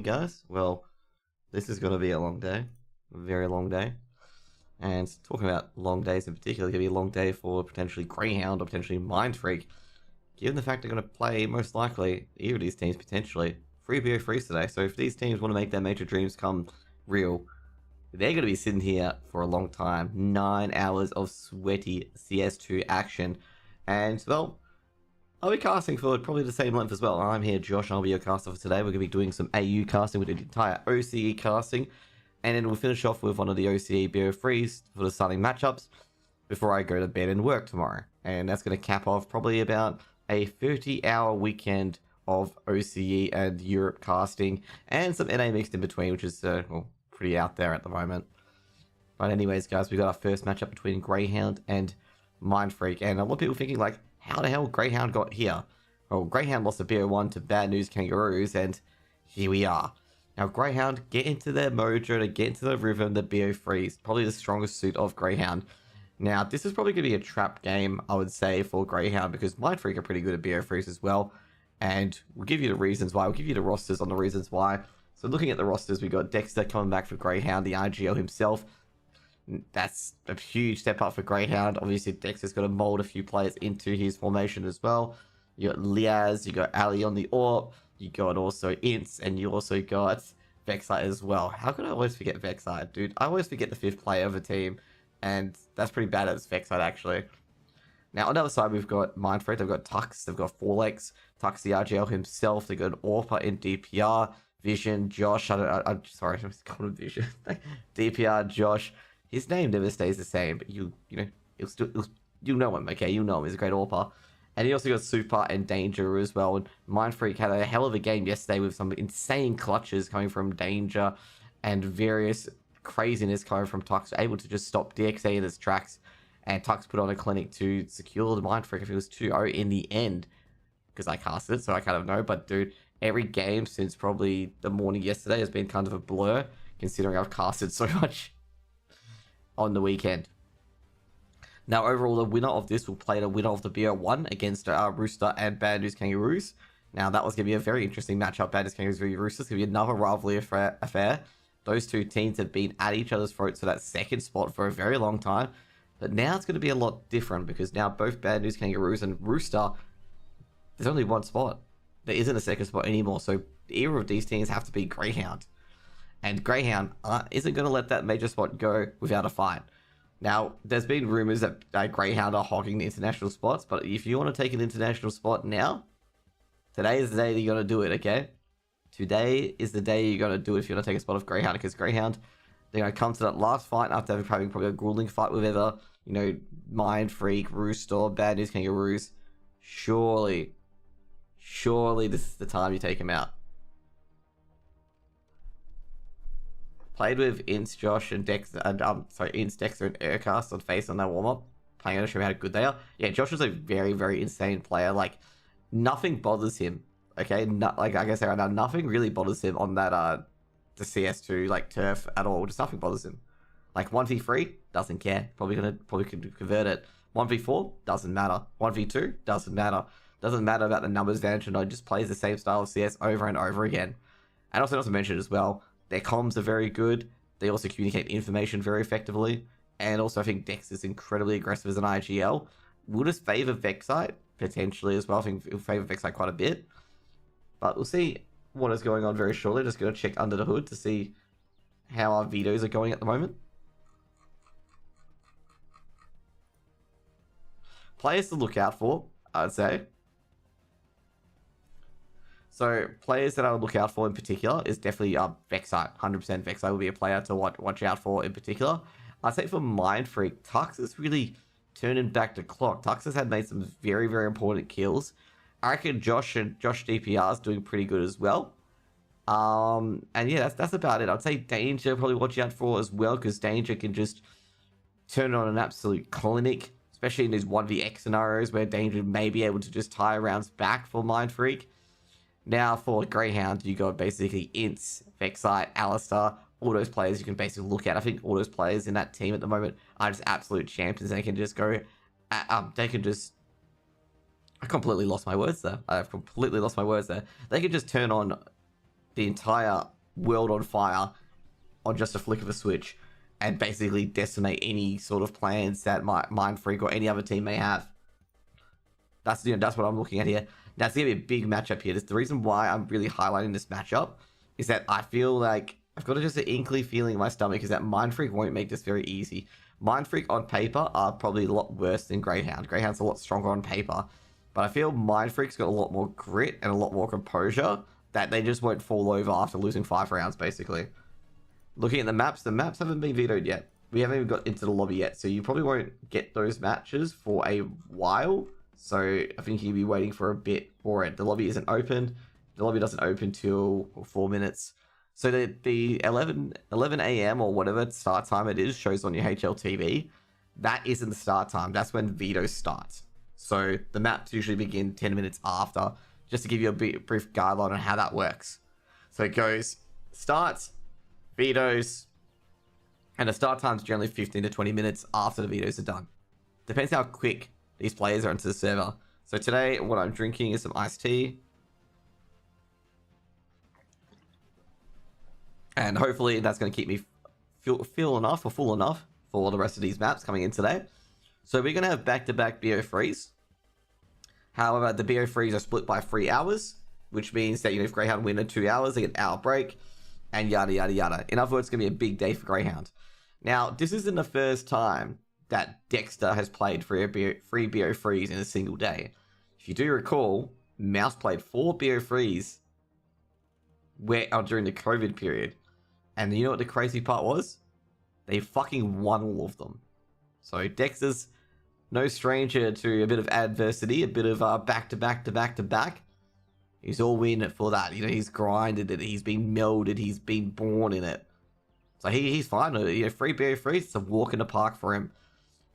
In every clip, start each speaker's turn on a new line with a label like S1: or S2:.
S1: guys? Well, this is going to be a long day. A very long day. And talking about long days in particular, it's going to be a long day for potentially Greyhound or potentially Mind Freak. Given the fact they're going to play, most likely, either of these teams potentially, 3 BO3s today. So if these teams want to make their major dreams come real, they're going to be sitting here for a long time. 9 hours of sweaty CS2 action. And, well, I'll be casting for probably the same length as well. I'm here, Josh, and I'll be your caster for today. We're going to be doing some AU casting. We did the entire OCE casting. And then we'll finish off with one of the OCE BO3s for the starting matchups before I go to bed and work tomorrow. And that's going to cap off probably about a 30-hour weekend of OCE and Europe casting. And some NA mixed in between, which is well, pretty out there at the moment. But anyways, guys, we got our first matchup between Greyhound and Mind Freak. And a lot of people thinking, like, how the hell Greyhound got here? Well, Greyhound lost a BO1 to Bad News Kangaroos, and here we are. Now, Greyhound get into their mojo, to get into the rhythm, the BO3 is probably the strongest suit of Greyhound. Now, this is probably going to be a trap game, I would say, for Greyhound, because Mind Freak are pretty good at BO3s as well. And we'll give you the reasons why. We'll give you the rosters on the reasons why. So looking at the rosters, we got Dexter coming back for Greyhound, the RGL himself. That's a huge step up for Greyhound. Obviously, Dexter's got to mold a few players into his formation as well. You got Liaz, you got Ali on the AWP, you got also Ints, and you also got Vexite as well. How could I always forget Vexite, dude? I always forget the 5th player of the team, and that's pretty bad as Vexite, actually. Now, on the other side, we've got Mind Freak, they've got Tux, they've got Forlex, Tux the RGL himself, they've got Orpa in DPR, Vision, Josh, I'm sorry, I was calling him Vision. DPR, Josh. His name never stays the same, but you know, you'll know him, okay? You'll know him. He's a great AWPer. And he also got Super and Danger as well. And Mind Freak had a hell of a game yesterday with some insane clutches coming from Danger and various craziness coming from Tux, able to just stop DXA in his tracks. And Tux put on a clinic to secure the Mind Freak if it was 2-0 in the end. Because I cast it, so I kind of know. But dude, every game since probably the morning yesterday has been kind of a blur, considering I've casted so much on the weekend. Now, overall, the winner of this will play the winner of the BO1 against Rooster and Bad News Kangaroos. Now, that was going to be a very interesting matchup. Bad News Kangaroos v Roosters. It's going to be another rivalry affair. Those two teams have been at each other's throats for that second spot for a very long time. But now it's going to be a lot different because now both Bad News Kangaroos and Rooster, there's only one spot. There isn't a second spot anymore. So either of these teams have to be Greyhound. And Greyhound isn't going to let that major spot go without a fight. Now, there's been rumors that Greyhound are hogging the international spots, but if you want to take an international spot now, today is the day that you're going to do it, okay? Today is the day you're going to do it if you want to take a spot of Greyhound, because Greyhound, they're going to come to that last fight after having probably a grueling fight with either, you know, Mind Freak, Rooster, Bad News Kangaroos. Surely this is the time you take him out. Played with Ints, Josh, and Dexter, and Ints, Dexter, and Aircast on face on that warm-up. Playing to show how good they are. Yeah, Josh is a very, very insane player. Like, nothing bothers him. Okay, like I guess right now, nothing really bothers him on that the CS2 like turf at all. Just nothing bothers him. Like 1v3, doesn't care. Probably could convert it. 1v4 doesn't matter. 1v2 doesn't matter. Doesn't matter about the numbers advantage. No, just plays the same style of CS over and over again. And also not to mention as well, their comms are very good. They also communicate information very effectively. And also, I think Dex is incredibly aggressive as an IGL. Will just favor Vexite, potentially as well. I think it'll favor Vexite quite a bit. But we'll see what is going on very shortly. Just going to check under the hood to see how our vetoes are going at the moment. Players to look out for, I'd say. So, players that I would look out for in particular is definitely Vexite. 100% Vexite will be a player to watch out for in particular. I'd say for Mind Freak, Tux is really turning back the clock. Tux has made some very, very important kills. I reckon Josh DPR is doing pretty good as well. And yeah, that's about it. I'd say Danger probably watch out for as well, because Danger can just turn on an absolute clinic, especially in these 1vx scenarios where Danger may be able to just tie rounds back for Mind Freak. Now, for Greyhound, you got basically Ints, Vexite, Alistar, all those players you can basically look at. I think all those players in that team at the moment are just absolute champions. They can just go, they can just, I completely lost my words there. I've completely lost my words there. They can just turn on the entire world on fire on just a flick of a switch and basically decimate any sort of plans that Mind Freak or any other team may have. That's what I'm looking at here. Now, it's going to be a big matchup here. The reason why I'm really highlighting this matchup is that I feel like I've got just an inkly feeling in my stomach is that Mind Freak won't make this very easy. Mind Freak on paper are probably a lot worse than Greyhound. Greyhound's a lot stronger on paper. But I feel Mind Freak's got a lot more grit and a lot more composure that they just won't fall over after losing 5 rounds, basically. Looking at the maps haven't been vetoed yet. We haven't even got into the lobby yet, so you probably won't get those matches for a while. So I think you'll be waiting for a bit for it. The lobby isn't open. The lobby doesn't open till 4 minutes. So the 11 a.m. or whatever start time it is shows on your HLTV. That isn't the start time. That's when vetoes start. So the maps usually begin 10 minutes after, just to give you a brief guideline on how that works. So it goes starts, vetoes, and the start time is generally 15 to 20 minutes after the vetoes are done. Depends how quick these players are into the server. So today, what I'm drinking is some iced tea. And hopefully that's going to keep me full enough for the rest of these maps coming in today. So we're going to have back-to-back BO3s. However, the BO3s are split by 3 hours, which means that, if Greyhound win in 2 hours, they get an hour break, and yada, yada, yada. In other words, it's going to be a big day for Greyhound. Now, this isn't the first time that Dexter has played 3 BO3s in a single day. If you do recall, Mouse played 4 BO3s during the COVID period. And you know what the crazy part was? They fucking won all of them. So Dexter's no stranger to a bit of adversity, a bit of back-to-back. He's all in it for that. He's grinded it. He's been melded. He's been born in it. So he's fine. 3 BO3s, it's a walk in the park for him.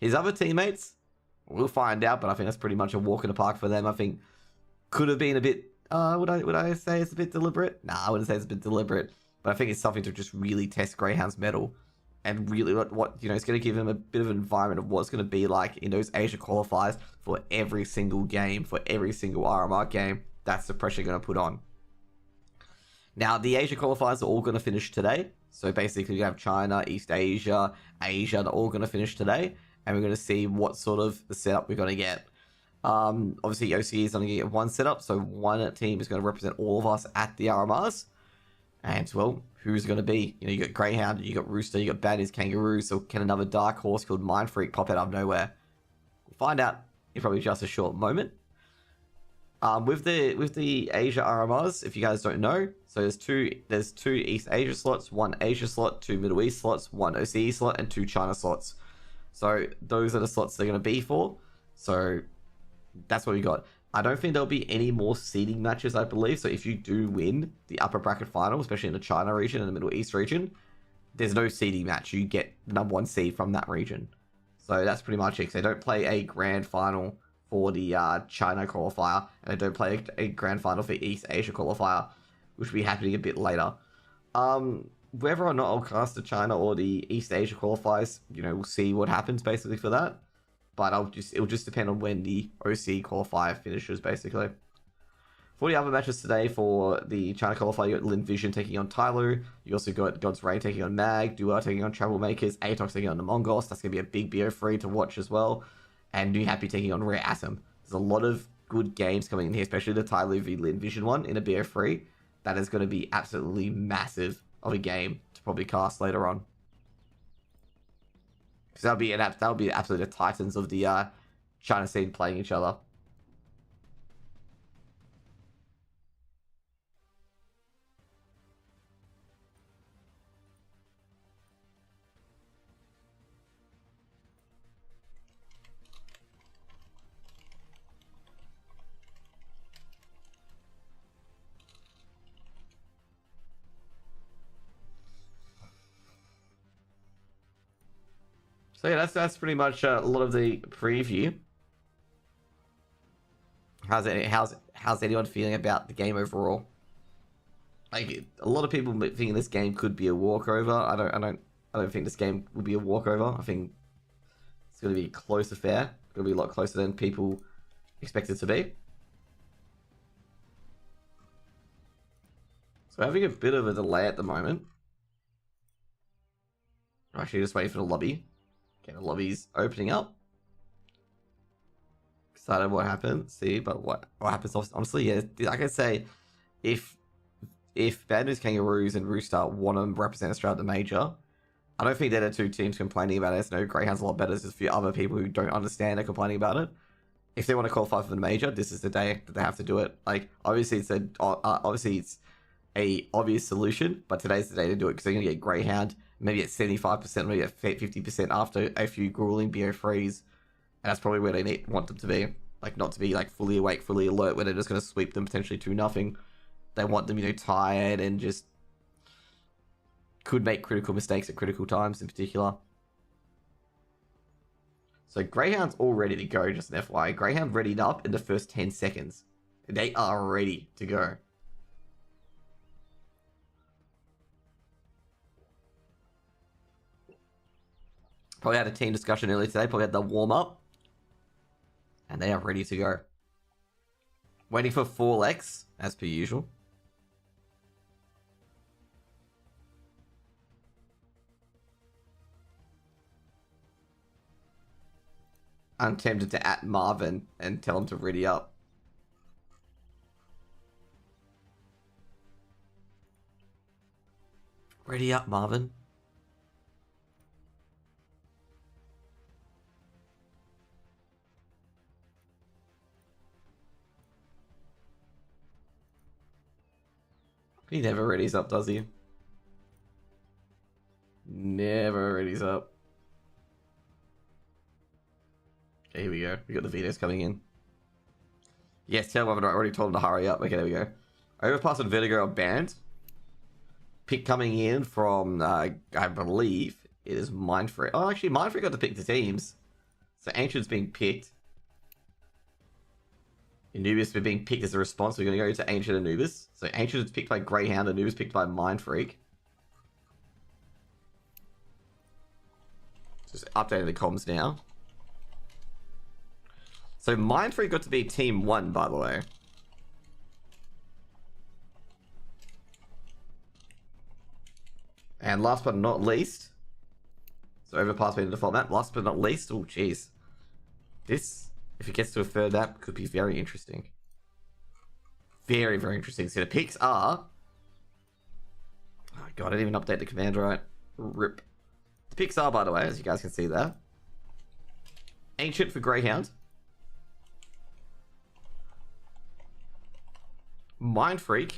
S1: His other teammates, we'll find out, but I think that's pretty much a walk in the park for them. I think could have been a bit, would I say it's a bit deliberate? Nah, I wouldn't say it's a bit deliberate, but I think it's something to just really test Greyhound's mettle and really what it's going to give him a bit of an environment of what it's going to be like in those Asia qualifiers for every single game, for every single RMR game. That's the pressure going to put on. Now, the Asia qualifiers are all going to finish today. So basically, you have China, East Asia, they're all going to finish today. And we're going to see what sort of the setup we're going to get. Obviously, OCE is going to get one setup. So one team is going to represent all of us at the RMRs. And, well, who's going to be? You got Greyhound, you got Rooster, you got Baddies, Kangaroo. So can another dark horse called Mind Freak pop out of nowhere? We'll find out in probably just a short moment. With the Asia RMRs, if you guys don't know, so there's two East Asia slots, 1 Asia slot, 2 Middle East slots, 1 OCE slot, and 2 China slots. So those are the slots they're going to be for. So that's what we got. I don't think there'll be any more seeding matches, I believe. So if you do win the upper bracket final, especially in the China region and the Middle East region, there's no seeding match. You get the number 1 seed from that region. So that's pretty much it. So they don't play a grand final for the China qualifier, and they don't play a grand final for East Asia qualifier, which will be happening a bit later. Whether or not I'll cast the China or the East Asia qualifiers, we'll see what happens basically for that. But it'll just depend on when the OC qualifier finishes, basically. For the other matches today, for the China qualifier, you got Lin Vision taking on Tyloo. You also got God's Ray taking on Mag, Dua taking on Troublemakers, Atox taking on the Mongols. That's going to be a big BO3 to watch as well. And New Happy taking on Rare Atom. There's a lot of good games coming in here, especially the Tyloo v Lin Vision one in a BO3. That is going to be absolutely massive of a game to probably cast later on. Because that'll be absolutely the titans of the China scene playing each other. So yeah, that's pretty much a lot of the preview. How's anyone feeling about the game overall? Like, a lot of people think this game could be a walkover. I don't think this game will be a walkover. I think it's going to be a close affair. It's going to be a lot closer than people expect it to be. So having a bit of a delay at the moment. I'm actually just waiting for the lobby. Okay, the lobby's opening up. Excited what happens. See, but what happens? Honestly, yeah, like I say, if Bad News Kangaroos and Rooster want to represent Australia at the major, I don't think they're the two teams complaining about it. No, Greyhound's a lot better. There's just a few other people who don't understand are complaining about it. If they want to qualify for the major, this is the day that they have to do it. Like, obviously it's a obvious solution, but today's the day to do it because they're going to get Greyhound maybe at 75%, maybe at 50% after a few grueling BO3s, and that's probably where they want them to be. Like, not to be like fully awake, fully alert, where they're just going to sweep them potentially 2-0. They want them, tired and just could make critical mistakes at critical times in particular. So Greyhound's all ready to go, just an FYI. Greyhound readied up in the first 10 seconds. They are ready to go. Probably had a team discussion earlier today. Probably had the warm-up. And they are ready to go. Waiting for 4X, as per usual. I'm tempted to at Marvin and tell him to ready up. Ready up, Marvin. He never readies up, does he? Never readies up. Okay, here we go. We got the videos coming in. Yes, tell Marvin I already told him to hurry up. Okay, there we go. Overpass and Vertigo are banned. Pick coming in from, I believe, it is Mindfreak. Oh, actually, Mindfreak got to pick the teams. So Ancient's being picked. Anubis is being picked as a response. We're going to go to Ancient Anubis. So Ancient is picked by Greyhound. Anubis picked by Mindfreak. Just updating the comms now. So Mindfreak got to be Team 1, by the way. And last but not least, so overpass being the default map. Last but not least, oh jeez, this, if it gets to a third map, could be very interesting. Very, very interesting. So the picks are, oh god, I didn't even update the command right. Rip. The picks are, by the way, as you guys can see there, Ancient for Greyhound, Mindfreak,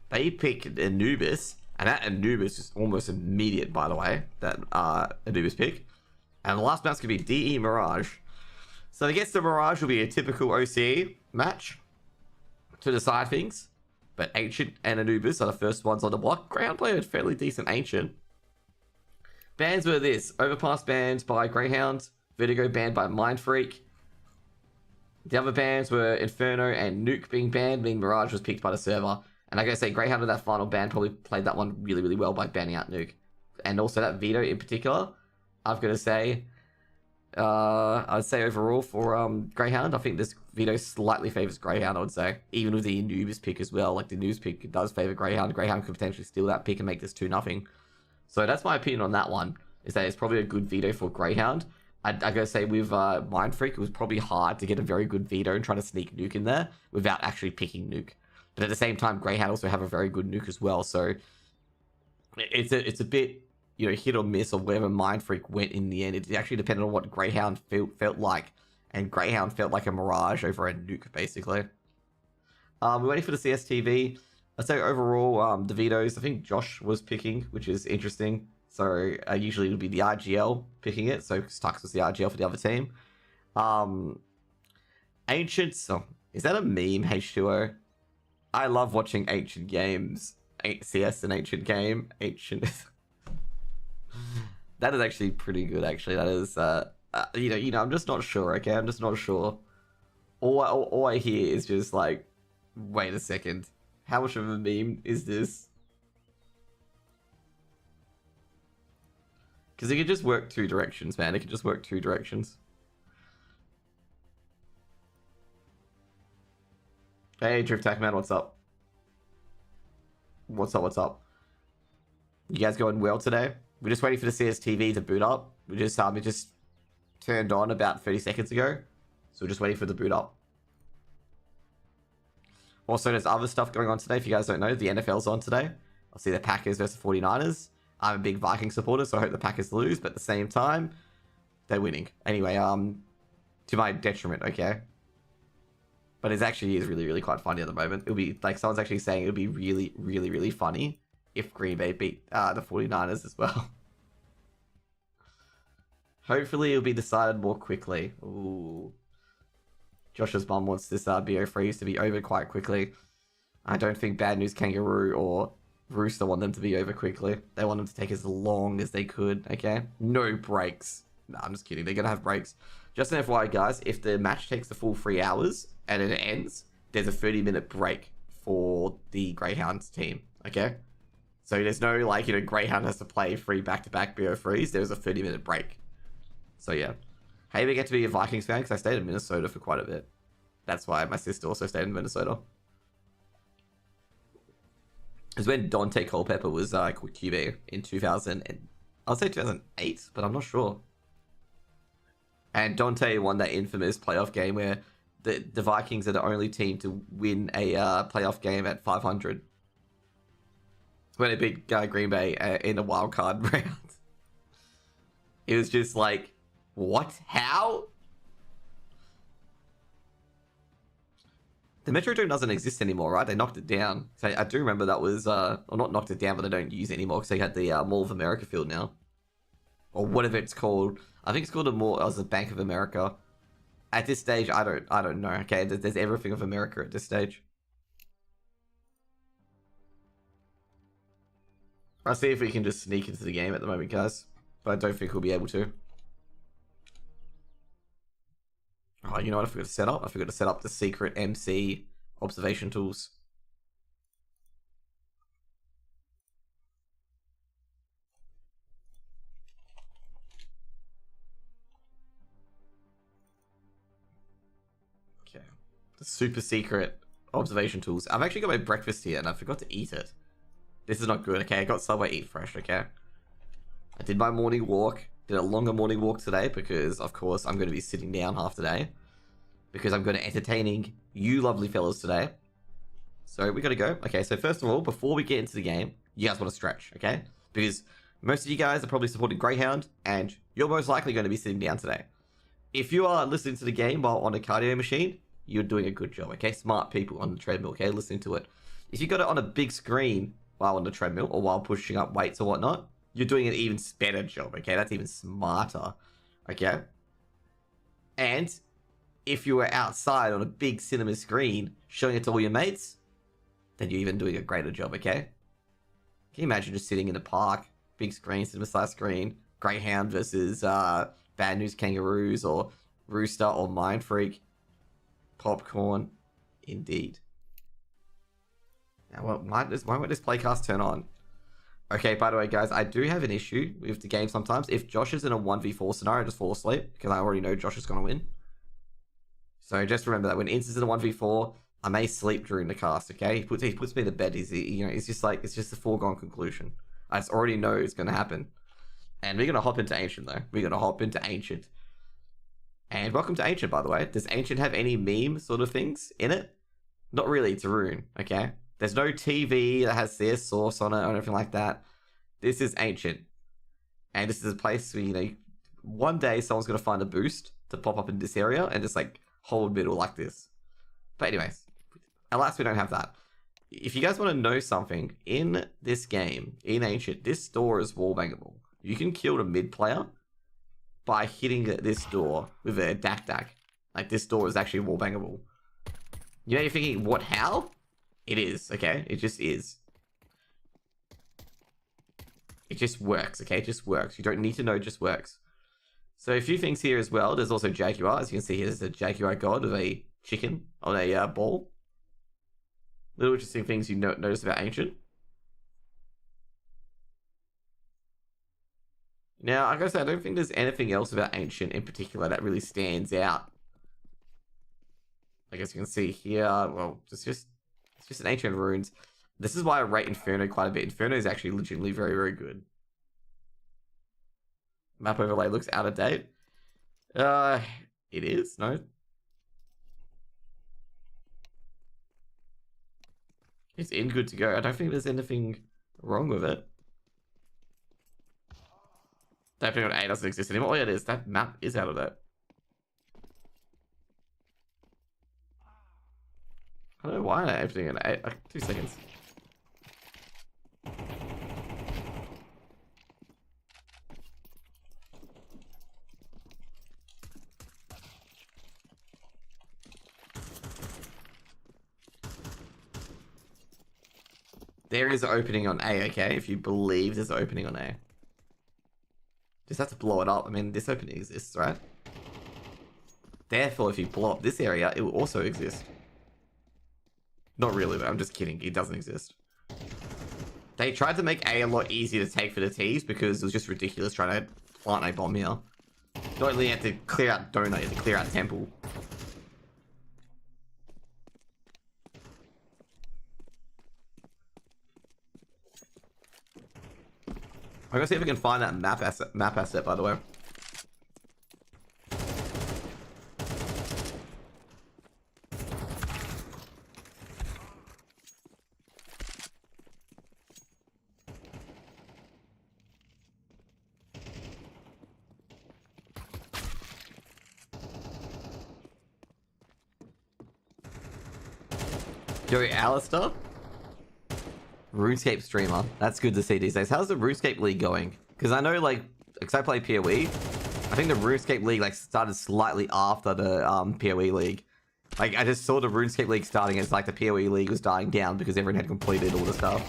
S1: they pick Anubis. And that Anubis is almost immediate, by the way, that Anubis pick. And the last match could be DE Mirage. So I guess the Mirage will be a typical OCE match to decide things. But Ancient and Anubis are the first ones on the block. Greyhound played fairly decent Ancient. Bans were this. Overpass banned by Greyhound. Vertigo banned by Mindfreak. The other bans were Inferno and Nuke being banned, meaning Mirage was picked by the server. And I gotta say, Greyhound in that final ban probably played that one really, really well by banning out Nuke. And also that veto in particular, I've got to say, I'd say overall for Greyhound, I think this veto slightly favors Greyhound, I would say. Even with the Anubis pick as well. Like the Anubis pick does favor Greyhound. Greyhound could potentially steal that pick and make this 2-0. So that's my opinion on that one, is that it's probably a good veto for Greyhound. I gotta say, with Mindfreak, it was probably hard to get a very good veto and try to sneak Nuke in there without actually picking Nuke. But at the same time, Greyhound also have a very good Nuke as well. So it's a bit, hit or miss of wherever Mindfreak went in the end. It actually depended on what Greyhound felt like. And Greyhound felt like a Mirage over a Nuke, basically. We're waiting for the CSTV. I'd say overall, the vetoes, I think Josh was picking, which is interesting. So usually it would be the RGL picking it. So Stux was the RGL for the other team. Ancient, oh, is that a meme, H2O? I love watching Ancient games. CS an Ancient game. Ancient. That is actually pretty good, actually. That is, I'm just not sure, okay? I'm just not sure. All I hear is just like, wait a second. How much of a meme is this? Because it could just work two directions, man. It could just work two directions. Hey, Drift Tech Man, what's up? What's up, what's up? You guys going well today? We're just waiting for the CSTV to boot up. It just turned on about 30 seconds ago. So we're just waiting for the boot up. Also, there's other stuff going on today. If you guys don't know, the NFL's on today. I'll see the Packers versus 49ers. I'm a big Viking supporter, so I hope the Packers lose. But at the same time, they're winning. Anyway, to my detriment, okay? But it actually is really, really quite funny at the moment. It'll be, like, someone's actually saying it'll be really, really, really funny if Green Bay beat the 49ers as well. Hopefully it'll be decided more quickly. Ooh. Josh's mum wants this BO freeze to be over quite quickly. I don't think Bad News Kangaroo or Rooster want them to be over quickly. They want them to take as long as they could, okay? No breaks. Nah, I'm just kidding. They're going to have breaks. Just an FYI, guys, if the match takes the full 3 hours and it ends, there's a 30-minute break for the Greyhounds team, okay? So there's no, like, you know, Greyhound has to play 3 back-to-back BO freeze. There's a 30-minute break. So, yeah. Hey, we get to be a Vikings fan because I stayed in Minnesota for quite a bit. That's why my sister also stayed in Minnesota. It was when Dante Culpepper was QB in 2000. I'll say 2008, but I'm not sure. And Dante won that infamous playoff game where the Vikings are the only team to win a playoff game at 500. When they beat Green Bay in a wild card round. It was just like, what? How? The Metrodome doesn't exist anymore, right? They knocked it down. So I do remember that was, or not knocked it down, but they don't use it anymore because they had the Mall of America field now. Or whatever it's called. I think it's called the Bank of America. At this stage, I don't know. Okay, there's everything of America at this stage. I'll see if we can just sneak into the game at the moment, guys. But I don't think we'll be able to. Oh, you know what I forgot to set up? I forgot to set up the secret MC observation tools. Okay. The super secret observation tools. I've actually got my breakfast here and I forgot to eat it. This is not good, okay? I got Subway Eat Fresh, okay? I did my morning walk. Did a longer morning walk today because, of course, I'm going to be sitting down half the day. Because I'm going to entertaining you lovely fellas today. So we got to go. Okay, so first of all, before we get into the game, you guys want to stretch, okay? Because most of you guys are probably supporting Greyhound, and you're most likely going to be sitting down today. If you are listening to the game while on a cardio machine, you're doing a good job, okay? Smart people on the treadmill, okay? Listening to it. If you got it on a big screen while on the treadmill, or while pushing up weights or whatnot, you're doing an even better job, okay? That's even smarter, okay? And if you were outside on a big cinema screen showing it to all your mates, then you're even doing a greater job, okay? Can you imagine just sitting in a park, big screen, cinema-sized screen, Greyhound versus Bad News Kangaroos, or Rooster, or Mind Freak, popcorn, indeed. Now, why won't this playcast turn on? Okay, by the way, guys, I do have an issue with the game sometimes. If Josh is in a 1v4 scenario, I just fall asleep, because I already know Josh is going to win. So just remember that when Ince is in a 1v4, I may sleep during the cast, okay? He puts me to bed. It's just a foregone conclusion. I just already know it's going to happen. And we're going to hop into Ancient, though. We're going to hop into Ancient. And welcome to Ancient, by the way. Does Ancient have any meme sort of things in it? Not really, it's a rune, okay? There's no TV that has their source on it or anything like that. This is Ancient. And this is a place where, you know, one day someone's going to find a boost to pop up in this area and just, like, hold middle like this. But anyways, alas, we don't have that. If you guys want to know something, in this game, in Ancient, this door is wallbangable. You can kill the mid player by hitting this door with a dak. Like, this door is actually wallbangable. You know, you're thinking, what, how? It is, okay? It just is. It just works, okay? It just works. You don't need to know, it just works. So a few things here as well. There's also Jaguar. As you can see here, there's a Jaguar god with a chicken on a ball. Little interesting things you notice about Ancient. Now, like I said, I don't think there's anything else about Ancient in particular that really stands out. Like as you can see here, well, it's just an Ancient runes. This is why I rate Inferno quite a bit. Inferno is actually legitimately very, very good. Map overlay looks out of date. It is, no? It's in good to go. I don't think there's anything wrong with it. That thing on A doesn't exist anymore. Oh yeah, it is. That map is out of date. I don't know why everything in A. 2 seconds. There is an opening on A, okay? If you believe there's an opening on A. Just have to blow it up. I mean, this opening exists, right? Therefore, if you blow up this area, it will also exist. Not really, but I'm just kidding. It doesn't exist. They tried to make A lot easier to take for the T's because it was just ridiculous trying to plant a bomb here. Not only had to clear out Donut, you had to clear out Temple. I'm gonna see if I can find that map asset, by the way. Yo, Alistair? RuneScape streamer. That's good to see these days. How's the RuneScape League going? Because I know, like, because I play PoE, I think the RuneScape League, like, started slightly after the PoE League. Like, I just saw the RuneScape League starting as, like, the PoE League was dying down because everyone had completed all the stuff.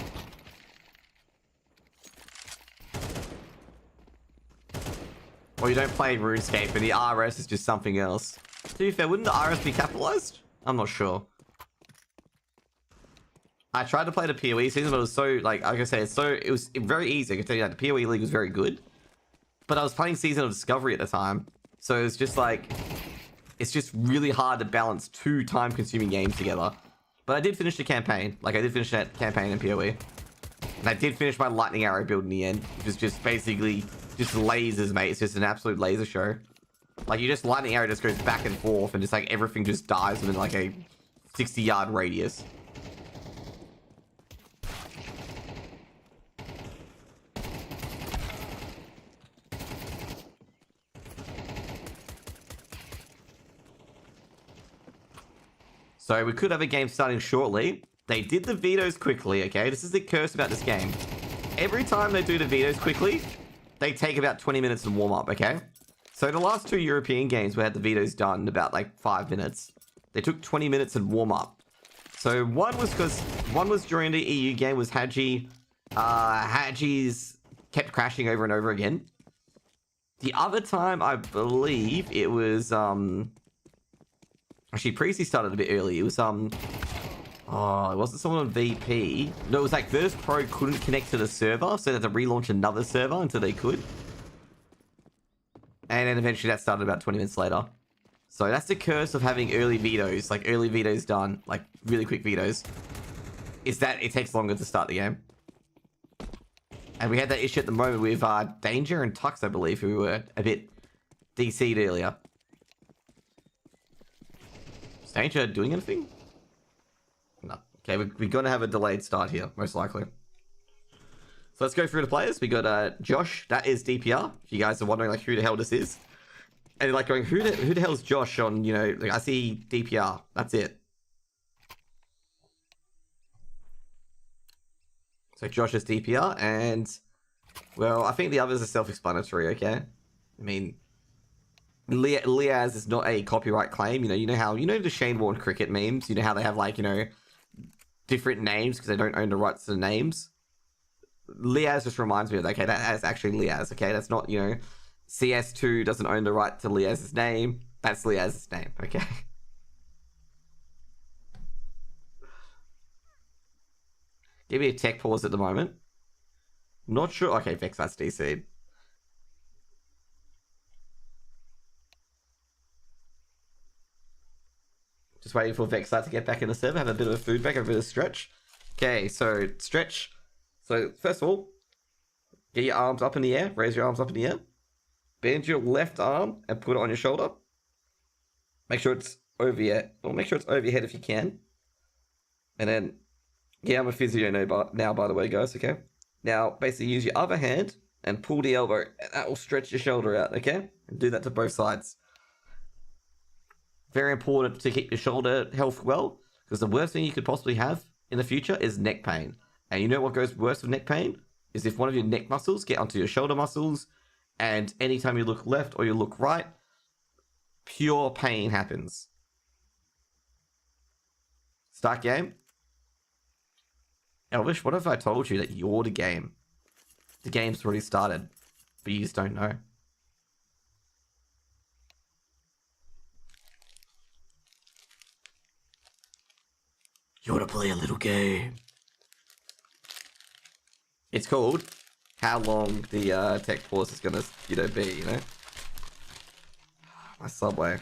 S1: Or you don't play RuneScape, and the RS is just something else. To be fair, wouldn't the RS be capitalized? I'm not sure. I tried to play the PoE season, but it was so, like I say, it was very easy. I can tell you that the PoE League was very good. But I was playing Season of Discovery at the time. So it was just like, it's just really hard to balance 2 time-consuming games together. But I did finish the campaign. Like, I did finish that campaign in PoE. And I did finish my Lightning Arrow build in the end. Which is just basically, just lasers, mate. It's just an absolute laser show. Like, you just, Lightning Arrow just goes back and forth, and just like, everything just dies within like a 60-yard radius. So we could have a game starting shortly. They did the vetoes quickly, okay? This is the curse about this game. Every time they do the vetoes quickly, they take about 20 minutes to warm up, okay? So the last 2 European games we had the vetoes done in about like 5 minutes. They took 20 minutes to warm up. So one was during the EU game was Hadji. Hadji's kept crashing over and over again. The other time, I believe it was actually, Precy started a bit early. It was, oh, it wasn't someone on VP. No, it was like Verse Pro couldn't connect to the server, so they had to relaunch another server until they could. And then eventually that started about 20 minutes later. So that's the curse of having early vetoes, like early vetoes done, like really quick vetoes, is that it takes longer to start the game. And we had that issue at the moment with Danger and Tux, I believe, who were a bit DC'd earlier. Is Danger doing anything? No. Okay, we're going to have a delayed start here, most likely. So let's go through the players. We got Josh, that is DPR. If you guys are wondering like who the hell this is. And like going, who the hell is Josh on, you know, like I see DPR. That's it. So Josh is DPR, and well, I think the others are self-explanatory, okay? I mean, Liaz is not a copyright claim. You know how, the Shane Warne cricket memes, you know how they have like, different names because they don't own the rights to the names. Liaz just reminds me of, okay, that is actually Liaz, okay? That's not, CS2 doesn't own the right to Liaz's name. That's Liaz's name, okay? Give me a tech pause at the moment. Not sure. Okay, Vex, that's DC'd. Just waiting for Vexite to get back in the server, have a bit of a food break, have a bit of stretch. Okay, so stretch. So first of all, get your arms up in the air. Raise your arms up in the air. Bend your left arm and put it on your shoulder. Make sure it's over your, or make sure it's over your head if you can. And then, yeah, I'm a physio now, by the way, guys, okay? Now, basically use your other hand and pull the elbow, and that will stretch your shoulder out, okay? And do that to both sides. Very important to keep your shoulder health well, because the worst thing you could possibly have in the future is neck pain. And you know what goes worse with neck pain? Is if one of your neck muscles get onto your shoulder muscles, and anytime you look left or you look right, pure pain happens. Start game. Elvish, what if I told you that you're the game? The game's already started, but you just don't know. You want to play a little game? It's called how long the tech pause is gonna, be, My Subway.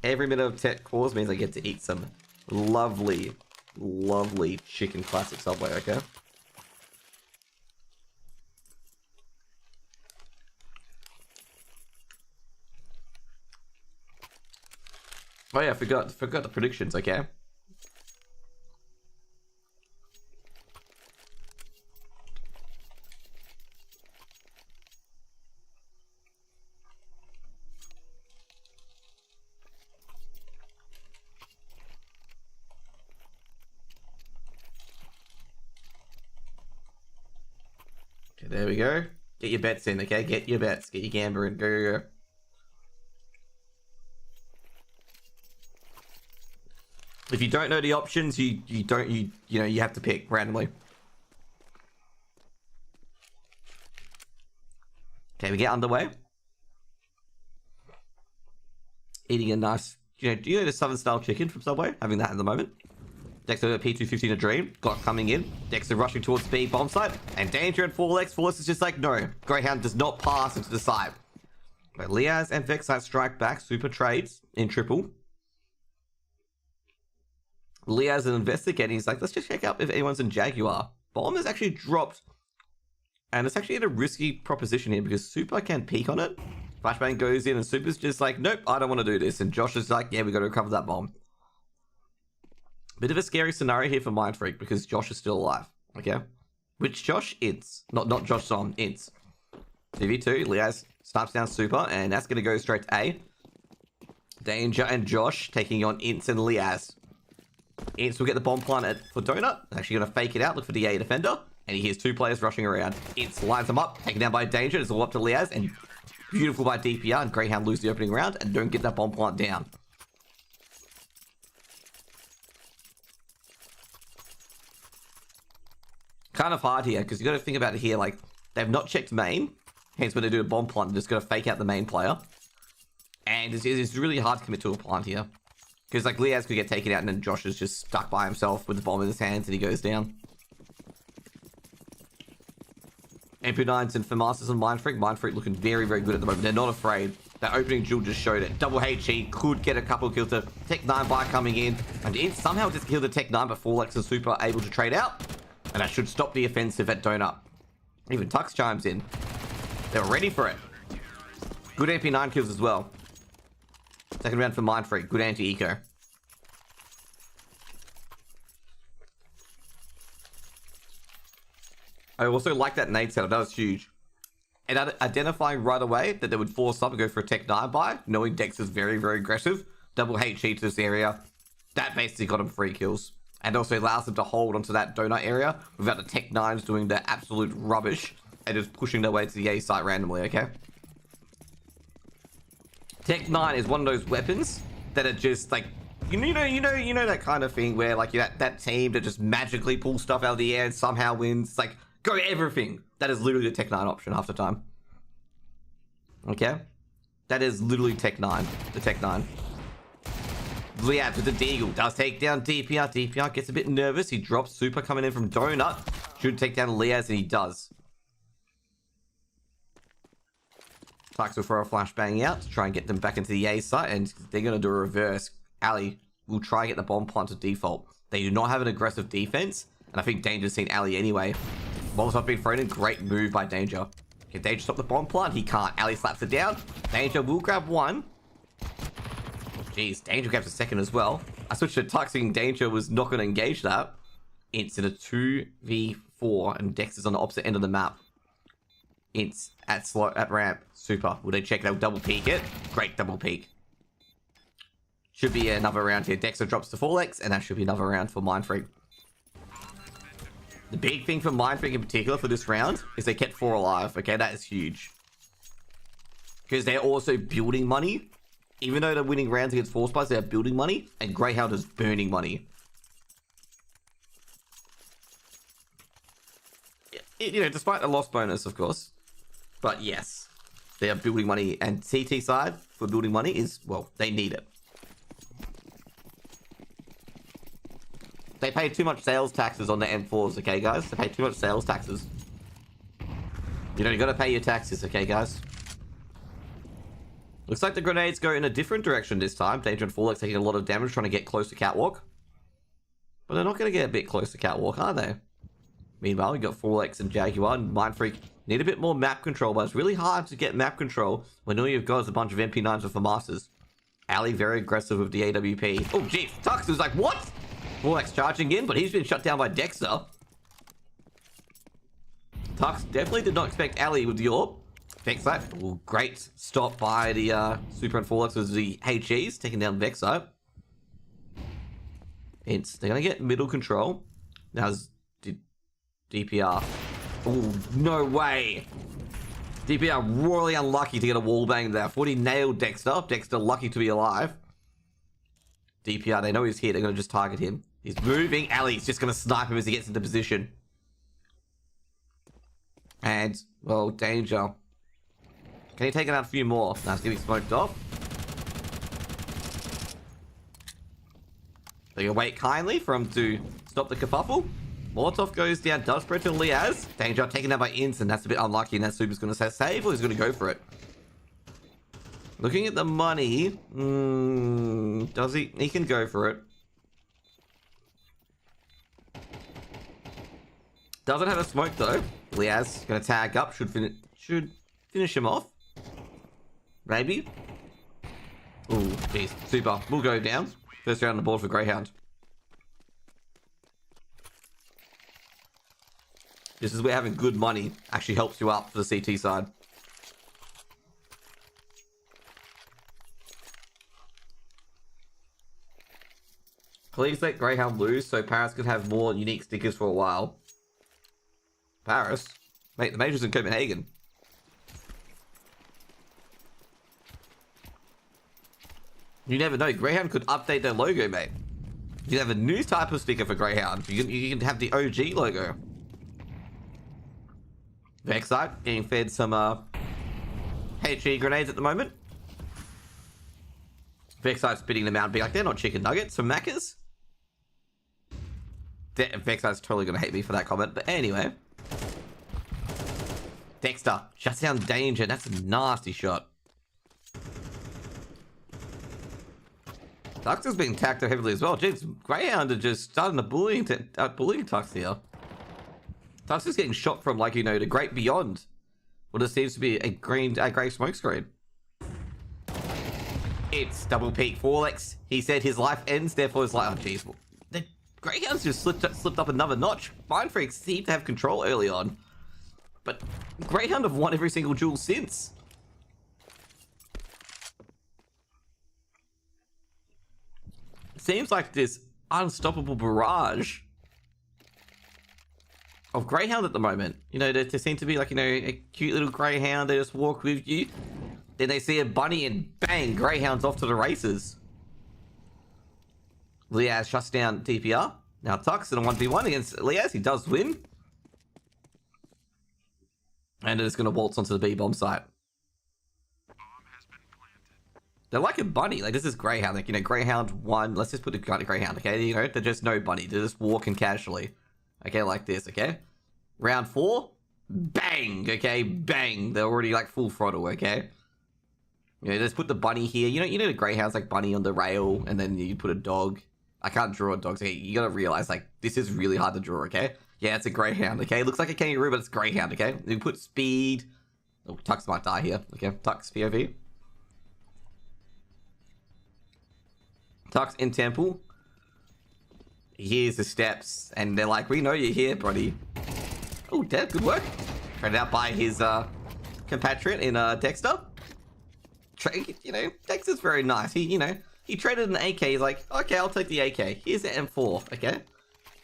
S1: Every minute of tech pause means I get to eat some lovely, lovely chicken classic Subway, okay? Oh yeah, forgot the predictions, okay? Okay, there we go. Get your bets in, okay? Get your bets. Get your gambler in. Go. If you don't know the options, you have to pick randomly. Okay, we get underway. Eating a nice, do you know the Southern style chicken from Subway? Having that at the moment. Dexter P250 a dream. Got coming in. Dexter rushing towards speed bomb site. And danger and 4X. 4X is just like, no. Greyhound does not pass into the side. But Liaz and Vexite strike back. Super trades in triple. Liaz is investigating. He's like, let's just check out if anyone's in Jaguar. Bomb is actually dropped. And it's actually in a risky proposition here because Super can peek on it. Flashbang goes in and Super's just like, nope, I don't want to do this. And Josh is like, yeah, we got to recover that bomb. Bit of a scary scenario here for Mind Freak because Josh is still alive. Okay? Which Josh? Ints. Not Josh Zom, Ints. TV2, Liaz snipes down Super, and that's going to go straight to A. Danger and Josh taking on Ints and Liaz. Ints will get the bomb planted for Donut. Actually going to fake it out, look for the A defender, and he hears two players rushing around. Ints lines them up, taken down by Danger. It's all up to Liaz, and beautiful by DPR, and Greyhound lose the opening round and don't get that bomb plant down. Kind of hard here, because you got to think about it here, like, they've not checked main, hence when they do a bomb plant, they're just going to fake out the main player. And it's really hard to commit to a plant here. Because, like, Liaz could get taken out, and then Josh is just stuck by himself with the bomb in his hands, and he goes down. MP9s and Famasters and Mind Freak. Mind Freak looking very, very good at the moment. They're not afraid. That opening duel just showed it. Double HE could get a couple of kills to Tech 9 by coming in. And it somehow just killed the Tech 9, but 4Lex and Super are able to trade out. And that should stop the offensive at Donut. Even Tux chimes in. They're ready for it. Good MP9 kills as well. Second round for Mind Freak. Good anti-eco. I also like that nade setup. That was huge. And identifying right away that they would force up and go for a Tech 9 buy, knowing Dex is very, very aggressive. Double HE to this area. That basically got him 3 kills. And also allows them to hold onto that donut area without the Tech 9s doing their absolute rubbish and just pushing their way to the A site randomly, okay? Tech 9 is one of those weapons that are just like, you know that kind of thing where like that team that just magically pulls stuff out of the air and somehow wins. It's like, go everything. That is literally the Tech 9 option half the time. Okay? That is literally Tech 9. The Tech 9. Liaz with the Deagle does take down DPR. DPR gets a bit nervous. He drops Super coming in from Donut. Should take down Liaz, and he does. Tux will throw a flashbang out to try and get them back into the A site, and they're going to do a reverse. Ali will try and get the bomb plant to default. They do not have an aggressive defense, and I think Danger's seen Ali anyway. Molotov being thrown in, great move by Danger. Can Danger stop the bomb plant? He can't. Ali slaps it down. Danger will grab one. Jeez, Danger grabs a second as well. I switched to Tux, thinking Danger was not going to engage that. It's in a 2v4, and Dex is on the opposite end of the map. It's at ramp. Super. Will they check it out? Double peek it. Great double peek. Should be another round here. Dexter drops to 4x, and that should be another round for Mindfreak. The big thing for Mindfreak in particular for this round is they kept 4 alive. Okay, that is huge. Because they're also building money. Even though they're winning rounds against Force Spies, they're building money, and Greyhound is burning money. You know, despite the lost bonus, of course. But yes, they are building money, and CT side for building money is, well, they need it. They pay too much sales taxes on the M4s, okay, guys? They pay too much sales taxes. You know, you gotta pay your taxes, okay, guys? Looks like the grenades go in a different direction this time. Danger and Forlex taking a lot of damage trying to get close to Catwalk. But they're not gonna get a bit close to Catwalk, are they? Meanwhile, we got Forlex and Jaguar, and Mindfreak need a bit more map control, but it's really hard to get map control when all you've got is a bunch of MP9s with the Masters. Ali very aggressive with the AWP. Oh, jeez. Tux was like, what? Forlex charging in, but he's been shut down by Dexter. Tux definitely did not expect Ali with the AWP. Vexite. Oh, great stop by the Super and Forlex with the HEs, taking down Vexite. They're going to get middle control. Now, DPR. Oh, no way. DPR royally unlucky to get a wallbang there. 40 nailed Dexter. Dexter lucky to be alive. DPR, they know he's here. They're going to just target him. He's moving. Ali's just going to snipe him as he gets into position. And, well, Danger. Can he take out a few more? Now it's getting smoked off. They can wait kindly for him to stop the kerfuffle. Molotov goes down, does spread to Liaz. Danger taken out by Instant. That's a bit unlucky, and that Super's going to say save, or he's going to go for it. Looking at the money, does he? He can go for it. Doesn't have a smoke though. Liaz going to tag up. Should finish him off. Maybe. Ooh, jeez. Super. We'll go down. First round on the board for Greyhound. This is where having good money actually helps you out for the CT side. Please let Greyhound lose so Paris could have more unique stickers for a while. Paris? Mate, the major's in Copenhagen. You never know. Greyhound could update their logo, mate. You can have a new type of sticker for Greyhound. You can have the OG logo. Vexite getting fed some HE grenades at the moment. Vexite's spitting them out and being like, they're not chicken nuggets from Macca's. Vexite's totally going to hate me for that comment, but anyway. Dexter shuts down Danger. That's a nasty shot. Tux is being tacked heavily as well. Jeez, Greyhound are just starting to bullying Tux here. Tux is getting shot from, like, you know, the great beyond. What it seems to be a grey smoke screen. It's double peak Forlex. He said his life ends, therefore it's like, oh jeez. The Greyhounds just slipped up another notch. Mindfreak seemed to have control early on. But Greyhound have won every single duel since. It seems like this unstoppable barrage of Greyhound at the moment. You know, there seem to be like, you know, a cute little Greyhound. They just walk with you. Then they see a bunny and bang, Greyhound's off to the races. Liaz shuts down DPR. Now Tux in a 1v1 against Liaz. He does win. And it's going to waltz onto the B-bomb site. They're like a bunny. Like, this is Greyhound. Like, you know, Greyhound 1. Let's just put a gun to Greyhound, okay? You know, they're just no bunny. They're just walking casually. Okay, like this, okay? Round 4. Bang, okay? Bang. They're already, like, full throttle, okay? You know, just put the bunny here. You know the greyhounds like bunny on the rail, and then you put a dog. I can't draw dogs. Okay, you gotta realize like this is really hard to draw. Okay, yeah, it's a greyhound. Okay, it looks like a kangaroo, but it's greyhound. Okay, you put speed. Oh, Tux might die here. Okay, Tux POV. Tux in temple. Here's the steps, and they're like, "We know you're here, buddy." Oh, Deb, good work. Traded out by his compatriot in Dexter. You know, Dexter's very nice. He traded an AK. He's like, okay, I'll take the AK. Here's the M4. Okay.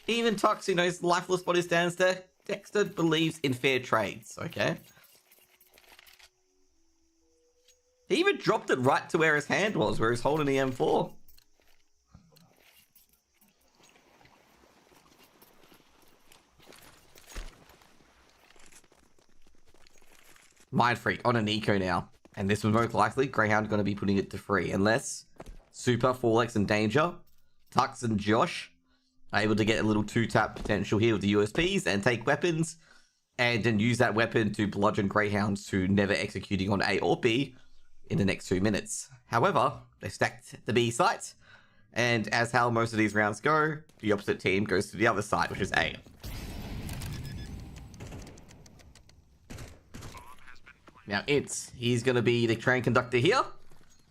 S1: Even Tux, you know, his lifeless body stands there. Dexter believes in fair trades. Okay. He even dropped it right to where his hand was, where he's holding the M4. Mind Freak on an eco now. And this was most likely Greyhound going to be putting it to free. Unless Super, Forlex, and Danger, Tux, and Josh are able to get a little 2-tap potential here with the USPs and take weapons. And then use that weapon to bludgeon Greyhounds to never executing on A or B in the next 2 minutes. However, they stacked the B site. And as how most of these rounds go, the opposite team goes to the other side, which is A. Now, he's going to be the train conductor here.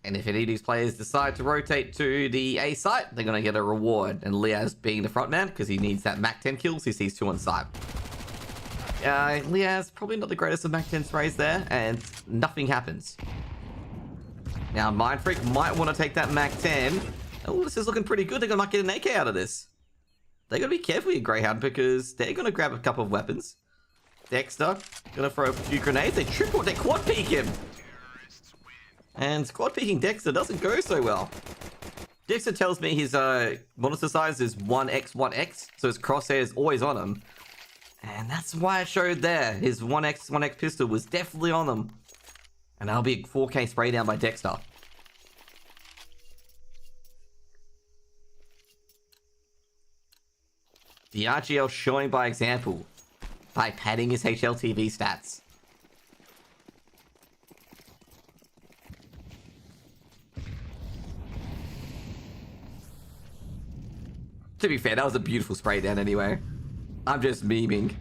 S1: And if any of these players decide to rotate to the A site, they're going to get a reward. And Liaz being the front man, because he needs that Mac 10 kills, he sees 2 on site. Liaz, probably not the greatest of Mac 10 sprays there, and nothing happens. Now, Mind Freak might want to take that Mac 10. Oh, this is looking pretty good. They're going to get an AK out of this. They're going to be careful here, Greyhound, because they're going to grab a couple of weapons. Dexter gonna throw a few grenades. They quad peek him. And quad peeking Dexter doesn't go so well. Dexter tells me his monitor size is 1x, 1x, so his crosshair is always on him. And that's why I showed there. His 1x, 1x pistol was definitely on him. And that'll be a 4K spray down by Dexter. The RGL showing by example. By padding his HLTV stats. To be fair, that was a beautiful spray down anyway. I'm just memeing.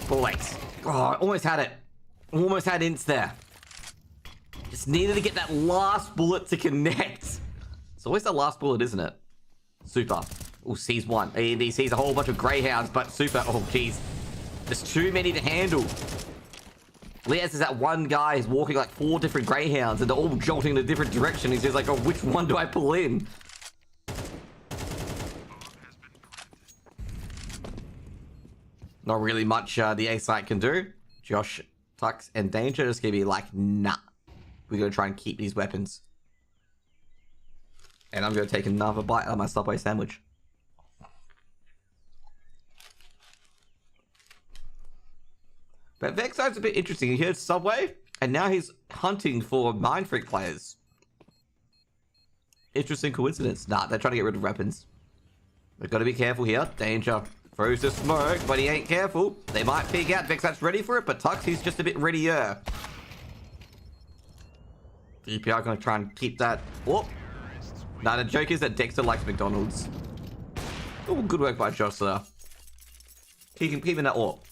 S1: Bullets. Oh, I almost had it. Almost had ints there. Just needed to get that last bullet to connect. It's always the last bullet, isn't it? Super. Oh, sees one. He sees a whole bunch of Greyhounds, but Super. Oh, jeez. There's too many to handle. Liaz is that one guy who's walking like 4 different Greyhounds and they're all jolting in a different direction. He's just like, oh, which one do I pull in? Not really much the A site can do. Josh, Tux, and Danger just gonna be like, nah. We're gonna try and keep these weapons. And I'm gonna take another bite out of my Subway sandwich. But Vexside's a bit interesting. He heard Subway, and now he's hunting for Mind Freak players. Interesting coincidence. Nah, they're trying to get rid of weapons. We've got to be careful here. Danger throws the smoke, but he ain't careful. They might peek out. Vexside's ready for it, but Tux, he's just a bit readier. DPR going to try and keep that. Oh. Nah, the joke is that Dexter likes McDonald's. Oh, good work by Josh there. Keeping that up.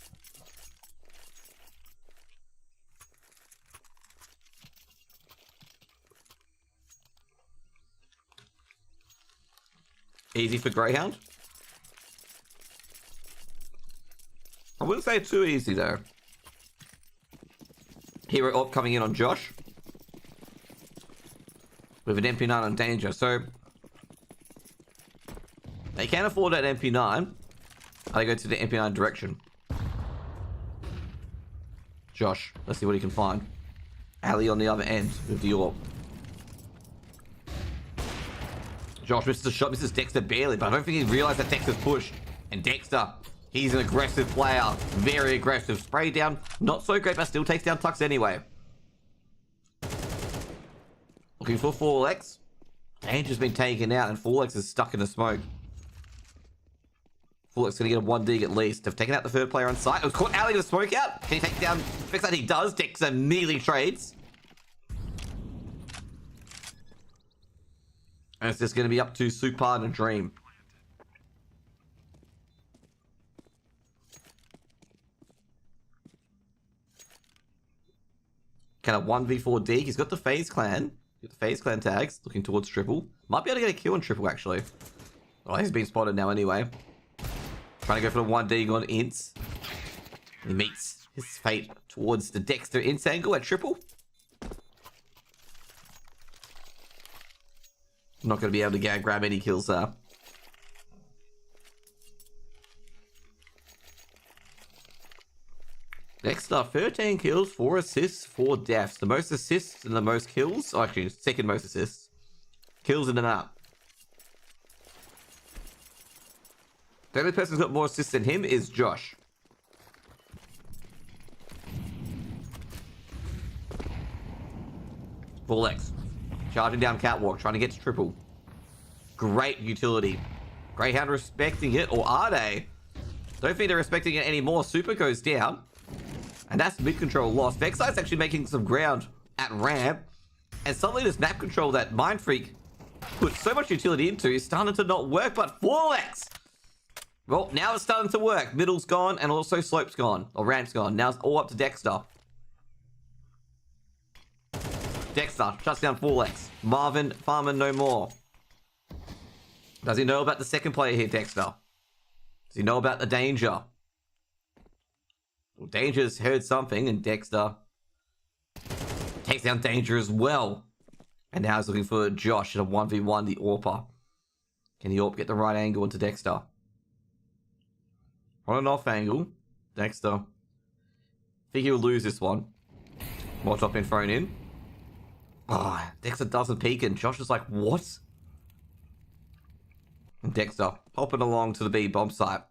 S1: Easy for Greyhound. I wouldn't say too easy though. Hero Op coming in on Josh. With an MP9 on Danger, so they can't afford that MP9. They go to the MP9 direction. Josh, let's see what he can find. Ali on the other end with the Orb. Josh misses the shot, misses Dexter barely, but I don't think he realized that Dexter's pushed. And Dexter, he's an aggressive player. Very aggressive. Spray down, not so great, but still takes down Tux anyway. Looking for 4X. Danger's been taken out, and 4X is stuck in the smoke. 4X gonna get a 1D at least. They've taken out the third player on site. It was caught Ali with the smoke out. Can he take down Fix that? He does. Dexter immediately trades. And it's just going to be up to Supar and Dream. Kind of 1v4 Deke. He's got the FaZe Clan. Got the FaZe Clan tags. Looking towards Triple. Might be able to get a kill on Triple, actually. Oh, he's been spotted now anyway. Trying to go for the 1D on Ints. He meets his fate towards the Dexter Ints angle at Triple. Not going to be able to grab any kills there. Dexter, 13 kills, 4 assists, 4 deaths. The most assists and the most kills. Oh, actually, second most assists. Kills in the map. The only person who's got more assists than him is Josh. Full X. Charging down Catwalk, trying to get to Triple. Great utility. Greyhound respecting it, or are they? Don't think they're respecting it anymore. Super goes down. And that's mid-control lost. Vexite's actually making some ground at ramp. And suddenly this map control that Mind Freak put so much utility into is starting to not work, but Full X! Well, now it's starting to work. Middle's gone, and also Slope's gone. Or Ramp's gone. Now it's all up to Dexter. Dexter shuts down Full X. Marvin, Farmer, no more. Does he know about the second player here, Dexter? Does he know about the danger? Well, Danger's heard something, and Dexter takes down Danger as well. And now he's looking for Josh at a 1v1, the AWPer. Can the AWP get the right angle into Dexter? On and off angle. Dexter. Think he'll lose this one. Molotov been thrown in. Oh, Dexter doesn't peek, and Josh is like, what? And Dexter hopping along to the B bomb site.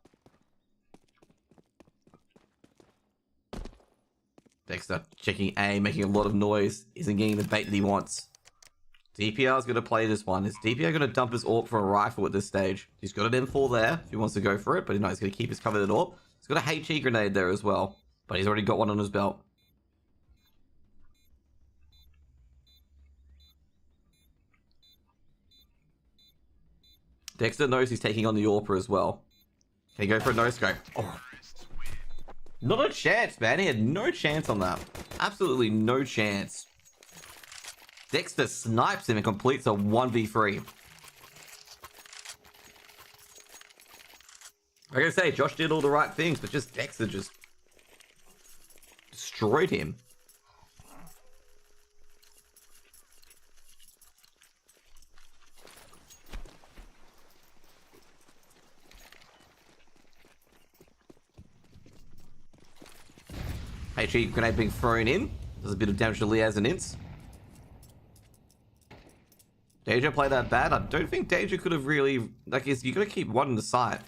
S1: Dexter checking A, making a lot of noise. Isn't getting the bait that he wants. DPR's going to play this one. Is DPR going to dump his AWP for a rifle at this stage? He's got an M4 there if he wants to go for it, but he's going to keep his cover at AWP. He's got a HE grenade there as well, but he's already got one on his belt. Dexter knows he's taking on the AWPer as well. Can he go for a no-scope? Oh. Not a chance, man. He had no chance on that. Absolutely no chance. Dexter snipes him and completes a 1v3. Like I say, Josh did all the right things, but just Dexter just destroyed him. HE grenade being thrown in. Does a bit of damage to Liaz and Ints. Danger played that bad. I don't think Danger could have really... Like, you got to keep one in the sight.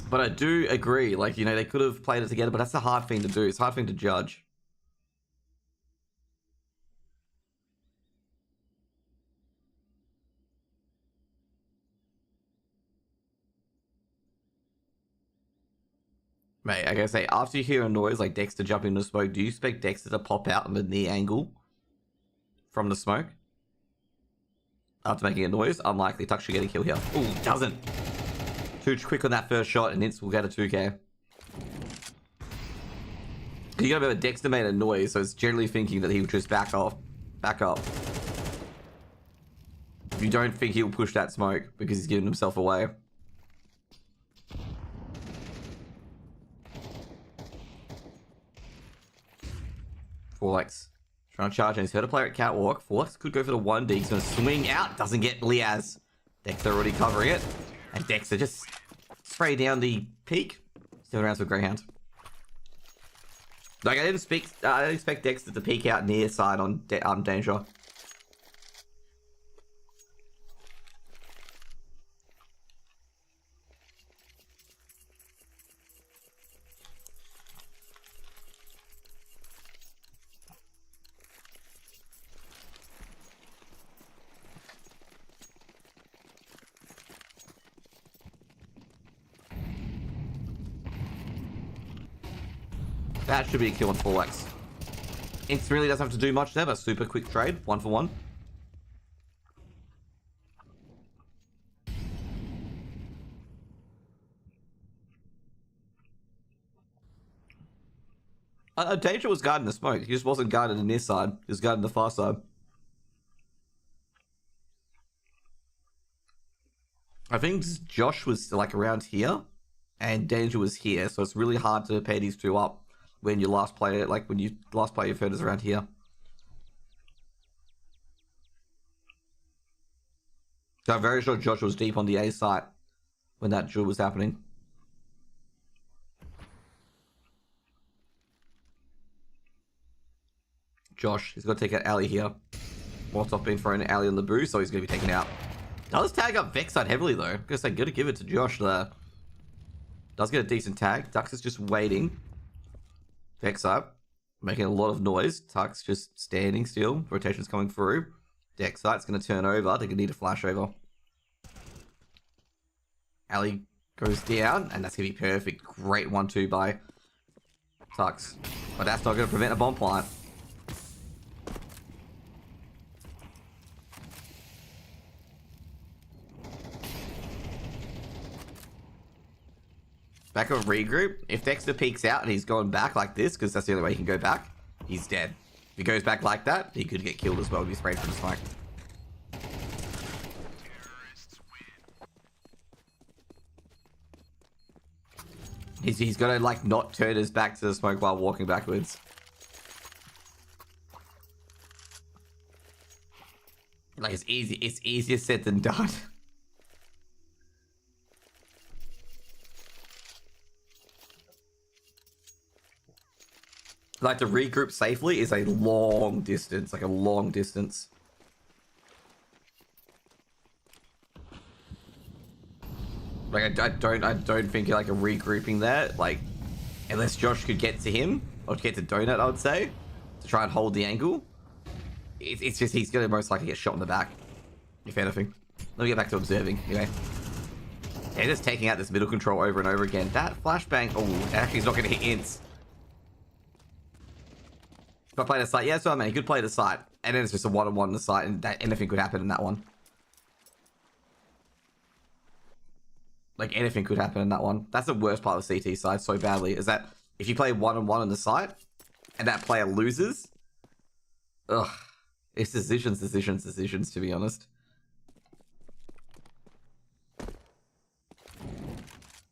S1: But I do agree. Like, you know, they could have played it together, but that's a hard thing to do. It's a hard thing to judge. Mate, I gotta say, after you hear a noise like Dexter jumping into the smoke, do you expect Dexter to pop out on the knee angle from the smoke? After making a noise, unlikely. Tuck should get a kill here. Ooh, doesn't. Too quick on that first shot, and Ints will get a 2k. You gotta remember, Dexter made a noise, so it's generally thinking that he would just back off. Back up. You don't think he'll push that smoke because he's giving himself away. Forlex trying to charge, and he's heard a player at Catwalk. Forlex could go for the 1D. He's going to swing out. Doesn't get Liaz. Dexter already covering it. And Dexter just spray down the peak. Still around with Greyhound. Like, I didn't expect Dexter to peek out near side on Danger. That should be a kill on Forlex. Ints really doesn't have to do much there, but super quick trade, 1 for 1. Danger was guarding the smoke. He just wasn't guarding the near side. He was guarding the far side. I think Josh was like around here, and Danger was here, so it's really hard to pair these two up when you last play it. Like when you last play your Ferders around here. So I'm very sure Josh was deep on the A site when that duel was happening. Josh, he's got to take out Ali here. Molotov being thrown at Ali on the boo, so he's going to be taken out. Does tag up Vexite heavily though. I'm going to say, gotta give it to Josh there. Does get a decent tag. Dux is just waiting. Vexite making a lot of noise. Tux just standing still. Rotation's coming through. Dexite's going to turn over. They're going to need a flash over. Ali goes down, and that's going to be perfect. Great 1-2 by Tux. But that's not going to prevent a bomb plant. Back on regroup. If Dexter peeks out and he's going back like this, because that's the only way he can go back, he's dead. If he goes back like that, he could get killed as well if he's sprayed from the smoke. He's got to like not turn his back to the smoke while walking backwards. Like it's easier said than done. Like to regroup safely is a long distance, like a long distance. Like I don't think like a regrouping there, like unless Josh could get to him or get to Donut, I would say, to try and hold the angle. It's just he's gonna most likely get shot in the back, if anything. Let me get back to observing. Anyway, they're just taking out this middle control over and over again. That flashbang, oh, actually he's not gonna hit ints. If I play the site, yeah, that's what I mean. He could play the site, and then it's just a one-on-one on the site, and that anything could happen in that one. Like anything could happen in that one. That's the worst part of the CT side so badly, is that if you play one-on-one on the site, and that player loses, ugh, it's decisions, to be honest.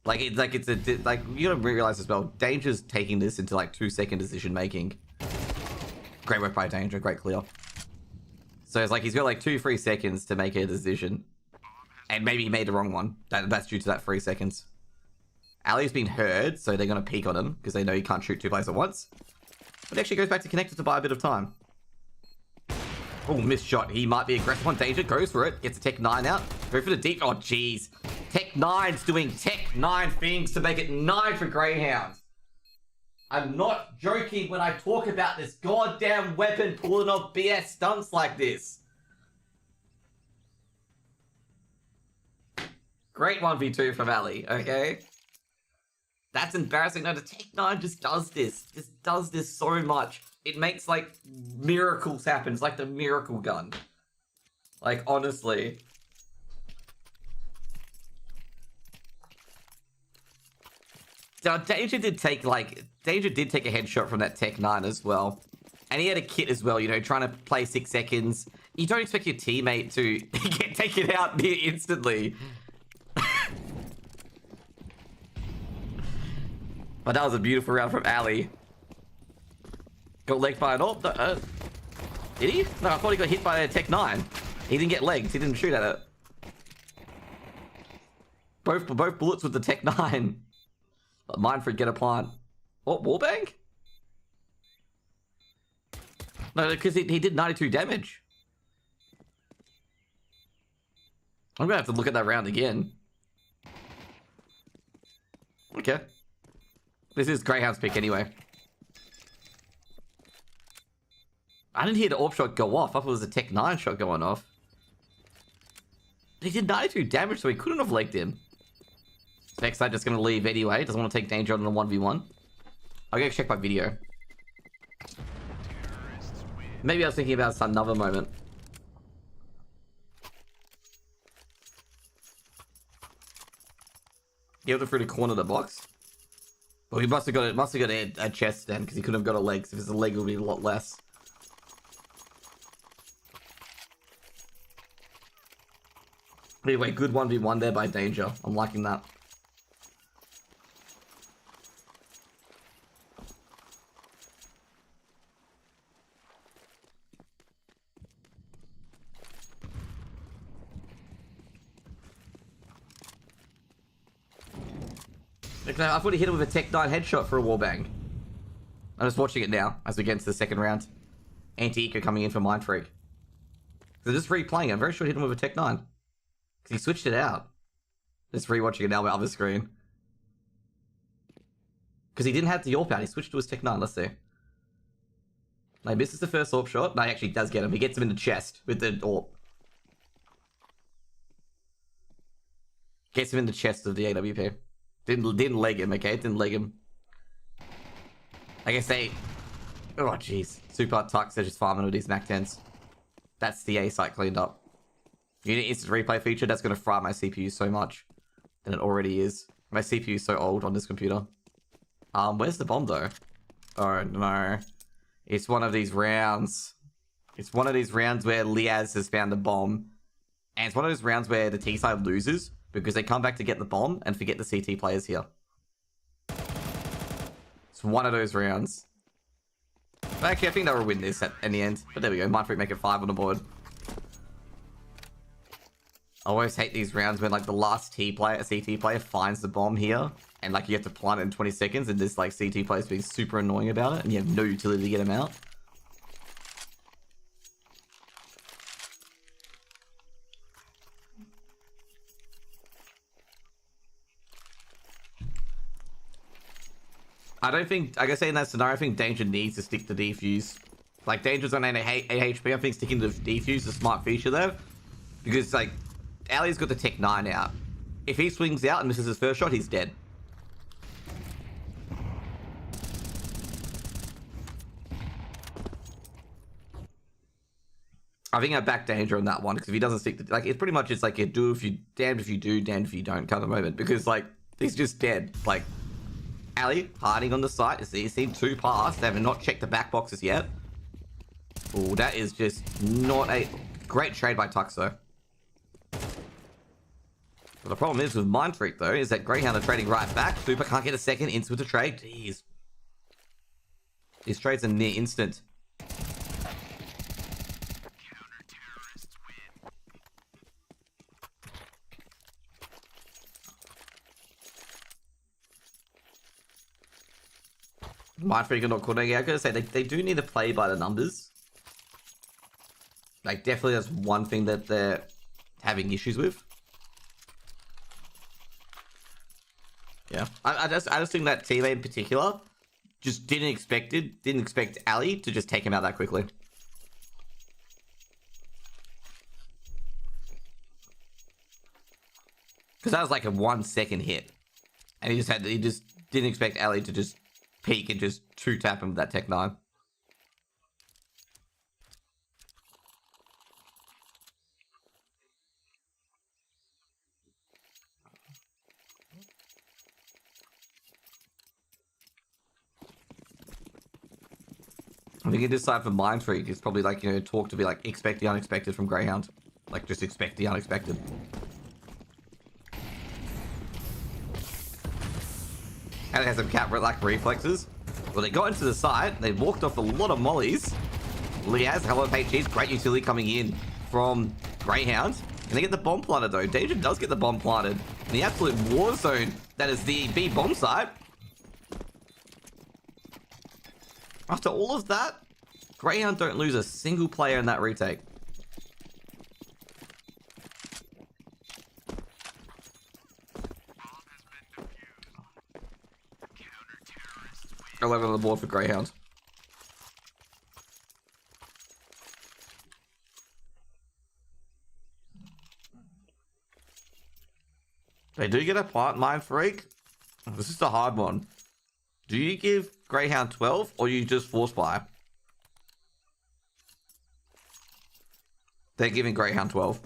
S1: Like you gotta realize as well, Danger's taking this into like 2-second decision making. Great work by Danger, great clear. So it's like he's got like 2-3 seconds to make a decision. And maybe he made the wrong one. That's due to that 3 seconds. Ali's been heard, so they're going to peek on him, because they know he can't shoot 2 players at once. But actually goes back to connected to buy a bit of time. Oh, missed shot. He might be aggressive on Danger, goes for it, gets a Tech 9 out. Go for the deep, oh jeez. Tech 9's doing Tech 9 things to make it 9 for Greyhound. I'm not joking when I talk about this goddamn weapon pulling off BS stunts like this. Great 1v2 from Ali, okay? That's embarrassing. No, the Tech 9 just does this. Just does this so much. It makes, like, miracles happen. It's like the miracle gun. Like, honestly. Now, Danger did take a headshot from that Tech 9 as well. And he had a kit as well, you know, trying to play 6 seconds. You don't expect your teammate to get taken out near instantly. But that was a beautiful round from Ali. Got legged by an AWP. Did he? No, I thought he got hit by a Tech 9. He didn't get legged. He didn't shoot at it. Both bullets with the Tech 9. Mine for get a plant. What, wallbang? No, because he did 92 damage. I'm gonna have to look at that round again. Okay. This is Greyhound's pick anyway. I didn't hear the AWP shot go off. I thought it was a Tech 9 shot going off. He did 92 damage, so he couldn't have legged him. Next side just going to leave anyway. Doesn't want to take Danger on a 1v1. I'll go check my video. Maybe I was thinking about another moment. He went through the corner of the box. Well, he must have got a chest then, because he couldn't have got a leg. So if it's a leg, it would be a lot less. Anyway, good 1v1 there by Danger. I'm liking that. I thought he hit him with a Tech 9 headshot for a wallbang. I'm just watching it now as we get into the second round. Anti-Eco coming in for Mind Freak. They're just replaying it. I'm very sure he hit him with a Tech 9. Because he switched it out. Just rewatching it now on my other screen. Because he didn't have the AWP out. He switched to his Tech 9. Let's see. No, he misses the first AWP shot. No, he actually does get him. He gets him in the chest with the AWP. Gets him in the chest of the AWP. Didn't leg him, okay? Didn't leg him. I guess they... Oh, jeez. Super Tux, they're just farming with these Mac 10s. That's the A site cleaned up. Unit instant replay feature, that's going to fry my CPU so much. And it already is. My CPU is so old on this computer. Where's the bomb, though? Oh, no. It's one of these rounds. It's one of these rounds where Liaz has found the bomb. And it's one of those rounds where the T side loses. Because they come back to get the bomb and forget the CT players here. It's one of those rounds. But actually, I think they'll win this in the end. But there we go. Mind Freak make it 5 on the board. I always hate these rounds when like the last CT player finds the bomb here. And like you have to plant it in 20 seconds. And this like CT player is being super annoying about it. And you have no utility to get him out. I don't think, like I say in that scenario, I think Danger needs to stick to defuse. Like, Danger's on AHP, I think sticking to defuse is a smart feature there. Because, like, Ali's got the Tech 9 out. If he swings out and misses his first shot, he's dead. I think I back Danger on that one, because if he doesn't stick to, like, it's pretty much, it's like, you do if you, damned if you do, damned if you don't kind of moment. Because, like, he's just dead. Like, Ali, hiding on the site. He's seen 2 pass. They have not checked the back boxes yet. Oh, that is just not a great trade by Tux, though. But the problem is with Mind Freak, though, is that Greyhound are trading right back. Super can't get a second into the trade. Jeez. These trades are near instant. Mind Freak are not coordinating. I gotta say, they do need to play by the numbers. Like, definitely that's one thing that they're having issues with. Yeah. I just think that teammate in particular just didn't expect Ali to just take him out that quickly. Because that was like a 1-second hit. And he just didn't expect Ali to just peek and just 2-tap him with that Tech 9. I think this side for Mind Freak is probably like, you know, talk to be like, expect the unexpected from Greyhound. Like, just expect the unexpected. And it has some cat-like reflexes. Well, they got into the side. They walked off a lot of mollies. Liaz, hello HG's, great utility coming in from Greyhound. And they get the bomb planted, though. Danger does get the bomb planted. In the absolute war zone that is the B bomb site. After all of that, Greyhound don't lose a single player in that retake. I 11 on the board for Greyhound. They do get a plant Mind Freak. This is the hard one. Do you give Greyhound 12 or you just force buy? They're giving Greyhound 12.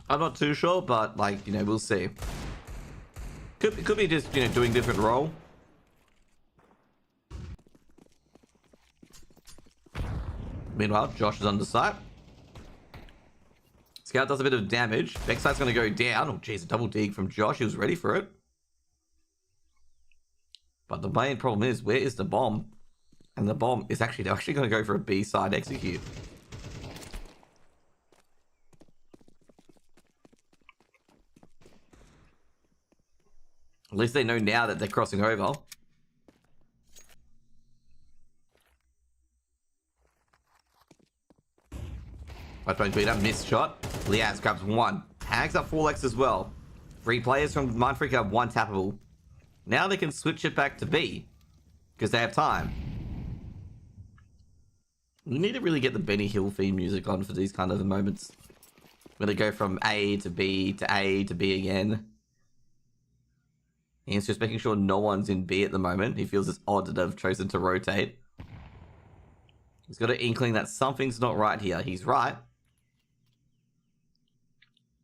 S1: I'm not too sure, but like, you know, we'll see. Could be just, you know, doing different role. Meanwhile, Josh is under sight. Scout does a bit of damage. Backsight's going to go down. Oh, jeez, a double dig from Josh. He was ready for it. But the main problem is, where is the bomb? And the bomb is actually, they're actually going to go for a B-side execute. At least they know now that they're crossing over. Right, trying to beat up, missed shot. Liaz grabs one. Hags up 4x as well. 3 players from Mindfreak have 1 tappable. Now they can switch it back to B. Because they have time. We need to really get the Benny Hill theme music on for these kind of moments. Where they go from A to B to A to B again. He's just making sure no one's in B at the moment. He feels it's odd that they've chosen to rotate. He's got an inkling that something's not right here. He's right.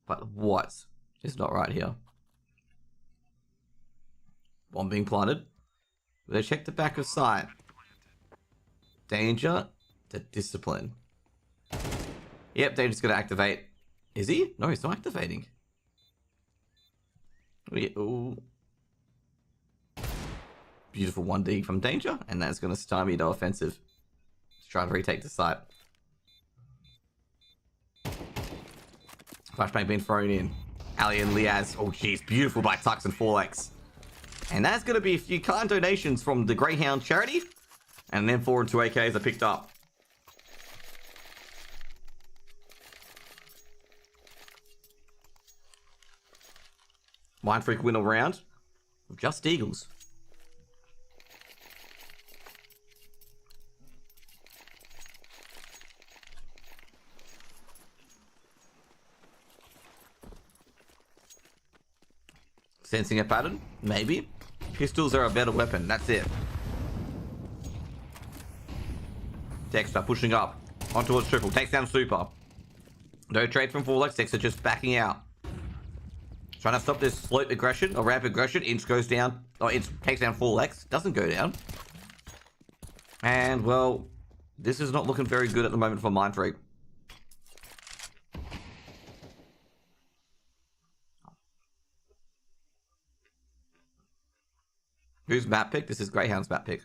S1: But what is not right here? Bomb being planted. They check the back of sight. Danger to discipline. Yep, Danger's going to activate. Is he? No, he's not activating. Ooh. Beautiful 1D from Danger, and that's going to stymie the offensive. Let's try and retake the site. Flashbang being thrown in. Ali and Liaz. Oh, jeez. Beautiful by Tux and 4x. And that's going to be a few kind donations from the Greyhound charity. And then 4 and 2 AKs are picked up. Mindfreak win a round. Just Eagles. Sensing a pattern? Maybe. Pistols are a better weapon, that's it. Dexter pushing up. On towards triple. Takes down super. No trade from 4x. Dexter just backing out. Trying to stop this slope aggression or ramp aggression. Inch goes down. Oh, Inch takes down 4x. Doesn't go down. And, well, this is not looking very good at the moment for Mindfreak. Who's map pick? This is Greyhound's map pick.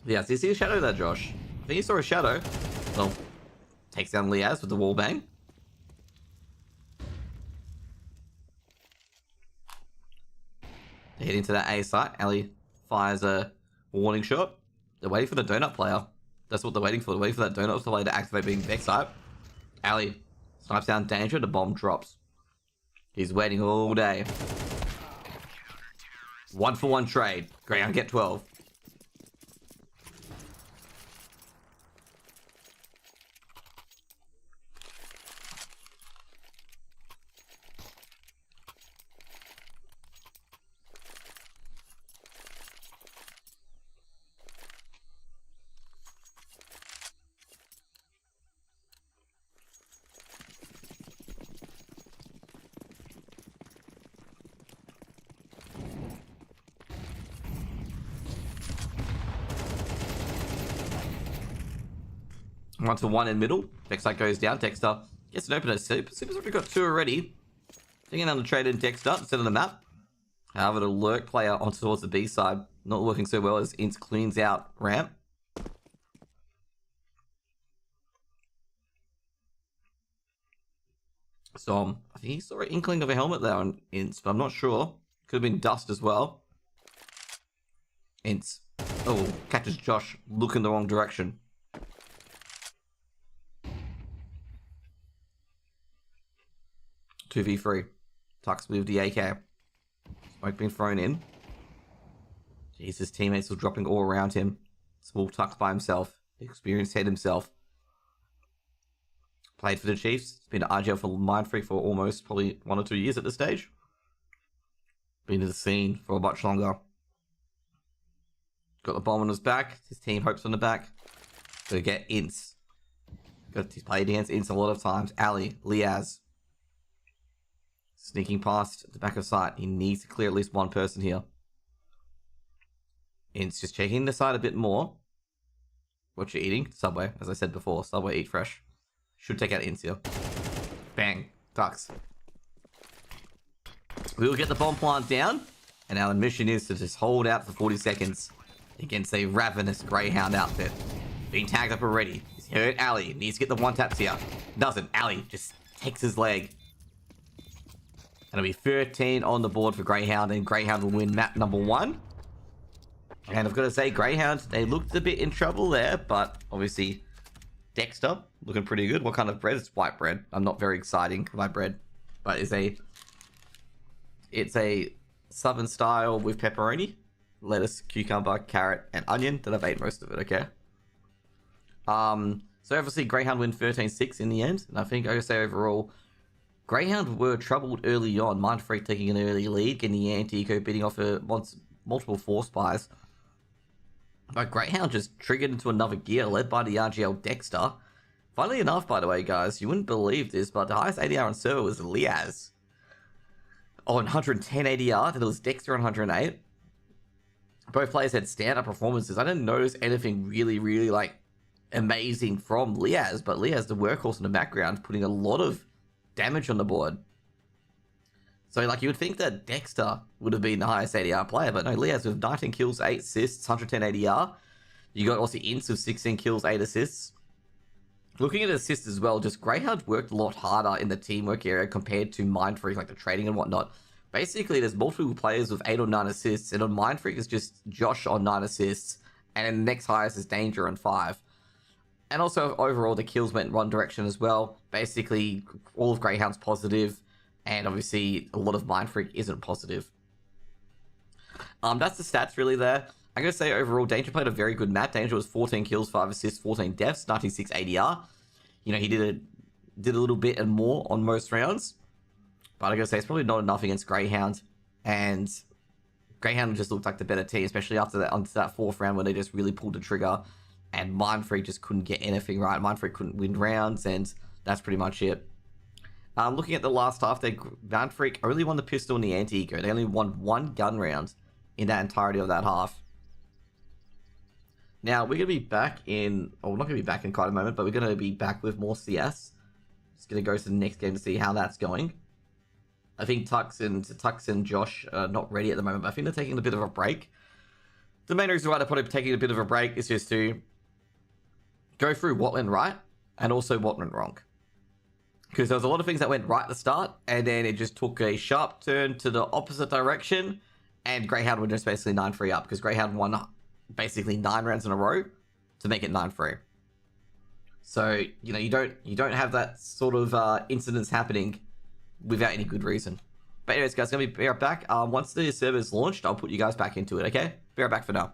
S1: Yeah, do you see a shadow there, Josh? I think you saw a shadow. Well, takes down Liaz with the wall bang. They head into that A site. Ali fires a warning shot. They're waiting for the donut player. That's what they're waiting for. They're waiting for that donut player to activate being back site. Ali snipes down Danger. The bomb drops. He's waiting all day. 1-for-1 trade. Greyhound get 12. One to one in middle. Dexter goes down. Dexter gets an opener. Super's already got 2 already. Thinking on the trade in Dexter instead of the map. However, the lurk player on towards the B side. Not working so well as Ints cleans out ramp. So I think he saw an inkling of a helmet there on Ints, but I'm not sure. Could have been dust as well. Ints. Oh, catches Josh. Look in the wrong direction. Two v3. Tux with the AK. Smoke being thrown in. Jeez, his teammates were dropping all around him. Small Tux by himself. experienced head himself. Played for the Chiefs. Been to RGL for Mindfreak for almost probably 1 or 2 years at this stage. Been to the scene for much longer. Got the bomb on his back. His team hopes on the back. So get Ints. He's played against Ints a lot of times. Ali, Liaz. Sneaking past the back of sight. He needs to clear at least one person here. Ints just checking the side a bit more. What you eating? Subway, as I said before. Subway, eat fresh. Should take out Ints here. Bang. Ducks. We will get the bomb plant down. And our mission is to just hold out for 40 seconds against a ravenous Greyhound outfit. Being tagged up already. He's hurt Ali. Needs to get the one taps here. Doesn't. Ali just takes his leg. And it'll be 13 on the board for Greyhound. And Greyhound will win map number 1. And I've got to say, Greyhound, they looked a bit in trouble there. But obviously, Dexter, looking pretty good. What kind of bread? It's white bread. I'm not very exciting for my bread. But it's a southern style with pepperoni, lettuce, cucumber, carrot, and onion. That I've ate most of it, okay? So obviously Greyhound win 13-6 in the end. And I think I would say overall, Greyhound were troubled early on. Mindfreak taking an early lead, getting the anti-eco, beating off multiple force buys. But Greyhound just triggered into another gear, led by the RGL Dexter. Funnily enough, by the way, guys, you wouldn't believe this, but the highest ADR on server was Liaz. On 110 ADR, then it was Dexter on 108. Both players had stand-up performances. I didn't notice anything really, like, amazing from Liaz, but Liaz, the workhorse in the background, putting a lot of damage on the board. So, like, you would think that Dexter would have been the highest ADR player, but no, Liaz with 19 kills, 8 assists, 110 ADR. You got also Ints with 16 kills, 8 assists. Looking at assists as well, just Greyhound worked a lot harder in the teamwork area compared to Mindfreak, like the trading and whatnot. Basically, there's multiple players with 8 or 9 assists, and on Mindfreak it's just Josh on 9 assists, and then the next highest is Danger on 5. And also, overall, the kills went in one direction as well. Basically, all of Greyhound's positive, and obviously, a lot of Mindfreak isn't positive. That's the stats really there. I'm going to say overall, Danger played a very good map. Danger was 14 kills, 5 assists, 14 deaths, 96 ADR. You know, he did a little bit and more on most rounds. But I'm going to say it's probably not enough against Greyhound. And Greyhound just looked like the better team, especially after that, onto that 4th round when they just really pulled the trigger. And Mindfreak just couldn't get anything right. Mindfreak couldn't win rounds, and that's pretty much it. Looking at the last half, Mindfreak only won the pistol and the anti-eco. They only won 1 gun round in that entirety of that half. Now, we're going to be back in... Well, we're not going to be back in quite a moment, but we're going to be back with more CS. Just going to go to the next game to see how that's going. I think Tux and Josh are not ready at the moment, but I think they're taking a bit of a break. The main reason why they're probably taking a bit of a break is just to go through what went right and also what went wrong. Because there was a lot of things that went right at the start, and then it just took a sharp turn to the opposite direction, and Greyhound were just basically 9-3 up, because Greyhound won basically 9 rounds in a row to make it 9-3. So, you know, you don't have that sort of incidents happening without any good reason. But anyways, guys, gonna be right back. Once the server's launched, I'll put you guys back into it, okay? Be right back for now.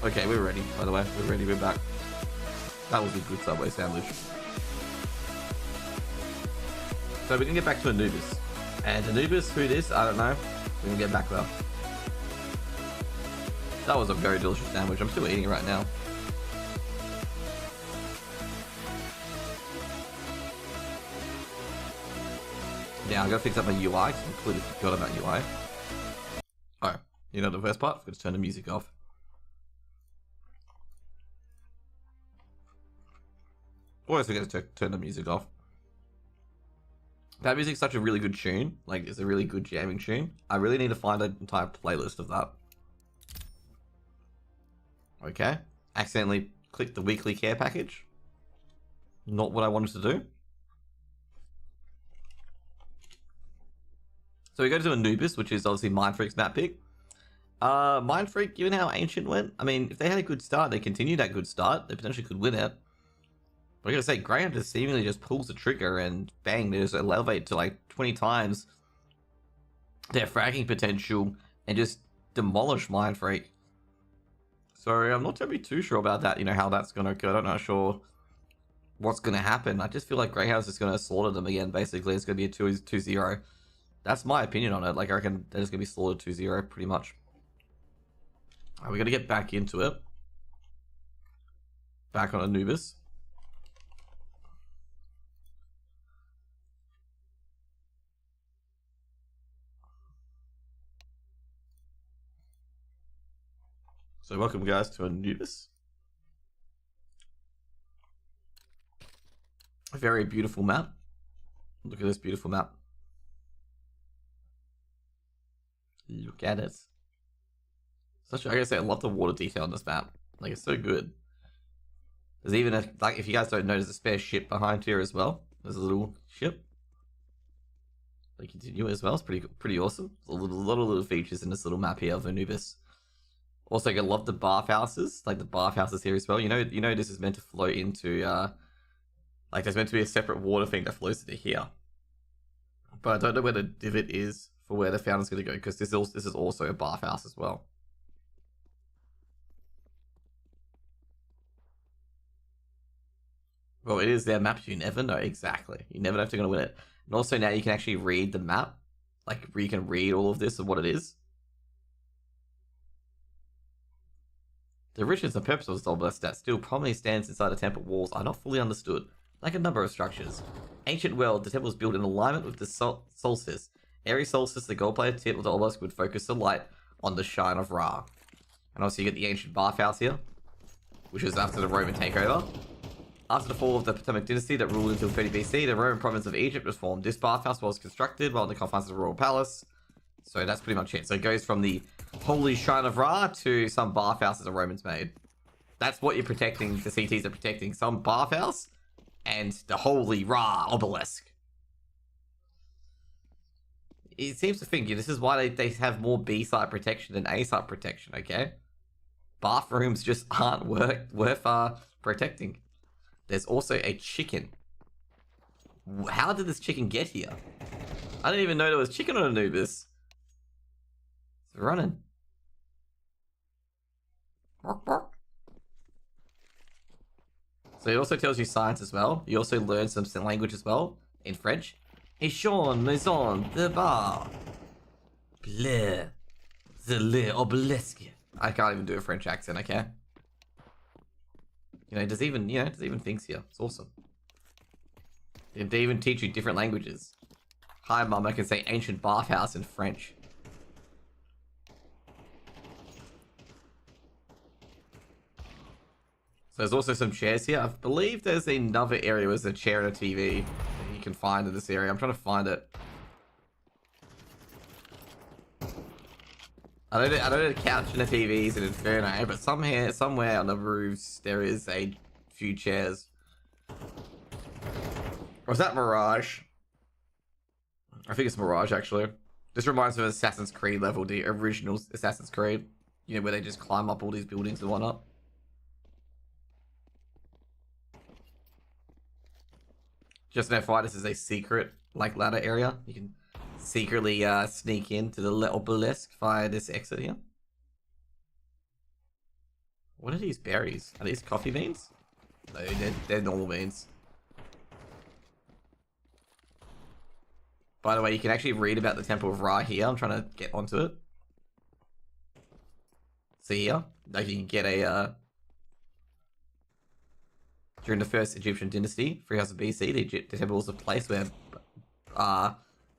S1: Okay, we're ready, by the way. We're ready, we're back. That was a good Subway sandwich. So we can get back to Anubis. And Anubis, who it is, I don't know. We can get back there. That was a very delicious sandwich. I'm still eating it right now. Yeah, I'm gonna fix up my UI, because I completely forgot about UI. Oh, you know the first part? I'm gonna turn the music off. Always forget to turn the music off. That music's such a really good tune. Like, it's a really good jamming tune. I really need to find an entire playlist of that. Okay. Accidentally clicked the weekly care package. Not what I wanted to do. So we go to Anubis, which is obviously Mindfreak's map pick. Mindfreak, given how Ancient went, I mean, if they had a good start, they continued that good start, they potentially could win it. But I gotta say, Graham just seemingly just pulls the trigger and bang, they just elevate to like 20 times their fragging potential and just demolish Mindfreak. So I'm not terribly too sure about that, you know, how that's gonna go. I'm not sure what's gonna happen. I just feel like Greyhound's just gonna slaughter them again, basically. It's gonna be a 2-0. That's my opinion on it. Like, I reckon they're just gonna be slaughtered 2-0, pretty much. We're gonna get back into it. Back on Anubis. So welcome guys to Anubis. A very beautiful map. Look at this beautiful map. Look at it. Such, I gotta say, I love the water detail on this map. Like, it's so good. There's even a, like, if you guys don't know, there's a spare ship behind here as well. There's a little ship. They continue as well. It's pretty awesome. There's a lot of little features in this little map here of Anubis. Also, I love the bathhouses, like the bathhouses here as well. You know, this is meant to flow into, like there's meant to be a separate water thing that flows into here. But I don't know where the divot is for where the fountain's going to go, because this is also a bathhouse as well. Well, it is their map. You never know exactly. You never know if they're going to win it. And also now you can actually read the map, like you can read all of this and what it is. The richness and purpose of this obelisk that still prominently stands inside the temple walls are not fully understood. Like a number of structures. Ancient world, the temple was built in alignment with the solstice. Every solstice, the gold-plated tip of the obelisk would focus the light on the shine of Ra. And also you get the ancient bathhouse here, which is after the Roman takeover. After the fall of the Potomac dynasty that ruled until 30 BC, the Roman province of Egypt was formed. This bathhouse was constructed while in the confines of the royal palace. So that's pretty much it. So it goes from the holy shrine of Ra to some bathhouse that the Romans made. That's what you're protecting, the CTs are protecting. Some bathhouse and the holy Ra obelisk. It seems to think this is why they have more B-site protection than A-site protection, okay? Bathrooms just aren't worth protecting. There's also a chicken. How did this chicken get here? I didn't even know there was chicken on Anubis. It's running. So it also tells you science as well. You also learn some language as well in French. Et Sean maison de bar. Bleu. The le obelisk. I can't even do a French accent, okay? You know, there's even things here. It's awesome. They even teach you different languages. Hi, Mum, I can say ancient bathhouse in French. So there's also some chairs here. I believe there's another area where there's a chair and a TV that you can find in this area. I'm trying to find it. I don't know the couch and the TVs in Inferno, but somewhere on the roofs there is a few chairs. Or is that Mirage? I think it's Mirage, actually. This reminds me of Assassin's Creed level, the original Assassin's Creed. You know, where they just climb up all these buildings and whatnot. Just an FYI, this is a secret, like, ladder area. You can secretly sneak into the obelisk via this exit here. What are these berries? Are these coffee beans? No, they're normal beans. By the way, you can actually read about the Temple of Ra here. I'm trying to get onto it. See here? Like you can get a... During the first Egyptian dynasty, 3000 BC, the temple was a place where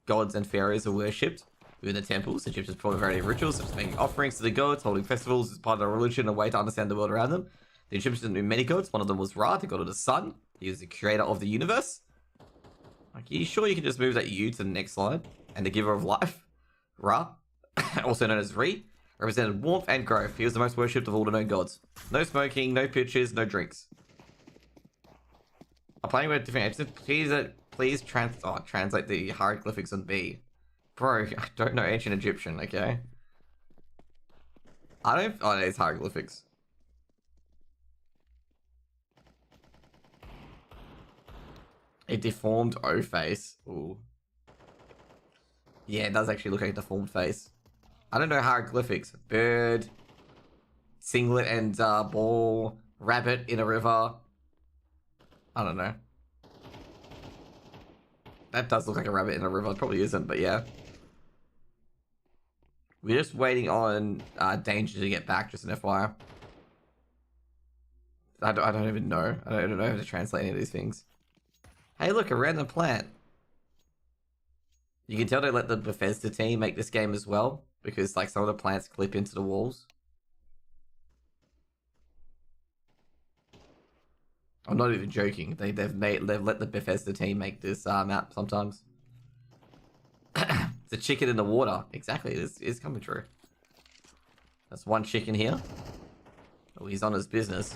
S1: gods and pharaohs were worshipped. Within the temples, Egyptians performed a variety of rituals, such as making offerings to the gods, holding festivals as part of their religion, a way to understand the world around them. The Egyptians knew many gods. One of them was Ra, the god of the sun. He was the creator of the universe. Like, are you sure you can just move that U to the next slide? And the giver of life, Ra, also known as Re, represented warmth and growth. He was the most worshipped of all the known gods. No smoking, no pictures, no drinks. I'm playing with different apps. Please translate the hieroglyphics on B. Bro, I don't know ancient Egyptian, okay? I don't... Oh, it's hieroglyphics. A deformed O face. Ooh. Yeah, it does actually look like a deformed face. I don't know hieroglyphics. Bird, singlet and ball, rabbit in a river. I don't know. That does look like a rabbit in a river. It probably isn't, but yeah. We're just waiting on Danger to get back, just an FYI. I don't even know. I don't know how to translate any of these things. Hey, look, a random plant. You can tell they let the Bethesda team make this game as well, because like some of the plants clip into the walls. I'm not even joking. They've let the Bethesda team make this map sometimes. It's a chicken in the water. Exactly, this is coming true. That's one chicken here. Oh, he's on his business.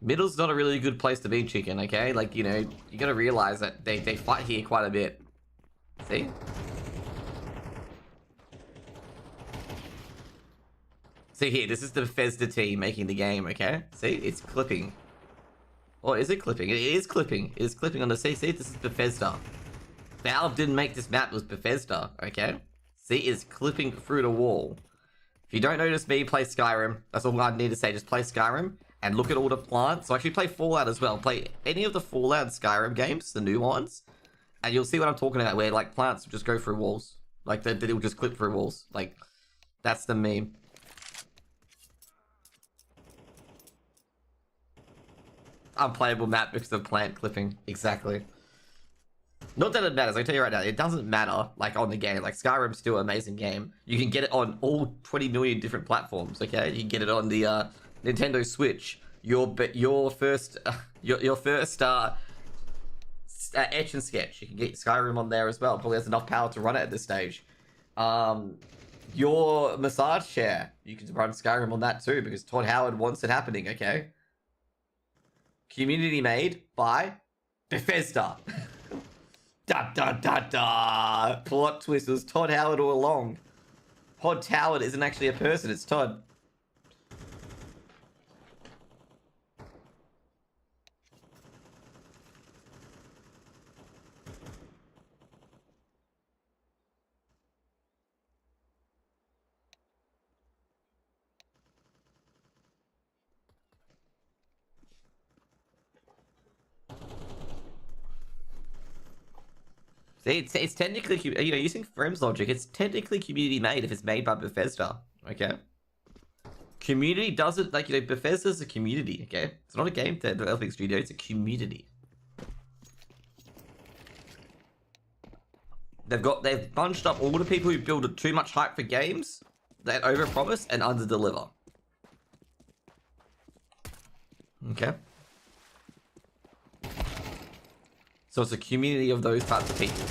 S1: Middle's not a really good place to be, chicken, okay? Like, you know, you gotta realize that they fight here quite a bit. See? See here, this is the Bethesda team making the game, okay? See, it's clipping. Or is it clipping? It is clipping. It is clipping on the CC. This is Bethesda. Valve didn't make this map, it was Bethesda, okay? See, it's clipping through the wall. If you don't notice me, play Skyrim. That's all I need to say. Just play Skyrim and look at all the plants. So actually play Fallout as well. Play any of the Fallout and Skyrim games, the new ones, and you'll see what I'm talking about, where like plants just go through walls. Like they'll just clip through walls. Like, that's the meme. Unplayable map because of plant clipping. Exactly. Not that it matters, I tell you right now, it doesn't matter, like, on the game. Like, Skyrim's still an amazing game. You can get it on all 20 million different platforms, okay? You can get it on the, Nintendo Switch. Your first Etch and Sketch. You can get Skyrim on there as well. Probably has enough power to run it at this stage. Your massage chair. You can run Skyrim on that too, because Todd Howard wants it happening, okay? Community made by Bethesda. Da da da da! Plot twist, it was Todd Howard all along. Todd Howard isn't actually a person, it's Todd. See, it's technically, you know, using Frames logic, it's technically community made if it's made by Bethesda, okay? Community doesn't, like, you know, Bethesda's a community, okay? It's not a game developing studio, it's a community. They've bunched up all the people who build too much hype for games that overpromise and underdeliver. Okay? So it's a community of those types of people.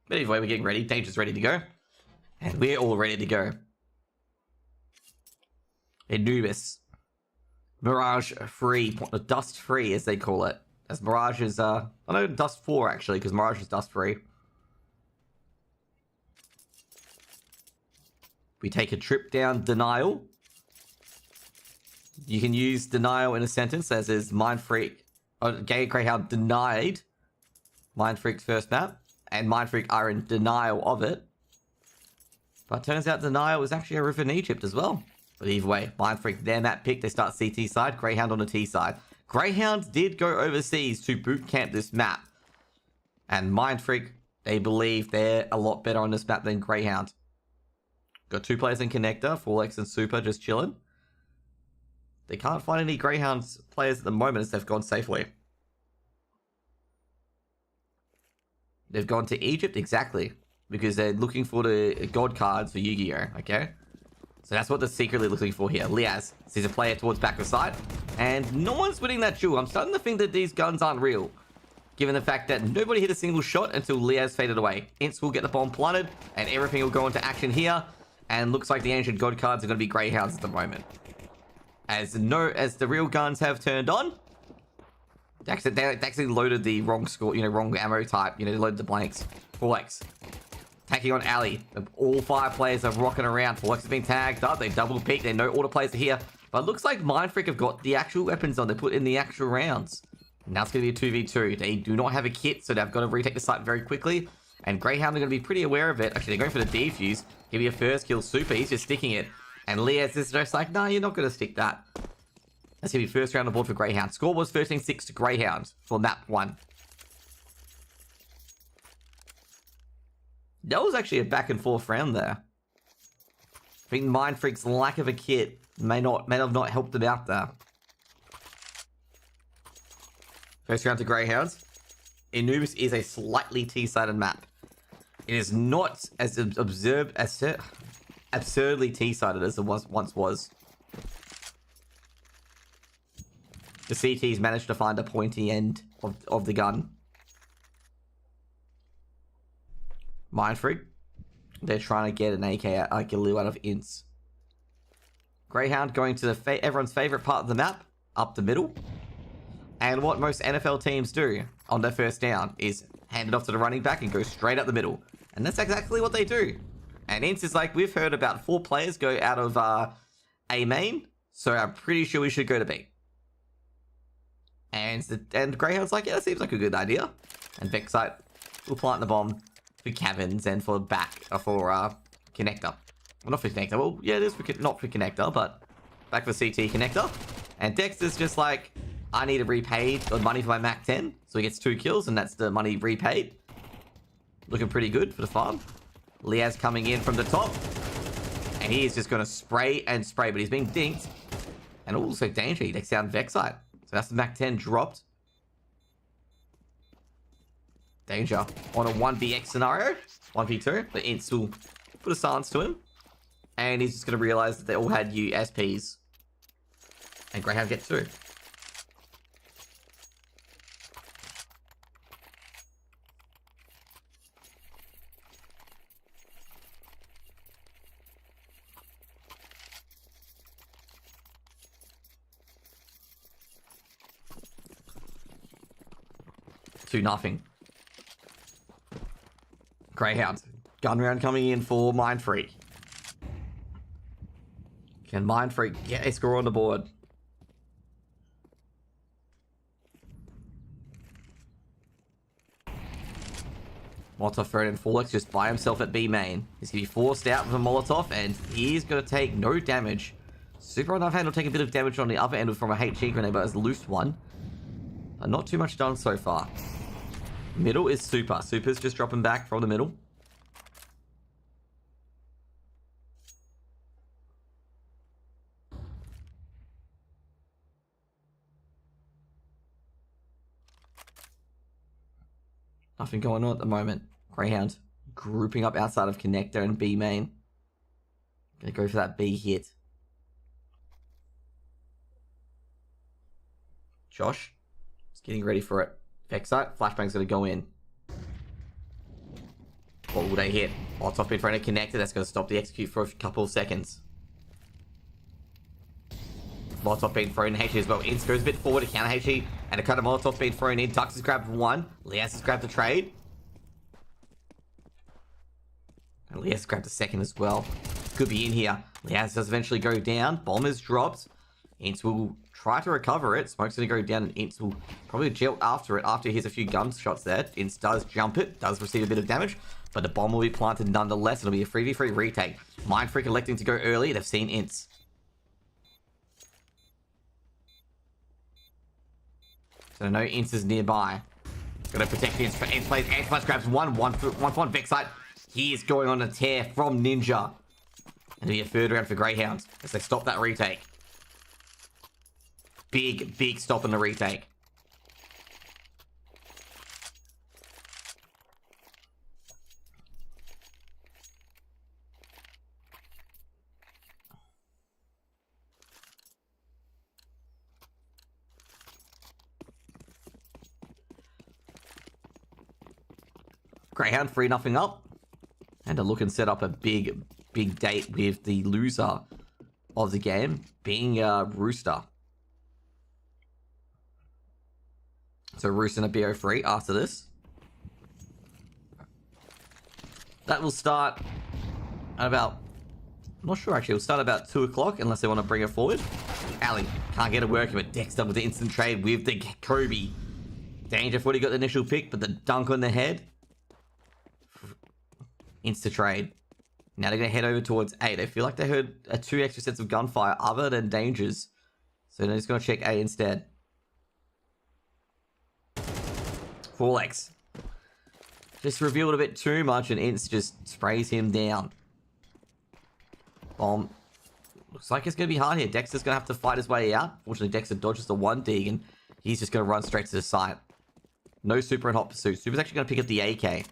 S1: But anyway, we're getting ready. Danger's ready to go. And we're all ready to go. Anubis. Mirage free. Dust free, as they call it. As Mirage is, I know Dust 4, actually, because Mirage is dust free. We take a trip down Denial. You can use denial in a sentence, as is Mind Freak. Gay Greyhound denied Mind Freak's first map, and Mind Freak are in denial of it. But turns out Denial was actually a roof in Egypt as well. But either way, Mindfreak, their map pick. They start CT side, Greyhound on the T side. Greyhound did go overseas to boot camp this map. And Mindfreak, they believe they're a lot better on this map than Greyhound. Got 2 players in Connector, Forlex and Super just chilling. They can't find any Greyhound players at the moment as they've gone safely. They've gone to Egypt, exactly. Because they're looking for the God cards for Yu-Gi-Oh! Okay? So that's what they're secretly looking for here. Liaz sees a player towards back of sight. And no one's winning that duel. I'm starting to think that these guns aren't real. Given the fact that nobody hit a single shot until Liaz faded away. Ints will get the bomb planted. And everything will go into action here. And looks like the ancient God cards are going to be Greyhounds at the moment. As the real guns have turned on. They actually loaded the wrong score, wrong ammo type. They loaded the blanks. Forlex. Taking on Ali. All 5 players are rocking around. Forlex has been tagged up. They double peek. They know all the players are here. But it looks like Mindfreak have got the actual weapons on. They put in the actual rounds. Now it's going to be a 2v2. They do not have a kit, so they've got to retake the site very quickly. And Greyhound are going to be pretty aware of it. Actually, they're going for the defuse. Give me a first kill. Super. He's just sticking it. And Liaz is just like, nah, you're not going to stick that. That's going to be first round on board for Greyhound. Score was 13-6 to Greyhound for map 1. That was actually a back and forth round there. I think Mindfreak's lack of a kit may have not helped them out there. First round to Greyhounds. Anubis is a slightly T-sided map. It is not as absurdly T-sided as it once was. The CTs managed to find a pointy end of the gun. Mindfreak. They're trying to get an AK out, like a loo out of Ints. Greyhound going to everyone's favorite part of the map, up the middle. And what most NFL teams do on their first down is hand it off to the running back and go straight up the middle. And that's exactly what they do. And Ints is like, we've heard about 4 players go out of A main, so I'm pretty sure we should go to B. And Greyhound's like, yeah, that seems like a good idea. And Vexite will plant the bomb for cabins and for connector. Well, not for connector. Well, yeah, it is not for connector, but back for CT connector. And Dexter's just like, I need to repay the money for my Mac 10. So he gets 2 kills, and that's the money repaid. Looking pretty good for the farm. Liaz coming in from the top. And he is just going to spray and spray, but he's being dinked. And also danger, he takes down Vexite. So that's the Mac 10 dropped. Danger on a 1vx scenario. 1v2, but Ints will put a silence to him. And he's just going to realize that they all had USPs. And Greyhound gets 2. Two nothing. Greyhound. Gun round coming in for Mindfreak. Can Mindfreak get a score on the board? Molotov thrown in Forlex just by himself at B main. He's going to be forced out with a Molotov, and he's going to take no damage. Super on the other hand will take a bit of damage on the other end from a HE grenade, but has loose one. Not too much done so far. Middle is Super. Super's just dropping back from the middle. Nothing going on at the moment. Greyhound grouping up outside of Connector and B main. Gonna go for that B hit. Josh is getting ready for it. Vexite, Flashbang's gonna go in. What will they hit? Molotov being thrown to Connector. That's gonna stop the execute for a couple of seconds. Molotov being thrown in HE as well. Ints goes a bit forward to counter HE. And a cut of Molotov being thrown in. Dux has grabbed 1. Liaz has grabbed the trade. And Liaz has grabbed a second as well. Could be in here. Liaz does eventually go down. Bomb is dropped. Ints will try to recover it. Smoke's going to go down, and Ints will probably jilt after it after he hits a few gunshots there. Ints does jump it. Does receive a bit of damage. but the bomb will be planted nonetheless. It'll be a 3v3 retake. Mind Freak electing to go early. They've seen ints. So no ints is nearby. Gotta protect the ints. Ants plays. Ants Flash grabs one for one. Vexite. He is going on a tear from Ninja. And it'll be a third round for Greyhound as they stop that retake. Big stop in the retake. Greyhound 3-0 up. And to look and set up a big date with the loser of the game being Rooster. So Rooster and a BO3 after this. That will start at about... I'm not sure actually. It'll start about 2 o'clock unless they want to bring it forward. Ali can't get it working, but Dexter with the instant trade with the Kobe. Danger thought he got the initial pick, but the dunk on the head. Insta trade. Now they're going to head over towards A. They feel like they heard 2 extra sets of gunfire other than Dangers. So they're just going to check A instead. 4x. Just revealed a bit too much and Ints just sprays him down. Bomb. Looks like it's going to be hard here. Dexter's going to have to fight his way out. Fortunately, Dexter dodges the 1 dig and he's just going to run straight to the site. No Super in hot pursuit. Super's actually going to pick up the AK.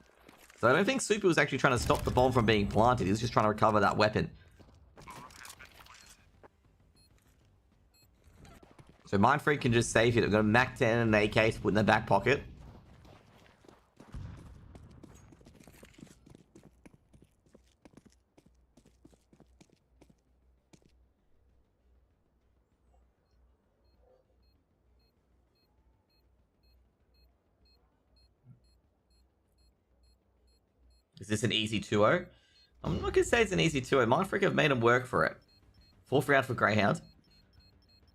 S1: So I don't think Super was actually trying to stop the bomb from being planted. He was just trying to recover that weapon. So Mind Freak can just save it. They've got a Mac 10 and an AK to put in their back pocket. Is this an easy 2-0? I'm not going to say it's an easy 2-0. Mind Freak have made him work for it. 4th round for Greyhound.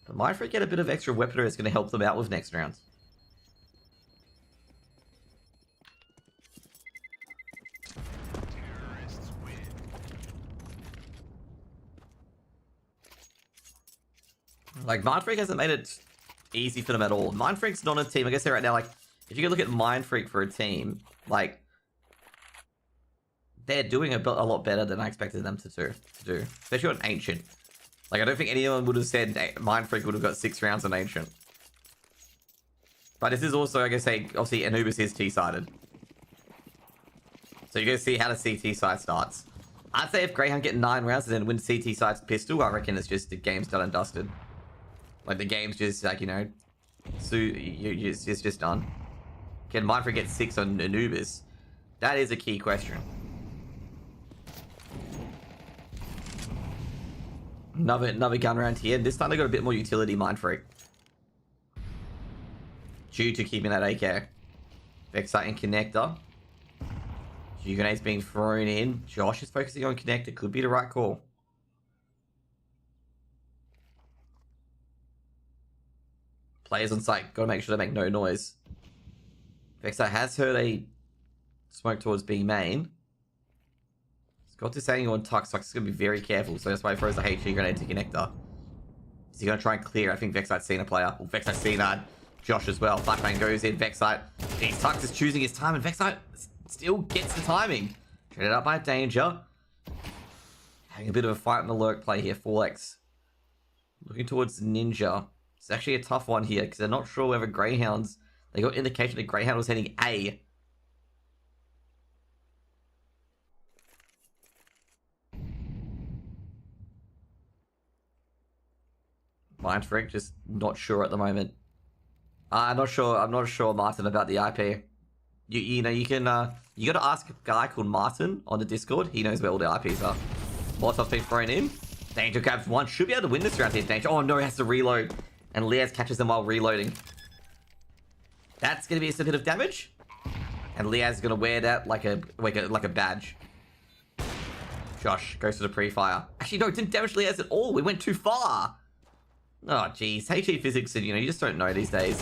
S1: But Mind Freak get a bit of extra weaponry that's going to help them out with next round. Like, Mind Freak hasn't made it easy for them at all. Mind Freak's not a team. I guess right now, like, if you could look at Mind Freak for a team, like, they're doing a lot better than I expected them to do. Especially on Ancient. Like, I don't think anyone would have said Mind Freak would have got 6 rounds on Ancient. But this is also, I guess, obviously, Anubis is T-sided. So you're going to see how the CT side starts. I'd say if Greyhound get 9 rounds and then win CT side's pistol, I reckon it's just the game's done and dusted. Like, the game's just, like, you know, so it's just done. Can Mind Freak get 6 on Anubis? That is a key question. Another gun round here. This time they got a bit more utility, Mind Freak. Due to keeping that AK. Vexite and Connector. Few grenades being thrown in. Josh is focusing on Connector. Could be the right call. Players on site. Gotta make sure they make no noise. Vexite has heard a smoke towards B main. Got to saying on Tux. Tux is going to be very careful, so that's why he throws the HG grenade to Connector. Is he going to try and clear? I think Vexite's seen a player. Well, Vexite's seen Josh as well. Flashbang goes in. Vexite. Jeez, Tux is choosing his time, and Vexite still gets the timing. Traded up by Danger. Having a bit of a fight in the lurk play here. 4x. Looking towards Ninja. It's actually a tough one here, because they're not sure whether Greyhounds... They got indication that Greyhound was heading A. Mind Freak just not sure at the moment. I'm not sure, Martin, about the IP. You know, you can you gotta ask a guy called Martin on the Discord. He knows where all the IPs are. Molotov's been thrown in. Danger grabs one. Should be able to win this round here, Danger. Oh no, he has to reload. And Leaz catches him while reloading. That's gonna be a bit of damage. And Leaz is gonna wear that like a badge. Josh goes to the pre-fire. Actually, no, it didn't damage Leaz at all. We went too far. Oh, jeez. HE physics, and, you know, you just don't know these days.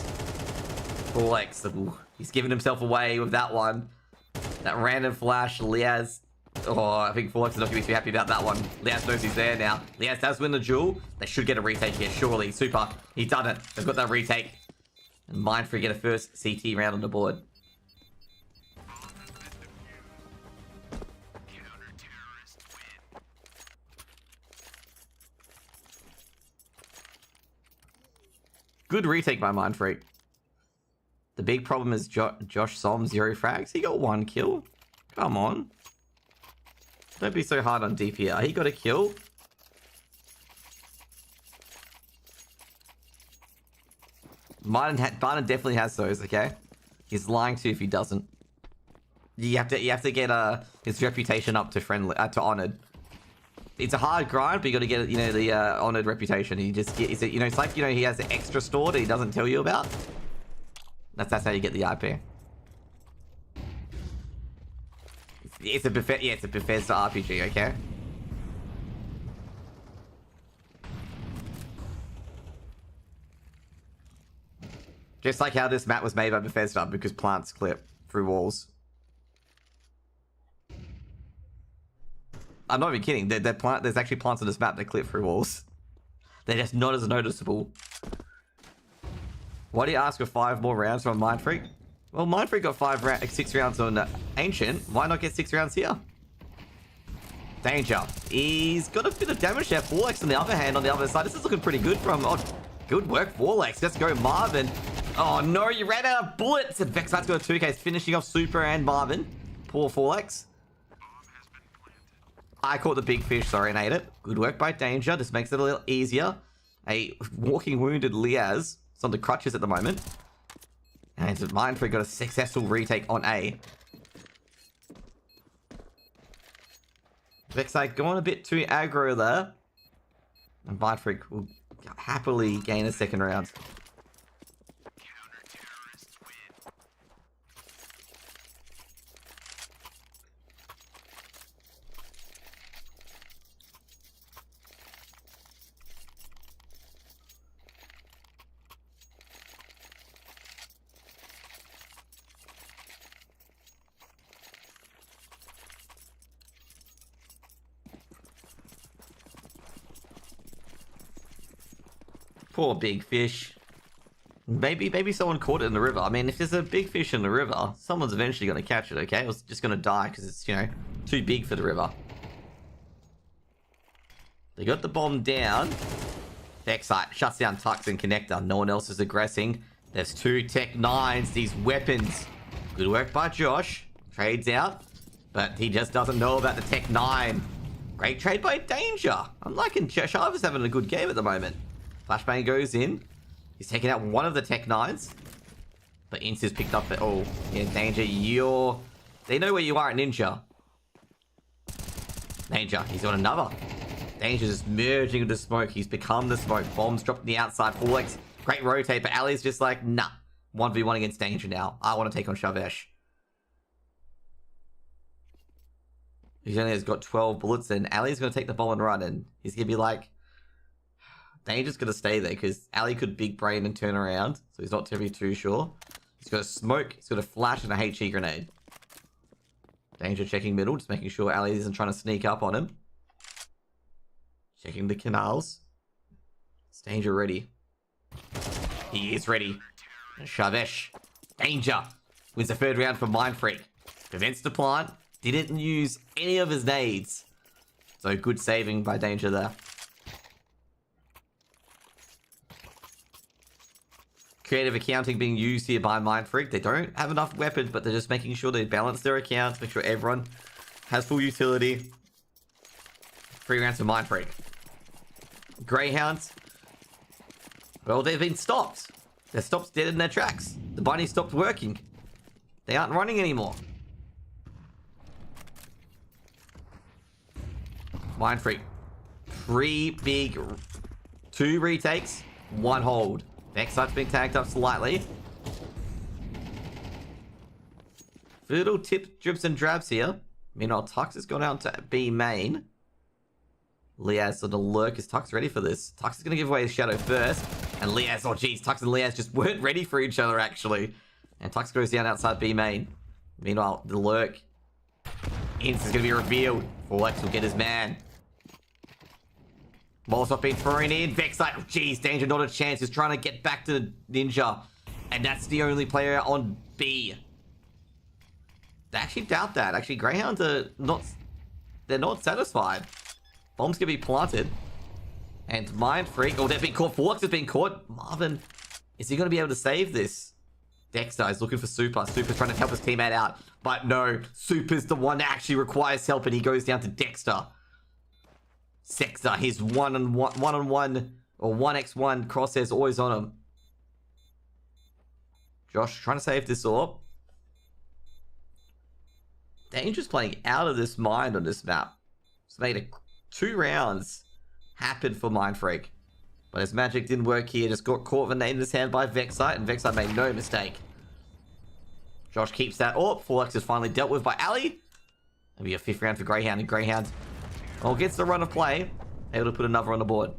S1: 4x. He's giving himself away with that one. That random flash, Liaz. Oh, I think Forlex is not going to be too happy about that one. Liaz knows he's there now. Liaz does win the duel. They should get a retake here, surely. Super. He's done it. They've got that retake. And Mindfree get a first CT round on the board. Good retake by Mindfreak. The big problem is Josh Som, 0 frags. He got 1 kill. Come on. Don't be so hard on DPR. He got a kill. Barton definitely has those, okay? He's lying to you if he doesn't. You have to get his reputation up to friendly, to honored. It's a hard grind, but you got to get, the honored reputation. He just gets it. It's like, he has the extra store that he doesn't tell you about. That's how you get the IP. It's a Bethesda RPG, okay? Just like how this map was made by Bethesda, because plants clip through walls. I'm not even kidding. There's actually plants on this map that clip through walls. They're just not as noticeable. Why do you ask for 5 more rounds from Mindfreak? Well, Mindfreak got 6 rounds on Ancient. Why not get 6 rounds here? Danger. He's got a bit of damage there. Forlex on the other hand, on the other side. This is looking pretty good from... Oh, good work, Forlex. Let's go, Marvin. Oh, no, you ran out of bullets. And Vexite's got a 2K, finishing off Super and Marvin. Poor Forlex. I caught the big fish, sorry, and ate it. Good work by Danger. This makes it a little easier. A walking wounded Liaz. It's on the crutches at the moment. And Mindfreak got a successful retake on A. Vexite going a bit too aggro there. And Mindfreak will happily gain a 2nd round. Poor big fish. Maybe someone caught it in the river. I mean, if there's a big fish in the river, someone's eventually going to catch it, okay? It's just going to die because it's, too big for the river. They got the bomb down. Vexite shuts down Tux and Connector. No one else is aggressing. There's 2 Tech 9s, these weapons. Good work by Josh. Trades out, but he just doesn't know about the Tech 9. Great trade by Danger. I'm liking Sharva's having a good game at the moment. Flashbang goes in. He's taking out one of the Tech 9s. But Ince has picked up the... Oh, yeah, Danger, they know where you are at Ninja. Danger, he's got another. Danger's just merging into smoke. He's become the smoke. Bombs dropped on the outside. Forlex, great rotate, but Ali's just like, nah. 1v1 against Danger now. I want to take on Shavesh. He's only has got 12 bullets, and Ali's going to take the bomb and run, and he's going to be like... Danger's going to stay there because Ali could big brain and turn around. So he's not too sure. He's got a smoke. He's got a flash and a HE grenade. Danger checking middle. Just making sure Ali isn't trying to sneak up on him. Checking the canals. Is Danger ready? He is ready. Shavesh. Danger. Wins the 3rd round for Mindfreak. Prevents the plant. Didn't use any of his nades. So good saving by Danger there. Creative accounting being used here by Mindfreak. They don't have enough weapons, but they're just making sure they balance their accounts, make sure everyone has full utility. 3 rounds for Mindfreak. Greyhounds. Well, they've been stopped. They're stopped dead in their tracks. The bunny stopped working. They aren't running anymore. Mindfreak. 3 big... 2 retakes, 1 hold. Vexite's been tagged up slightly. Little tip drips and drabs here. Meanwhile, Tux has gone out to B main. Liaz on the lurk. Is Tux ready for this? Tux is going to give away his shadow first. And Liaz, oh geez, Tux and Liaz just weren't ready for each other actually. And Tux goes down outside B main. Meanwhile, the lurk Ince is going to be revealed. Forlex will get his man. Molotov being thrown in. Vexite, oh, geez, Danger, not a chance. He's trying to get back to Ninja. And that's the only player on B. They actually doubt that. Actually, Greyhounds are not... They're not satisfied. Bomb's going to be planted. And Mind Freak... Oh, they've been caught. Forlex has been caught. Marvin, is he going to be able to save this? Dexter is looking for Super. Super's trying to help his teammate out. But no, Super's the one that actually requires help, and he goes down to Dexter. Sexter, his one-on-one or 1x1 crosshairs always on him. Josh trying to save this orb. Danger's playing out of this mind on this map. It's made it 2 rounds happen for Mind Freak. But his magic didn't work here. Just got caught with a name in his hand by Vexite, and Vexite made no mistake. Josh keeps that orb. Forlex is finally dealt with by Ali. It'll be a 5th round for Greyhound, and Greyhound, well, gets the run of play. Able to put another on the board.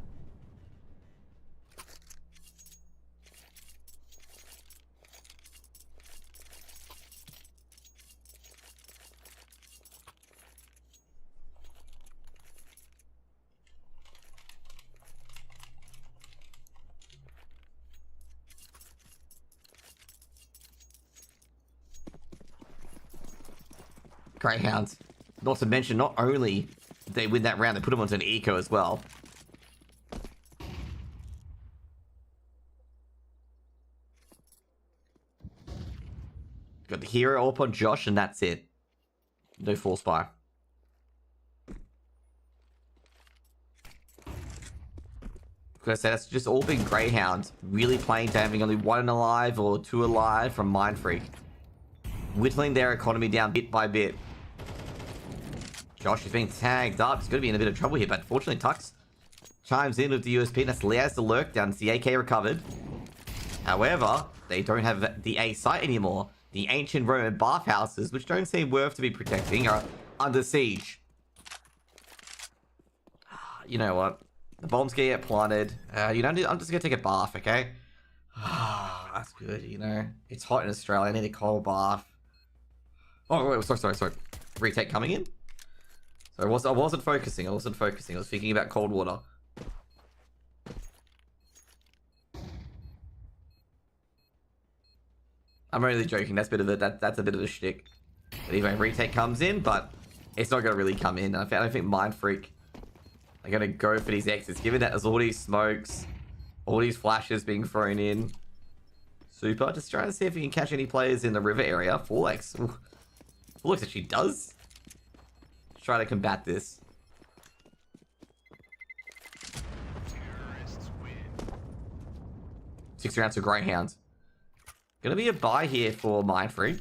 S1: Greyhounds. Not to mention, not only did they win that round, they put them onto an eco as well. Got the hero up on Josh, and that's it. No force fire. Like I said, that's just all been Greyhound. Really playing to having only 1 alive or 2 alive from Mind Freak. Whittling their economy down bit by bit. Josh is being tagged up. He's going to be in a bit of trouble here, but fortunately Tux chimes in with the USP. That's allows the lurk down. It's the AK recovered. However, they don't have the A site anymore. The ancient Roman bathhouses, which don't seem worth to be protecting, are under siege. You know what? The bomb's gonna get planted. You know, I'm just gonna take a bath, okay? That's good, you know. It's hot in Australia. I need a cold bath. Oh, wait, sorry. Retake coming in? So I wasn't focusing. I was thinking about cold water. I'm only joking. That's a bit of a shtick. But anyway, retake comes in, but it's not gonna really come in. I don't think Mind Freak are gonna go for these exits, given that there's all these smokes, all these flashes being thrown in. Super, just trying to see if we can catch any players in the river area. Forlex. Forlex actually does. Let's try to combat this. Six rounds of Greyhound. Gonna be a buy here for Mind Freak.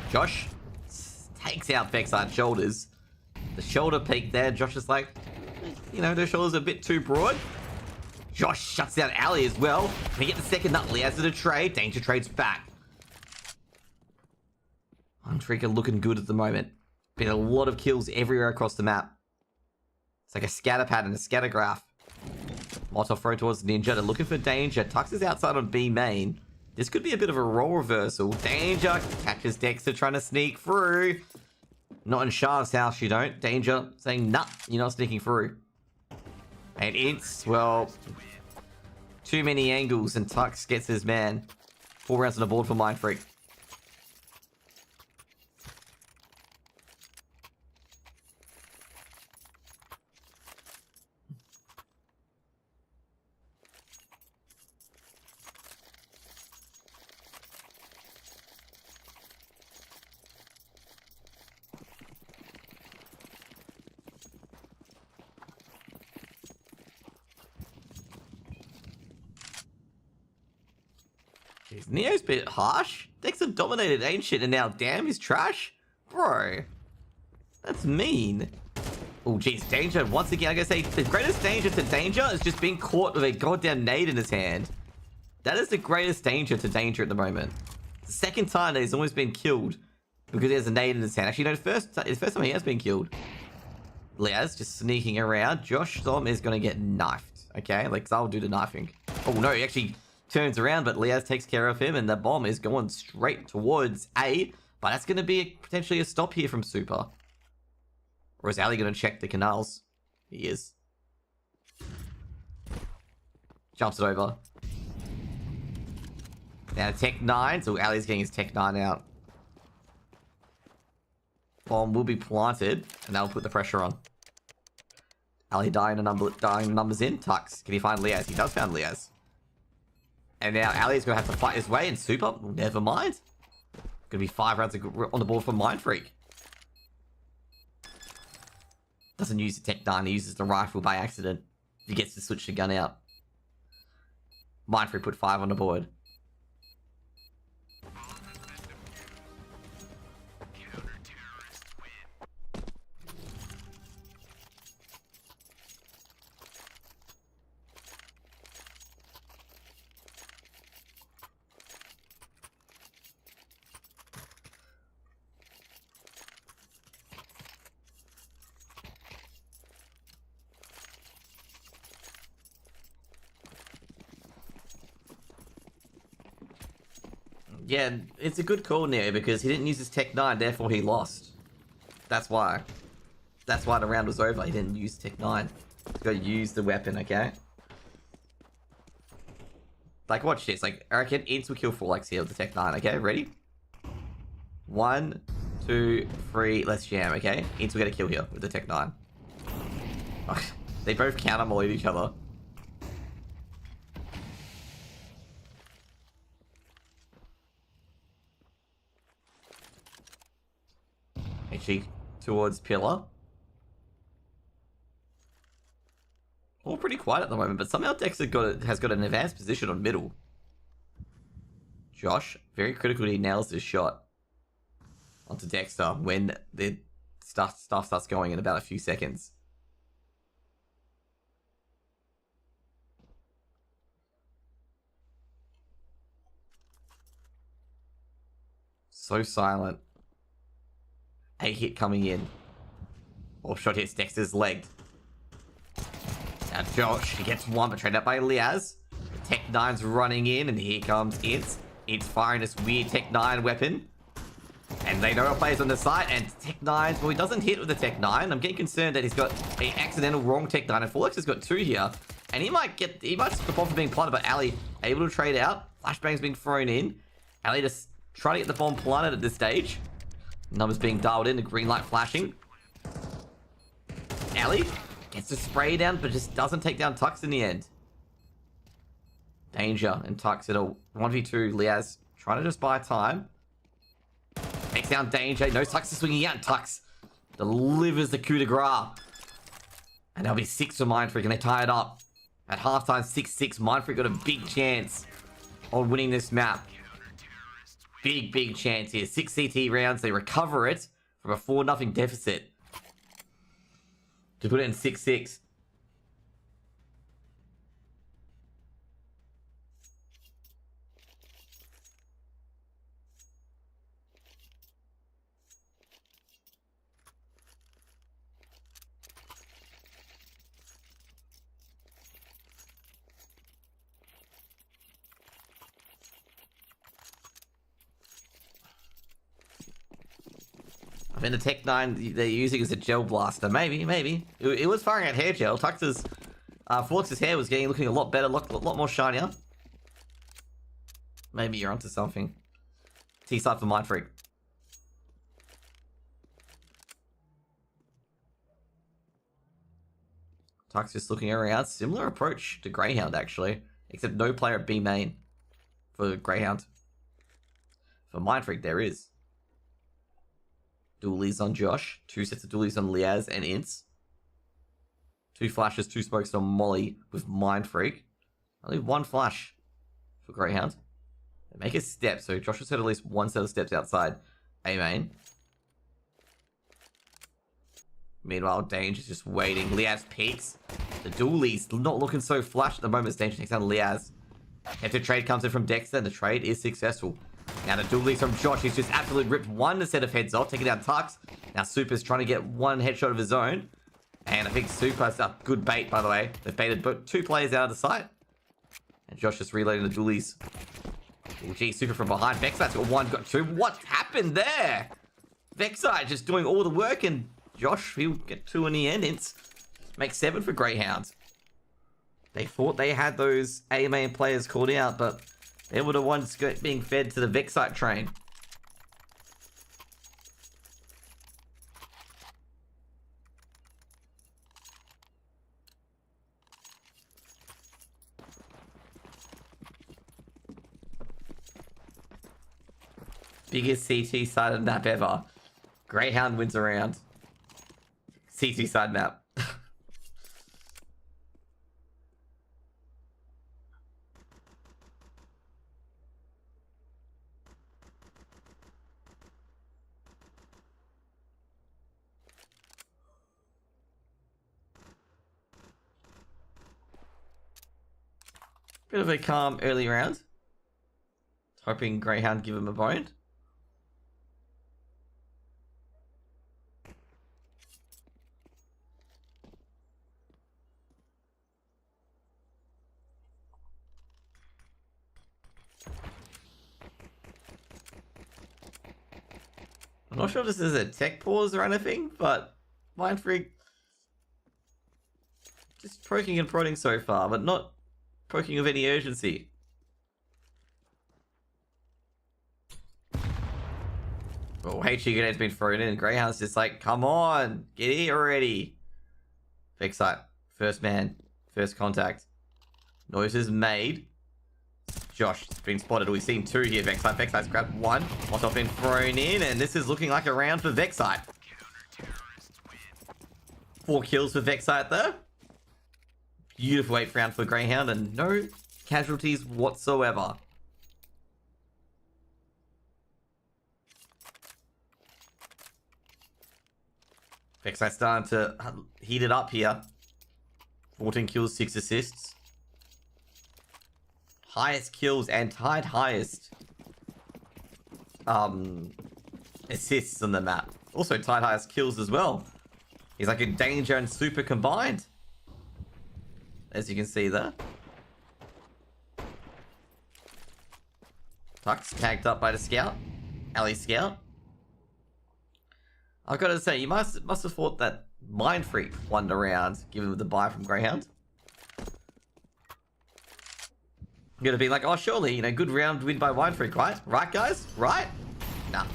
S1: Josh takes out Vexite's shoulders. The shoulder peak there. Josh is like, you know, those shoulders are a bit too broad. Josh shuts down Ali as well. Can he get the second Nutley as a trade? Danger trades back. Mind Freak are looking good at the moment. Been a lot of kills everywhere across the map. It's like a scatter pattern, a scatter graph. Molotov thrown towards Ninja. They're looking for Danger. Tux is outside on B main. This could be a bit of a role reversal. Danger catches Dexter trying to sneak through. Not in Shah's house, you don't. Danger saying, nah, you're not sneaking through. And Ince, well, too many angles, and Tux gets his man. 4 rounds on the board for Mind Freak. Jeez, Neo's a bit harsh. Dexter dominated Ancient and now damn, he's trash? Bro. That's mean. Oh, geez, Danger. Once again, I gotta say, the greatest danger to Danger is just being caught with a goddamn nade in his hand. That is the greatest danger to Danger at the moment. The second time that he's almost been killed because he has a nade in his hand. Actually, no, the first time he has been killed. Liaz just sneaking around. Josh Zom is gonna get knifed. Okay, like, I'll do the knifing. Oh, no, he actually turns around, but Liaz takes care of him, and the bomb is going straight towards A. But that's gonna be potentially a stop here from Super. Or is Ali going to check the canals? He is. Jumps it over. Now Tech 9. So Ali's getting his Tech 9 out. Bomb will be planted. And that'll put the pressure on. Ali dying numbers in. Tux. Can he find Liaz? He does find Liaz. And now Ali's going to have to fight his way in Super. Never mind. Going to be 5 rounds on the board for Mind Freak. Doesn't use the Tech 9, he uses the rifle by accident. He gets to switch the gun out. Mind Freak put 5 on the board. Yeah, it's a good call, Neo, because he didn't use his Tech 9, therefore he lost. That's why. That's why the round was over. He didn't use Tech 9. He's got to use the weapon, okay? Like, watch this. Like, I reckon Ints will kill 4 likes here with the Tech 9, okay? Ready? 1, 2, 3, let's jam, okay? Ints will get a kill here with the Tech 9. They both counter-mollied each other. Actually, towards Pillar. All pretty quiet at the moment, but somehow Dex has got an advanced position on middle. Josh, very critically, he nails this shot onto Dexter when the stuff starts going in about a few seconds. So silent. A hit coming in. Or shot hits Dexter's leg. Now Josh, he gets one betrayed out by Liaz. The Tech 9's running in, and here comes Ints. Ints firing this weird Tech 9 weapon. And they know a player's on the side, and Tech 9, well, he doesn't hit with the Tech 9. I'm getting concerned that he's got an accidental wrong Tech 9, and Folex has got 2 here. And he might stop off from being planted, but Ali able to trade out. Flashbang's being thrown in. Ali just trying to get the bomb planted at this stage. Numbers being dialed in, the green light flashing. Ali gets the spray down, but just doesn't take down Tux in the end. Danger and Tux in a 1v2. Liaz trying to just buy time. Takes down Danger. No, Tux is swinging out, and Tux delivers the coup de grace. And that'll be 6 for Mind Freak, and they tie it up. At halftime, 6-6. Mind Freak got a big chance on winning this map. Big chance here. 6 CT rounds. They recover it from a 4-0 deficit to put it in 6-6. I think the Tech 9 they're using is a gel blaster. Maybe. It was firing at hair gel. Tux's, Flex's hair was looking a lot better, a lot more shinier. Maybe you're onto something. T-side for Mind Freak. Tux just looking around. Similar approach to Greyhound, actually. Except no player at B main for Greyhound. For Mind Freak, there is. Dualies on Josh. 2 sets of dualies on Liaz and Ints. 2 flashes, 2 smokes on Molly with Mind Freak. Only 1 flash for Greyhound. They make a step, so Josh has had at least 1 set of steps outside A main. Meanwhile, Danger's just waiting. Liaz peeks. The dualies not looking so flush at the moment as Danger takes down Liaz. If the trade comes in from Dexter, and the trade is successful. Now the dualies from Josh, he's just absolutely ripped one set of heads off, taking down Tux. Now Super's trying to get one headshot of his own. And I think Super's a good bait, by the way. They've baited both 2 players out of the site. And Josh just reloading the dualies. Oh, gee, Super from behind. Vexite's got 1, got 2. What happened there? Vexite just doing all the work, and Josh, he'll get 2 in the end. It's makes 7 for Greyhound. They thought they had those A-main players called out, but they were the ones being fed to the Vexite train. Biggest CT sided map ever. Greyhound wins around. CT side map. Bit of a calm early round. Hoping Greyhound give him a bone. I'm not sure if this is a tech pause or anything, but Mindfreak just poking and prodding so far, but not poking of any urgency. Oh, HE grenade's been thrown in, and Greyhound's just like, come on, get here already. Vexite, first man, first contact. Noise is made. Josh has been spotted. We've seen 2 here. Vexite's grabbed 1. Molotov been thrown in, and this is looking like a round for Vexite. 4 kills for Vexite there. Beautiful 8th round for Greyhound, and no casualties whatsoever. Vexite's starting to heat it up here. 14 kills, 6 assists. Highest kills and tied highest assists on the map. Also tied highest kills as well. He's like a Danger and Super combined, as you can see there. Tux tagged up by the scout. Ali scout. I've got to say, you must have thought that Mindfreak won the round, given the buy from Greyhound. You're gonna be like, oh, surely, you know, good round win by Mindfreak, right? Right, guys? Right? Nah.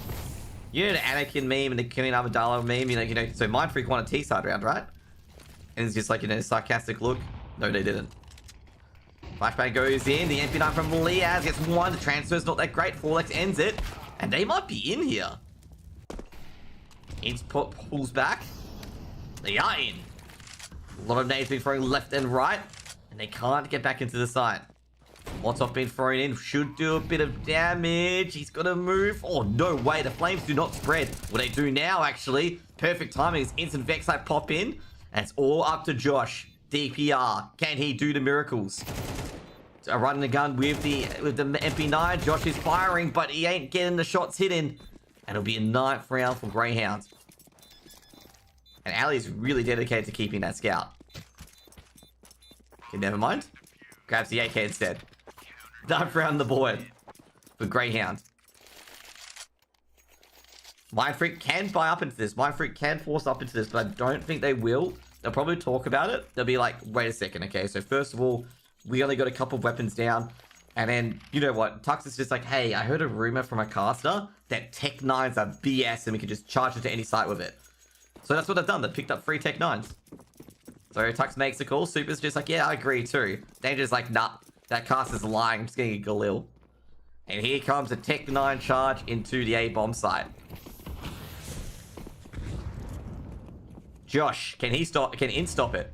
S1: You know the Anakin meme and the Kenny Amidala meme, you know, so Mindfreak won a T-side round, right? And it's just like, you know, sarcastic look. No, they didn't. Flashbang goes in, the MP9 from Liaz gets 1, the transfer's not that great, 4x ends it, and they might be in here. Inspot pulls back. They are in. A lot of nades being thrown left and right, and they can't get back into the site. Molotov being thrown in, should do a bit of damage. He's got to move. Oh, no way. The flames do not spread. What they do now, actually, perfect timing is instant Vexite pop in, and it's all up to Josh. DPR. Can he do the miracles? So running the gun with the MP9. Josh is firing, but he ain't getting the shots hitting. And it'll be a 9th round for Greyhound. And Ali's really dedicated to keeping that scout. Okay, never mind. Grabs the AK instead. 9th round on the board for Greyhound. Mindfreak can buy up into this. Mindfreak can force up into this, but I don't think they will. They'll probably talk about it. They'll be like, wait a second, okay, so first of all, we only got a couple of weapons down. And then, you know what, Tux is just like, hey, I heard a rumor from a caster that Tech 9s are BS and we can just charge it to any site with it. So that's what they've done. They've picked up 3 Tech 9s. So Tux makes the call. Super's just like, yeah, I agree too. Danger's like, nah, that caster's lying. I'm just getting a Galil. And here comes a Tech 9 charge into the A-bomb site. Josh, can he stop? Can In stop it?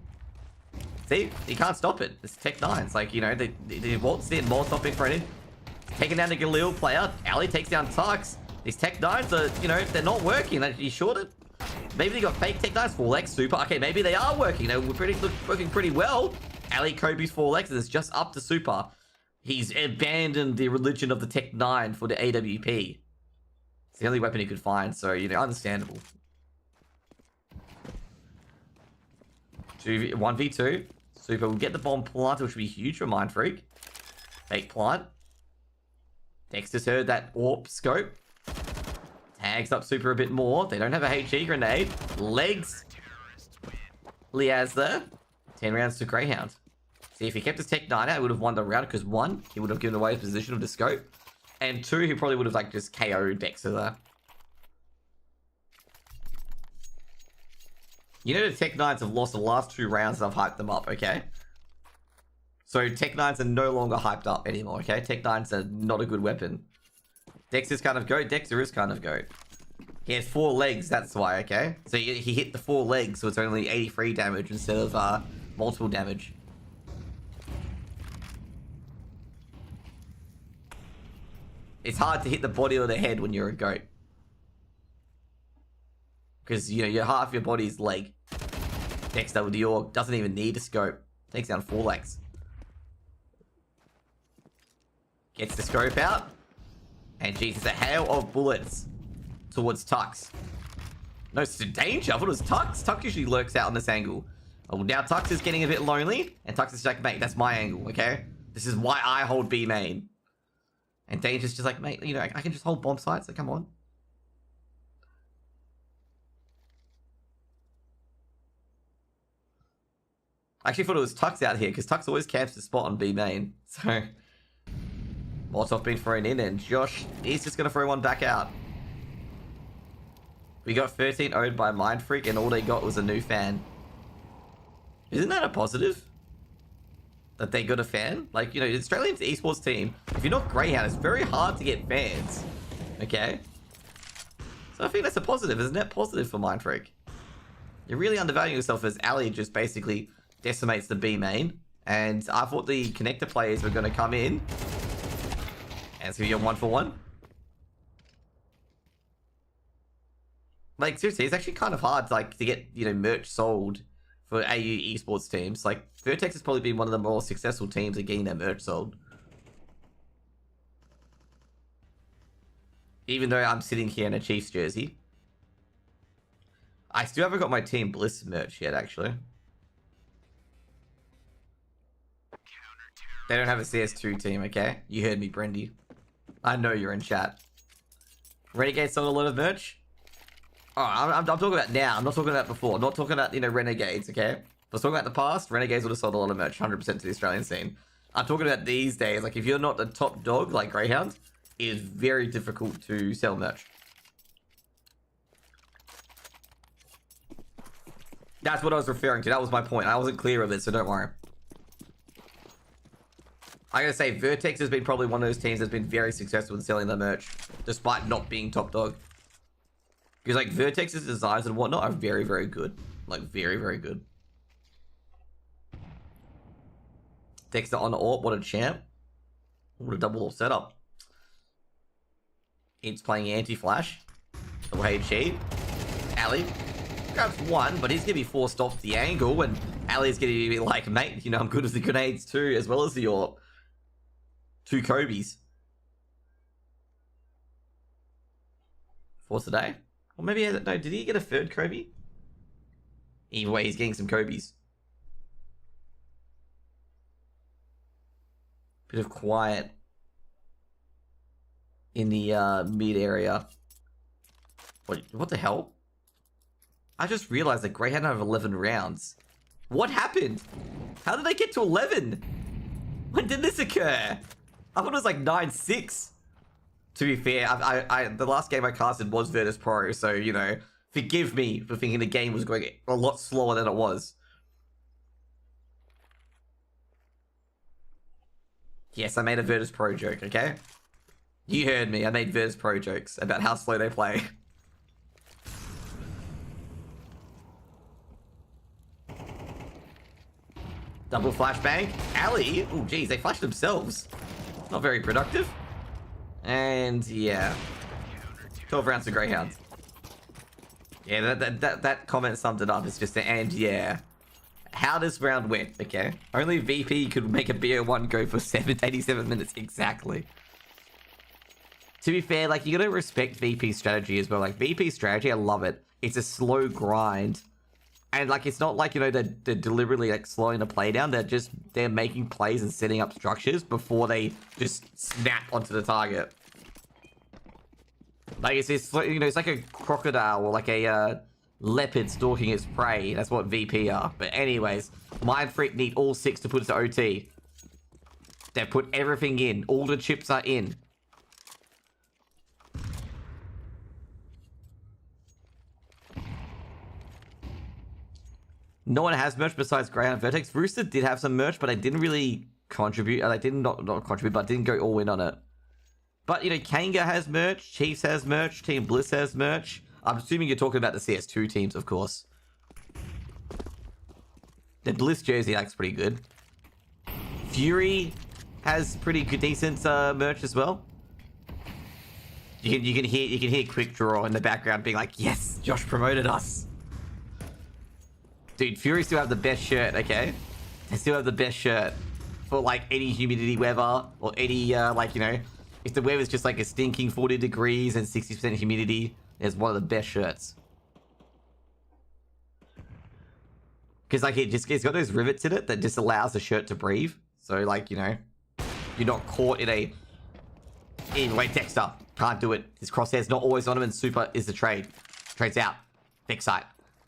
S1: See, he can't stop it. It's Tech 9s. Like, you know, they waltz in, Molotov in front in. Taking down the Galil player. Ali takes down Tux. These Tech 9s are, you know, they're not working. He shorted. Maybe they got fake Tech Knights, 4x, super. Okay, maybe they are working. They're working pretty well. Ali Kobe's 4x is just up to super. He's abandoned the religion of the Tech 9 for the AWP. It's the only weapon he could find, so, you know, understandable. 1v2. Super will get the bomb planted, which would be huge for Mind Freak. Fake plant. Dexter's heard that AWP scope. Tags up Super a bit more. They don't have a HE grenade. Legs. Liaz there. 10 rounds to Greyhound. See, if he kept his Tech 9 out, he would have won the round, because 1, he would have given away his position of the scope. And 2, he probably would have, like, just KO'd Dexter there. You know the Tech 9s have lost the last 2 rounds and I've hyped them up, okay? So Tech 9s are no longer hyped up anymore, okay? Tech 9s are not a good weapon. Dexter's kind of GOAT. Dexter is kind of GOAT. He has 4 legs, that's why, okay? So he hit the 4 legs, so it's only 83 damage instead of multiple damage. It's hard to hit the body or the head when you're a GOAT. Because, you know, half your body's leg. Dexter with the AWP doesn't even need a scope. Takes down 4 legs. Gets the scope out. And geez, it's a hail of bullets towards Tux. No, it's danger. I thought it was Tux. Tux usually lurks out on this angle. Oh, now Tux is getting a bit lonely. And Tux is like, mate, that's my angle, okay? This is why I hold B main. And Danger's just like, mate, you know, I can just hold bomb sites. So come on. I actually thought it was Tux out here, because Tux always camps the spot on B main. So, Molotov being thrown in, and Josh is just going to throw one back out. We got 13 owed by Mind Freak, and all they got was a new fan. Isn't that a positive? That they got a fan? Like, you know, Australian esports team, if you're not Greyhound, it's very hard to get fans. Okay? So I think that's a positive. It's a net positive for Mind Freak. You're really undervaluing yourself as Ali just basically decimates the B main. And I thought the connector players were going to come in. And so you're 1-for-1. Like, seriously, it's actually kind of hard, like, to get, you know, merch sold for AU esports teams. Like, Vertex has probably been one of the more successful teams at getting their merch sold. Even though I'm sitting here in a Chiefs jersey. I still haven't got my Team Bliss merch yet, actually. They don't have a CS2 team, okay? You heard me, Brendy. I know you're in chat. Renegade sold a lot of merch? Oh, I'm talking about now. I'm not talking about before. I'm not talking about, you know, Renegades, okay? If I was talking about the past, Renegades would have sold a lot of merch, 100% to the Australian scene. I'm talking about these days. Like, if you're not the top dog, like Greyhound, it is very difficult to sell merch. That's what I was referring to. That was my point. I wasn't clear of it, so don't worry. I gotta say, Vertex has been probably one of those teams that's been very successful in selling their merch, despite not being top dog. Because, like, Vertex's designs and whatnot are very, very good. Like, very, very good. Dexter on AWP, what a champ. What a double AWP setup. It's playing anti-flash. Away cheat. Ali grabs one, but he's gonna be forced off the angle, and Ali's gonna be like, mate, you know, I'm good with the grenades too, as well as the AWP. 2 Kobe's. For today? Or maybe, no, did he get a 3rd Kobe? Either way, he's getting some Kobe's. Bit of quiet in the mid area. What the hell? I just realized that Greyhound have 11 rounds. What happened? How did they get to 11? When did this occur? I thought it was like 9-6. To be fair, the last game I casted was Virtus Pro, so, you know, forgive me for thinking the game was going a lot slower than it was. Yes, I made a Virtus Pro joke, okay? You heard me, I made Virtus Pro jokes about how slow they play. Double flashbang. Ali? Oh, geez, they flashed themselves. Not very productive. And, yeah. 12 rounds to Greyhound. Yeah, that comment summed it up. It's just an and yeah. How does round went? Okay. Only VP could make a BO1 go for 87 minutes exactly. To be fair, like, you gotta respect VP's strategy as well. Like, VP's strategy, I love it. It's a slow grind. And, like, it's not like, you know, they're deliberately, like, slowing the play down. They're making plays and setting up structures before they just snap onto the target. Like, it's you know, it's like a crocodile or like a leopard stalking its prey. That's what VP are. But anyways, Mind Freak need all 6 to put it to OT. They put everything in. All the chips are in. No one has merch besides Greyhound and Vertex. Rooster did have some merch, but they didn't really contribute. They did not contribute, but didn't go all in on it. But, you know, Kanga has merch, Chiefs has merch, Team Bliss has merch. I'm assuming you're talking about the CS2 teams, of course. The Bliss jersey looks pretty good. Fury has pretty good, decent merch as well. You can hear Quick Draw in the background being like, yes, Josh promoted us. Dude, Fury still have the best shirt, okay? They still have the best shirt for, like, any humidity weather or any, like, you know, if the weather's just, like, a stinking 40 degrees and 60% humidity, it's one of the best shirts. Because, like, it's got those rivets in it that just allows the shirt to breathe. So, like, you know, you're not caught in wait, Dexter, can't do it. His crosshair's not always on him, and Super is the trade. Trade's out. Fix site.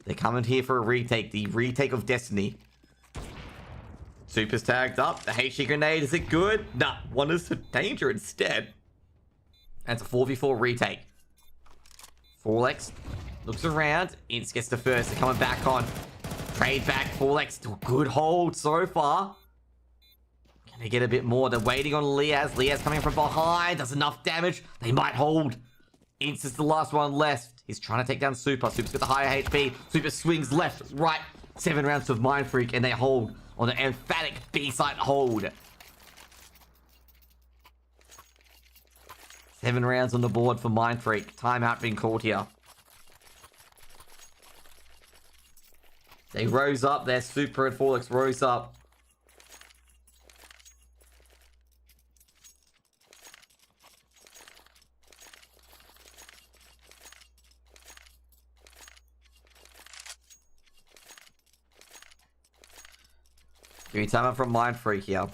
S1: They're coming here for a retake. The retake of Destiny. Super's tagged up. The HE grenade. Is it good? Nah. One is for danger instead. That's a 4v4 retake. Forlex looks around. Ince gets the first. They're coming back on. Trade back. Forlex. Still good hold so far. Can they get a bit more? They're waiting on Liaz. Liaz coming from behind. Does enough damage. They might hold. Ince is the last one left. He's trying to take down Super. Super's got the higher HP. Super swings left, right. 7 rounds of Mind Freak, and they hold on the emphatic B-side hold. 7 rounds on the board for Mind Freak. Timeout being called here. They rose up. Their Super and Forlex rose up. Give me timeout from Mind Freak here.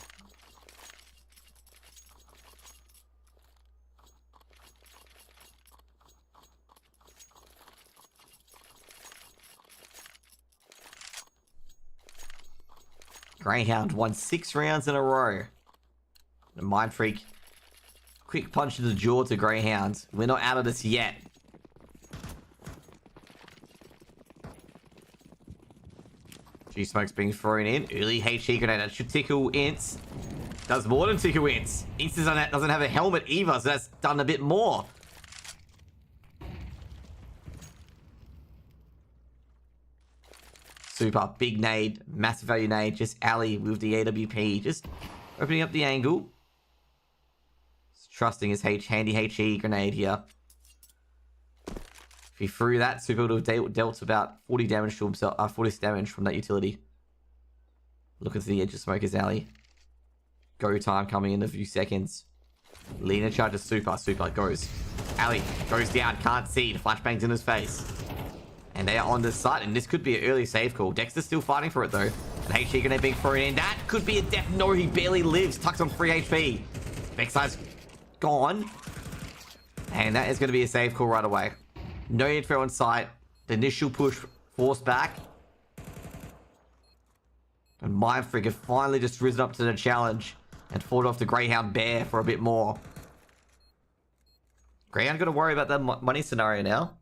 S1: Greyhound won 6 rounds in a row. The Mind Freak, quick punch to the jaw to Greyhound. We're not out of this yet. G-Smoke's being thrown in. Early HE grenade. That should tickle Ince. Does more than tickle Ince. Ince doesn't have a helmet either, so that's done a bit more. Super. Big nade. Massive value nade. Just alley with the AWP. Just opening up the angle. Just trusting his handy HE grenade here. If he threw that, Super would have dealt about 40 damage to himself, 40 damage from that utility. Looking to the edge of Smoker's alley. Go time coming in a few seconds. Lena charges Super. Super goes. Alley goes down. Can't see. The flashbang's in his face. And they are on the site, and this could be an early save call. Dexter's still fighting for it, though. And HE grenade being thrown in. That could be a death. No, he barely lives. Tucks on 3 HP. Vexeye's gone. And that is going to be a save call right away. No intro on site. The initial push forced back. And Mind Freak have finally just risen up to the challenge and fought off the Greyhound Bear for a bit more. Greyhound got to worry about that money scenario now.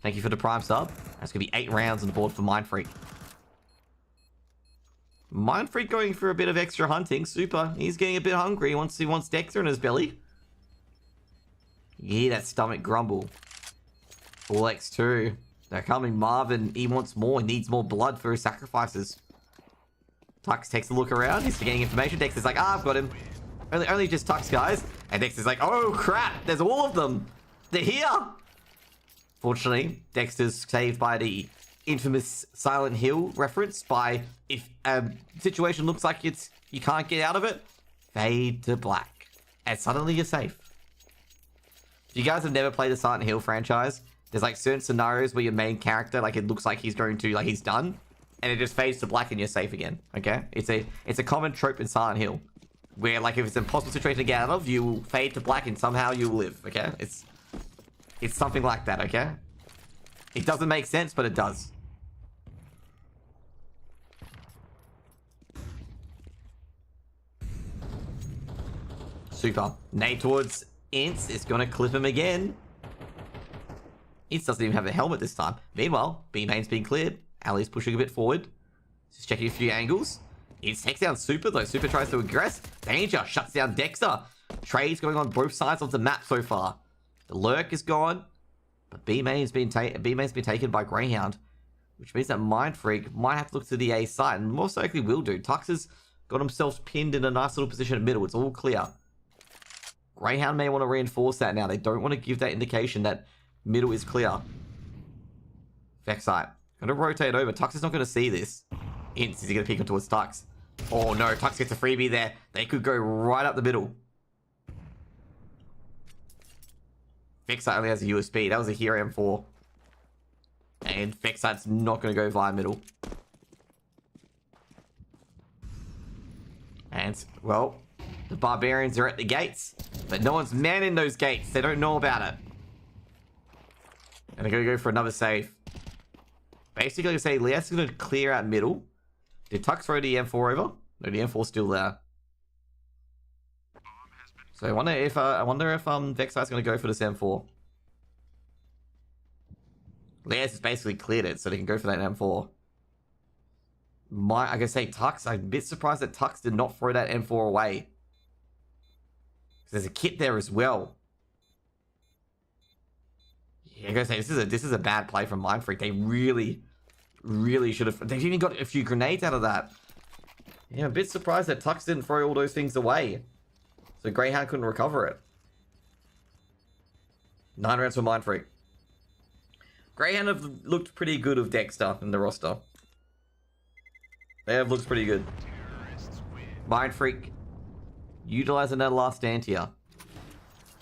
S1: Thank you for the prime sub. That's going to be 8 rounds on the board for Mind Freak. Mind Freak going for a bit of extra hunting. Super. He's getting a bit hungry. He wants Dexter in his belly. You hear that stomach grumble. Forlex too. They're coming. Marvin, he wants more. He needs more blood for his sacrifices. Tux takes a look around. He's getting information. Dexter's like, I've got him. Only just Tux, guys. And Dexter's like, oh crap, there's all of them. They're here. Fortunately, Dexter's saved by the infamous Silent Hill reference by if a situation looks like you can't get out of it, fade to black. And suddenly you're safe. If you guys have never played the Silent Hill franchise, there's like certain scenarios where your main character, like it looks like he's going to, like he's done, and it just fades to black and you're safe again, okay? It's a common trope in Silent Hill, where like if it's an impossible situation to get out of, you fade to black and somehow you live, okay? It's something like that, okay? It doesn't make sense, but it does. Super. Nade towards Ince. It's going to clip him again. Ince doesn't even have a helmet this time. Meanwhile, B-main's being cleared. Ali's pushing a bit forward. Just checking a few angles. Ince takes down Super, though. Super tries to aggress. Danger shuts down Dexter. Trades going on both sides of the map so far. The Lurk is gone. But B-main's been taken by Greyhound. Which means that Mind Freak might have to look to the A side. And most likely will do. Tux has got himself pinned in a nice little position in the middle. It's all clear. Greyhound may want to reinforce that now. They don't want to give that indication that middle is clear. Vexite. Going to rotate over. Tux is not going to see this. Ince, is he going to peek him towards Tux? Oh no, Tux gets a freebie there. They could go right up the middle. Vexite only has a USB. That was a Hero M4. And Vexite's not going to go via middle. And, well, the Barbarians are at the gates. But no one's manning those gates. They don't know about it. And they're going to go for another save. Basically, I say Leas is going to clear out middle. Did Tux throw the M4 over? No, the M4's still there. So I wonder if Vexite's going to go for this M4. Leas has basically cleared it, so they can go for that M4. I can say Tux. I'm a bit surprised that Tux did not throw that M4 away. There's a kit there as well. Yeah, I gotta say this is a bad play from Mind Freak. They really should have. They've even got a few grenades out of that. Yeah, I'm a bit surprised that Tux didn't throw all those things away, so Greyhound couldn't recover it. 9 rounds for Mind Freak. Greyhound have looked pretty good with Dexter in the roster. They have looked pretty good. Mind Freak utilizing that last stand here.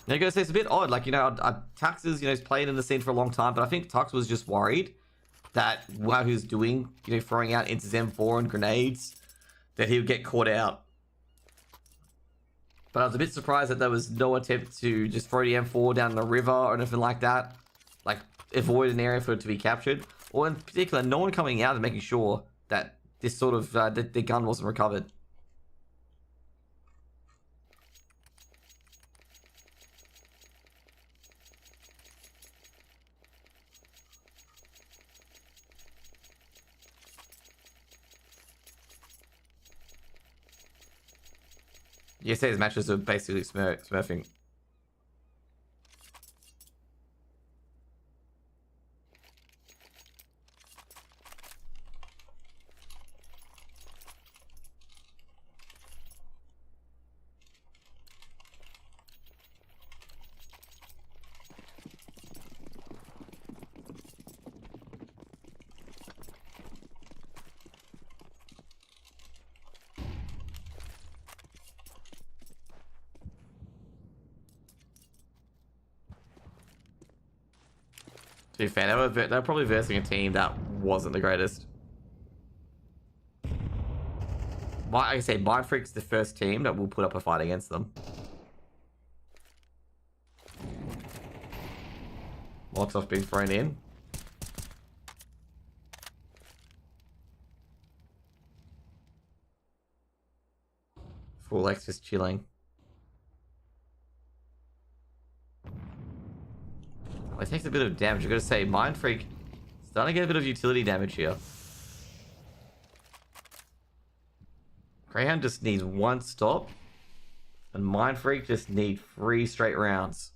S1: Now, I gotta say, it's a bit odd. Like, Tux is, he's played in the scene for a long time, but I think Tux was just worried that while he was doing, throwing out Ince's M4 and grenades, that he would get caught out. But I was a bit surprised that there was no attempt to just throw the M4 down the river or anything like that. Like, avoid an area for it to be captured. Or in particular, no one coming out and making sure that this sort of, the gun wasn't recovered. Yesterday's matches are basically smurfing. To be fair, they were probably versing a team that wasn't the greatest. Like I say, Mind Freak's the first team that will put up a fight against them. Molotov being thrown in. Full X just chilling. It takes a bit of damage. I've got to say, Mind Freak starting to get a bit of utility damage here. Greyhound just needs one stop, and Mind Freak just need 3 straight rounds.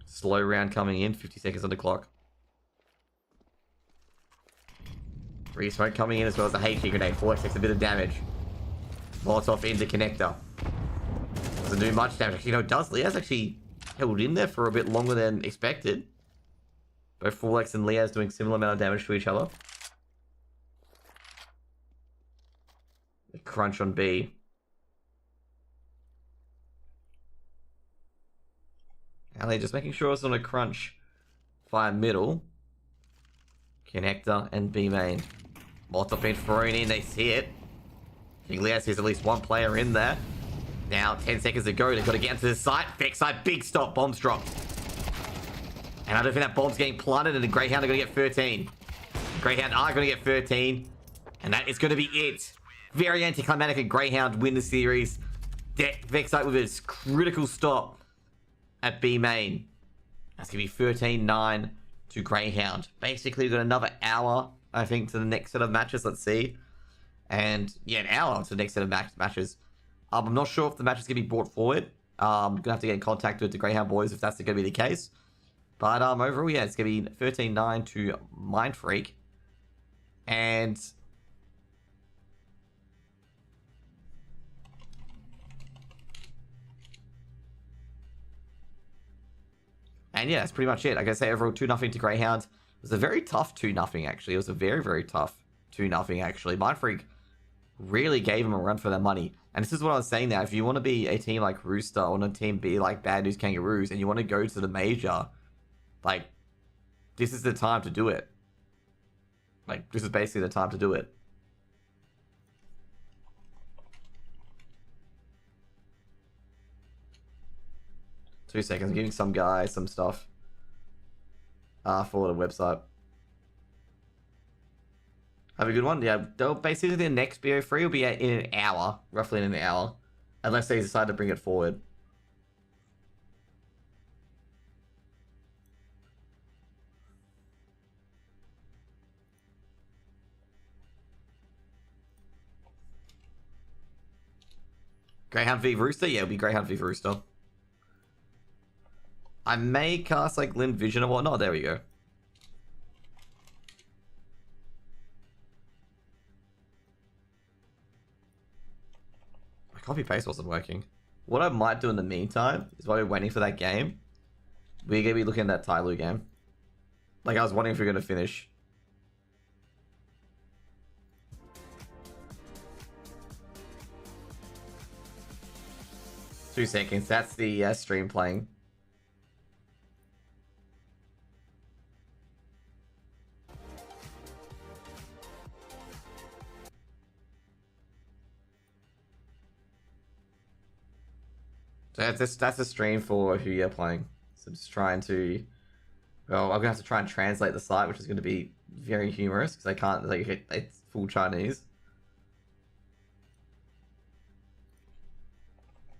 S1: Slow round coming in, 50 seconds on the clock. Free smoke coming in as well as a HE grenade. 4x takes a bit of damage. Molotov into connector. Doesn't do much damage. You know, it does. Leah's actually held in there for a bit longer than expected. Both Forlex and Leah's doing similar amount of damage to each other. A crunch on B. Ali just making sure it's on a crunch. Fire middle. Connector and B main. Lots of been thrown in. They see it. I think Leah sees at least one player in there. Now, 10 seconds to go. They've got to get into the site. Backside, big stop. Bombs dropped. And I don't think that bomb's getting planted, and the Greyhound are going to get 13. Greyhound are going to get 13. And that is going to be it. Very anticlimactic, and Greyhound win the series. Vexite with its critical stop at B main. That's going to be 13-9 to Greyhound. Basically, we've got another hour, I think, to the next set of matches. Let's see. And, yeah, an hour to the next set of matches. I'm not sure if the match is going to be brought forward. I'm going to have to get in contact with the Greyhound boys if that's going to be the case. But overall, yeah, it's going to be 13-9 to Mind Freak. And yeah, that's pretty much it. Like I say, overall 2-0 to Greyhound. It was a very tough 2-0, actually. It was a very, very tough 2-0, actually. Mind Freak really gave them a run for their money. And this is what I was saying now. If you want to be a team like Rooster or a team be like Bad News Kangaroos and you want to go to the major, like, this is the time to do it. Like, this is basically the time to do it. Two seconds. I'm giving some guy some stuff for the website. Have a good one. Yeah, they'll basically the next BO3 will be in an hour, roughly in an hour, unless they decide to bring it forward. Greyhound v Rooster? Yeah, it'll be Greyhound v Rooster. I may cast like Lin Vision or whatnot. There we go. My copy paste wasn't working. What I might do in the meantime is while we're waiting for that game, we're gonna be looking at that Tyloo game. Like I was wondering if we're gonna finish. Two seconds. That's the stream playing. So that's a stream for who you're playing. So I'm just trying to... Well, I'm going to have to try and translate the site, which is going to be very humorous, because I can't... Like, it's full Chinese.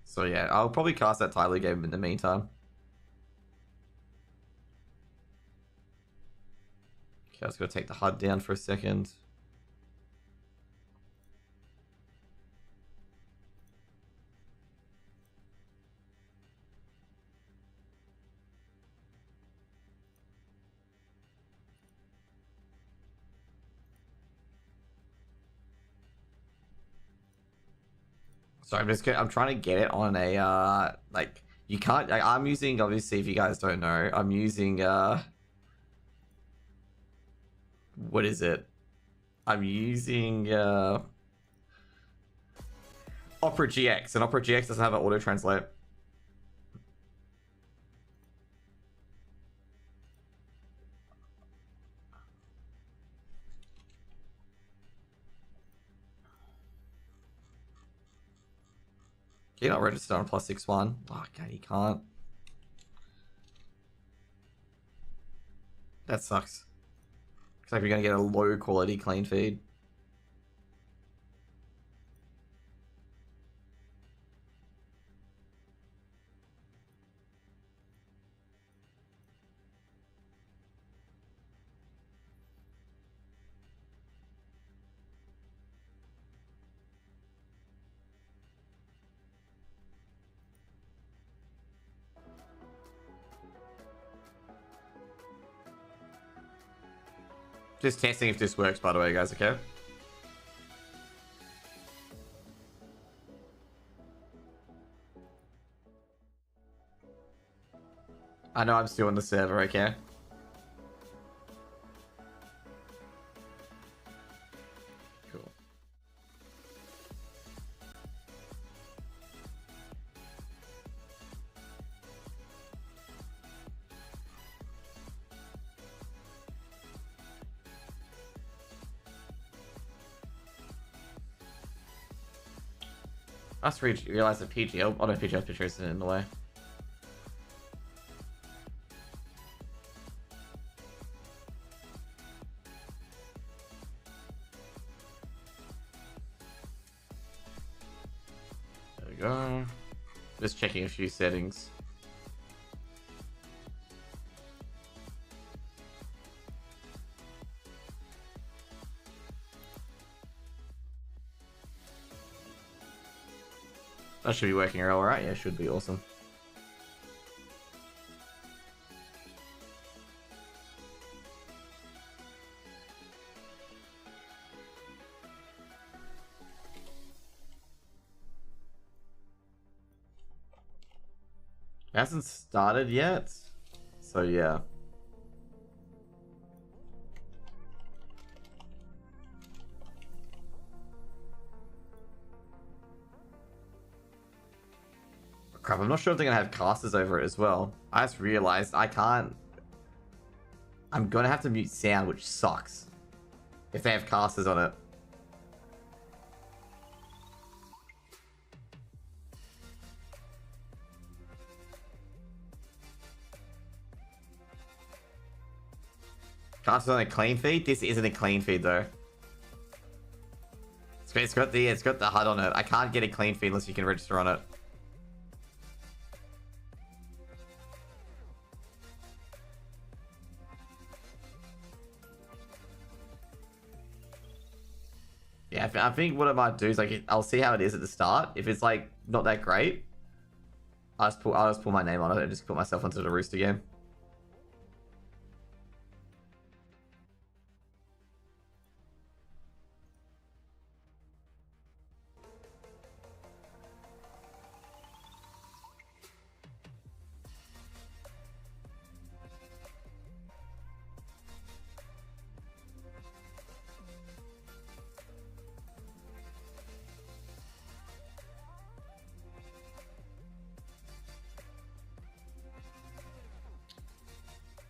S1: So yeah, I'll probably cast that Tyloo game in the meantime. Okay, I was going to take the HUD down for a second. So I'm trying to get it on a, like, you can't, like, I'm using, obviously, if you guys don't know, I'm using, what is it? I'm using, Opera GX, and Opera GX doesn't have an auto-translate. Can you not register on +61? Oh, God, he can't. That sucks. Looks like we're going to get a low quality clean feed. Just testing if this works, by the way, guys, okay? I know I'm still on the server, okay? Cool. I just realized the PGL. Oh no, PGL picture isn't in the way. There we go. Just checking a few settings. That should be working alright. Yeah, should be awesome. It hasn't started yet, so yeah. Crap, I'm not sure if they're gonna have casters over it as well. I just realized I can't. I'm gonna have to mute sound, which sucks. If they have casters on it. Casters on a clean feed? This isn't a clean feed though. It's got the HUD on it. I can't get a clean feed unless you can register on it. Yeah, I think what I might do is like I'll see how it is at the start. If it's like not that great, I'll just pull my name on it and just put myself onto the rooster game.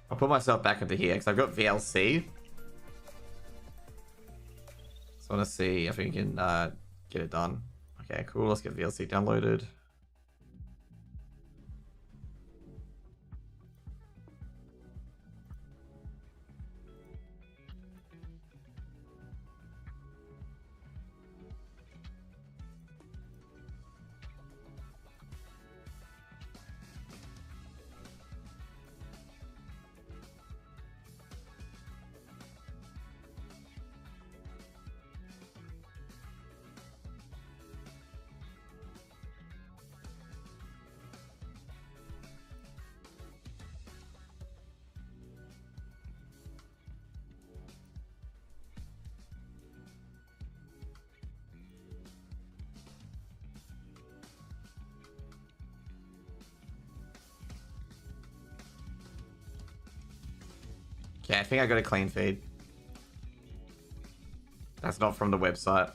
S1: I'll put myself back into here because I've got VLC. So I want to see if we can get it done. Okay, cool. Let's get VLC downloaded. Okay, I think I got a clean feed. That's not from the website.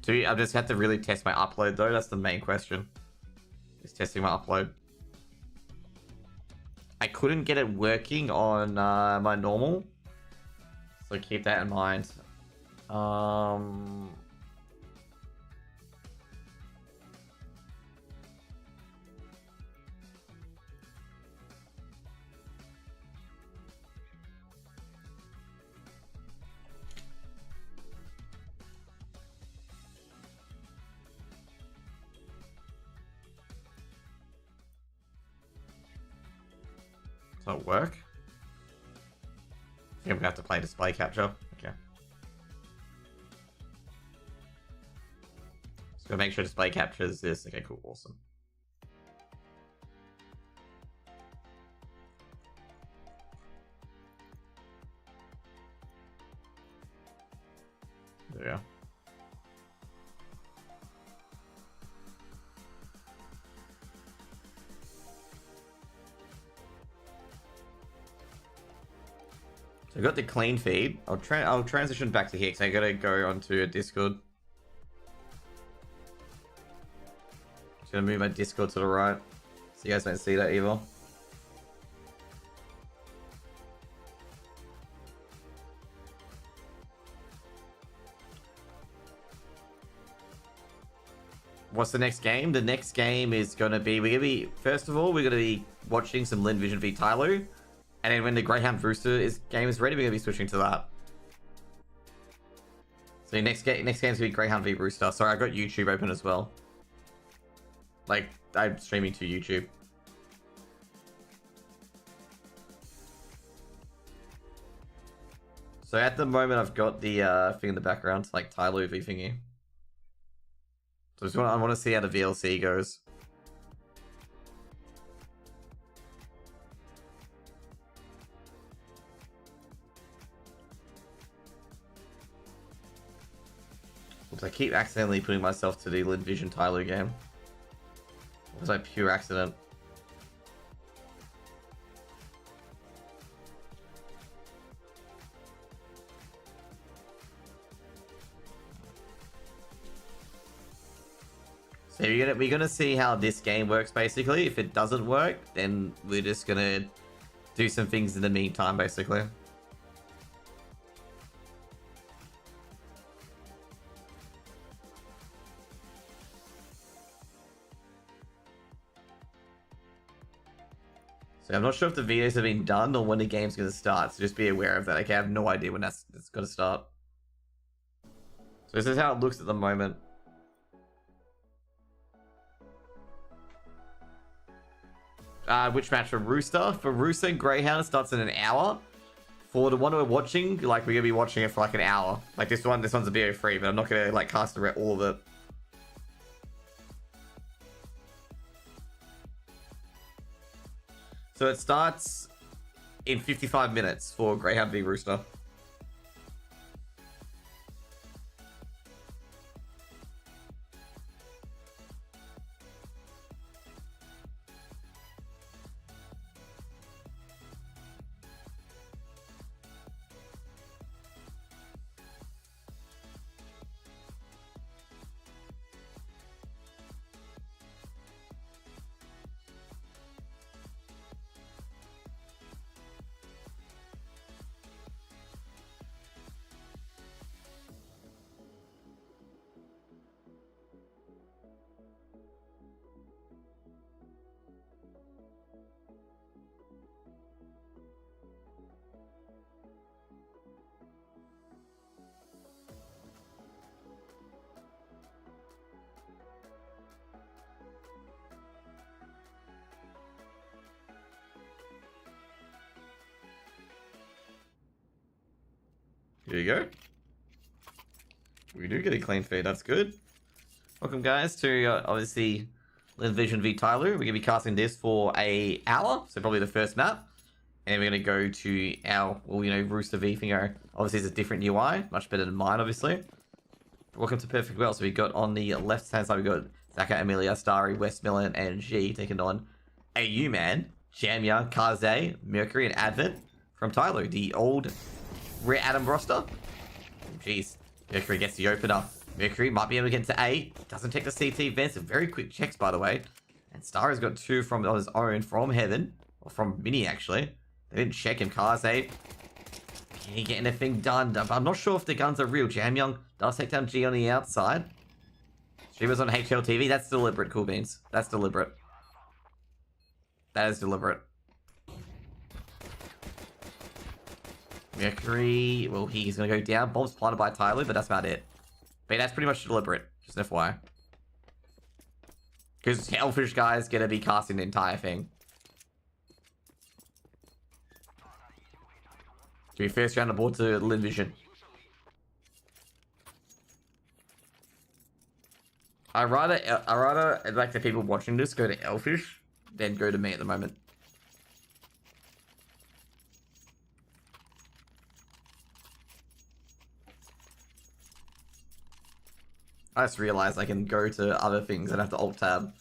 S1: I just have to really test my upload though. That's the main question. Is testing my upload. I couldn't get it working on my normal, so keep that in mind. Does that work? I think I'm gonna have to play display capture. Okay. Just gonna make sure display captures this. Okay, cool, awesome. There we go. So I got the clean feed. I'll transition back to here because I gotta go onto a Discord. Just gonna move my Discord to the right, so you guys don't see that either. What's the next game? The next game is gonna be, first of all, we're gonna be watching some Lin Vision v Tyloo. And then when the Greyhound Rooster game is ready, we're gonna be switching to that. So next game's gonna be Greyhound v Rooster. Sorry, I got YouTube open as well. Like, I'm streaming to YouTube. So at the moment, I've got the thing in the background, like Tyloo v thingy. So I want to see how the VLC goes. I keep accidentally putting myself to the Lin Vision Tyloo game. It was like pure accident. So we're gonna see how this game works basically. If it doesn't work, then we're just gonna do some things in the meantime basically. So I'm not sure if the videos have been done or when the game's gonna start, so just be aware of that. Okay, I have no idea when that's gonna start. So this is how it looks at the moment. Which match for Rooster? For Rooster, Greyhound starts in an hour. For the one we're watching, like we're gonna be watching it for like an hour. Like this one's a BO3, but I'm not gonna like cast around all of it. So it starts in 55 minutes for Greyhound v Rooster. Here you go. We do get a clean feed, that's good. Welcome guys to obviously Lin Vision v Tyloo. We're going to be casting this for an hour, so probably the first map. And we're going to go to our, well, you know, Rooster v Thingo. Obviously it's a different UI, much better than mine obviously. Welcome to Perfect Well. So we got on the left hand side, we got Zaka, Amelia, Starry, Westmillan, and G taking on AU Man, Jamya, Kaze, Mercury, and Advent from Tyloo, the old Rare Adam roster. Jeez. Mercury gets the opener. Mercury might be able to get into A. Doesn't take the CT vents. Very quick checks, by the way. And Star has got two from on his own from Heaven. Or from Mini, actually. They didn't check him. Kaze. Can he get anything done? I'm not sure if the guns are real. Jam Young does take down G on the outside. Streamers on HLTV. That's deliberate, Cool Beans. That's deliberate. That is deliberate. Mercury, well, he's going to go down. Bomb's planted by Tyloo, but that's about it. But that's pretty much deliberate, just an FYI. Because Hellfish guy's going to be casting the entire thing. To be first round aboard to Lin Vision. I'd rather like the people watching this go to Hellfish than go to me at the moment. I just realized I can go to other things and have to alt tab.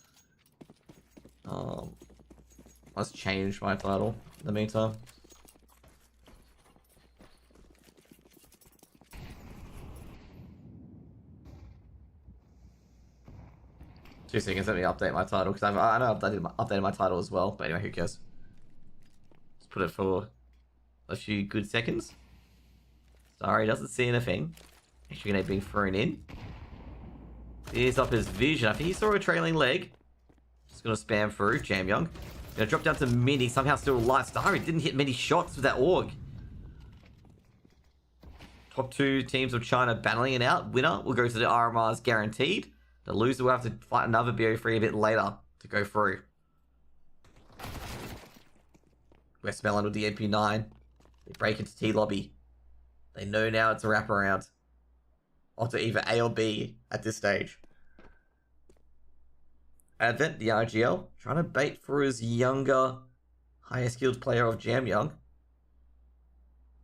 S1: Let's change my title in the meantime. 2 seconds, let me update my title, because I know I've updated my title as well, but anyway, who cares? Let's put it for a few good seconds. Sorry, doesn't see anything. Actually gonna be thrown in. Clears up his vision. I think he saw a trailing leg. Just gonna spam through. Jam Young. Gonna drop down to Mini. Somehow still alive. Starry didn't hit many shots with that AUG. Top 2 teams of China battling it out. Winner will go to the RMRs guaranteed. The loser will have to fight another BO3 a bit later to go through. Westmelon with the MP9. They break into T lobby. They know now it's a wraparound. Onto either A or B at this stage. Advent, the RGL, trying to bait for his younger, higher skilled player of Jam Young.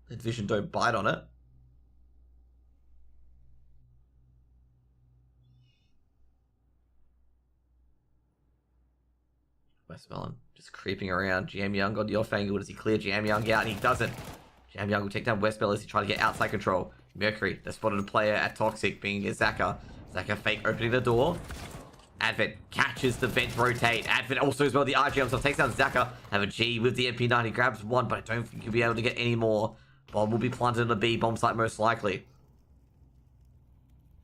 S1: The division don't bite on it. Westmelon just creeping around. Jam Young on the off angle. Does he clear Jam Young out? And he doesn't. Jam Young will take down Westmelon as he tries to get outside control. Mercury, they spotted a player at Toxic, being Zaka. Zaka fake opening the door. Advent catches the vent rotate. Advent also as well the RGM, so takes down Zaka. Have a G with the MP9. He grabs one, but I don't think he'll be able to get any more. Bomb will be planted in the B bomb site most likely.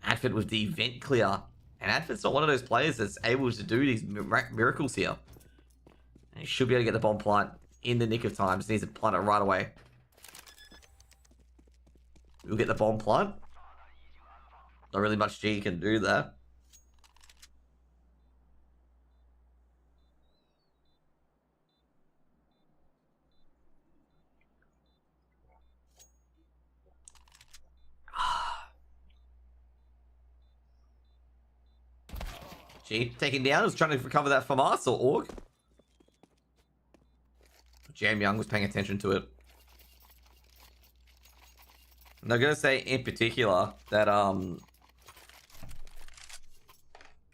S1: Advent with the vent clear. And Advent's not one of those players that's able to do these miracles here. And he should be able to get the bomb plant in the nick of time. Just needs to plant it right away. We'll get the bomb plant. Not really much G can do there. G taken down. Was trying to recover that from us or AUG. Jam Young was paying attention to it. And I'm gonna say in particular that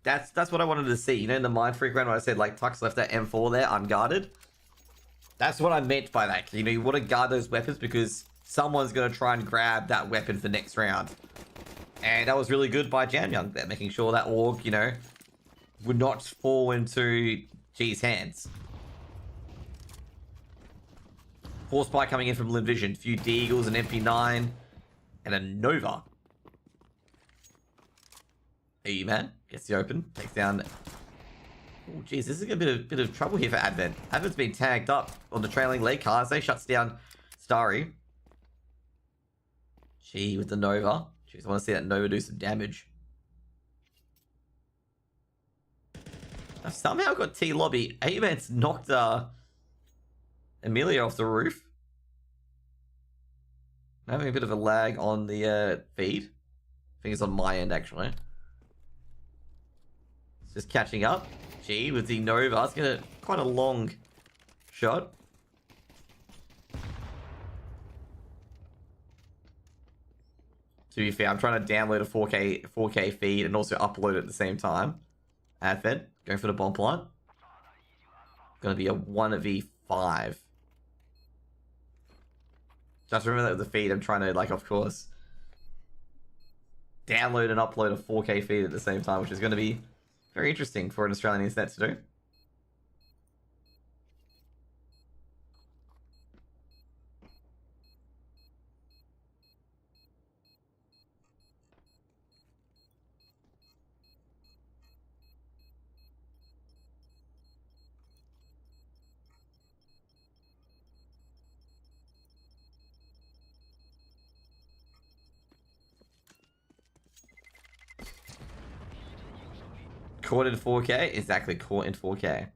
S1: that's what I wanted to see. You know, in the Mind Freak round when I said like Tux left that M4 there unguarded. That's what I meant by that. You know, you want to guard those weapons because someone's gonna try and grab that weapon for next round. And that was really good by Jam Young there, making sure that AUG, you know, would not fall into G's hands. Force Spy coming in from Lim Vision. Few Deagles, an MP9, and a Nova. Hey, man. Gets the open. Takes down... Oh, jeez. This is a bit of trouble here for Advent. Advent's been tagged up on the trailing leg cars. They shuts down Starry. G with the Nova. Jeez, I want to see that Nova do some damage. I've somehow got T lobby. A-Man's knocked Amelia off the roof. I'm having a bit of a lag on the feed. I think it's on my end, actually. It's just catching up. G with the Nova. It's gonna quite a long shot. To be fair, I'm trying to download a 4K feed and also upload it at the same time. Advent, going for the bomb plant. Gonna be a 1v5. Just remember that with the feed, I'm trying to, like, of course, download and upload a 4K feed at the same time, which is going to be very interesting for an Australian internet to do. Caught in 4K? Exactly, caught in 4K.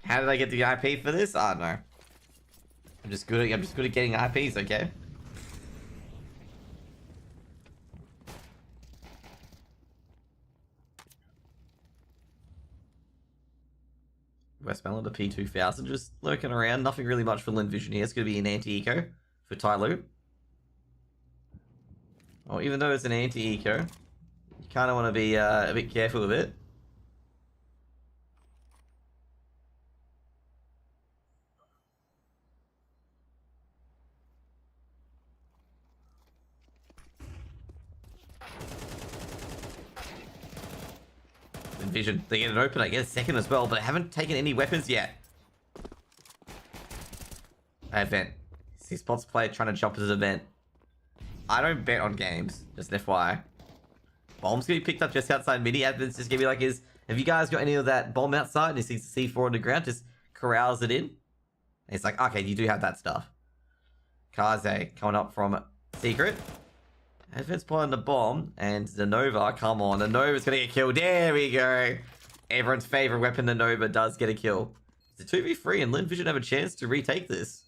S1: How did I get the IP for this? I don't know. I'm just good at getting IPs, okay? Westmoreland, the P2000, just lurking around. Nothing really much for Lin Vision here. It's going to be an anti-eco for Tyloo. Well, even though it's an anti-eco, you kind of want to be a bit careful of it. Vision, they get an open, I get a second as well, but I haven't taken any weapons yet. Vent. See spots player trying to jump into the vent. I don't bet on games, just an FYI. Bomb's gonna be picked up just outside mini. Advent's just gonna be like, have you guys got any of that bomb outside? And he sees the C4 on the ground, just corrals it in. And he's like, okay, you do have that stuff. Kaze coming up from Secret. Advent's pulling the bomb, and the Nova, come on, the Nova's gonna get killed. There we go. Everyone's favorite weapon, the Nova, does get a kill. It's a 2v3, and Lin Vision have a chance to retake this.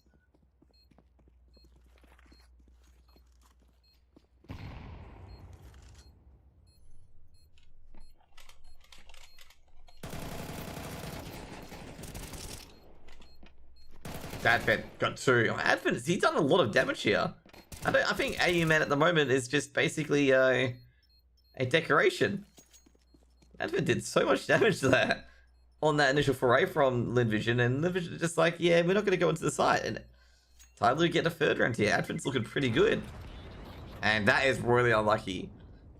S1: Advent got 2. Oh, Advent, he's done a lot of damage here. I think AU Man at the moment is just basically a decoration. Advent did so much damage to that on that initial foray from Lin Vision, and Lin Vision just like, yeah, we're not going to go into the site. And Tyloo get a third round here. Advent's looking pretty good. And that is really unlucky.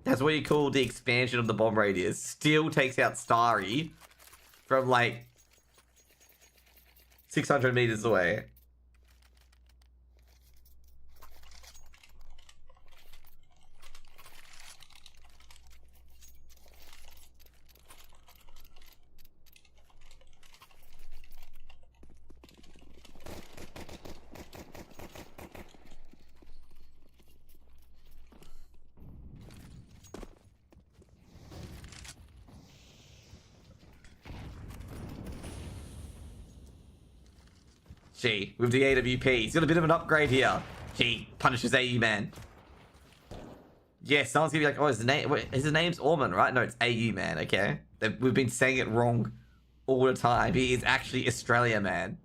S1: That's what you call the expansion of the bomb radius. Still takes out Starry from like 600 meters away. Gee, with the AWP, he's got a bit of an upgrade here. Gee, punishes AU Man. Yeah, someone's gonna be like, oh, his name's Orman, right? No, it's AU Man, okay? We've been saying it wrong all the time. He is actually Australia Man.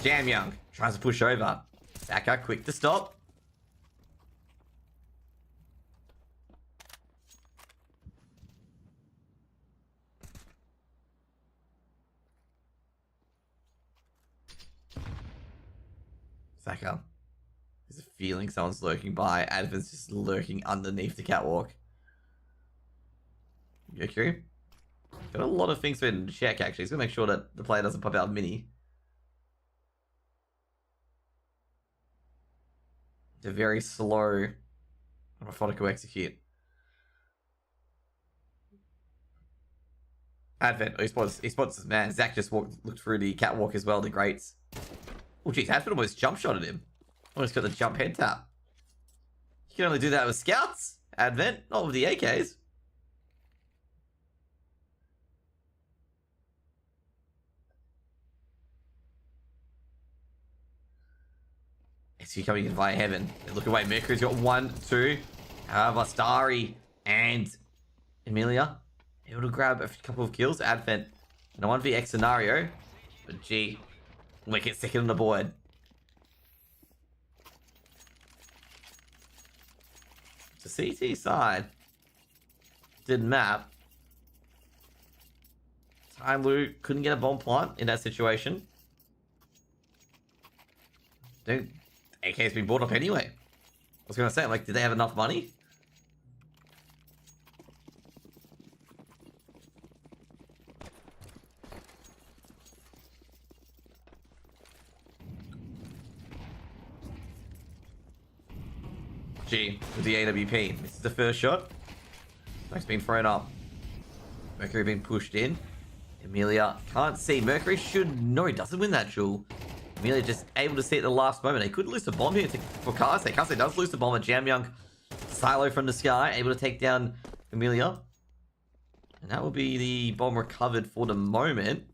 S1: Jam Young tries to push over. Saka quick to stop. Saka. There's a feeling someone's lurking by. Advent's just lurking underneath the catwalk. Mercury. Got a lot of things to check, actually. He's gonna make sure that the player doesn't pop out mini. It's a very slow, methodical execute. Advent, oh, he spots his man. Zach just looked through the catwalk as well, the grates. Oh, jeez, Advent almost jump shotted him. Almost got the jump head tap. You can only do that with scouts, Advent, not with the AKs. Is he coming in via heaven? Look away, Mercury's got 1, 2. However, Starry and Emilia able to grab a couple of kills. Advent in a 1vx scenario. But gee, Wicket second on the board. The CT side did map. Tyloo couldn't get a bomb plant in that situation. Dude, AK's been bought up anyway. I was gonna say, like, did they have enough money? G with the AWP. This is the first shot. Smoke's been thrown up. Mercury being pushed in. Emilia can't see. Mercury should... No, he doesn't win that duel. Emilia just able to see at the last moment. They could lose the bomb here for Kaze. Kaze does lose the bomb at Jam Young. Silo from the sky, able to take down Emilia. And that will be the bomb recovered for the moment.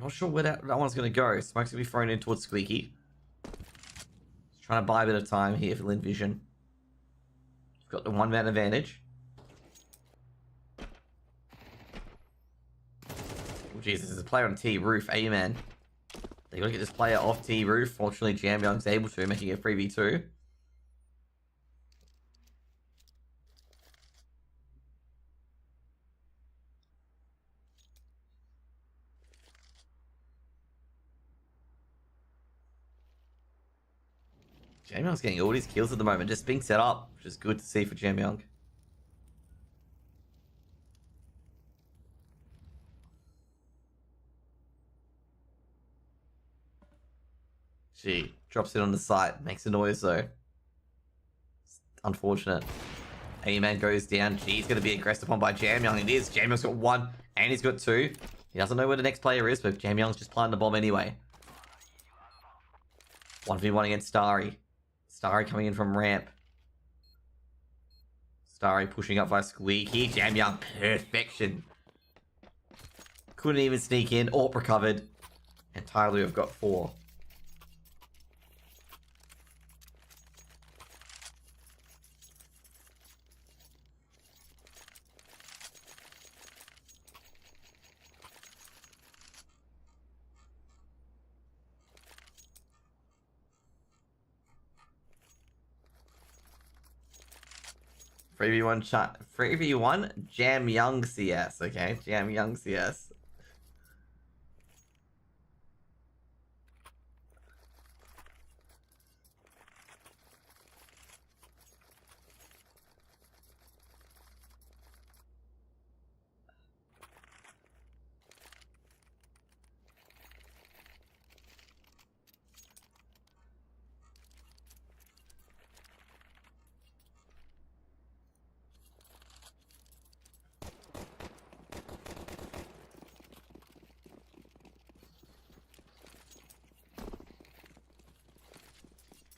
S1: not sure where that one's going to go. Smoke's going to be thrown in towards Squeaky. Just trying to buy a bit of time here for Lin Vision. Got the one-man advantage. Oh, Jesus, there's a player on T roof. Amen. They got to get this player off T roof. Fortunately, Jam Young's able to, making it 3v2. Jam Young's getting all these kills at the moment, just being set up, which is good to see for Jam Young. Gee, drops it on the site, makes a noise though. It's unfortunate. A-Man goes down. Gee, he's going to be aggressed upon by Jam Young. It is. Jam Young's got one, and he's got two. He doesn't know where the next player is, but Jam Young's just planting the bomb anyway. 1v1 against Starry. Starry coming in from ramp. Starry pushing up by Squeaky. Jam Young, perfection. Couldn't even sneak in. AWP recovered. And Tyler have got 4. 3v1 Jam Young CS, okay? Jam Young CS.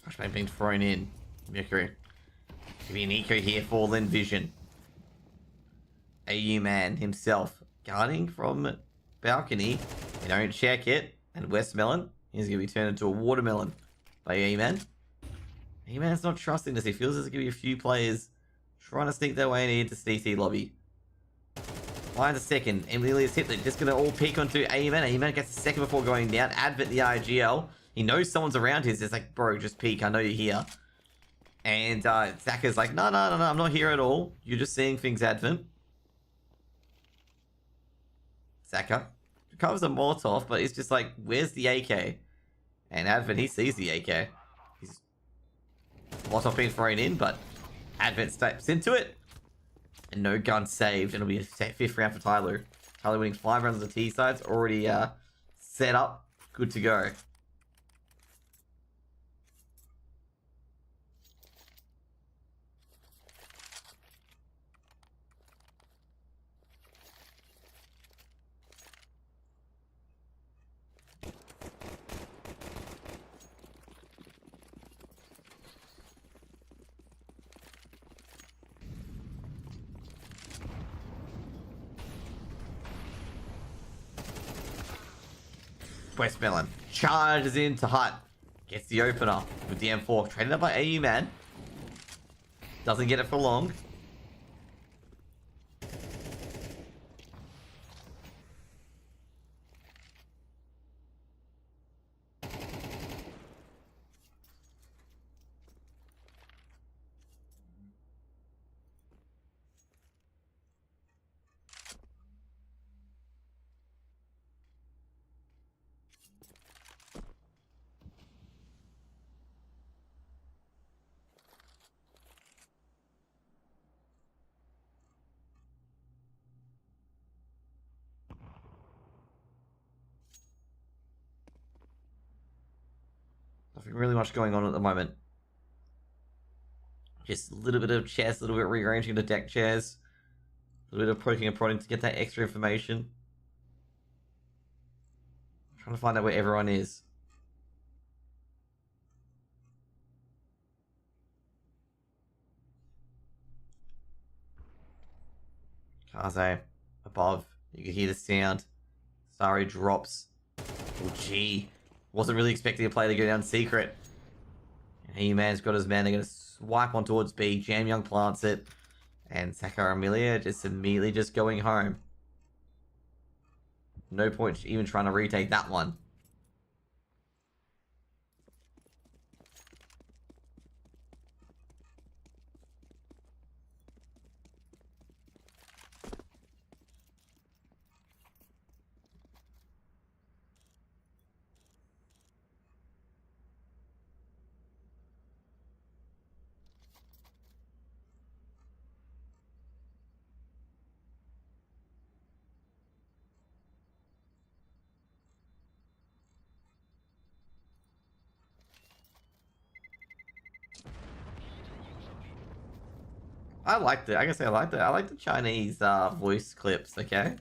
S1: Flashbang being thrown in. Miku. Give me an eco here for Lin Vision. AU Man himself. Guarding from balcony. They don't check it. And Westmelon is going to be turned into a watermelon by A-Man. A-Man's not trusting this. He feels there's going to be a few players trying to sneak their way into CT lobby. Finds a second. Emilia's hit. They're just going to all peek onto A-Man. A-Man gets a second before going down. Advent the IGL. He knows someone's around here. It's like, bro, just peek. I know you're here. And Zaka's like, no, I'm not here at all. You're just seeing things, Advent. Zaka recovers a Molotov, but he's just like, where's the AK? And Advent, he sees the AK. He's Molotov being thrown in, but Advent steps into it. And no gun saved. And it'll be a 5th round for Tyler. Tyler winning 5 rounds of the T sides. Already set up. Good to go. Westmelon charges into Hut. Gets the opener with the M4. Traded up by AU Man. Doesn't get it for long. Nothing really much going on at the moment. Just a little bit of chess, a little bit rearranging the deck chairs. A little bit of poking and prodding to get that extra information. I'm trying to find out where everyone is. Kaze above. You can hear the sound. Starry drops. Oh, gee. Wasn't really expecting a play to go down secret. He-Man's got his man. They're going to swipe on towards B. Jam Young plants it. And Sakura Amelia just immediately just going home. No point even trying to retake that one. I liked it. I guess I liked it. I like the Chinese voice clips, okay?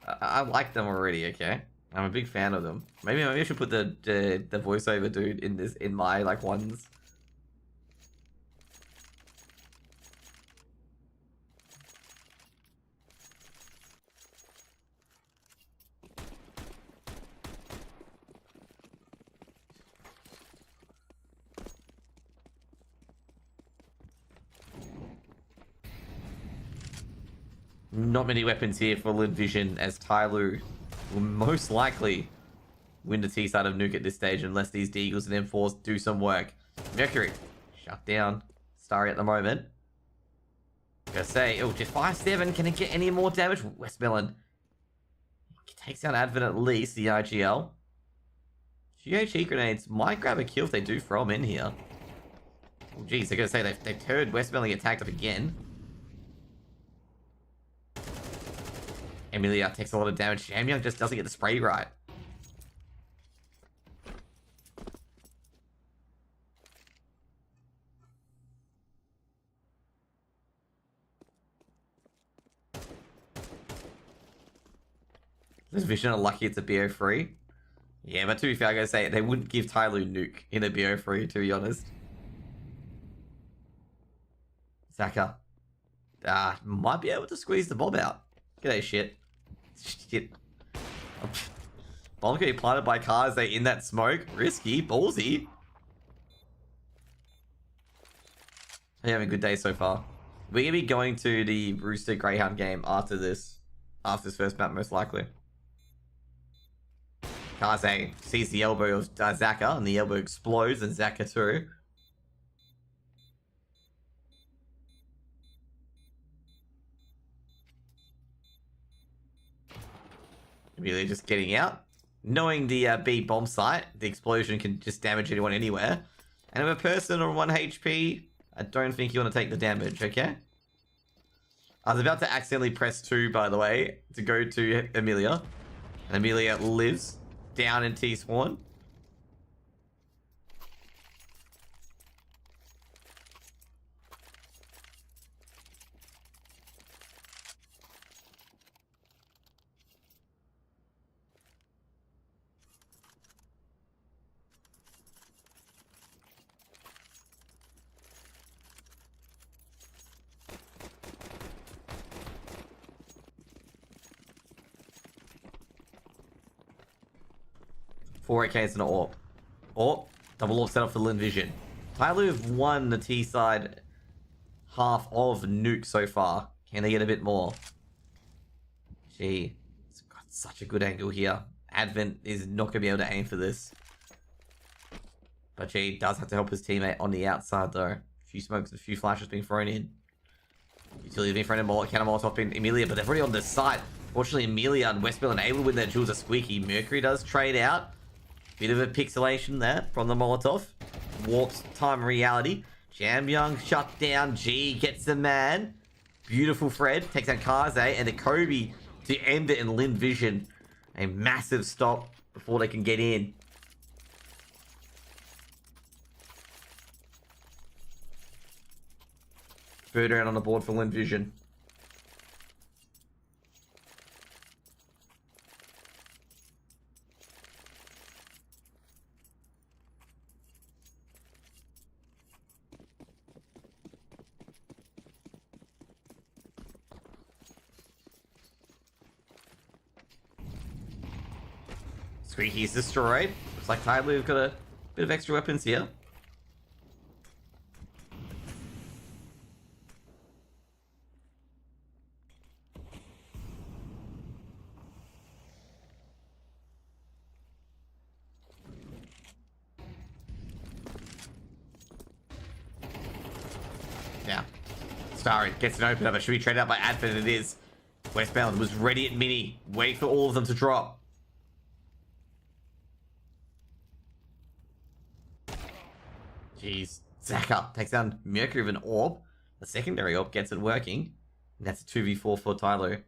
S1: I like them already, okay? I'm a big fan of them. Maybe I should put the voiceover dude in my like ones. Not many weapons here for Lin Vision, as Tyloo will most likely win the T side of Nuke at this stage unless these Deagles and M4s do some work. Mercury, shut down. Starry at the moment. Gonna say, oh, just 5-7. Can it get any more damage? Westmelon takes down Advent at least, the IGL. GHE grenades might grab a kill if they do throw them in here. Oh, geez, they're gonna say they've heard Westmelon get tagged up again. Emilia takes a lot of damage. Jam Young just doesn't get the spray right. This Vision are lucky it's a BO3. Yeah, but to be fair, I gotta say, they wouldn't give Tyloo Nuke in a BO3, to be honest. Zaka. Might be able to squeeze the bomb out. G'day, shit. Shit. Bomb getting planted by cars, they in that smoke. Risky, ballsy. Are you having a good day so far? We're gonna be going to the Rooster Greyhound game after this. After this first map, most likely. Kaze sees the elbow of Zaka, and the elbow explodes, and Zaka too. Really just getting out. Knowing the B bomb site, the explosion can just damage anyone anywhere. And if a person on 1 HP, I don't think you want to take the damage, okay? I was about to accidentally press 2, by the way, to go to Amelia. And Amelia lives down in T-spawn. Four AKs and an AWP. AWP. Double AWP set up for Lin Vision. Tyloo have won the T side half of Nuke so far. Can they get a bit more? Gee. It's got such a good angle here. Advent is not going to be able to aim for this. But G does have to help his teammate on the outside though. A few smokes, a few flashes being thrown in. Utility being thrown in, counter Molotov in Amelia, but they're already on this side. Fortunately, Amelia and Westmelon able to win their duels are squeaky. Mercury does trade out. Bit of a pixelation there from the Molotov. Warps time reality. Jam Young shut down. G gets the man. Beautiful Fred takes out Kaze and the Kobe to end it in Lin Vision. A massive stop before they can get in. Third round on the board for Lin Vision. Squeaky's destroyed. Looks like Tyler, we've got a bit of extra weapons here. Yeah. Starry gets an open up. It should be traded out by Advent. It is. Westbound was ready at mini. Wait for all of them to drop. Jeez. Zaka takes down Mercury with an orb. The secondary orb gets it working. And that's a 2v4 for Tylo.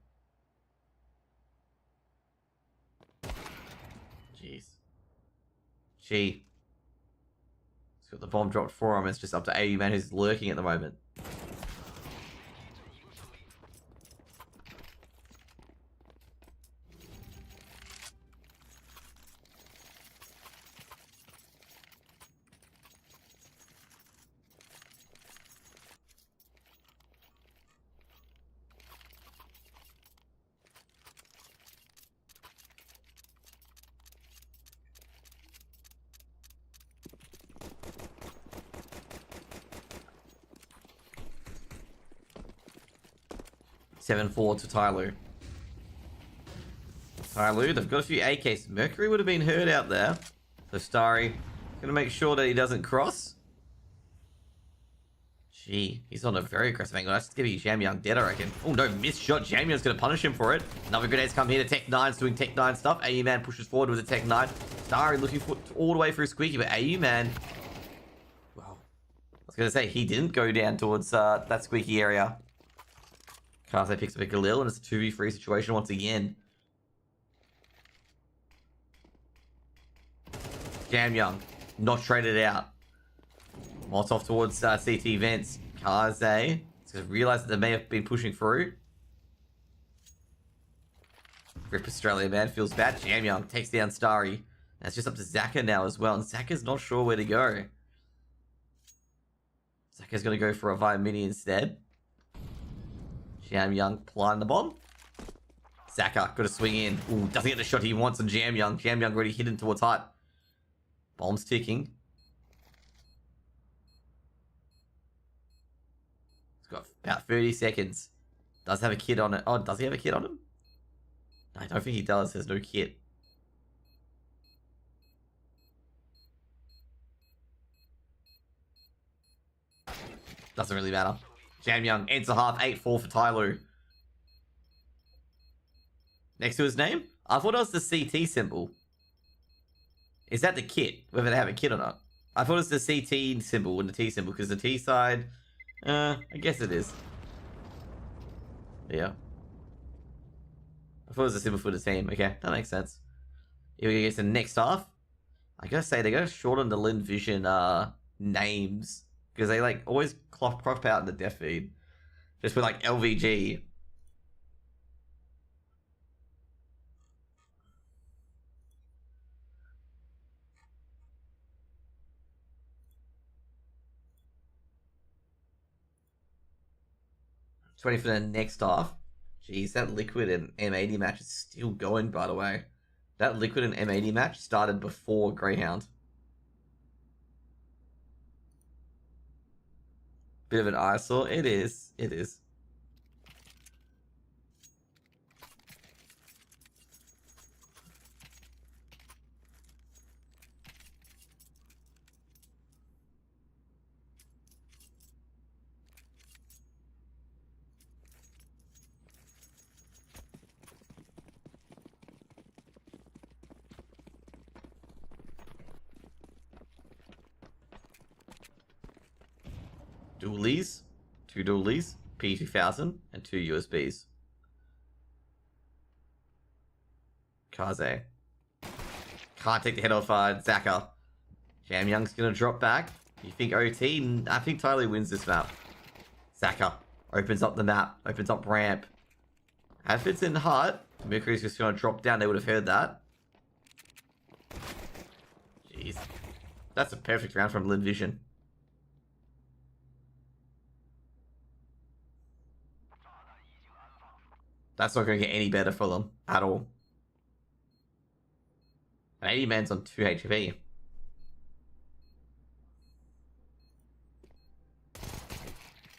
S1: Jeez. He's got the bomb dropped for him. It's just up to AU Man who's lurking at the moment. Seven 4 to Tyloo. Tyloo, they've got a few AKs. Mercury would have been hurt out there. So Starry gonna make sure that he doesn't cross. Gee, he's on a very aggressive angle. That's gonna be Jamyang dead, I reckon. Oh no, missed shot. Jamyang's gonna punish him for it. Another grenade's come here to Tech 9's doing Tech 9 stuff. AU Man pushes forward with a Tech 9. Starry looking for all the way through Squeaky, but AU Man. Well, I was gonna say he didn't go down towards that Squeaky area. Kaze picks up a Galil, and it's a 2v3 situation once again. Jamyang, not traded out. Molotov towards CT vents. Kaze has realised that they may have been pushing through. Rip Australia man feels bad. Jamyang takes down Starry. And it's just up to Zaka now as well, and Zaka's not sure where to go. Zaka's going to go for a Via Mini instead. Jamyang planting the bomb. Zaka got to swing in. Ooh, doesn't get the shot he wants on Jamyang. Jamyang already hidden towards hut. Bomb's ticking. He's got about 30 seconds. Does have a kit on it. Oh, does he have a kit on him? No, I don't think he does. There's no kit. Doesn't really matter. Jamyang ends the half 8-4 for Tyloo. Next to his name? I thought it was the CT symbol. Is that the kit? Whether they have a kit or not. I thought it was the CT symbol and the T symbol, because the T side... I guess it is. Yeah. I thought it was a symbol for the team. Okay, that makes sense. Here we go to the next half. I gotta say, they gotta shorten the Lin Vision names. Because they like always crop out in the death feed. Just with like LVG. Ready for the next half. Jeez, that Liquid and M80 match is still going, by the way. That Liquid and M80 match started before Greyhound. Bit of an eyesore. It is. It is. Dualies, 2 dualies, P2000, and 2 USBs. Kaze. Can't take the head off Zaka. Jamyang's gonna drop back. You think OT? I think Tyler wins this map. Zaka opens up the map, opens up ramp. If it's in hut, Mercury's just gonna drop down. They would have heard that. Jeez. That's a perfect round from Lin Vision. That's not going to get any better for them at all. 80 man's on 2 HP.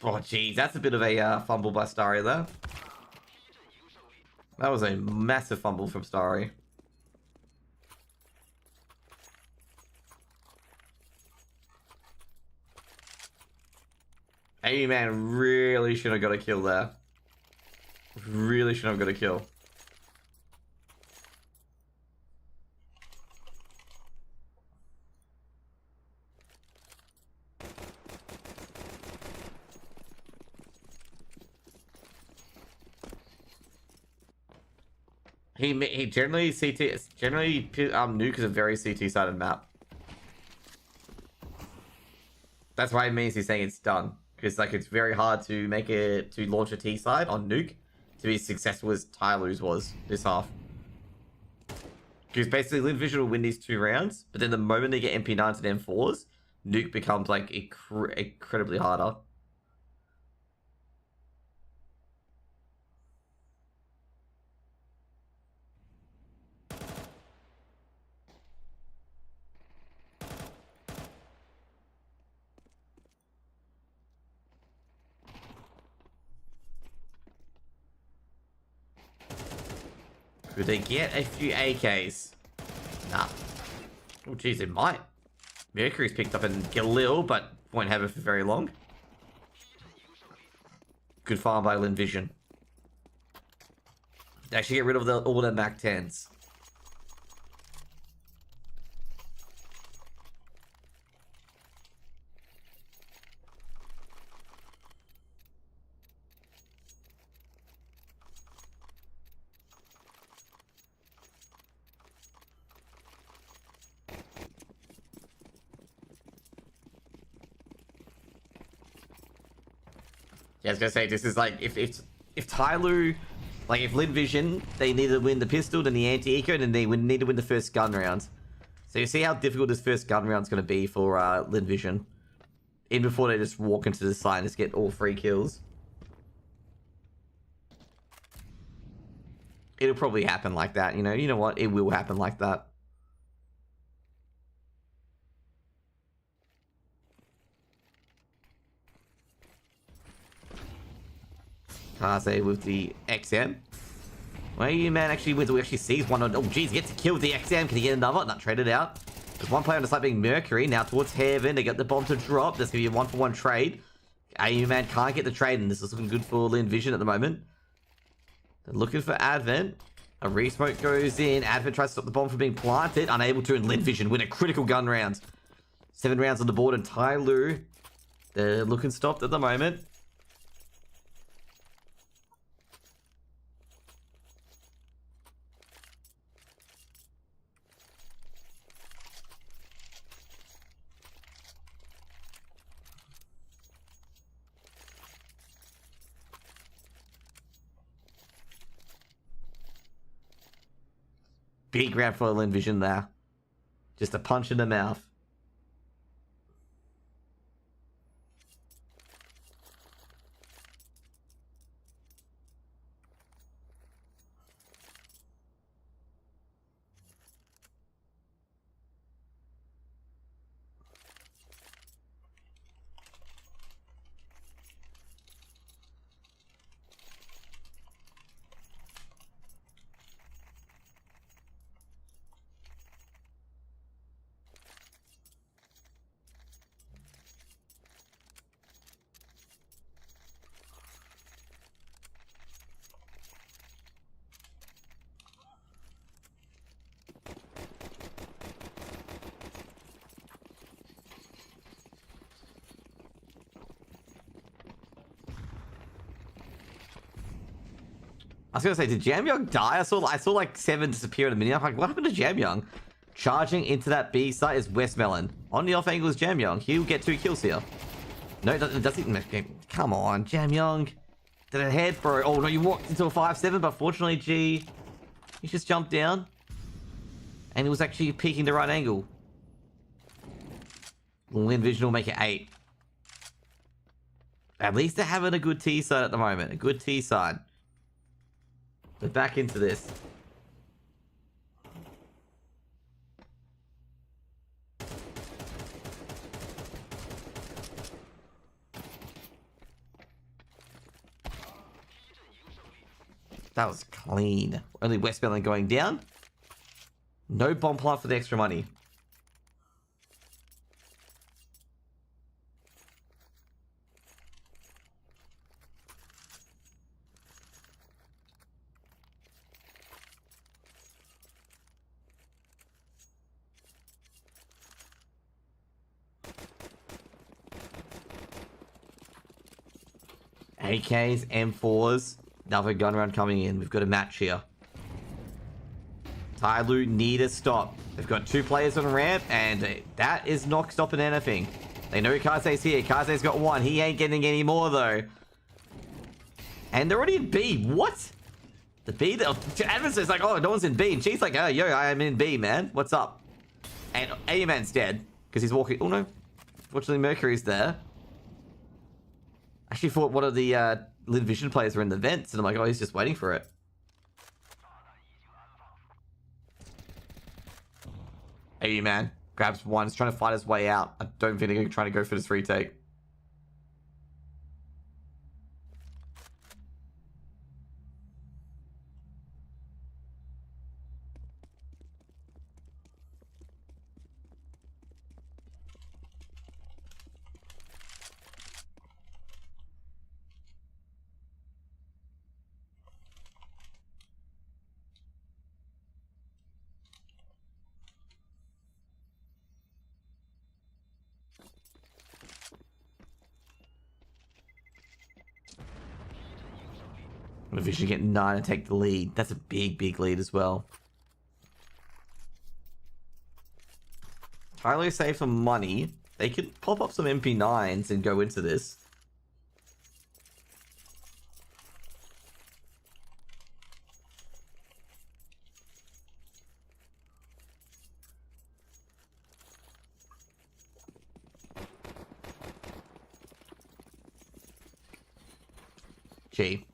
S1: Oh, jeez, that's a bit of a fumble by Starry there. That was a massive fumble from Starry. Man really should have got a kill there. Really should have got a kill. He generally Nuke is a very CT sided map. That's why it means he's saying it's done. Because like it's very hard to make it to launch a T side on Nuke to be as successful as Tyler's was this half. Because basically Lin Vision will win these 2 rounds, but then the moment they get MP9s and M4s, Nuke becomes like incredibly harder. Could they get a few AKs? Nah. Oh, jeez, it might. Mercury's picked up and get a little, but won't have it for very long. Good farm by Lin Vision. They actually get rid of all their Mac 10s. Yeah, I was gonna say, this is like, if Tyler, like if Lin Vision, they need to win the pistol, then the anti-eco, then they need to win the first gun round. So you see how difficult this first gun round's gonna be for Lin Vision. Even before they just walk into the side and just get all 3 kills. It'll probably happen like that, you know what, it will happen like that. Kase with the XM. Well, you man actually sees one on. Oh, geez, gets a kill with the XM. Can he get another? Not traded out. There's one player on the side being Mercury. Now towards Heaven. They get the bomb to drop. There's going to be a 1-for-1 trade. man can't get the trade, and this is looking good for Lin Vision at the moment. They're looking for Advent. A re-smoke goes in. Advent tries to stop the bomb from being planted. Unable to, and Lin Vision win a critical gun round. 7 rounds on the board, and Tyloo, they're looking stopped at the moment. Big round for Lin Vision there. Just a punch in the mouth. I was gonna say, did Jam Young die? I saw like 7 disappear in a minute. I'm like, what happened to Jam Young? Charging into that B site is Westmelon. On the off angle is Jam Young. He'll get 2 kills here. No, it doesn't. Come on, Jam Young. Did it head for it? Oh no, you walked into a 5-7, but fortunately, he just jumped down. And it was actually peeking the right angle. Lin Vision will make it 8. At least they're having a good T side at the moment. A good T side. They're back into this. That was clean. Only Westmoreland going down. No bomb plant for the extra money. AKs, M4s, another gun round coming in. We've got a match here. Tyloo need a stop. They've got 2 players on ramp, and that is not stopping anything. They know Kaze's here. Kaze's got 1. He ain't getting any more, though. And they're already in B. What? The B? Advance is like, oh, no one's in B. And she's like, oh, yo, I am in B, man. What's up? And A-Man's dead, because he's walking... Oh, no. Fortunately, Mercury's there. I actually thought one of the Lin Vision players were in the vents, and I'm like, oh, he's just waiting for it. Hey, man. Grabs 1. He's trying to fight his way out. I don't think they're trying to go for this retake. Vision get 9 and take the lead. That's a big, big lead as well. Tyler save some money. They could pop up some MP9s and go into this. Gee.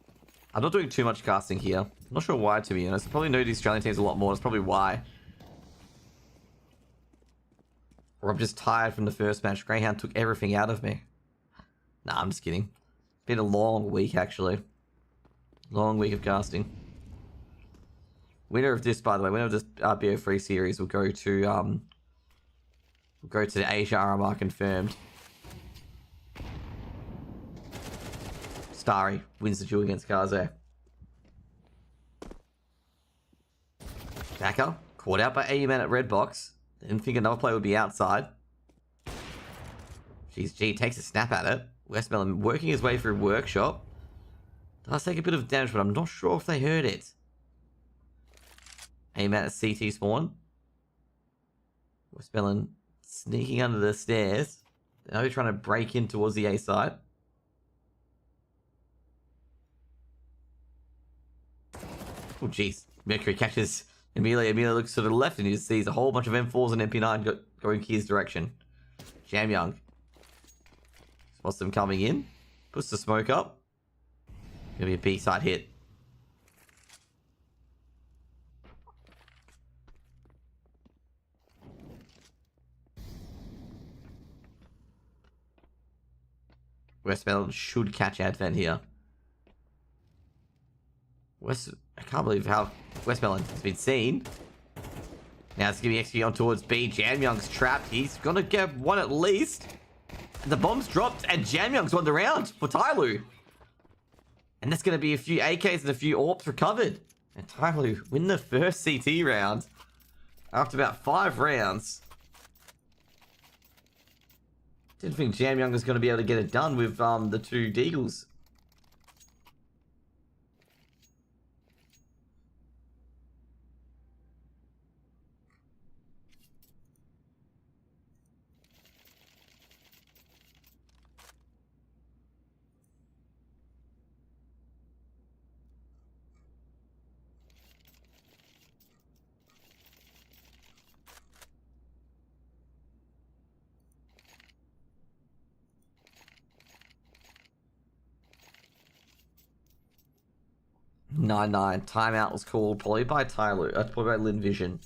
S1: I'm not doing too much casting here. I'm not sure why, to be honest. I probably know these Australian teams a lot more. That's probably why. Or I'm just tired from the first match. Greyhound took everything out of me. Nah, I'm just kidding. Been a long week, actually. Long week of casting. Winner of this, by the way, winner of this BO3 series will go to the Asia RMR confirmed. Starry wins the duel against Kaze. Backer, caught out by AU Man at red box. Didn't think another player would be outside. G takes a snap at it. Westmoreland working his way through workshop. Does take a bit of damage, but I'm not sure if they heard it. AU Man at CT spawn. Westmoreland sneaking under the stairs. Now he's trying to break in towards the A side. Oh, jeez. Mercury catches Amelia. Amelia looks to the left and he sees a whole bunch of M4s and MP9 going his direction. Jam Young spots them coming in. Puts the smoke up. Gonna be a B-side hit. Westmoreland should catch Advent here. I can't believe how Westmoreland has been seen. Now it's going to be XP on towards B. Jam Young's trapped. He's going to get 1 at least. And the bomb's dropped and Jam Young's won the round for Tyloo. And that's going to be a few AKs and a few AWPs recovered. And Tyloo win the first CT round after about 5 rounds. Didn't think Jam Young was going to be able to get it done with the 2 Deagles. Nine. Timeout was called probably by Tyloo. Probably by Lin Vision.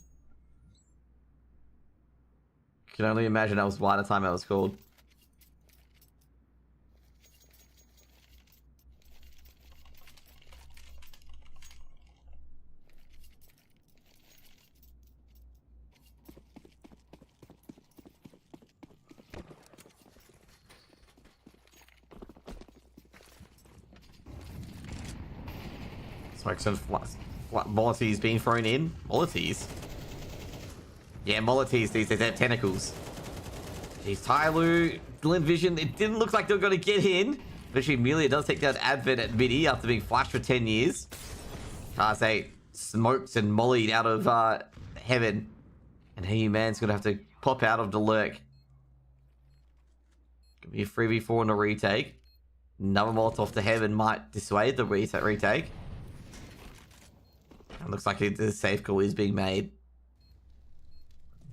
S1: Can only imagine that was why the timeout was called. Smokes and Moloties being thrown in. Moloties? Yeah, Moloties, these have tentacles. Jeez, Tyloo, Glint Vision, it didn't look like they were going to get in. Eventually, Amelia does take down Advent at midi after being flashed for 10 years. Kase smoked and mollied out of heaven. And He-Man's going to have to pop out of the lurk. Could be a 3v4 in a retake. Another Molotov to heaven might dissuade the retake. It looks like the safe call is being made.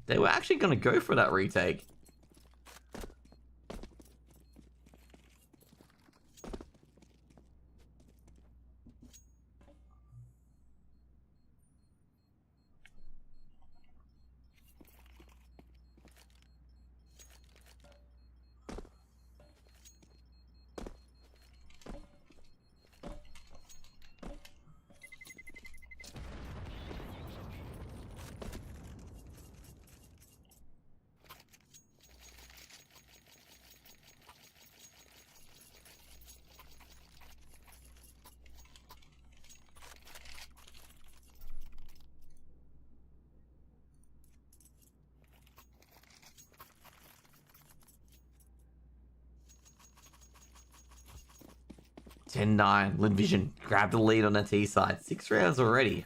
S1: They were actually going to go for that retake. (10-9). Lin Vision grabbed the lead on the T side. 6 rounds already.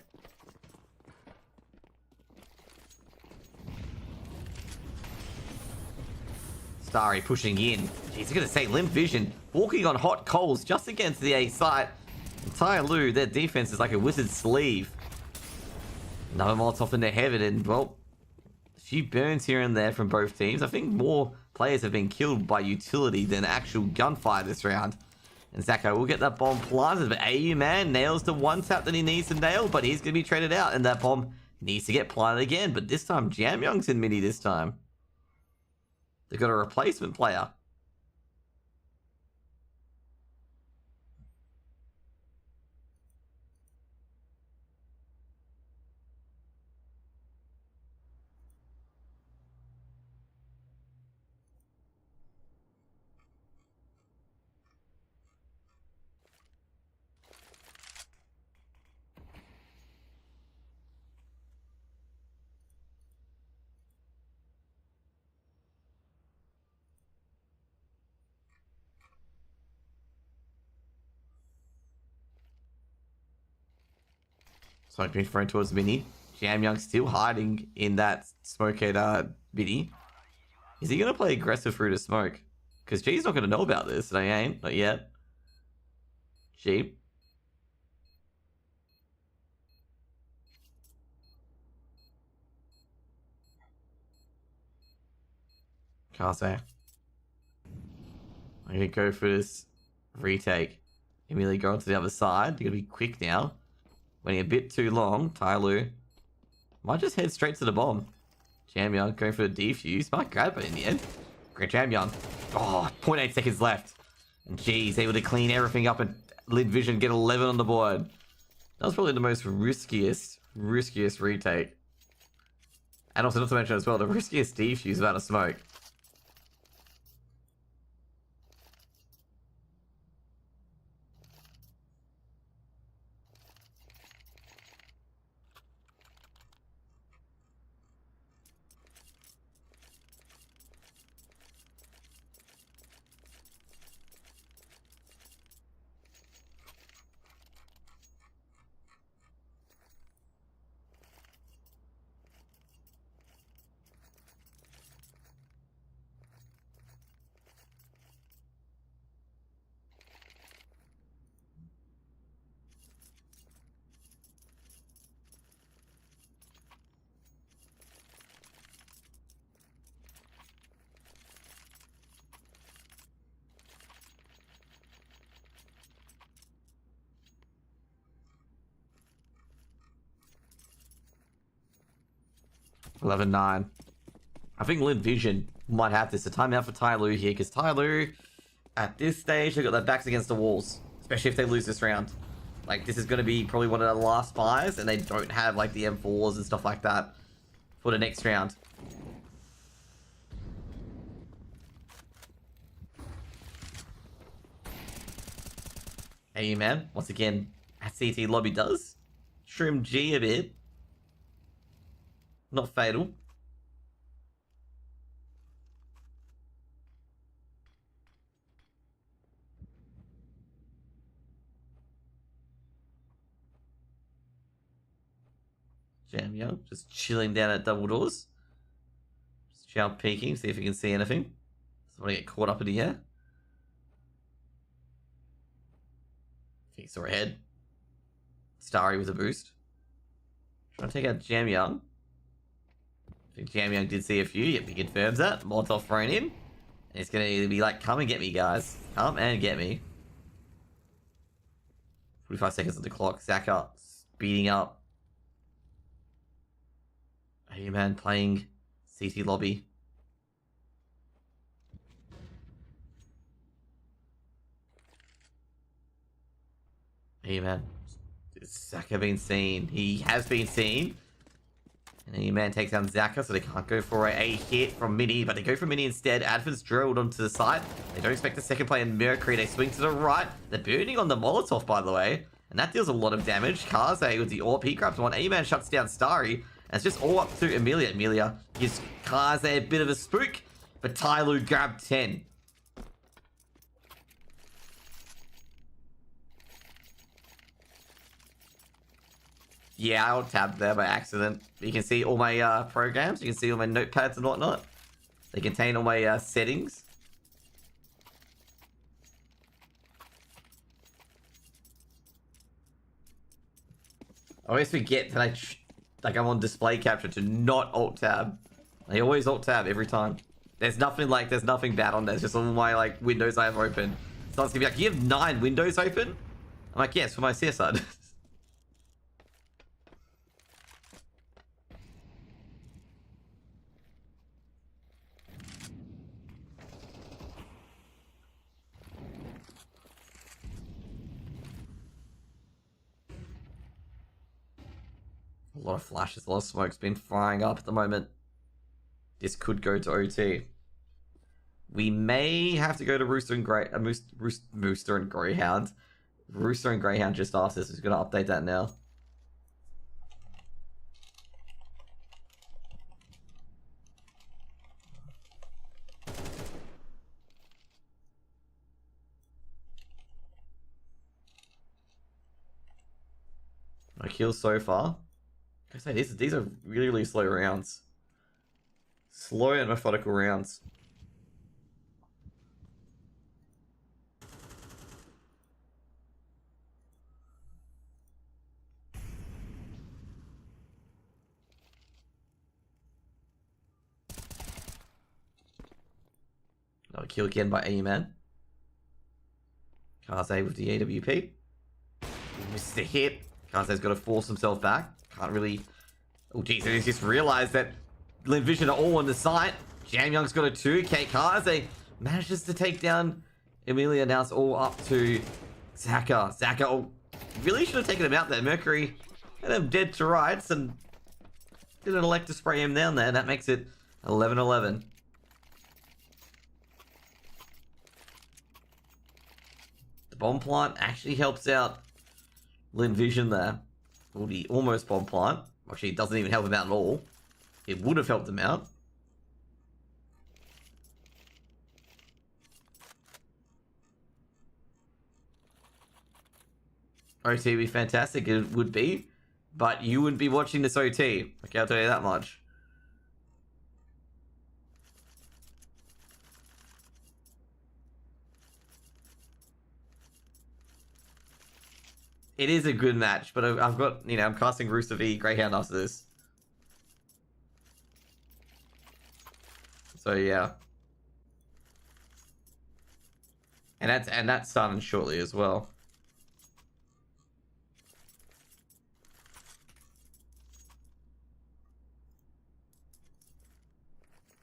S1: Starry pushing in. Jeez, I'm going to say Lin Vision walking on hot coals just against the A site. And Tyloo, their defense is like a wizard's sleeve. Another Molotov in their heaven, and well, a few burns here and there from both teams. I think more players have been killed by utility than actual gunfire this round. And Zako will get that bomb planted, but AU Man nails the one tap that he needs to nail, but he's going to be traded out, and that bomb needs to get planted again. But this time, Jamyoung's in midi this time. They've got a replacement player. So I've been thrown towards mini. Jamyoung still hiding in that smokehead mini. Is he going to play aggressive through the smoke? Because G's not going to know about this. They ain't. Not yet. G. Kase. I'm going to go for this retake. Immediately go on to the other side. You're going to be quick now. Waiting a bit too long. Tyloo might just head straight to the bomb. Jamyoung going for the defuse. Might grab it in the end. Great Jamyoung. Oh, 0.8 seconds left. And geez, able to clean everything up and Lin Vision get 11 on the board. That was probably the most riskiest retake. And also, not to mention as well, the riskiest defuse without a smoke. (11-9). I think Lin Vision might have this. A timeout for Tyloo here, because Tyloo, at this stage, they've got their backs against the walls. Especially if they lose this round. Like, this is going to be probably one of the last buys, and they don't have, like, the M4s and stuff like that for the next round. Hey, man. Once again, at CT lobby does trim G a bit. Not fatal. Jam Young just chilling down at double doors. Just jump peeking, see if he can see anything. Somebody get caught up in the air. I think he saw a head. Starry with a boost. Trying to take out Jam Young. I think Jam Young did see a few. Yep, he confirms that. Molotov thrown in. And it's going to either be like, come and get me, guys. Come and get me. 45 seconds on the clock. Zaka speeding up. Hey man, playing CT lobby. Hey man, is Zaka been seen? He has been seen. And Hey man takes down Zaka, so they can't go for a hit from Mini, but they go for Mini instead. Advent's drilled onto the side. They don't expect a second play in Mercury. They swing to the right. They're burning on the Molotov, by the way. And that deals a lot of damage. Kaze with the AWP, he grabs one. A-Man shuts down Starry. And it's just all up to Amelia. Amelia gives Kaze a bit of a spook, but Tyloo grabbed 10. Yeah, I'll tab there by accident. You can see all my programs. You can see all my notepads and whatnot. They contain all my settings. I always forget that I'm on display capture to not alt tab. I always alt tab every time. There's nothing bad on there. It's just all my like windows I have open. So it's gonna be like, you have 9 windows open? I'm like, yes, for my CSUD. A lot of flashes, a lot of smoke's been flying up at the moment. This could go to OT. We may have to go to Rooster and Rooster and Greyhound. Rooster and Greyhound just asked us. He's going to update that now. My kills so far. I say these are really, really slow rounds. Slow and methodical rounds. Another kill again by A-Man. Kaze with the AWP. He misses the hit. Kaze's got to force himself back. Can't really... Oh, geez, he's just realized that Lin Vision are all on the site. Jam Young's got a 2. Kaze manages to take down Amelia. Now it's all up to Zaka. Zaka really should have taken him out there. Mercury had him dead to rights and didn't elect to spray him down there. That makes it 11-11. The bomb plant actually helps out Lin Vision there. Well, the almost bomb plant. Actually, it doesn't even help him out at all. It would have helped him out. OT would be fantastic. It would be. But you wouldn't be watching this OT. Okay, I'll tell you that much. It is a good match, but I've got, you know, I'm casting Rooster v Greyhound after this. So yeah. And that's starting shortly as well.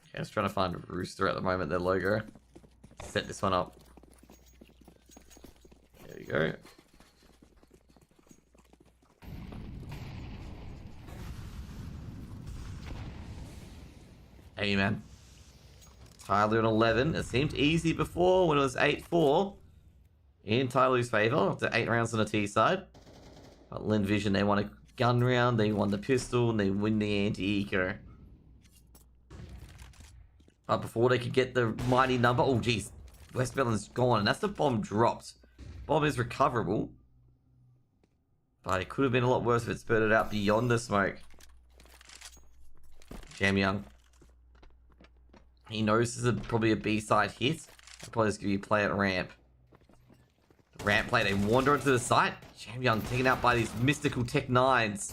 S1: Okay, I was trying to find Rooster at the moment, their logo. Set this one up. There we go. Hey man. Tyloo at 11. It seemed easy before when it was 8-4 in Tyloo's favor after 8 rounds on the T side. Lin Vision, they want a gun round, they want the pistol, and they win the anti-eco. But before they could get the mighty number... Oh, geez. Westmoreland's gone, and that's the bomb dropped. Bomb is recoverable. But it could have been a lot worse if it spurted out beyond the smoke. Jam Young. He knows this is probably a B-side hit. I'll probably just give you play at ramp. Ramp play, they wander onto the site. Jam Young taken out by these mystical Tech 9s.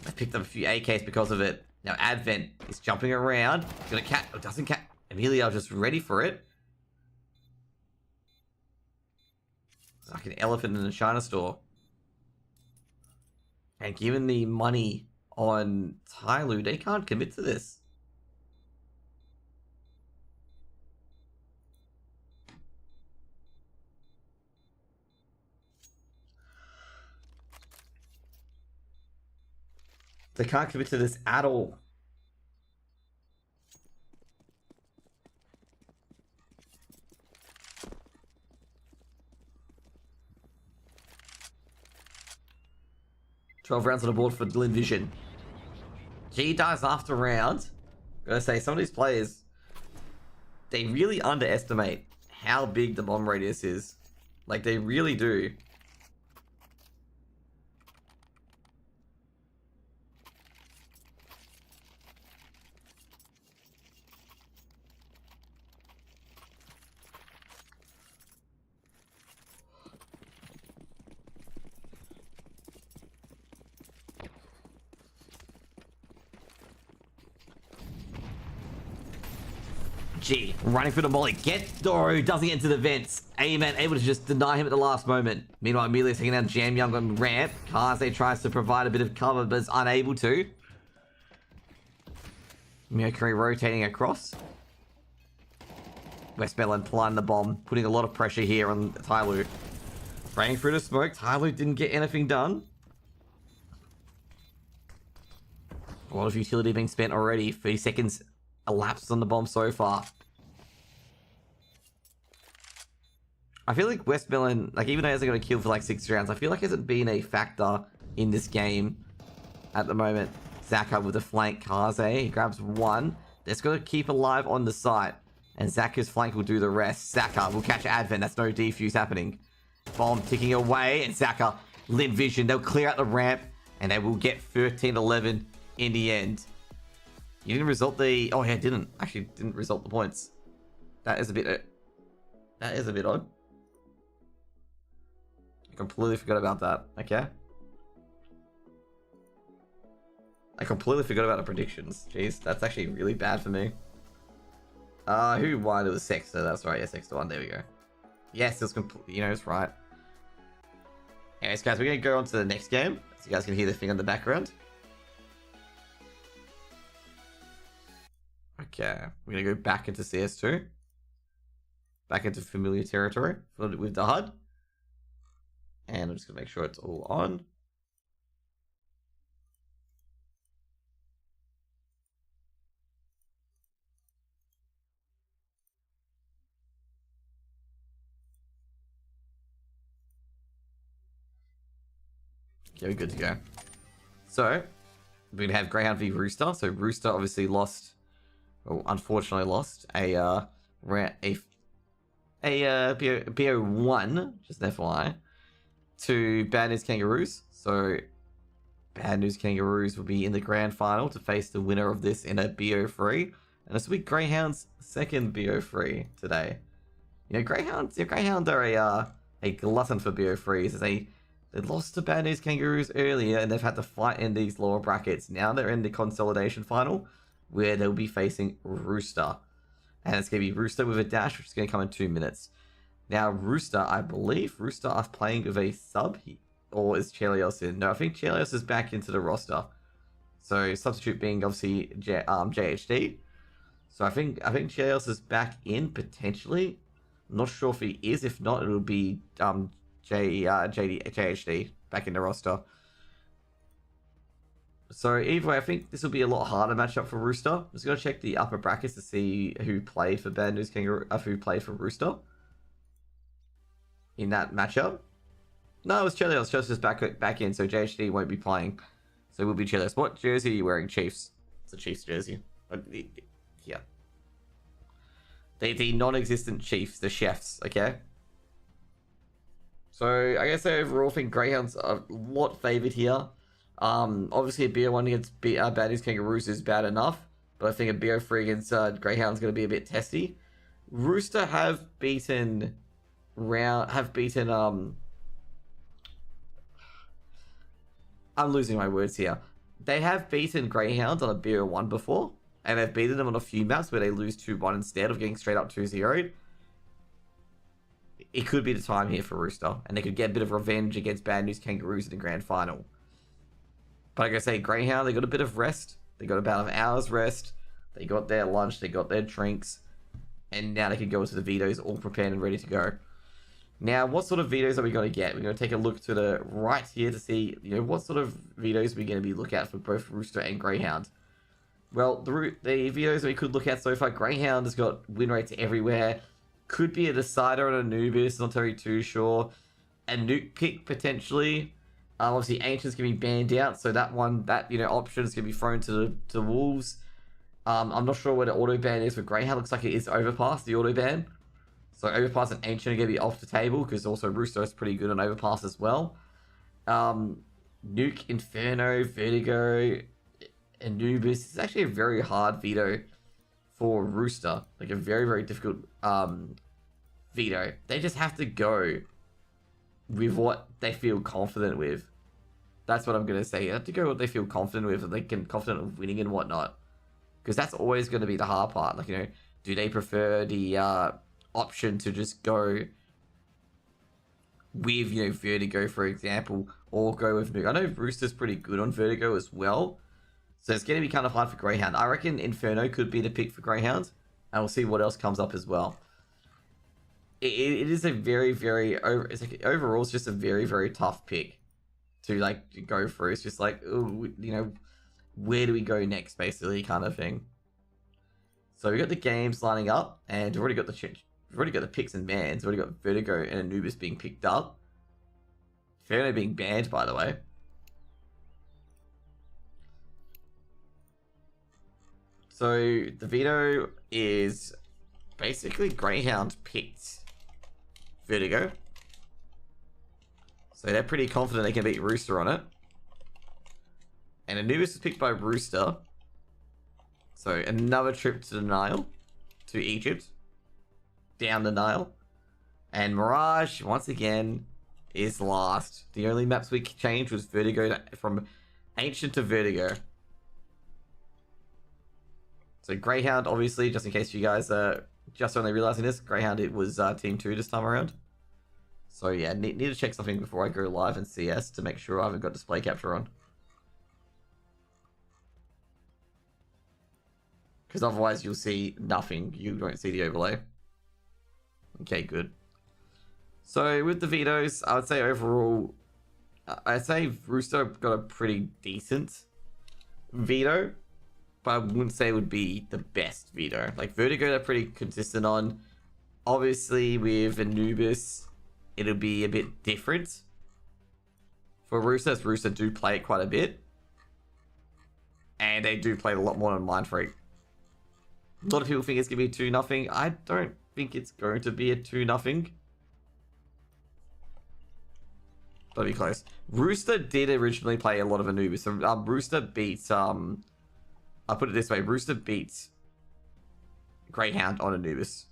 S1: I picked up a few AKs because of it. Now Advent is jumping around. He's gonna catch. Oh, doesn't catch. Emilio just ready for it. It's like an elephant in a China store. And given the money on Tyloo, they can't commit to this. They can't commit to this at all. $12 rounds on the board for Lin Vision. G dies after round. Gotta say, some of these players, they really underestimate how big the bomb radius is. Like, they really do. G, running for the molly. Doesn't get into the vents. A-Man able to just deny him at the last moment. Meanwhile, Emilio's taking down Jam Young on ramp. Kaze tries to provide a bit of cover, but is unable to. Mercury rotating across. Westmoreland planting the bomb, putting a lot of pressure here on Tyloo. Spraying through the smoke. Tyloo didn't get anything done. A lot of utility being spent already. 30 seconds elapsed on the bomb so far. I feel like Westmoreland, like, even though he hasn't got a kill for like 6 rounds, I feel like hasn't been a factor in this game at the moment. Zaka with the flank Kaze. He grabs one. That's got to keep alive on the site. And Zaka's flank will do the rest. Zaka will catch Advent. That's no defuse happening. Bomb ticking away. And Zaka, Lin Vision, they'll clear out the ramp. And they will get 13-11 in the end. You didn't result the... Oh, yeah, it didn't. Actually, didn't result the points. That is a bit... That is a bit odd. I completely forgot about that. Okay. I completely forgot about the predictions. Jeez, that's actually really bad for me. Who won? It was Sexter. That's right. Yeah, Sexter won. There we go. Yes, it was completely... You know, it's right. Anyways, guys, we're going to go on to the next game. So you guys can hear the thing in the background. Okay, we're going to go back into CS2. Back into familiar territory with the HUD. And I'm just going to make sure it's all on. Okay, we're good to go. So, we're going to have Greyhound v Rooster. So, Rooster obviously lost... Well, unfortunately lost a BO1, just an FYI, to Bad News Kangaroos. So Bad News Kangaroos will be in the grand final to face the winner of this in a BO3. And this will be Greyhound's second BO3 today. You know, Greyhound are a glutton for BO3s. They lost to Bad News Kangaroos earlier and they've had to fight in these lower brackets. Now they're in the consolidation final, where they'll be facing Rooster. And it's going to be Rooster with a dash, which is going to come in 2 minutes. Now, Rooster, I believe Rooster are playing with a sub, or is Chelios in? No, I think Chelios is back into the roster. So, substitute being obviously JHD. So, I think Chelios is back in, potentially. I'm not sure if he is. If not, it'll be JHD back in the roster. So either way, I think this will be a lot harder matchup for Rooster. I'm just going to check the upper brackets to see who played for Bad News Kangaroo, who played for Rooster in that matchup. No, it was Chelios. Chelios is back in, so JHD won't be playing. So we'll be Chelios. What jersey are you wearing, Chiefs? It's a Chiefs jersey. Yeah. The non-existent Chiefs, the chefs, okay? So I guess I overall think Greyhound's a lot favoured here. Obviously a BO1 against Bad News Kangaroos is bad enough, but I think a BO3 against Greyhound's going to be a bit testy. Rooster have beaten I'm losing my words here. They have beaten Greyhound on a BO1 before, and they've beaten them on a few maps where they lose 2-1 instead of getting straight up 2-0'd. It could be the time here for Rooster, and they could get a bit of revenge against Bad News Kangaroos in the grand final. But like I say, Greyhound, they got a bit of rest. They got about an hour's rest. They got their lunch, they got their drinks, and now they can go into the vetoes all prepared and ready to go. Now, what sort of vetoes are we going to get? We're going to take a look to the right here to see, what sort of vetoes we're going to be looking at for both Rooster and Greyhound. Well, the vetoes we could look at so far, Greyhound has got win rates everywhere. Could be a decider on Anubis, not very too sure. A nuke pick, potentially. Obviously, Ancient's going to be banned out, so that option is going to be thrown to Wolves. I'm not sure what the auto ban is for Greyhound. Looks like it is Overpass, the auto ban. So Overpass and Ancient are going to be off the table, because also Rooster is pretty good on Overpass as well. Nuke, Inferno, Vertigo, Anubis. It's actually a very hard veto for Rooster. Like a very, very difficult veto. They just have to go with what they feel confident with. That's what I'm going to say. They have to go with what they feel confident with, and they can confident of winning and whatnot. Because that's always going to be the hard part. Like, do they prefer the option to just go with, Vertigo, for example, or go with Nuke? I know Rooster's pretty good on Vertigo as well, so it's going to be kind of hard for Greyhound. I reckon Inferno could be the pick for Greyhound, and we'll see what else comes up as well. It is a very, very, overall, it's just a very, very tough pick to, go through. It's just ooh, where do we go next, basically, kind of thing. So we got the games lining up, and we've already got the picks and bans. We've already got Vertigo and Anubis being picked up. Inferno being banned, by the way. So the veto is basically Greyhound picked Vertigo. So they're pretty confident they can beat Rooster on it. And Anubis is picked by Rooster. So another trip to the Nile, to Egypt, down the Nile. And Mirage, once again, is last. The only maps we changed was Vertigo from Ancient to Vertigo. So Greyhound, obviously, just in case you guys are just only realizing this, Greyhound, it was Team 2 this time around. So yeah, need to check something before I go live in CS to make sure I haven't got display capture on. Because otherwise you'll see nothing. You won't see the overlay. Okay, good. So with the vetoes, I would say overall, I'd say Rooster got a pretty decent veto, but I wouldn't say it would be the best veto. Like Vertigo, they're pretty consistent on. Obviously with Anubis, it'll be a bit different. For Rooster, as Rooster do play it quite a bit. And they do play it a lot more on Mind Freak. A lot of people think it's going to be 2-0. I don't think it's going to be a 2-0. That'll be close. Rooster did originally play a lot of Anubis. So Rooster beats, I'll put it this way. Rooster beats Greyhound on Anubis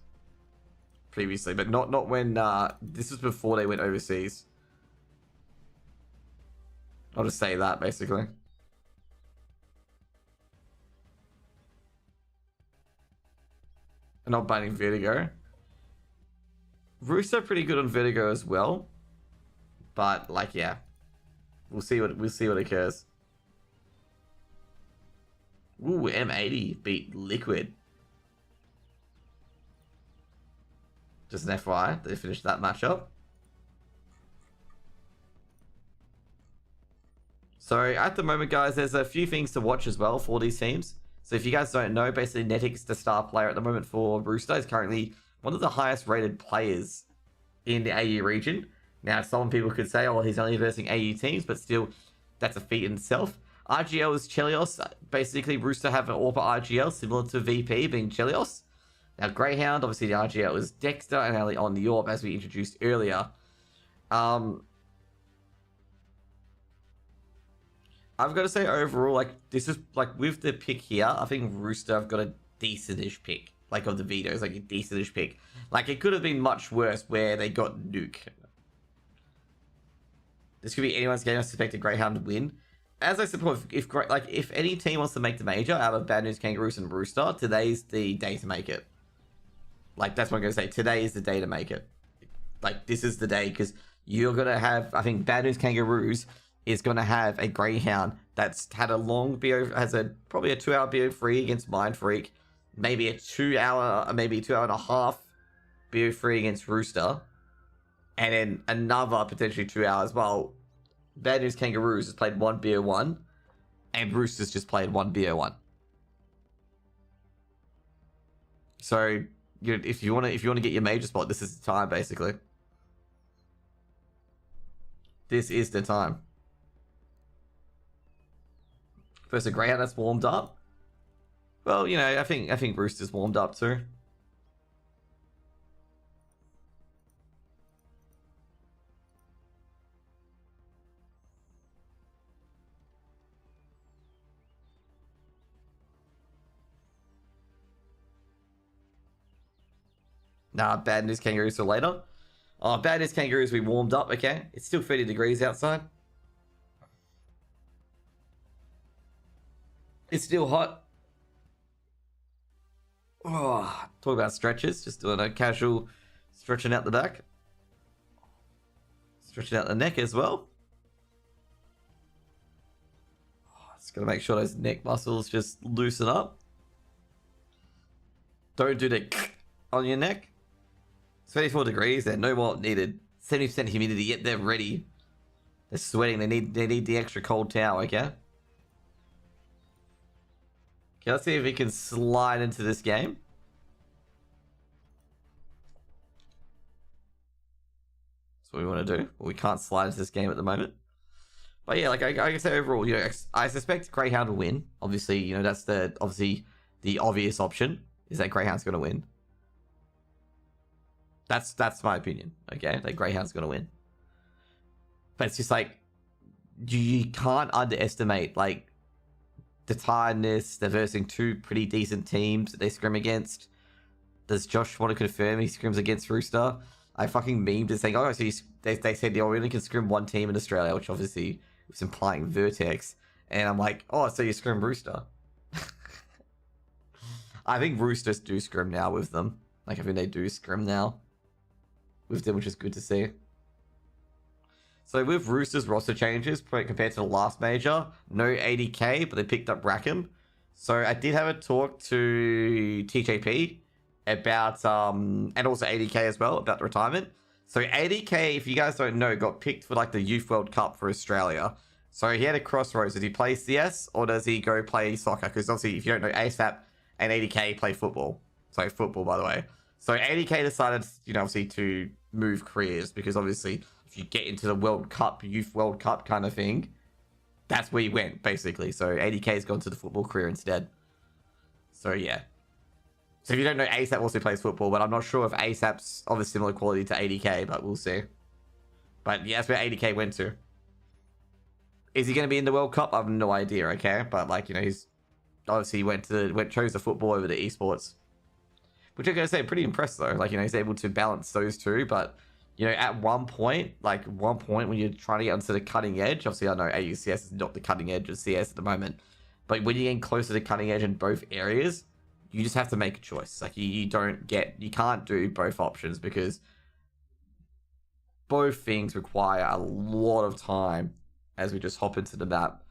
S1: previously, but not when, this was before they went overseas. I'll just say that, basically. Not banning Vertigo. Rooster pretty good on Vertigo as well, but yeah, we'll see what occurs. Ooh, M80 beat Liquid. Just an FYI, they finished that matchup. So at the moment, guys, there's a few things to watch as well for these teams. So if you guys don't know, basically Netic's the star player at the moment for Rooster. He's currently one of the highest rated players in the AU region. Now, some people could say, oh, he's only versing AU teams, but still, that's a feat in itself. RGL is Chelios. Basically, Rooster have an AWPA RGL, similar to VP being Chelios. Now, Greyhound, obviously the RGL is Dexter and Ali on the AWP, as we introduced earlier. I've got to say, overall, like, this is, like, with the pick here, I think Rooster have got a decentish pick. Like, of the videos, like, a decentish pick. Like, it could have been much worse where they got Nuke. This could be anyone's game. I suspect a Greyhound to win. As I suppose, if any team wants to make the major out of Bad News Kangaroos and Rooster, today's the day to make it. Like, that's what I'm going to say. Today is the day to make it. Like, this is the day, because you're going to have, I think, Bad News Kangaroos is going to have a Greyhound that's had a long BO, has probably a 2-hour BO free against Mind Freak, maybe a 2-hour, maybe 2.5-hour BO free against Rooster, and then another potentially 2 hours. Well, Bad News Kangaroos has played 1 BO1, and Rooster's just played 1 BO1. So, if you want to get your major spot, this is the time, basically. This is the time. First, a Greyhound that's warmed up. Well, you know, I think Rooster's warmed up too. Nah, Bad News Kangaroos for later. Oh, Bad News Kangaroos, we warmed up, okay? It's still 30 degrees outside. It's still hot. Oh, talk about stretches. Just doing a casual stretching out the back. Stretching out the neck as well. Oh, just gotta make sure those neck muscles just loosen up. Don't do the on your neck. It's 34 degrees. They're no more needed. 70% humidity. Yet they're ready. They're sweating. They need the extra cold towel. Okay. Okay. Let's see if we can slide into this game. That's what we want to do. Well, we can't slide into this game at the moment. But yeah, like I can say overall, you know, I suspect Greyhound will win. Obviously, you know, that's the obvious option is that Greyhound's going to win. That's my opinion. Okay, that Greyhound's going to win. But it's just like you can't underestimate like the tiredness. They're versing 2 pretty decent teams that they scrim against. Does Josh want to confirm he scrims against Rooster? I fucking memed it saying, oh, so they said they only can scrim 1 team in Australia, which obviously was implying Vertex. And I'm like, oh, so you scrim Rooster? I think Roosters do scrim now with them. Like, I think they do scrim now with them, which is good to see. So with Roosters roster changes compared to the last major, no 80k, but they picked up Rackham. So I did have a talk to TJP about, and also 80k as well, about the retirement. So 80k, if you guys don't know, got picked for like the Youth World Cup for Australia. So he had a crossroads. Does he play CS or does he go play soccer? Because obviously, if you don't know, ASAP and 80k play football. So football, by the way. So 80k decided, you know, obviously to move careers because obviously if you get into the World Cup, Youth World Cup kind of thing, that's where you went, basically. So 80k's gone to the football career instead. So yeah. So if you don't know, ASAP also plays football, but I'm not sure if ASAP's of a similar quality to 80k, but we'll see. But yeah, that's where 80k went to. Is he going to be in the World Cup? I have no idea, okay? But like, you know, he's obviously chose the football over the esports. Which I'm going to say, pretty impressed though. Like, you know, he's able to balance those two, but you know, at one point when you're trying to get onto the cutting edge, obviously I know AUCS is not the cutting edge of CS at the moment, but when you're getting close to the cutting edge in both areas, you just have to make a choice. Like you can't do both options because both things require a lot of time, as we just hop into the map,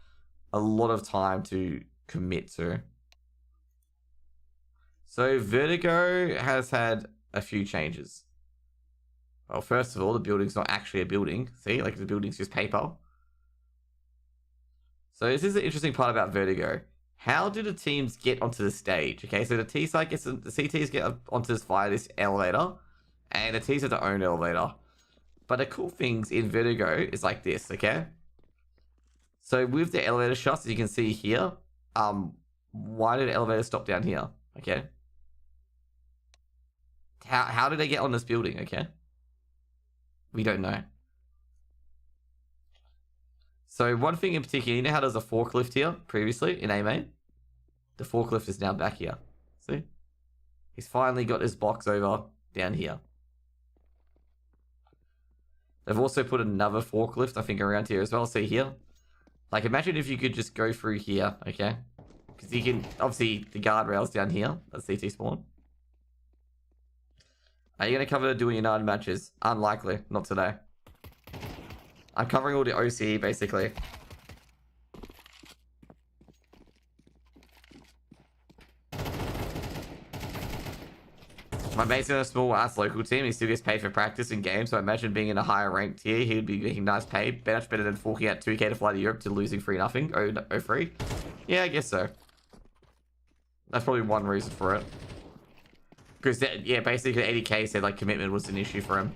S1: a lot of time to commit to. So Vertigo has had a few changes. Well, first of all, the building's not actually a building. See, like the building's just paper. So this is the interesting part about Vertigo. How do the teams get onto the stage? Okay, so the CTs get onto this via this elevator, and the T's have their own elevator. But the cool things in Vertigo is like this, okay? So with the elevator shots, as you can see here, why did the elevator stop down here? Okay. How did they get on this building, okay? We don't know. So one thing in particular, you know how there's a forklift here previously in A main? The forklift is now back here. See? He's finally got his box over down here. They've also put another forklift, I think, around here as well. See here? Like, imagine if you could just go through here, okay? Because you can, obviously, the guardrail's down here. That's CT spawn. Are you going to cover doing United matches? Unlikely. Not today. I'm covering all the OCE, basically. My mate's in a small-ass local team. He still gets paid for practice in games, so I imagine being in a higher ranked tier, he would be making nice pay. Much better than forking out 2k to fly to Europe to losing 3-0. Oh, free? Yeah, I guess so. That's probably one reason for it. Because, yeah, basically 80k said, like, commitment was an issue for him.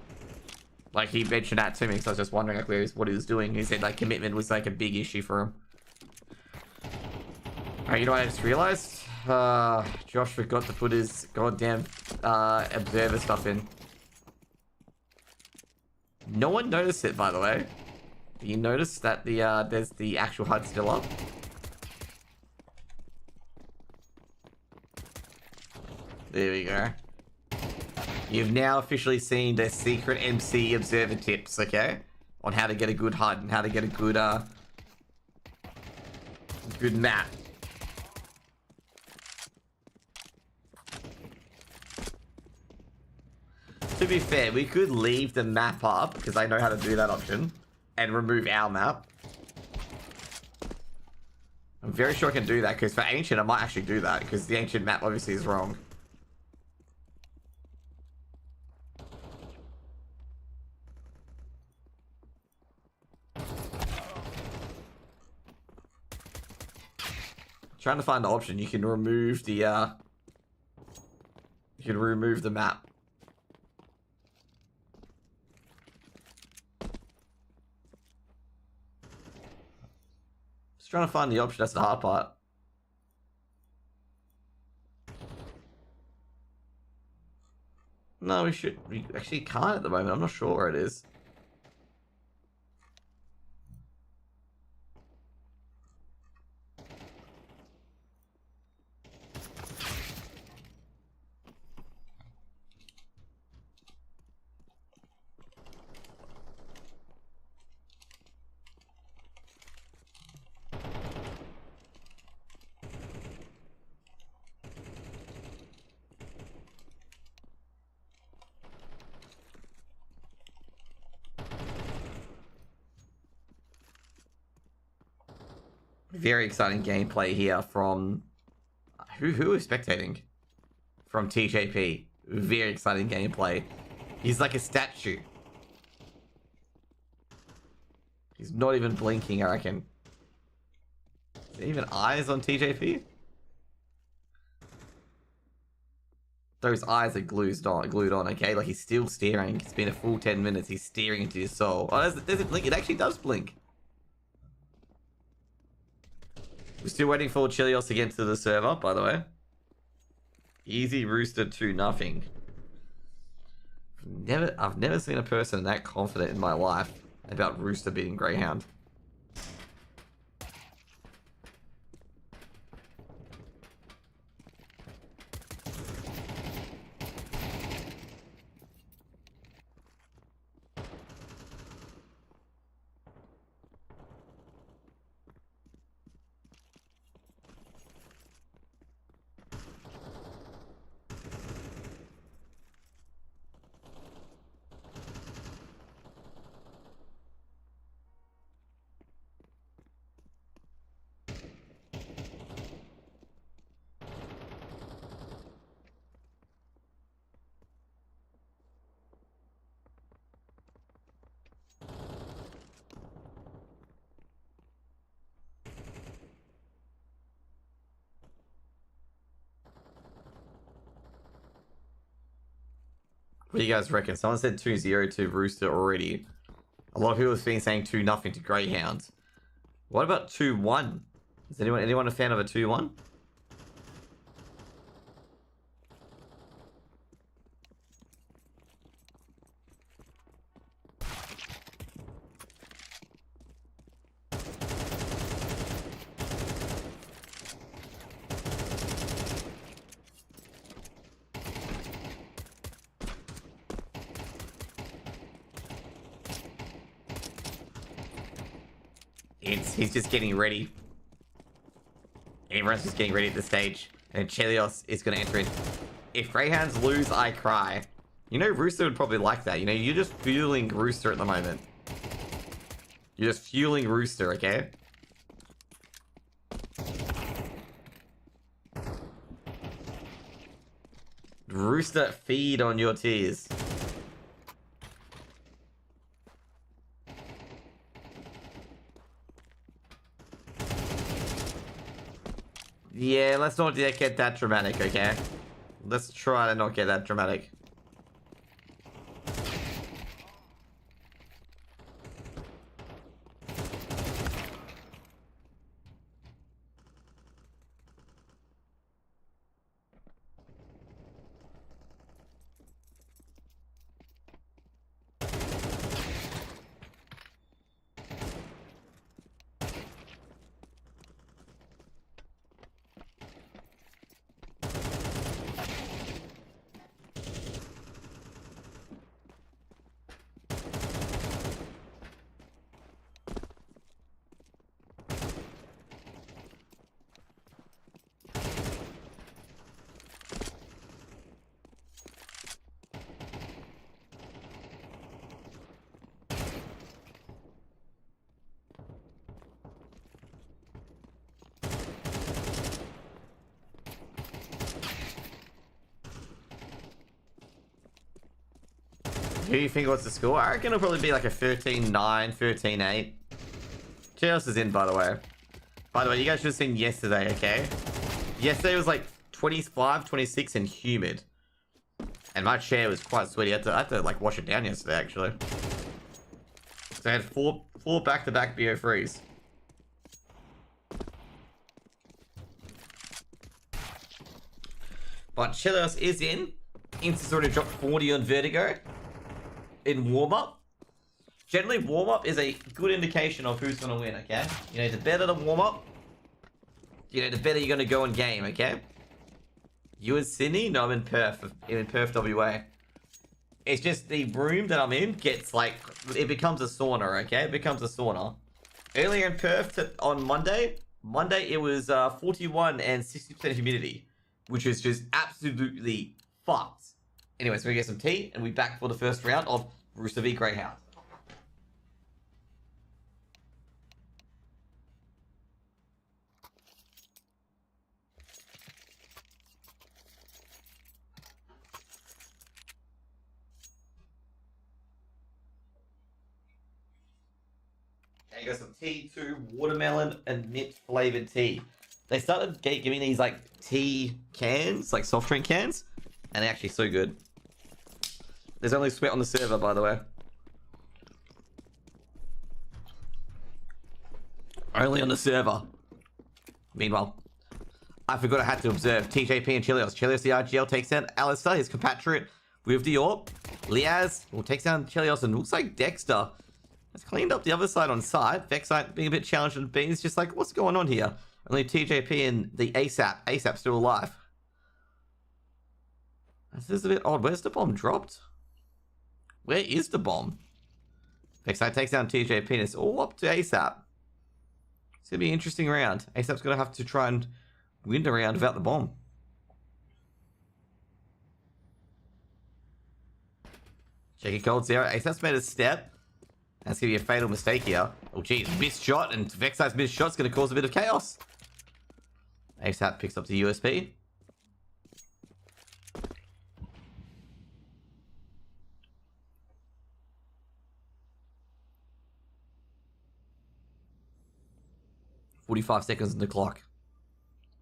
S1: Like, he mentioned that to me, so I was just wondering, like, what he was doing. He said, like, commitment was, like, a big issue for him. Alright, you know what I just realized? Josh forgot to put his goddamn observer stuff in. No one noticed it, by the way. You notice that there's the actual HUD still up? There we go. You've now officially seen the secret MC observer tips, okay? On how to get a good HUD and how to get a good good map. To be fair, we could leave the map up, because I know how to do that option, and remove our map. I'm very sure I can do that, because for Ancient, I might actually do that, because the Ancient map obviously is wrong. Trying to find the option, you can remove the, map. Trying to find the option, that's the hard part. No, we actually can't at the moment. I'm not sure where it is. Very exciting gameplay here from... Who is spectating? From TJP. Very exciting gameplay. He's like a statue. He's not even blinking, I reckon. Is there even eyes on TJP? Those eyes are glued on, okay? Like, he's still staring. It's been a full 10 minutes. He's staring into your soul. Oh, does it blink? It actually does blink. We're still waiting for Chilios to get to the server, by the way. Easy Rooster 2-0. I've never seen a person that confident in my life about Rooster beating Greyhound. What do you guys reckon? Someone said 2-0 to Rooster already. A lot of people have been saying 2-0 to Greyhound. What about 2-1? Is anyone a fan of a 2-1? He's just getting ready. Everyone's just getting ready at this stage. And Chelios is going to enter in. If Greyhounds lose, I cry. You know, Rooster would probably like that. You know, you're just fueling Rooster at the moment. You're just fueling Rooster, okay? Rooster, feed on your tears. Yeah, let's not get that dramatic, okay? Let's try to not get that dramatic. Who do you think what's the score? I reckon it'll probably be like a 13-9, 13-8. Chelios is in, by the way. By the way, you guys should have seen yesterday, okay? Yesterday was like 25, 26 and humid. And my chair was quite sweaty. I had to like wash it down yesterday, actually. So I had four back-to-back BO3s. But Chelios is in. Insta already dropped 40 on Vertigo. In warm-up. Generally, warm-up is a good indication of who's going to win, okay? You know, the better the warm-up, you know, the better you're going to go in game, okay? You in Sydney? No, I'm in Perth. I'm in Perth, WA. It's just the room that I'm in gets, like, it becomes a sauna, okay? It becomes a sauna. Earlier in Perth on Monday it was 41 and 60% humidity, which is just absolutely fucked. Anyways, we're going to get some tea, and we're back for the first round of Rooster v Greyhound. Okay, you got some T2 watermelon and mint flavored tea. They started giving these like tea cans, like soft drink cans, and they're actually so good. There's only sweat on the server, by the way. Only on the server. Meanwhile, I forgot I had to observe TJP and Chelios. Chelios, the RGL, takes down Alistair, his compatriot, with the AWP. Liaz will take down Chelios, and looks like Dexter has cleaned up the other side on side. Vexite being a bit challenged and being just like, what's going on here? Only TJP and the ASAP. ASAP still alive. This is a bit odd. Where's the bomb dropped? Where is the bomb? Vexite takes down TJP and it's all up to ASAP. It's going to be an interesting round. ASAP's going to have to try and win the round without the bomb. Check it, cold zero. ASAP's made a step. That's going to be a fatal mistake here. Oh, geez. Missed shot, and Vexite's missed shot's going to cause a bit of chaos. ASAP picks up the USP. .45 seconds on the clock.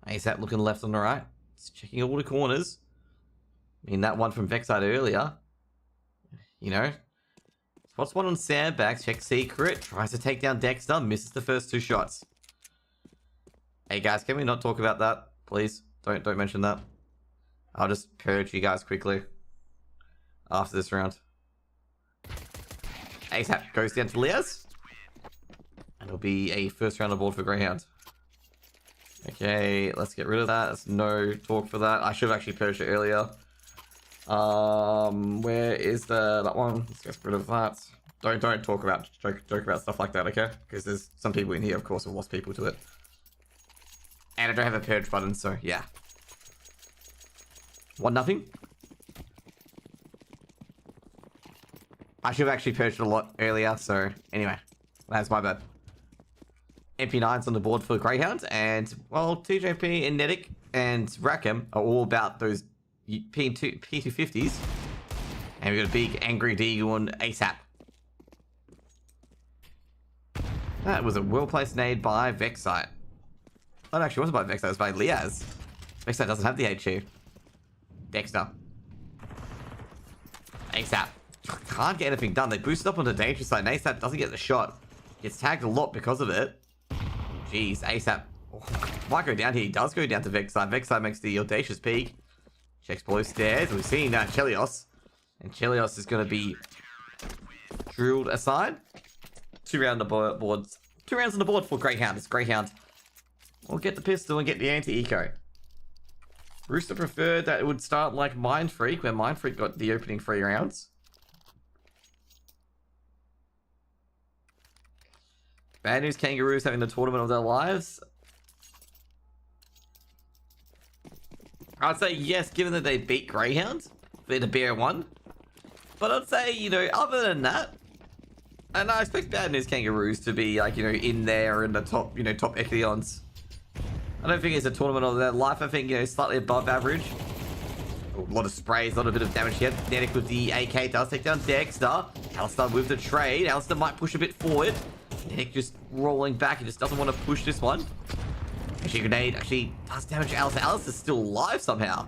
S1: ASAP looking left and right. It's checking all the corners. I mean, that one from Vexite earlier. You know? Spots one on sandbags, checks secret, tries to take down Dexter, misses the first 2 shots. Hey guys, can we not talk about that? Please, don't mention that. I'll just purge you guys quickly after this round. ASAP goes down to Leas. And it'll be a first round on board for Greyhound. Okay, let's get rid of that. There's no talk for that. I should have actually purged it earlier. Where is that one? Let's get rid of that. Don't talk about joke about stuff like that, okay? Because there's some people in here, of course, who lost people to it. And I don't have a purge button, so yeah. 1-0. I should have actually purged it a lot earlier, so anyway, that's my bad. MP9's on the board for Greyhound, and well, TJP and Nedic and Rackham are all about those P250s. And we've got a big Angry Deagle on ASAP. That was a well-placed nade by Vexite. Oh, actually, it wasn't by Vexite, it was by Leaz. Vexite doesn't have the HU. Dexter. ASAP. Can't get anything done. They boosted up on the danger side, and ASAP doesn't get the shot. Gets tagged a lot because of it. Jeez, ASAP. Oh, might go down here. He does go down to Vexite. Vexite makes the audacious peek. Checks below stairs. We've seen Chelios. And Chelios is going to be drilled aside. 2 rounds on the board. 2 rounds on the board for Greyhound. It's Greyhound. We'll get the pistol and get the anti-eco. Rooster preferred that it would start like Mind Freak, where Mind Freak got the opening 3 rounds. Bad news, Kangaroos having the tournament of their lives. I'd say yes, given that they beat Greyhound for the BO1. But I'd say, you know, other than that, and I expect Bad News Kangaroos to be, like, you know, in there in the top, you know, top Echelons. I don't think it's a tournament of their life. I think, you know, slightly above average. A lot of sprays, not a bit of damage here. Nedic with the AK does take down Dexter. Alistair with the trade. Alistair might push a bit forward. Nedic just rolling back. He just doesn't want to push this one. Actually, grenade actually does damage Alistair. Alistair's still alive somehow.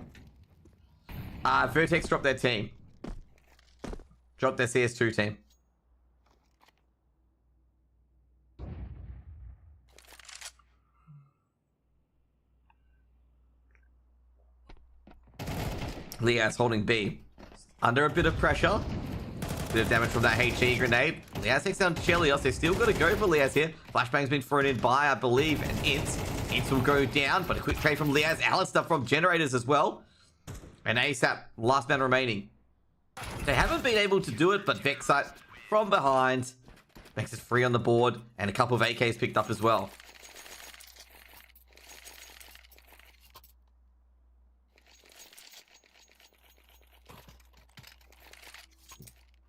S1: Vertex dropped their team. Dropped their CS2 team. Leas holding B. Under a bit of pressure. Bit of damage from that HE grenade. Leas takes down Chelios. They've still got to go for Leas here. Flashbang's been thrown in by, I believe, an Int. Int will go down, but a quick trade from Leas. Alistair from Generators as well. And ASAP, last man remaining. They haven't been able to do it, but Vexite from behind makes it free on the board, and a couple of AKs picked up as well.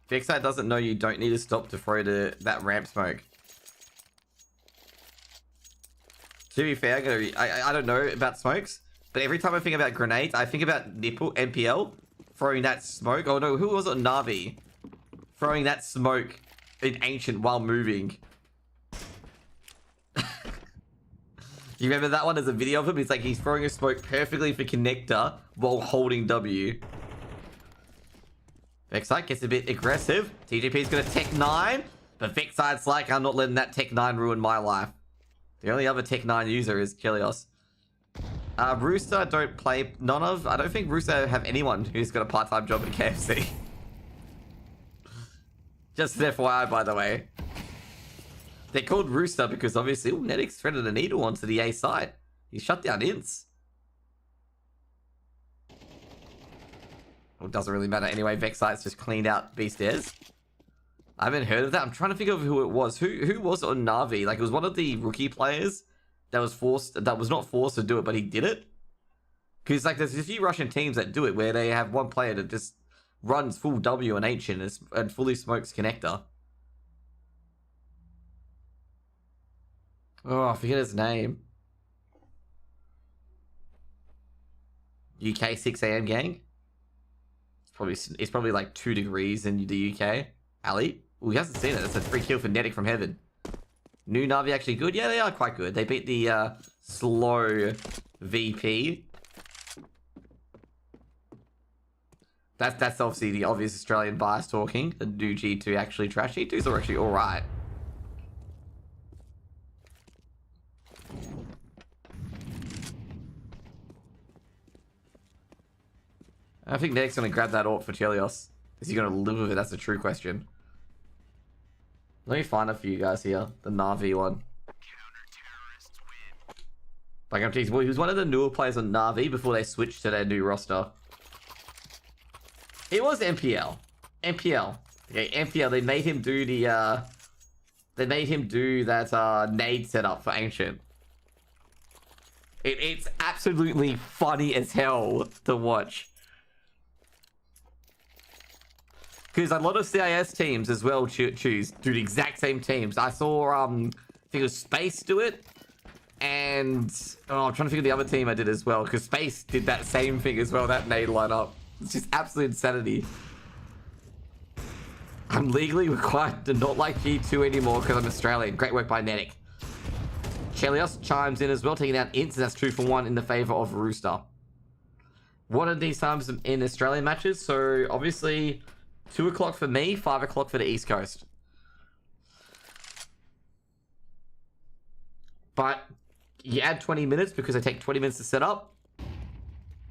S1: Vexite doesn't know you don't need to stop to throw that ramp smoke. To be fair, I don't know about smokes, but every time I think about grenades, I think about Nipple, NPL, throwing that smoke. Oh no, who was it? Navi. Throwing that smoke in Ancient while moving. You remember that one as a video of him? It's like he's throwing a smoke perfectly for connector while holding W. Vexite gets a bit aggressive. TJP's gonna Tech 9, but Vexite's like, I'm not letting that Tech 9 ruin my life. The only other Tech 9 user is Chelios. Rooster, I don't play none of. I don't think Rooster have anyone who's got a part-time job at KFC. Just an FYI, by the way. They're called Rooster because obviously, Nedic's threaded a needle onto the A side. He shut down Ints. Well, it doesn't really matter anyway. Vexite's just cleaned out B stairs. I haven't heard of that. I'm trying to think of who it was. Who was it on Navi? Like, it was one of the rookie players that was not forced to do it, but he did it. Because, like, there's a few Russian teams that do it where they have one player that just runs full W and Ancient and fully smokes connector. Oh, I forget his name. UK 6 AM gang? It's probably like 2 degrees in the UK. Ali? Oh, he hasn't seen it. That's a free kill for Nedic from Heaven. New Navi actually good? Yeah, they are quite good. They beat the slow VP. That's obviously the obvious Australian bias talking. The new G2 actually trash. G2s are actually alright. I think Nedic's going to grab that AWP for Chelios. Is he going to live with it? That's the true question. Let me find it for you guys here. The Na'Vi one. Like, he was one of the newer players on Na'Vi before they switched to their new roster. It was MPL. MPL. Okay, MPL. They made him do the, they made him do that, nade setup for Ancient. It's absolutely funny as hell to watch. Because a lot of CIS teams as well do the exact same teams. I saw, I think it was Space do it. And, oh, I'm trying to think of the other team I did as well. Because Space did that same thing as well, that nade lineup. It's just absolute insanity. I'm legally required to not like G2 anymore because I'm Australian. Great work by Nedic. Chelios chimes in as well, taking out Ints, and that's 2 for 1 in the favour of Rooster. What are these times in Australian matches? So, obviously, 2 o'clock for me, 5 o'clock for the East Coast. But you add 20 minutes because they take 20 minutes to set up.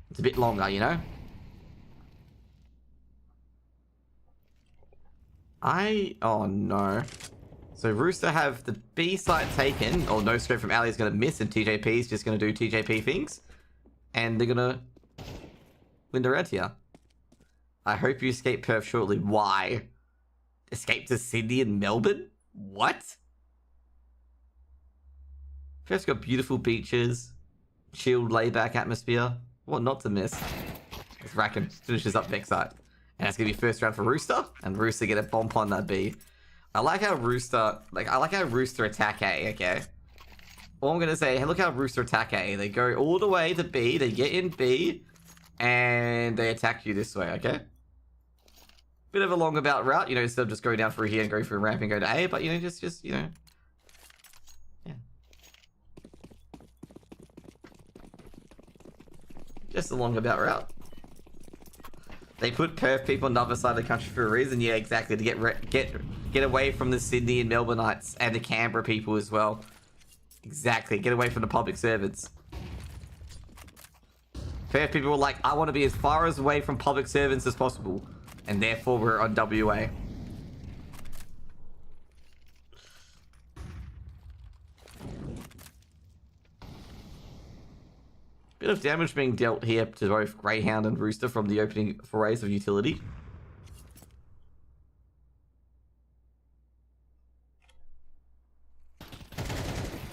S1: It's a bit longer, you know? Oh no. So Rooster have the B site taken. Oh, no scope from Ali is going to miss, and TJP is just going to do TJP things. And they're going to win the red here. I hope you escape Perth shortly. Why? Escape to Sydney and Melbourne? What? Perth's got beautiful beaches, chilled, laid-back atmosphere. What not to miss? As Racken finishes up next side. And that's going to be first round for Rooster. And Rooster get a bomb on that B. I like how Rooster attack A, okay? All I'm going to say, hey, look how Rooster attack A. They go all the way to B, they get in B, and they attack you this way, okay? Bit of a long about route, you know, instead of just going down through here and going through a ramp and go to A, but, you know, just you know. Yeah. Just a long about route. They put Perth people on the other side of the country for a reason. Yeah, exactly. To get away from the Sydney and Melbourneites and the Canberra people as well. Exactly. Get away from the public servants. Perth people were like, I want to be as far as away from public servants as possible. And therefore, we're on WA. Bit of damage being dealt here to both Greyhound and Rooster from the opening forays of utility.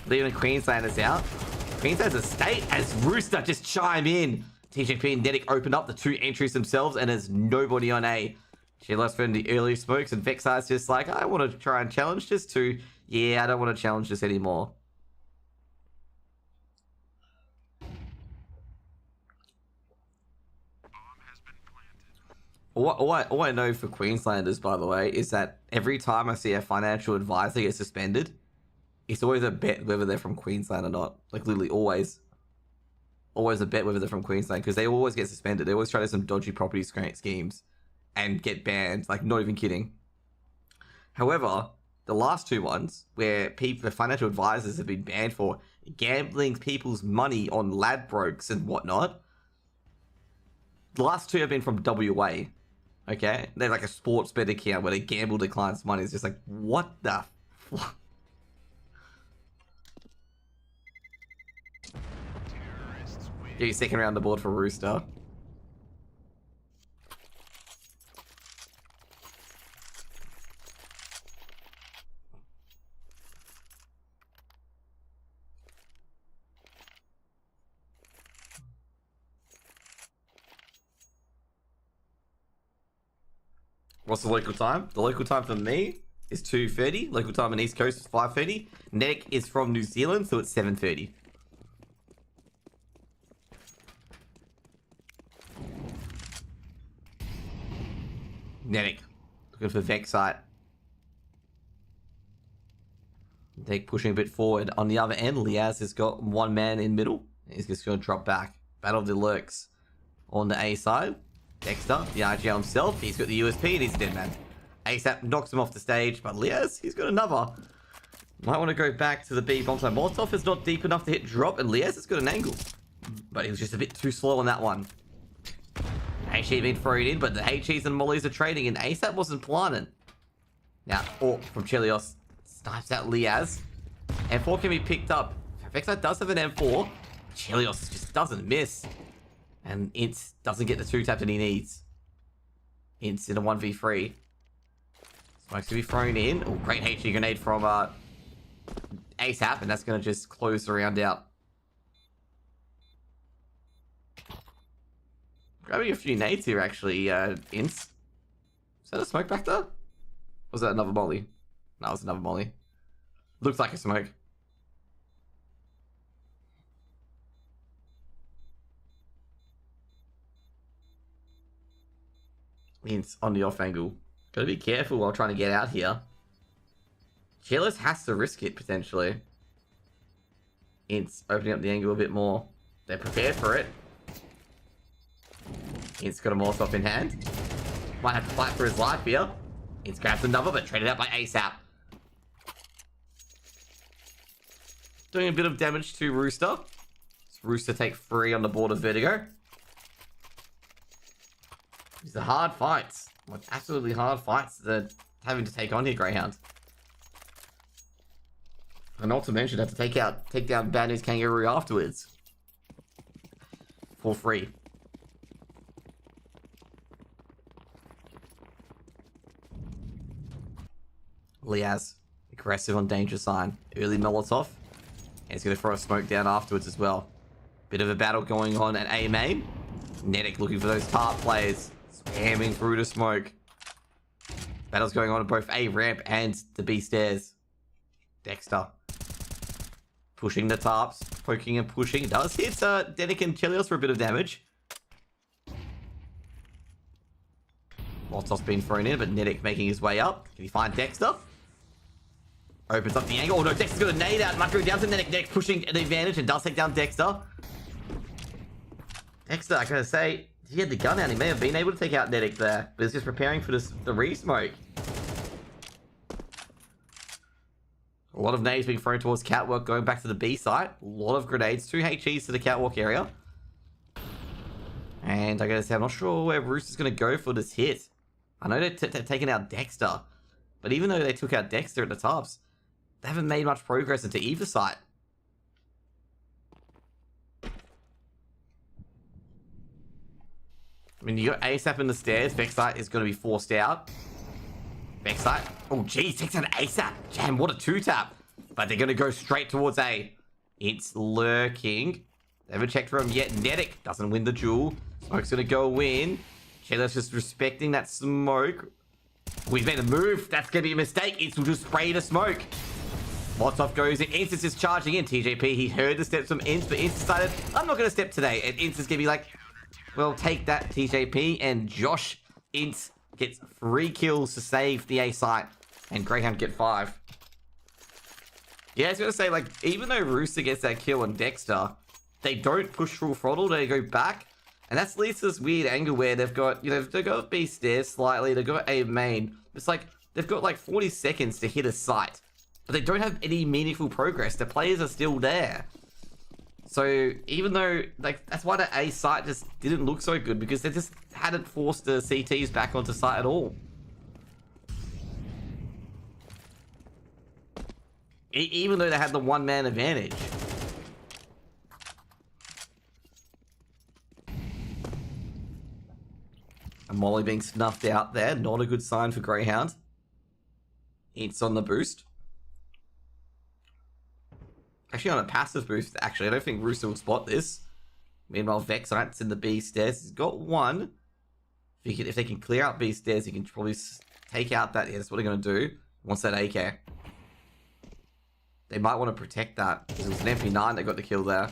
S1: Leaving Queenslanders out. Queensland's a state as Rooster just chime in. TJP and Nedic open up the 2 entries themselves, and there's nobody on A. She lost from the early smokes, and Vexar's just like, I want to try and challenge this too. Yeah, I don't want to challenge this anymore. All I know for Queenslanders, by the way, is that every time I see a financial advisor get suspended, it's always a bet whether they're from Queensland or not. Like, literally, always. Always a bet whether they're from Queensland, because they always get suspended. They always try to do some dodgy property schemes and get banned. Like, not even kidding. However, the last 2 ones, where the financial advisors have been banned for gambling people's money on Ladbrokes and whatnot, the last 2 have been from WA. Okay? They're like a sports bet account where they gamble their clients' money. It's just like, what the fuck? Get your second round the board for Rooster. What's the local time? The local time for me is 2:30. Local time in East Coast is 5:30. Nedic is from New Zealand, so it's 7:30. Nedic looking for Vexite. Nedic pushing a bit forward. On the other end, Liaz has got 1 man in middle. He's just going to drop back. Battle of the Lurks on the A side. Dexter, the RGL himself, he's got the USP and he's a dead man. ASAP knocks him off the stage, but Liaz, he's got another. Might want to go back to the B bomb side. Molotov is not deep enough to hit drop, and Liaz has got an angle. But he was just a bit too slow on that one. HE been thrown in, but the HEs and Mollies are trading, and ASAP wasn't planning. Now, from Chelios, snipes out Liaz. M4 can be picked up. Vexite does have an M4. Chelios just doesn't miss. And Ints doesn't get the 2-tap that he needs. Ints in a 1v3. Smoke's gonna be thrown in. Oh, great HE grenade from ASAP, and that's gonna just close the round out. Grabbing a few nades here, actually, Ints. Is that a smoke back there? Or was that another molly? No, it was another molly. Looks like a smoke. Ints on the off angle. Gotta be careful while trying to get out here. Chelios has to risk it, potentially. Ints opening up the angle a bit more. They're prepared for it. Ints got a Molotov in hand. Might have to fight for his life here. Ints grabs another, but traded out by ASAP. Doing a bit of damage to Rooster. Rooster take 3 on the board of Vertigo. These are hard fights. Like, absolutely hard fights that having to take on here, Greyhound. And not to mention, have to take down Bad News Kangaroo afterwards. For free. Liaz, aggressive on danger sign. Early Molotov. And he's going to throw a smoke down afterwards as well. Bit of a battle going on at A main. Netic looking for those TARP plays. Spamming through the smoke. Battle's going on at both A ramp and the B stairs. Dexter. Pushing the TARPs. Poking and pushing. Does hit Netic and Chelios for a bit of damage. Molotov's been thrown in, but Netic making his way up. Can he find Dexter? Opens up the angle. Oh no, Dexter's got a nade out. Might go down to Netic. Netic pushing the advantage and does take down Dexter. Dexter, I gotta say, he had the gun out. He may have been able to take out Netic there, but he's just preparing for the re-smoke. A lot of nades being thrown towards Catwalk, going back to the B site. A lot of grenades, 2 HEs to the Catwalk area. And I gotta say, I'm not sure where Rooster's gonna go for this hit. I know they're taking out Dexter, but even though they took out Dexter at the tops, they haven't made much progress into either site. I mean, you got ASAP in the stairs. Vexite is going to be forced out. Vexite. Oh, geez. Takes out ASAP. Damn, what a 2-tap. But they're going to go straight towards A. It's lurking. They haven't checked for him yet. Netic doesn't win the duel. Smoke's going to go in. Chelios just respecting that smoke. Oh, he's made a move. That's going to be a mistake. Ints will just spray the smoke. Molotov goes in. Ints is just charging in. TJP, he heard the steps from Ints, but Ints decided, I'm not going to step today. And Ints is going to be like, well, take that, TJP. And Josh Ints gets 3 kills to save the A site. And Greyhound get 5. Yeah, I was going to say, like, even though Rooster gets that kill on Dexter, they don't push full throttle. They go back. And that's leads to this weird angle where they've got, you know, they've got B stairs slightly. They've got A main. It's like, they've got like 40 seconds to hit a site. But they don't have any meaningful progress. The players are still there. So even though, like, that's why the A site just didn't look so good, because they just hadn't forced the CTs back onto site at all. Even though they had the one-man advantage. And Molly being snuffed out there, not a good sign for Greyhound. It's on the boost. Actually, on a passive boost, actually, I don't think Rooster will spot this. Meanwhile, Vexite's in the B stairs. He's got 1. If they can clear out B stairs, he can probably take out that. Yeah, that's what they're going to do. Wants that AK. They might want to protect that, because it was an MP9 that got the kill there.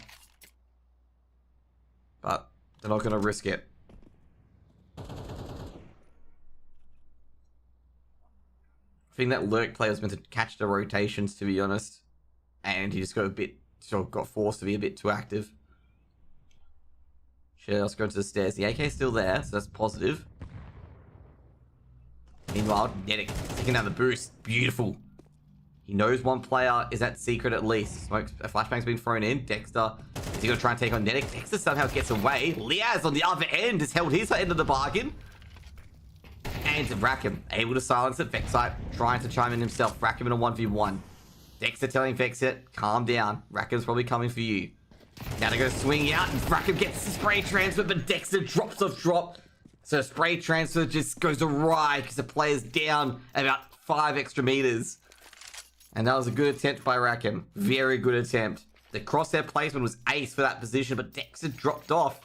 S1: But they're not going to risk it. I think that Lurk player was meant to catch the rotations, to be honest. And he just got forced to be a bit too active. Let's go to the stairs. The AK's still there, so that's positive. Meanwhile, Nedic taking down the boost. Beautiful. He knows one player is at secret at least. A flashbang's been thrown in. Dexter, is he going to try and take on Nedic? Dexter somehow gets away. Liaz on the other end has held his end of the bargain. And Rackham able to silence it. Vexite trying to chime in himself. Rackham in a 1v1. Dexter telling Vexit, calm down. Rackham's probably coming for you. Now they're going to swing out, and Rackham gets the spray transfer, but Dexter drops off drop. So spray transfer just goes awry because the player's down about 5 extra meters. And that was a good attempt by Rackham. Very good attempt. The crosshair placement was ace for that position, but Dexter dropped off.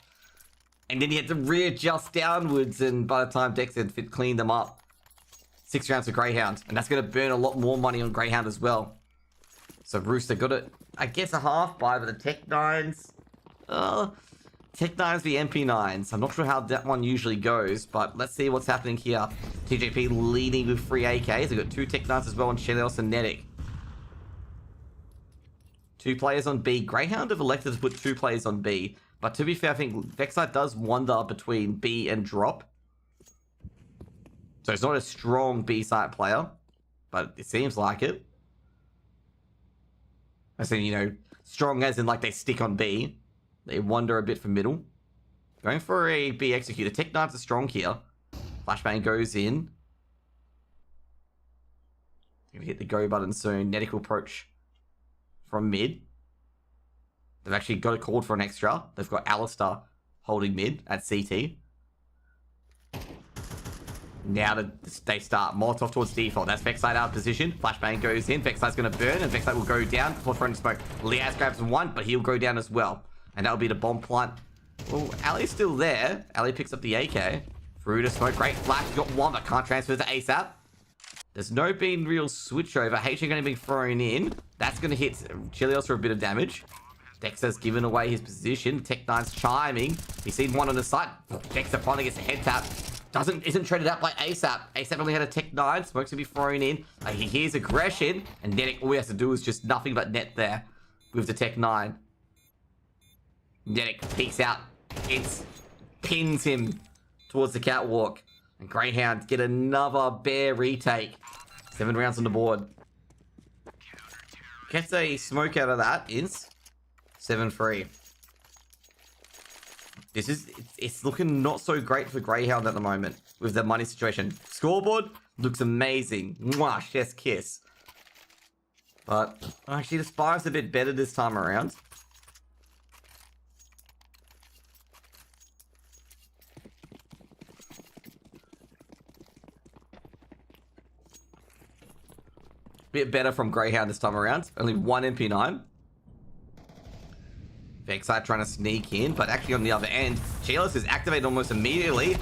S1: And then he had to readjust downwards, and by the time Dexter had cleaned them up, 6 rounds for Greyhound. And that's going to burn a lot more money on Greyhound as well. So Rooster got it, I guess, a half buy, but the Tech 9s... Tech 9s v MP 9s. I'm not sure how that one usually goes, but let's see what's happening here. TJP leading with 3 AKs. They've got 2 Tech 9s as well on Chelios and Nedic. 2 players on B. Greyhound have elected to put 2 players on B. But to be fair, I think Vexite does wander between B and drop. So it's not a strong B site player, but it seems like it. I say, you know, strong as in like they stick on B. They wander a bit from middle. Going for a B executor. Tech 9s are strong here. Flashbang goes in. Gonna hit the go button soon. Nedic will approach from mid. They've actually got it called for an extra. They've got Alistair holding mid at CT. Now they start Molotov towards default. That's Vexite out of position. Flashbang goes in. Vexite's going to burn, and Vexite will go down before throwing smoke. Liaz grabs one, but he'll go down as well. And that'll be the bomb plant. Well, Ali's still there. Ali picks up the AK. Through to smoke. Great flash. Got one, but can't transfer to ASAP. There's no been real switch over. HA going to be thrown in. That's going to hit Chelios for a bit of damage. Dexter's given away his position. Tech 9's chiming. He's seen one on the side. Dexter finally gets a head tap. Isn't traded out by ASAP. ASAP only had a Tech 9. Smoke's gonna be thrown in. He hears aggression, and Nedic, all he has to do is just nothing but net there with the Tech 9. Nedic peeks out. It pins him towards the catwalk. And Greyhound get another bare retake. 7 rounds on the board. Gets a smoke out of that. Is 7-3. It's looking not so great for Greyhound at the moment with the money situation. Scoreboard looks amazing. Mwah, chef's kiss. But actually the Spire's a bit better this time around. Bit better from Greyhound this time around. Only 1 MP9. Vexite trying to sneak in, but actually on the other end, Chelios is activated almost immediately.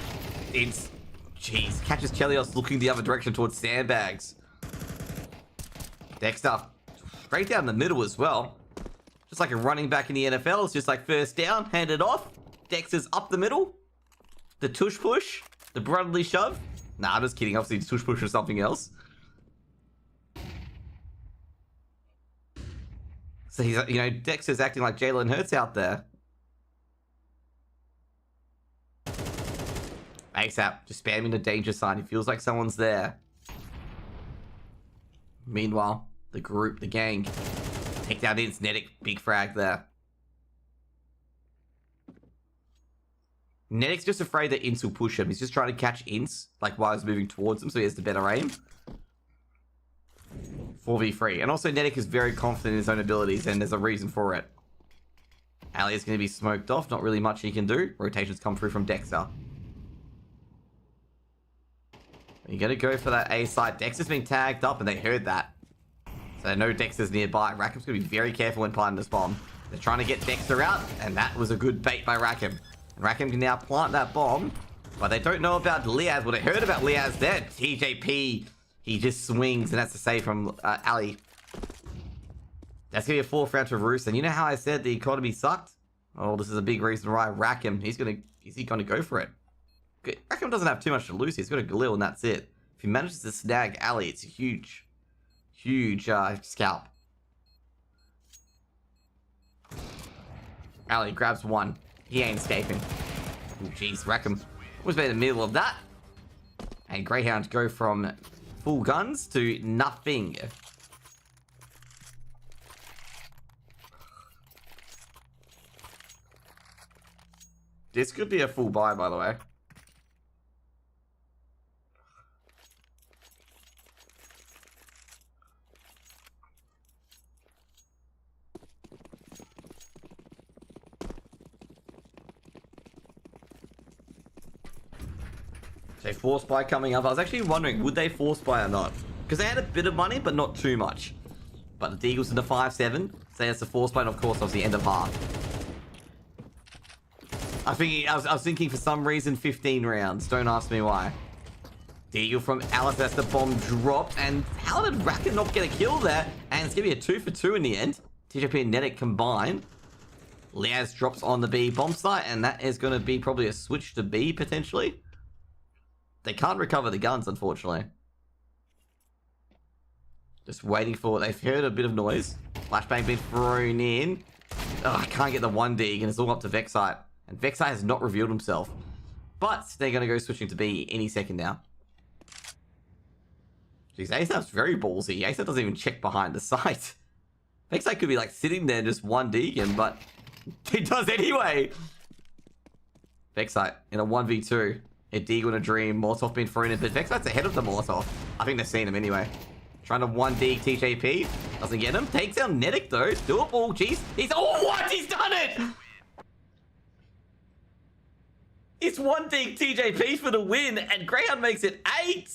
S1: Jeez, catches Chelios looking the other direction towards sandbags. Dexter, straight down the middle as well. Just like a running back in the NFL, it's just like first down, hand it off. Dexter's up the middle. The tush push, the brotherly shove. Nah, I'm just kidding, obviously the tush push or something else. So he's, you know, Dexter's acting like Jalen Hurts out there. ASAP, just spamming the danger sign. He feels like someone's there. Meanwhile, the group, the gang, take down Ince. Nedic, big frag there. Nedic's just afraid that Ince will push him. He's just trying to catch Ince, like while he's moving towards him, so he has the better aim. 4v3. And also Nedic is very confident in his own abilities, and there's a reason for it. Ali is going to be smoked off. Not really much he can do. Rotations come through from Dexter. You're going to go for that A side. Dexter's been tagged up, and they heard that. So they know Dexter's nearby. Rackham's going to be very careful when planting this bomb. They're trying to get Dexter out, and that was a good bait by Rackham. And Rackham can now plant that bomb, but they don't know about Liaz. Well, they heard about Liaz there. TJP... He just swings, and that's a save from Ali. That's going to be a 4th round to Roos. And you know how I said the economy sucked? Oh, this is a big reason why Rackham, is he going to go for it? Rackham doesn't have too much to lose. He's got a Galil, and that's it. If he manages to snag Ali, it's a huge scalp. Ali grabs one. He ain't escaping. Oh, jeez, Rackham was in the middle of that. And Greyhound go from full guns to nothing. This could be a full buy, by the way. So force buy coming up. I was actually wondering, would they force buy or not? Because they had a bit of money, but not too much. But the Deagles into 5-7. So that's the force buy, and of course, that was the end of half. I was thinking for some reason 15 rounds. Don't ask me why. Deagle from Alice, that's the bomb dropped. And how did Racker not get a kill there? And it's going to be a 2 for 2 in the end. TJP and Netic combine. Liaz drops on the B bomb site, and that is going to be probably a switch to B potentially. They can't recover the guns, unfortunately. Just waiting for... They've heard a bit of noise. Flashbang being thrown in. Oh, I can't get the 1D, and it's all up to Vexite. And Vexite has not revealed himself. But they're going to go switching to B any second now. Jeez, ASAP's very ballsy. ASAP doesn't even check behind the site. Vexite could be like sitting there just 1D'ing, but he does anyway. Vexite in a 1v2. A Deagle in a dream. Molotov being thrown in, but Vexite's ahead of the Molotov. I think they've seen him anyway. Trying to 1D TJP. Doesn't get him. Takes down Netic though. Doable. Jeez. He's... Oh, what? He's done it! It's 1D TJP for the win, and Greyhound makes it 8!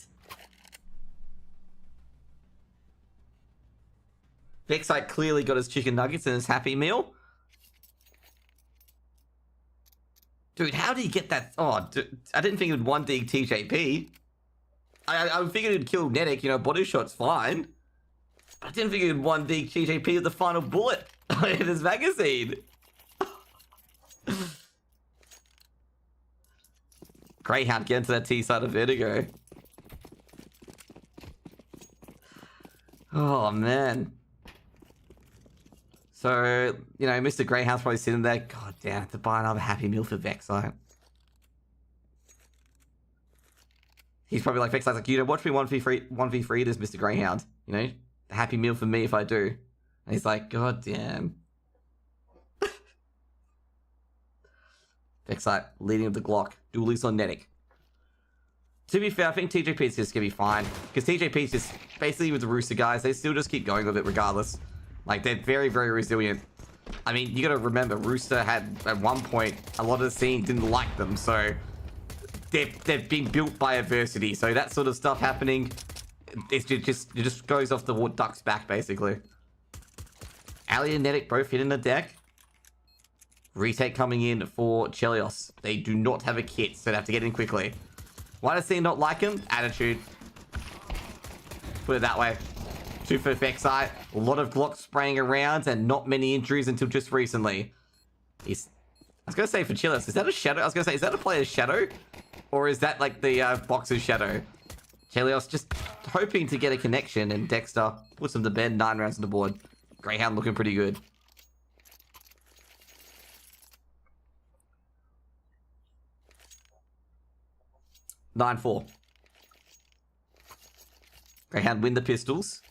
S1: Vexite clearly got his chicken nuggets and his Happy Meal. Dude, how did he get that? Oh, dude, I didn't think it would 1D TJP. I figured he'd kill Netic, you know, body shot's fine. But I didn't think he'd 1D TJP with the final bullet in his magazine. Greyhound get into that T side of Vertigo. Oh, man. So, you know, Mr. Greyhound's probably sitting there. God damn, I have to buy another Happy Meal for Vexite. He's probably like, Vexite's like, you know, watch me 1v3 this Mr. Greyhound. You know, Happy Meal for me if I do. And he's like, God damn. Vexite leading with the Glock. Dualies on Netic. To be fair, I think TJP is just going to be fine. Because TJP is just, basically with the Rooster guys, they still just keep going with it regardless. Like, they're very, very resilient. I mean, you got to remember, Rooster had, at one point, a lot of the scene didn't like them. So, they've been built by adversity. So, that sort of stuff happening, it just goes off the duck's back, basically. Ali and Netic both hitting the deck. Retake coming in for Chelios. They do not have a kit, so they have to get in quickly. Why does he not like him? Attitude. Put it that way. 2 for Vexite. A lot of Glocks spraying around and not many injuries until just recently. I was going to say for Chelios, is that a shadow? I was going to say, is that a player's shadow? Or is that like the boxer's shadow? Chelios just hoping to get a connection, and Dexter puts him to bed. 9 rounds on the board. Greyhound looking pretty good. (9-4). Greyhound win the pistols.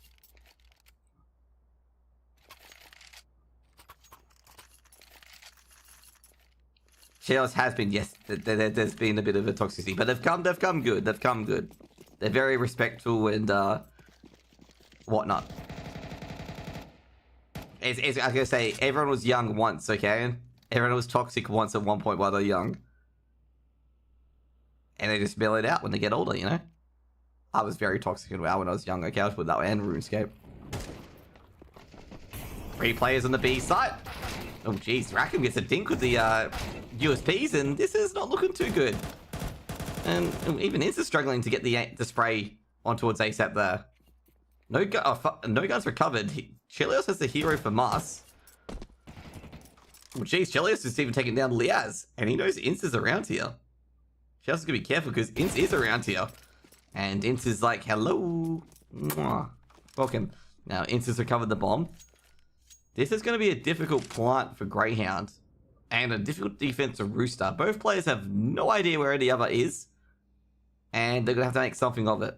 S1: Chelios has been, yes, there's been a bit of a toxicity, but they've come good. They've come good. They're very respectful and whatnot. I was gonna say, everyone was young once, okay? Everyone was toxic once at one point while they're young. And they just mellow it out when they get older, you know? I was very toxic and WoW when I was young, okay? I was put that way, and RuneScape. 3 players on the B side. Oh, jeez. Rackham gets a dink with the USPs, and this is not looking too good. And even Insta struggling to get the spray on towards ASAP there. No guns recovered. Chelios has the hero for Mars. Oh, jeez. Chelios is even taking down Liaz, and he knows Insta's around here. Chelios is going to be careful, because Insta is around here. And Insta's like, hello. Mwah. Welcome. Now, Insta's recovered the bomb. This is going to be a difficult plant for Greyhound. and a difficult defense to Rooster. Both players have no idea where the other is, and they're going to have to make something of it.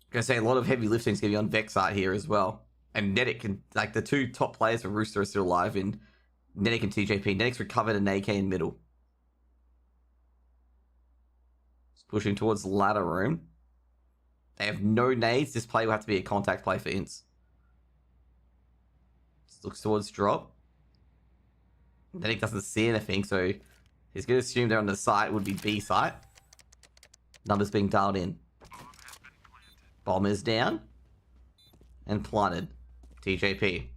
S1: I'm going to say a lot of heavy lifting is going to be on Vexite here as well. And Nedic can, like, the two top players for Rooster are still alive in Nedic and TJP. Nedic's recovered and AK in middle. Pushing towards ladder room. They have no nades. This play will have to be a contact play for Ints. Looks towards drop. Nedic doesn't see anything, so he's going to assume they're on the site. It would be B site. Numbers being dialed in. Bomb is down. And planted. TJP.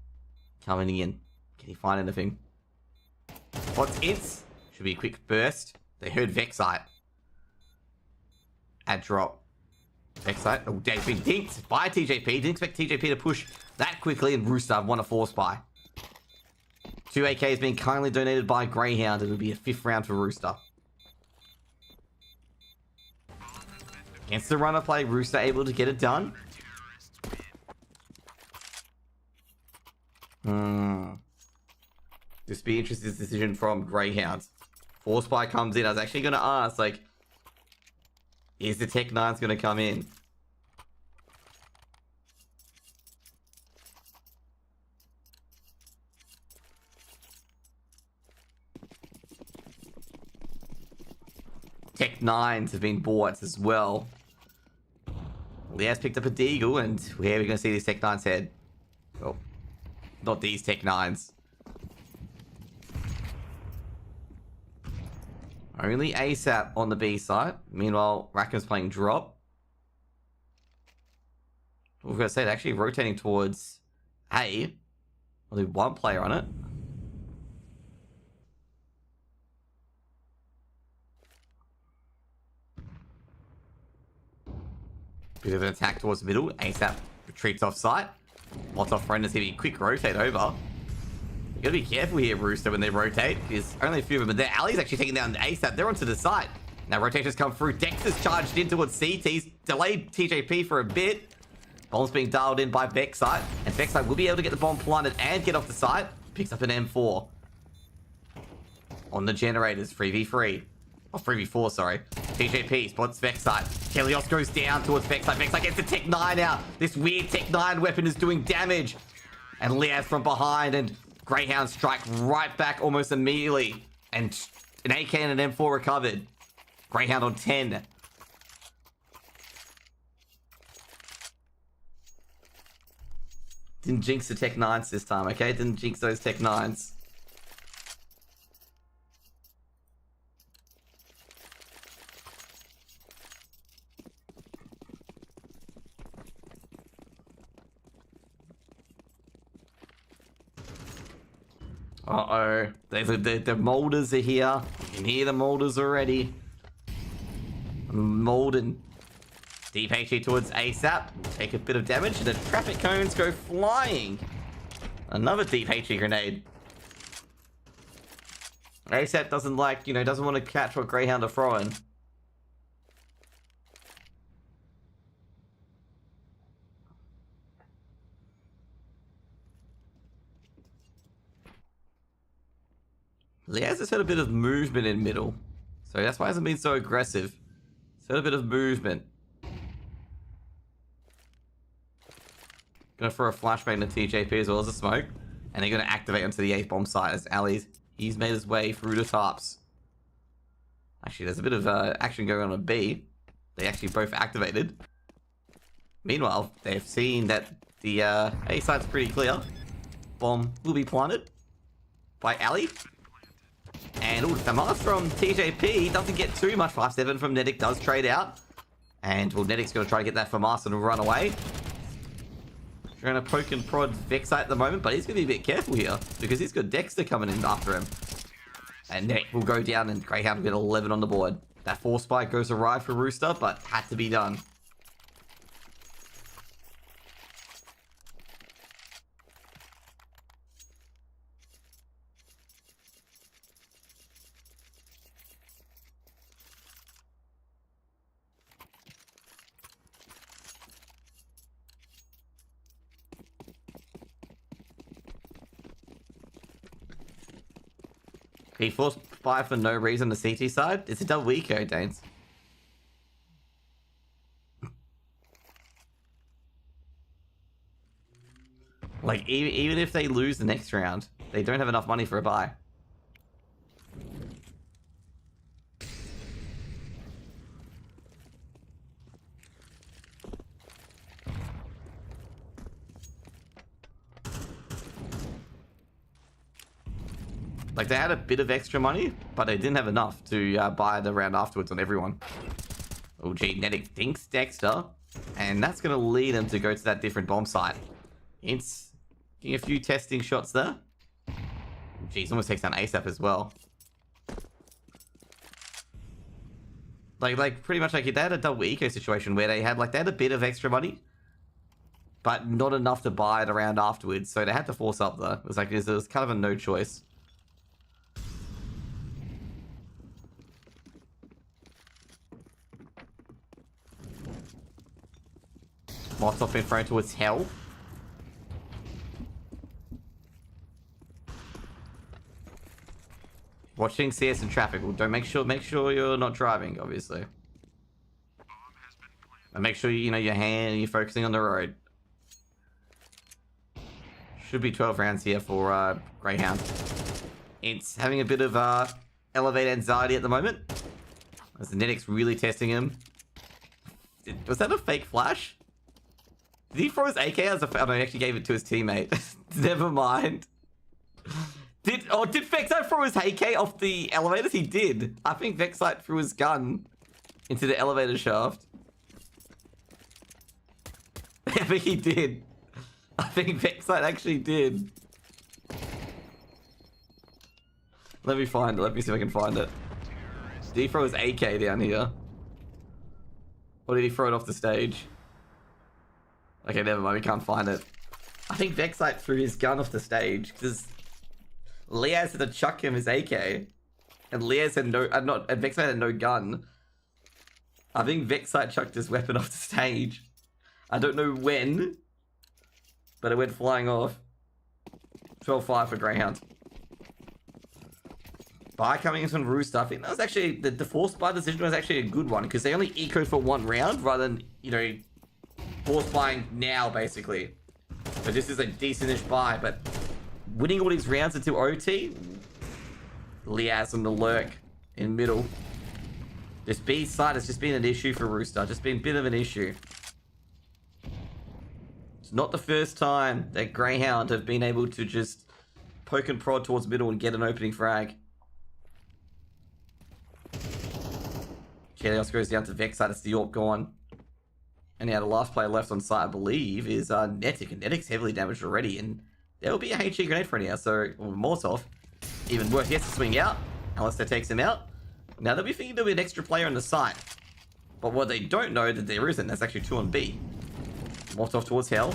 S1: Coming in. Can he find anything? What's Ints? Should be a quick burst. They heard Vexite. At drop. Vexite. Oh, they've been dinked by TJP. Didn't expect TJP to push that quickly, and Rooster won a 4-spy. 2 AKs being kindly donated by Greyhound. It'll be a 5th round for Rooster. Against the runner play, Rooster able to get it done. This be interesting decision from Greyhound. 4-spy comes in. I was actually going to ask, like, is the Tech 9's going to come in? Tech 9s have been bought as well. Leo's picked up a Deagle, and where are we going to see these Tech 9s head? Oh, not these Tech 9s. Only ASAP on the B side. Meanwhile, Rackham's playing drop. We're going to say they're actually rotating towards A. Only one player on it. Bit of an attack towards the middle. ASAP retreats off site. Molotov friend is going to be a quick rotate over. You gotta be careful here, Rooster, when they rotate. There's only a few of them, but their Ali's actually taking down ASAP. They're onto the side. Now rotations come through. Dexter's charged in towards CT's. Delayed TJP for a bit. Bomb's being dialed in by Vexite. And Vexite will be able to get the bomb planted and get off the side. Picks up an M4. On the generators, 3v3. Oh, 3v4, sorry. TJP spots Vexite. Kelios goes down towards Vexite. Vexite gets the Tech 9 out. This weird Tech 9 weapon is doing damage. And Leaz from behind, and Greyhound strike right back almost immediately. And an AK and an M4 recovered. Greyhound on 10. Didn't jinx the Tech 9s this time, okay? Didn't jinx those Tech 9s. Uh-oh. The molders are here. You can hear the molders already. Molden. Deep HE towards ASAP. Take a bit of damage, and the traffic cones go flying. Another deep HE grenade. ASAP doesn't like, doesn't want to catch what Greyhound are throwing. Leaz has had a bit of movement in middle. So that's why it hasn't been so aggressive. It's had a bit of movement. Gonna throw a flashbang to TJP as well as a smoke. And they're gonna activate onto the 8th bomb site as Ali's. He's made his way through the tops. Actually, there's a bit of action going on B. They actually both activated. Meanwhile, they've seen that the A site's pretty clear. Bomb will be planted by Ali. And FAMAS from TJP doesn't get too much. 5-7 from Nedic does trade out. And Nedic's going to try to get that FAMAS and run away. Trying to poke and prod Vexite at the moment, but he's going to be a bit careful here because he's got Dexter coming in after him. And Nedic will go down and Greyhound will get 11 on the board. That 4-spy goes awry for Rooster, but had to be done. He forced buy for no reason the CT side. It's a double eco, Danes. Like, even if they lose the next round, they don't have enough money for a buy. Like, they had a bit of extra money, but they didn't have enough to buy the round afterwards on everyone. Oh, gee, Netic thinks Dexter, and that's going to lead him to go to that different bomb site. It's getting a few testing shots there. Jeez, almost takes down ASAP as well. Like pretty much like they had a double eco situation where they had a bit of extra money, but not enough to buy it around afterwards. So they had to force up there. It was kind of a no choice. Molotov been thrown towards hell. Watching CS in traffic. Well, don't make sure you're not driving, obviously. And make sure you're focusing on the road. Should be 12 rounds here for Greyhound. It's having a bit of elevated anxiety at the moment. As the Netic's really testing him. Was that a fake flash? Did he throw his AK as a... Oh, no, he actually gave it to his teammate. Never mind. Did Vexite throw his AK off the elevators? He did. I think Vexite threw his gun into the elevator shaft. I think he did. I think Vexite actually did. Let me find it. Let me see if I can find it. Did he throw his AK down here? Or did he throw it off the stage? Okay, never mind. We can't find it. I think Vexite threw his gun off the stage because Leaz had to chuck him his AK, and Leaz had and Vexite had no gun. I think Vexite chucked his weapon off the stage. I don't know when, but it went flying off. 12-5 for Greyhound. Buy coming in from Rooster. I think that was actually the forced buy decision was actually a good one because they only ecoed for one round rather than forced buying now basically. So this is a decentish buy, but winning all these rounds until OT. Liaz on the lurk in middle. This B side has just been an issue for Rooster. Just been a bit of an issue. It's not the first time that Greyhound have been able to just poke and prod towards middle and get an opening frag. Chelios goes down to Vexite. It's the York gone. And now the last player left on site, I believe, is Netic. And Netic's heavily damaged already. And there will be a HE grenade for here. So, Molotov. Even worse, he has to swing out. Alistair takes him out. Now they'll be thinking there'll be an extra player on the site. But what they don't know that there isn't. That's actually 2 on B. Molotov towards hell.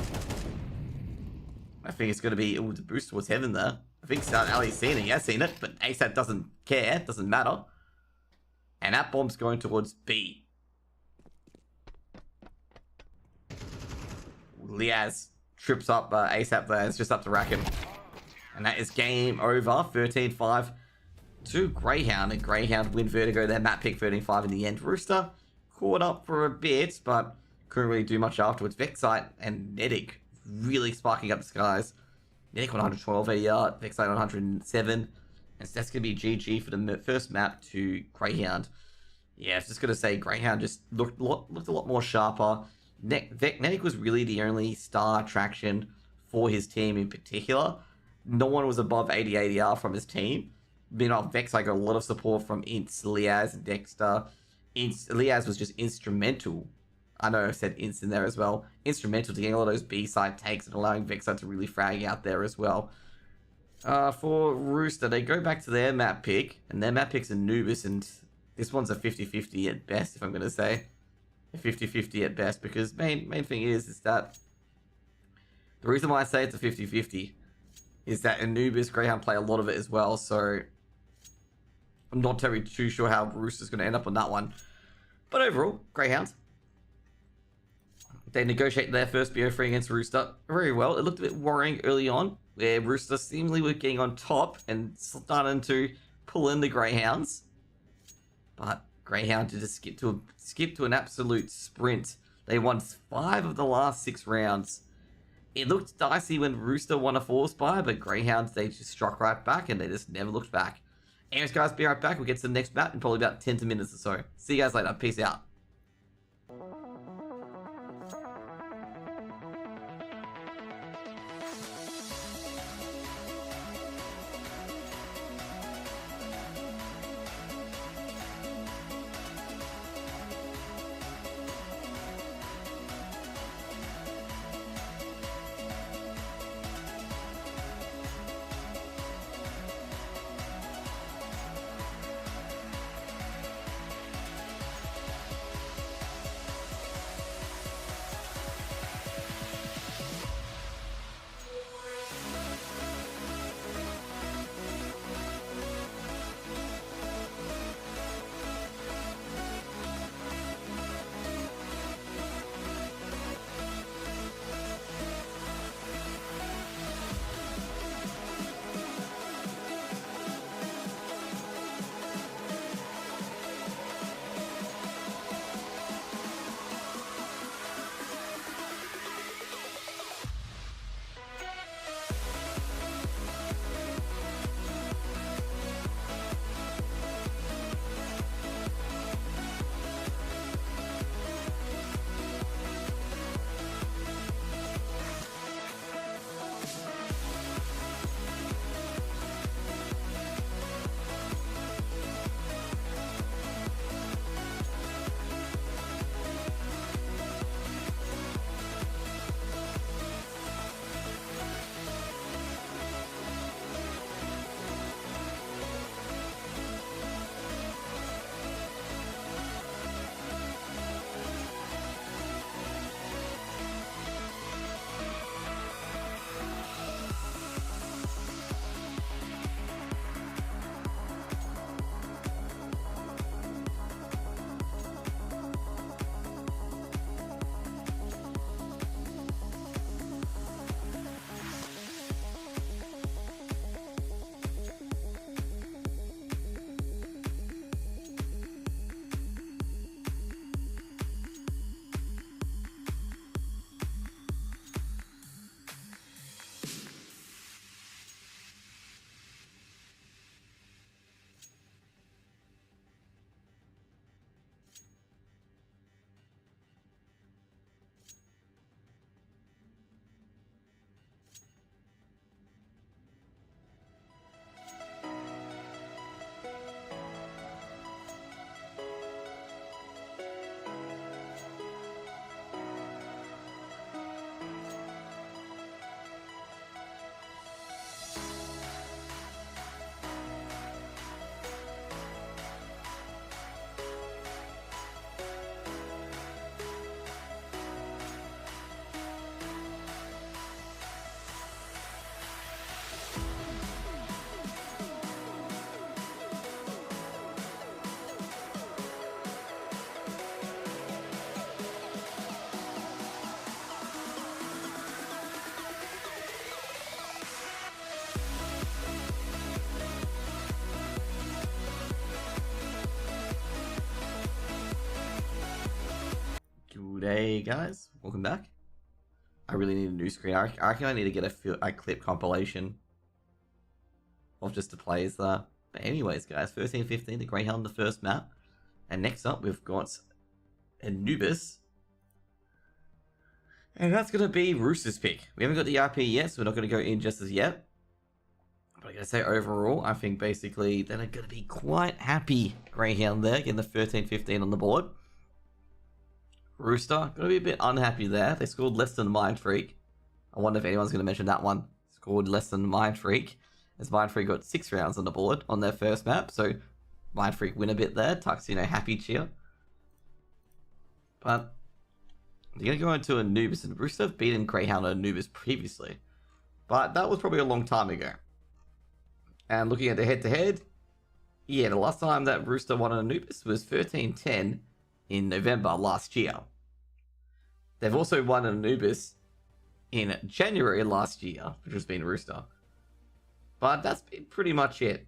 S1: I think it's going to be the boost towards heaven there. I think Ali's seen it. He has seen it. But ASAP doesn't care. Doesn't matter. And that bomb's going towards B. Liaz trips up ASAP there. It's just up to rack him. And that is game over. 13-5 to Greyhound. And Greyhound win Vertigo. Their map pick 13-5 in the end. Rooster caught up for a bit, but couldn't really do much afterwards. Vexite and Netic really sparking up the skies. Netic on 112 AR. Vexite on 107. And so that's going to be GG for the first map to Greyhound. Yeah, I was just going to say Greyhound just looked a lot more sharper. Netic was really the only star attraction for his team in particular. No one was above 80 ADR from his team. Meanwhile, Vexite got a lot of support from Ints, Liaz, and Dexter. Liaz was just instrumental. I know I said Ints in there as well. Instrumental to getting a lot of those B-side takes and allowing Vexite to really frag out there as well. For Rooster, they go back to their map pick, and their map pick's Anubis, and this one's a 50-50 at best, if I'm going to say. 50-50 at best, because main thing is that the reason why I say it's a 50-50 is that Anubis Greyhound play a lot of it as well, so I'm not too sure how Rooster's going to end up on that one. But overall, Greyhound, they negotiate their first BO3 against Rooster very well. It looked a bit worrying early on, where Rooster seemingly were getting on top and starting to pulling the Greyhounds. But Greyhound to just skip to an absolute sprint. They won 5 of the last 6 rounds. It looked dicey when Rooster won a 4-spy, but Greyhounds, they just struck right back and they just never looked back. Anyways, guys, be right back. We'll get to the next map in probably about 10 minutes or so. See you guys later. Peace out. Hey guys, welcome back. I really need a new screen. I reckon I need to get a clip compilation of just the plays there. But anyways, guys, 13-15, the Greyhound, the first map. And next up, we've got Anubis. And that's going to be Rooster's pick. We haven't got the RP yet, so we're not going to go in just as yet. But I'm going to say overall, I think basically they're going to be quite happy, Greyhound there, getting the 13-15 on the board. Rooster, going to be a bit unhappy there. They scored less than Mind Freak. I wonder if anyone's going to mention that one. Scored less than Mind Freak, as Mind Freak got 6 rounds on the board on their first map. So Mind Freak win a bit there. Tucks, happy cheer. But they're going to go into Anubis, and Rooster have beaten Greyhound and Anubis previously. But that was probably a long time ago. And looking at the head-to-head, yeah, the last time that Rooster won an Anubis was 13-10 in November last year. They've also won an Anubis in January last year, which has been Rooster. But that's been pretty much it.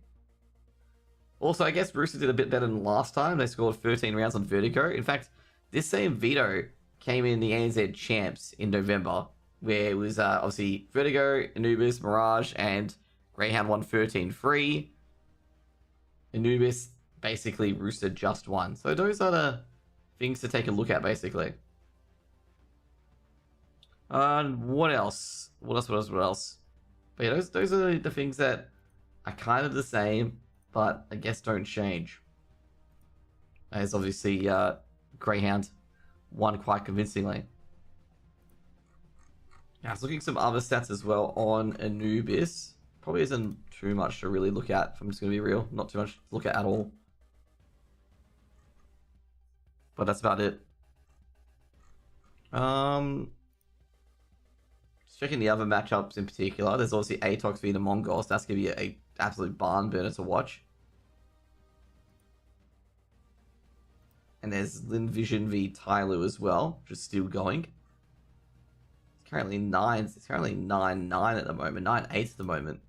S1: Also, I guess Rooster did a bit better than last time. They scored 13 rounds on Vertigo. In fact, this same veto came in the ANZ Champs in November, where it was obviously Vertigo, Anubis, Mirage, and Greyhound won 13-3. Anubis, basically, Rooster just won. So those are the things to take a look at, basically. What else? What else? But yeah, those are the things that are kind of the same, but I guess don't change. As obviously, Greyhound won quite convincingly. Yeah, I was looking at some other stats as well on Anubis. Probably isn't too much to really look at, if I'm just going to be real. Not too much to look at all. But that's about it. Checking the other matchups in particular, there's obviously Atox v the Mongols. That's going to be an absolute barn burner to watch. And there's Lin Vision v Tyloo as well, which is still going. It's currently 9-9 at the moment, 9-8 at the moment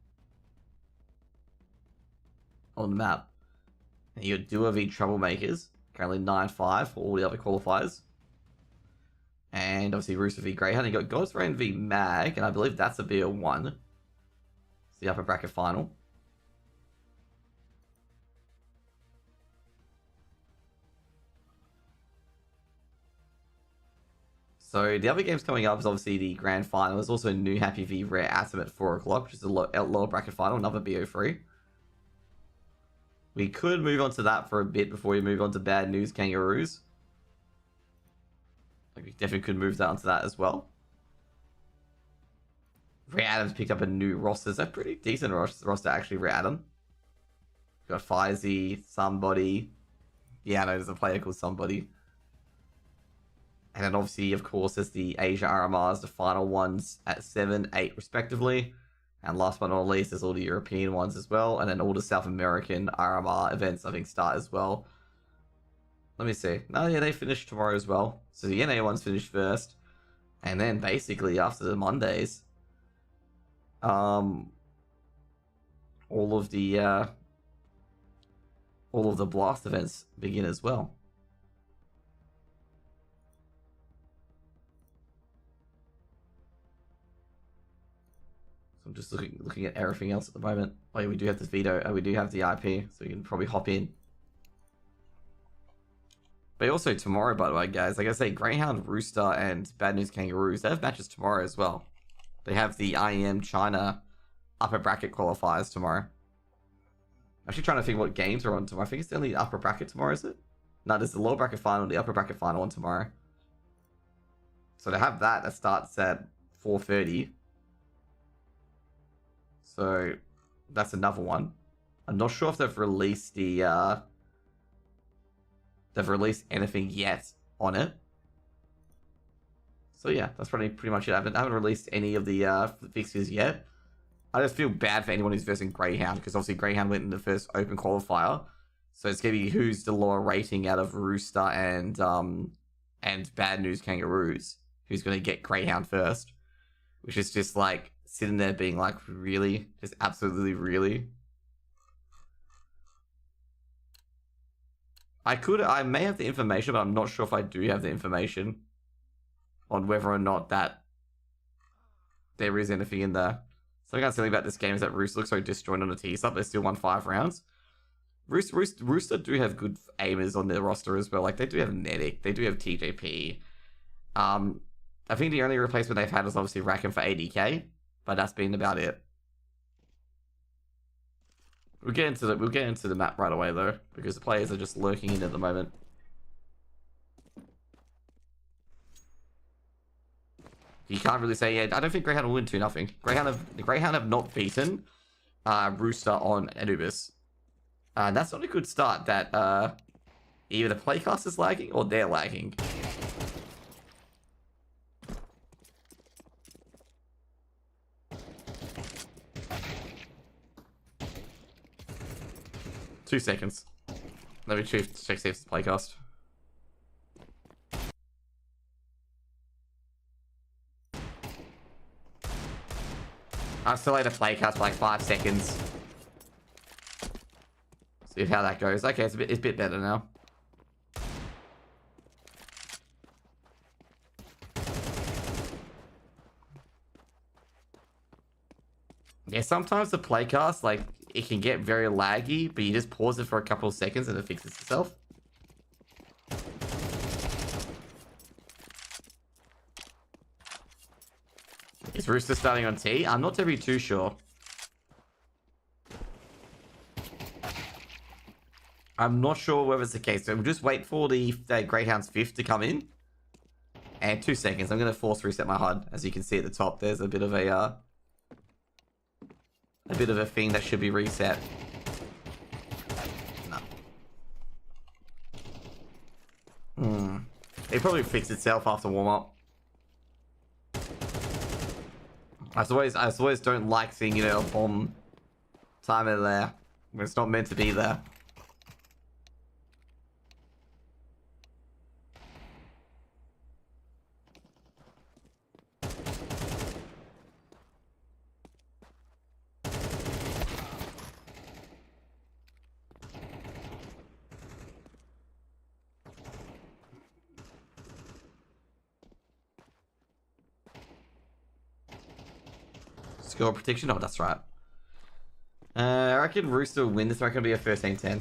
S1: on the map. And you got Dua v Troublemakers, currently 9-5 for all the other qualifiers. And obviously Rooster v Greyhound. You got God's Reign v Mag, and I believe that's a BO1. It's the upper bracket final. So the other games coming up is obviously the grand final. There's also New Happy v Rare Atom at 4 o'clock, which is a lower bracket final, another BO3. We could move on to that for a bit before we move on to Bad News Kangaroos. Like, we definitely could move that onto that as well. Ray Adams picked up a new roster. It's a pretty decent roster, actually, Ray Adam. Got Fizzy, Somebody. Yeah, I know there's a player called Somebody. And then obviously, of course, there's the Asia RMRs, the final ones at 7, 8 respectively. And last but not least, there's all the European ones as well. And then all the South American RMR events, I think, start as well. Let me see. No, yeah, they finish tomorrow as well. So the NA ones finish first. And then basically after the Mondays, all of the Blast events begin as well. So I'm just looking at everything else at the moment. Oh yeah, we do have this veto. We do have the IP, so you can probably hop in. But also tomorrow, by the way, guys, like I say, Greyhound, Rooster, and Bad News Kangaroos, they have matches tomorrow as well. They have the IEM China upper bracket qualifiers tomorrow. I'm actually trying to think what games are on tomorrow. I think it's only the upper bracket tomorrow, is it? No, there's the lower bracket final and the upper bracket final on tomorrow. So they have that starts at 4:30. So that's another one. I'm not sure if they've released the... They've released anything yet on it. So yeah, that's pretty much it. I haven't released any of the fixtures yet. I just feel bad for anyone who's versing Greyhound, because obviously Greyhound went in the first open qualifier. So it's going to be who's the lower rating out of Rooster and Bad News Kangaroos, who's going to get Greyhound first. Which is just like sitting there being like, really? Just absolutely really? I may have the information, but I'm not sure if I do have the information on whether or not that there is anything in there. Something I silly about this game is that Rooster looks so disjointed on the T-sub. They still won 5 rounds. Rooster do have good aimers on their roster as well. Like, they do have Netic. They do have TJP. I think the only replacement they've had is obviously Rackham for ADK, but that's been about it. We'll get into the map right away though, because the players are just lurking in at the moment. You can't really say, yeah, I don't think Greyhound will win 2-0. Greyhound have not beaten Rooster on Anubis. That's not a good start. That either the playcast is lagging or they're lagging. Two seconds. Let me check see if it's playcast. I've still had a playcast for like 5 seconds. with how that goes. Okay, it's a bit better now. Yeah, sometimes the playcast, like, it can get very laggy, but you just pause it for a couple of seconds and it fixes itself. Is Rooster starting on T? I'm not terribly too sure. I'm not sure whether it's the case. So we'll just wait for the Greyhound's 5th to come in. And 2 seconds. I'm going to force reset my HUD. As you can see at the top, there's a bit of a thing that should be reset. No. It probably fixed itself after warm-up. I always don't like seeing, you know, a bomb timer there when it's not meant to be there. Score protection? Oh, that's right. I reckon Rooster will win. This might be a 13-10.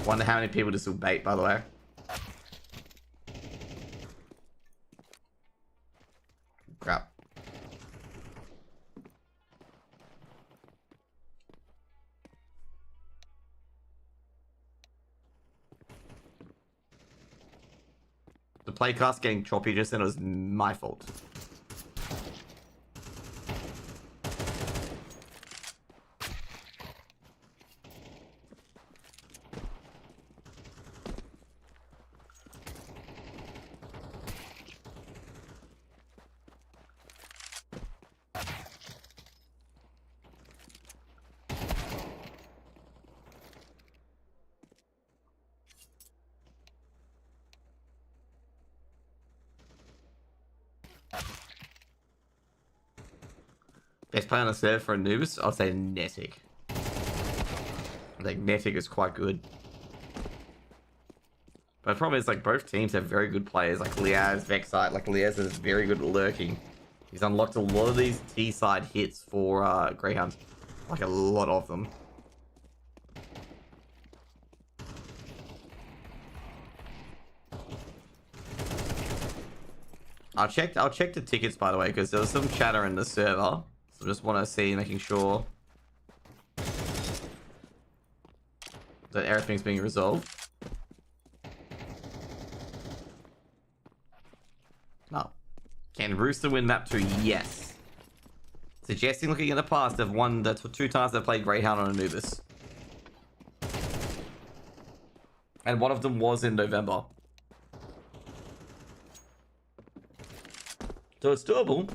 S1: Wonder how many people this will bait, by the way. Crap. The playcast getting choppy just then was my fault. Best player on the server for Anubis? I'll say Netic. I think Netic is quite good. But the problem is, like, both teams have very good players, like Liaz, Vexite. Like, Liaz is very good at lurking. He's unlocked a lot of these T-side hits for Greyhound. Like, a lot of them. I'll check the tickets, by the way, because there was some chatter in the server. So I just want to see, making sure that everything's being resolved. No. Can Rooster win map 2? Yes. Suggesting looking in the past, they've won the 2 times they've played Greyhound on Anubis. And one of them was in November. So it's doable.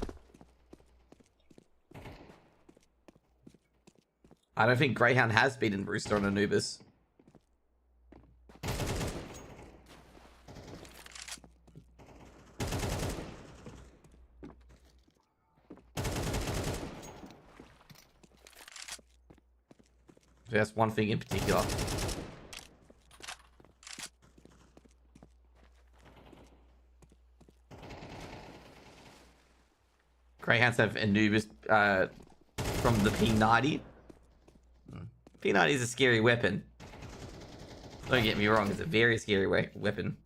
S1: I don't think Greyhound has beaten Rooster on Anubis. That's one thing in particular. Greyhounds have Anubis from the P90. P90 is a scary weapon. Don't get me wrong, it's a very scary weapon.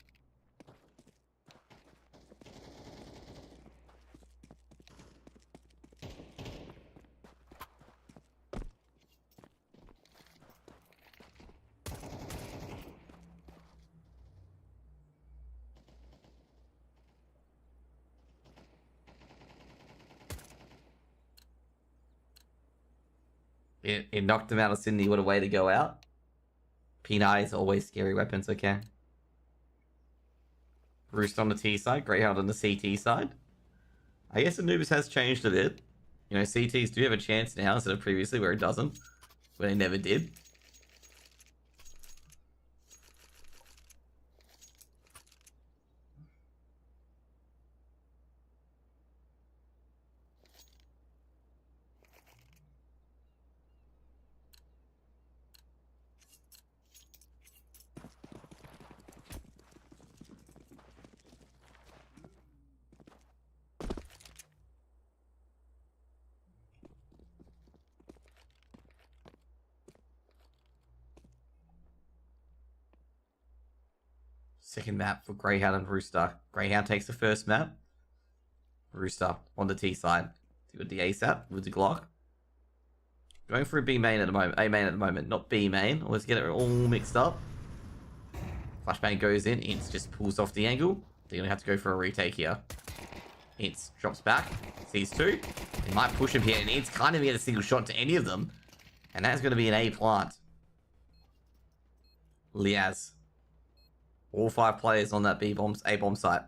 S1: It knocked him out of Sydney. What a way to go out. P90 is always scary weapons, okay? Roost on the T side, Greyhound on the CT side. I guess Anubis has changed a bit. You know, CTs do have a chance now instead of previously where it doesn't. Where they never did. Second map for Greyhound and Rooster. Greyhound takes the first map. Rooster on the T side. With the ASAP, with the Glock. Going for a B main at the moment. A main at the moment, not B main. Let's get it all mixed up. Flashbang goes in. Ints just pulls off the angle. They're going to have to go for a retake here. Ints drops back. Sees two. They might push him here. And Ints can't even get a single shot to any of them. And that's going to be an A plant. Liaz. All 5 players on that A bomb site.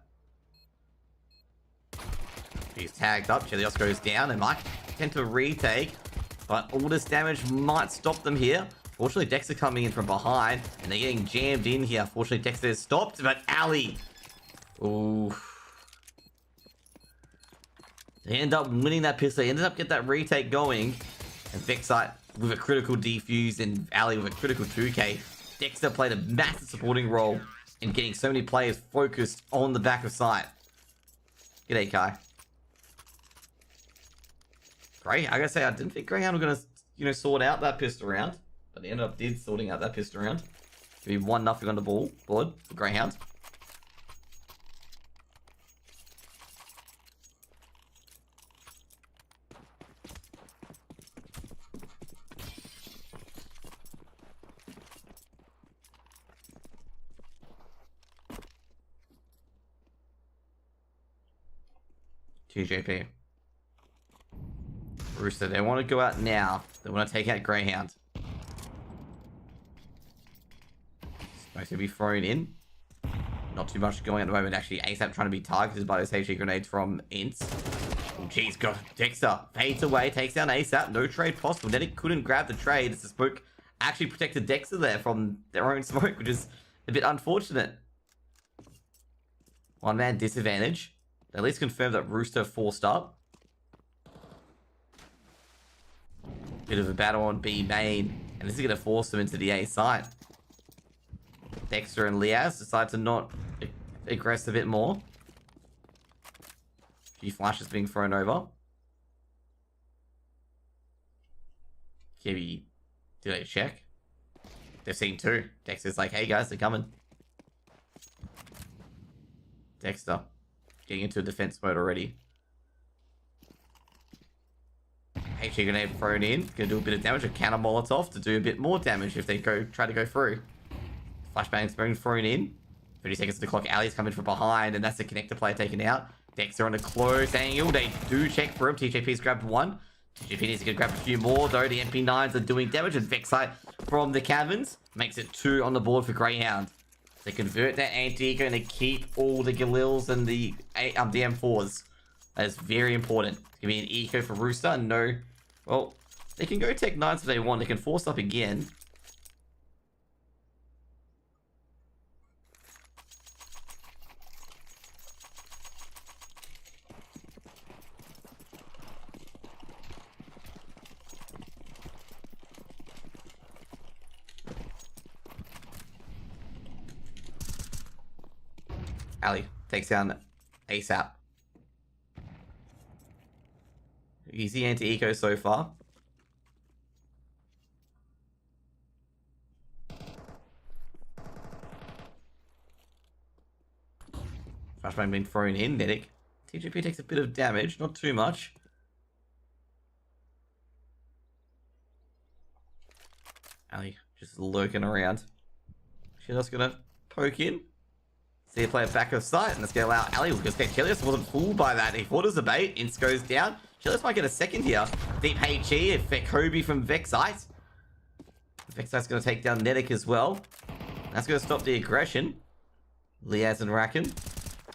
S1: He's tagged up. Chelios goes down. They might attempt to retake. But all this damage might stop them here. Fortunately, Dexter coming in from behind. And they're getting jammed in here. Fortunately, Dexter is stopped. But Ali. Ooh. They end up winning that pistol. They ended up getting that retake going. And Vexite with a critical defuse. And Ali with a critical 2k. Dexter played a massive supporting role in getting so many players focused on the back of site. G'day, Kai. Great. I gotta say, I didn't think Greyhound were gonna, sort out that pistol round, but they ended up sorting out that pistol round. Give me 1-0 on the board for Greyhound. TJP. Rooster, they want to go out now. They want to take out Greyhound. Supposed to be thrown in. Not too much going at the moment. Actually, ASAP trying to be targeted by those HG grenades from Ints. Oh, jeez, got Dexter. Fades away, takes down ASAP. No trade possible. Then it couldn't grab the trade as the smoke actually protected Dexter there from their own smoke, which is a bit unfortunate. One man disadvantage. They at least confirmed that Rooster forced up. Bit of a battle on B main. And this is going to force them into the A site. Dexter and Liaz decide to not aggress a bit more. A few flashes being thrown over. Kibby, do they check? They've seen 2. Dexter's like, hey guys, they're coming. Dexter getting into a defense mode already. HG grenade thrown in. Gonna do a bit of damage. A counter Molotov to do a bit more damage if they try to go through. Flashbang's being thrown in. 30 seconds to the clock. Ali's coming from behind, and that's the connector player taken out. Dexter on a close angle. They do check for him. TJP's grabbed 1. TJP needs to grab a few more, though. The MP9s are doing damage, and Vexite from the caverns makes it 2 on the board for Greyhound. They convert that anti-eco and they keep all the Galils and the M4s. That is very important. It's going to be an eco for Rooster. And no, well, they can go Tech 9s if they want. They can force up again. Ali takes down ASAP. Easy anti-eco so far. Flashbang being thrown in. Nedic. TJP takes a bit of damage, not too much. Ali just lurking around. She's just gonna poke in. See a player back of sight, and that's going to allow Ali because Chelios wasn't fooled by that. He thought it was a bait. Ints goes down. Chelios might get a second here. Deep HE, Kobe from Vexite. Vexite's going to take down Nedic as well. That's going to stop the aggression. Liaz and Rackham.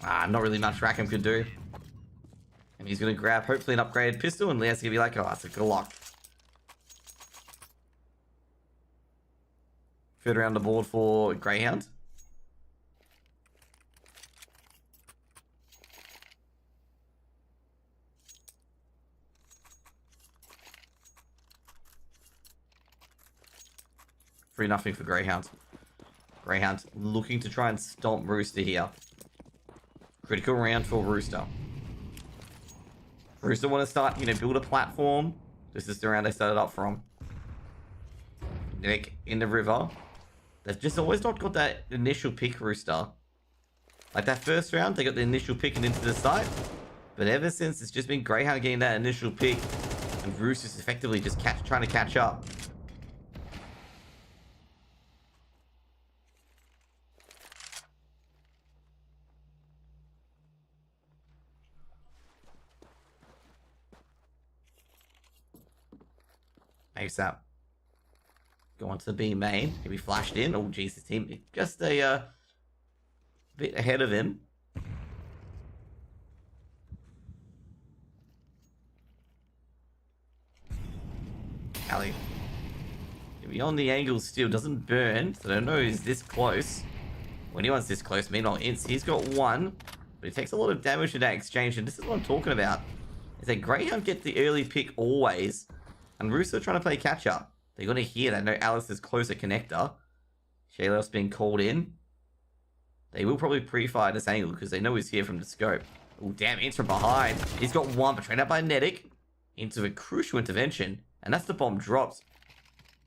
S1: Not really much Rackham could do. And he's going to grab hopefully an upgraded pistol, and Liaz is going to be like, oh, that's a Glock. Third around the board for Greyhound. Nothing for Greyhound. Greyhound looking to try and stomp Rooster here. Critical round for Rooster. Rooster want to start, build a platform. This is the round they started up from. Nick in the river. They've just always not got that initial pick, Rooster. Like that first round, they got the initial pick and into the site. But ever since, it's just been Greyhound getting that initial pick. And Roos is effectively just trying to catch up. ASAP. Go on to the B main. He'll be flashed in. Oh, jeez, his team just a bit ahead of him. Ali. Beyond the angle still doesn't burn, so I don't know he's this close. When anyone's this close, meanwhile, he's got one, but he takes a lot of damage in that exchange, and this is what I'm talking about. Is that Greyhound get the early pick always, and Russo trying to play catch up. They're going to hear that. No, Alice is closer connector. Shaylos being called in. They will probably pre-fire this angle because they know he's here from the scope. Oh, damn, Ints from behind. He's got one, but trained out by Netic into a crucial intervention, and that's the bomb dropped.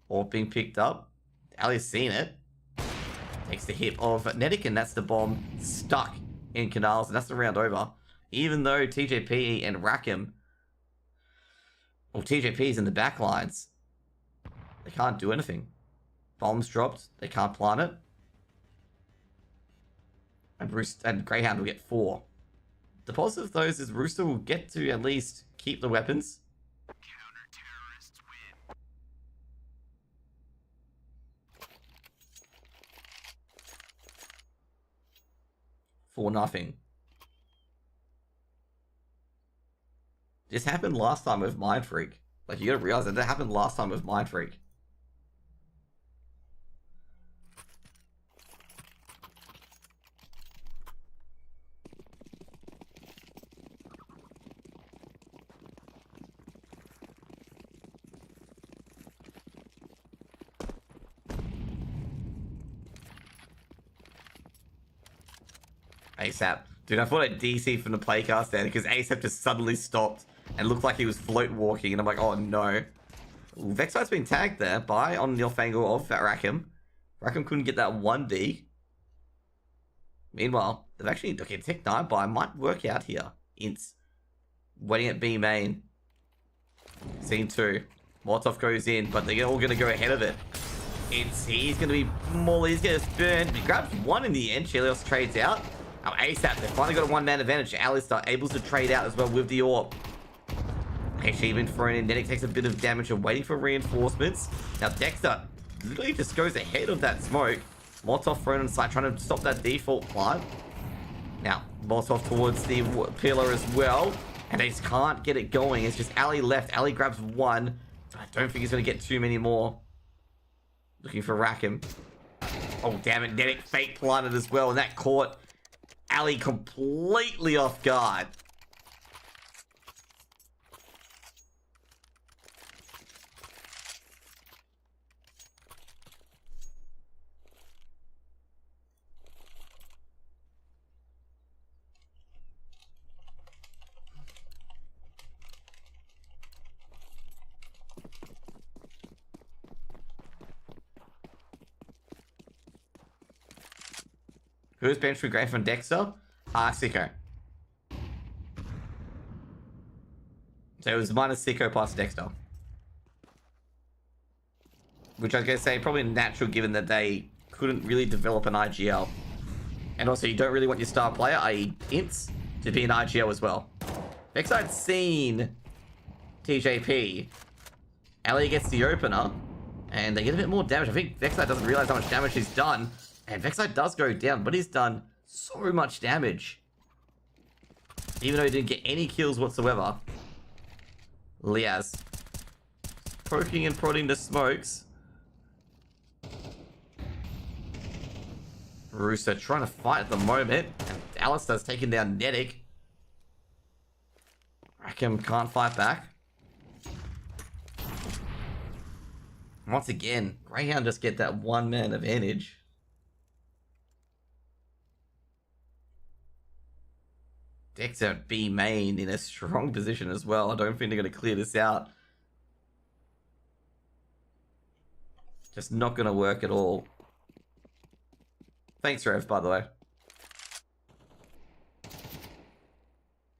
S1: Or being picked up. Ali's seen it. Takes the hit of Netic, and that's the bomb stuck in Canals, and that's the round over. Even though TJP and Rackham, well, TJP is in the back lines, they can't do anything. Bombs dropped, they can't plant it. And Greyhound will get 4. The positive of those is Rooster will get to at least keep the weapons.
S2: Counter-terrorists win.
S1: 4-0. This happened last time with Mind Freak. Like, you gotta realize that happened last time with Mind Freak. ASAP. Dude, I thought I'd DC from the playcast there because ASAP just suddenly stopped and looked like he was float walking, and I'm like, oh no. Vexite's been tagged there by on the off angle of Rackham. Rackham couldn't get that 1D. Meanwhile, they've actually, okay, Tech 9 buy might work out here. Ints. Waiting at B main. Scene 2. Molotov goes in, but they're all going to go ahead of it. He's going to be more, he's going to burn. He grabs one in the end. Chelios trades out. Now ASAP, they've finally got a one-man advantage. Alistar able to trade out as well with the AWP. Actually been thrown in. Netic takes a bit of damage and waiting for reinforcements. Now Dexter literally just goes ahead of that smoke. Molotov thrown on site trying to stop that default plant. Now Molotov towards the pillar as well. And they just can't get it going. It's just Ali left. Ali grabs one. I don't think he's going to get too many more. Looking for Rackham. Oh, damn it. Netic fake planted as well. And that caught Ali completely off guard. Who's benched for Grey from Dexter? Sicko. So it was minus Sicko plus Dexter. Which I was going to say, probably natural given that they couldn't really develop an IGL. And also, you don't really want your star player, i.e. Ints, to be an IGL as well. Vexite's seen TJP. Ali gets the opener, and they get a bit more damage. I think Vexite doesn't realize how much damage he's done. And Vexite does go down, but he's done so much damage. Even though he didn't get any kills whatsoever. Liaz. Poking and prodding the smokes. Rooster trying to fight at the moment. And Alistar's taking down Netic. Rackham can't fight back. Once again, Greyhound just get that one-man advantage. Dexter at B main in a strong position as well. I don't think they're going to clear this out. Just not going to work at all. Thanks, Rev, by the way.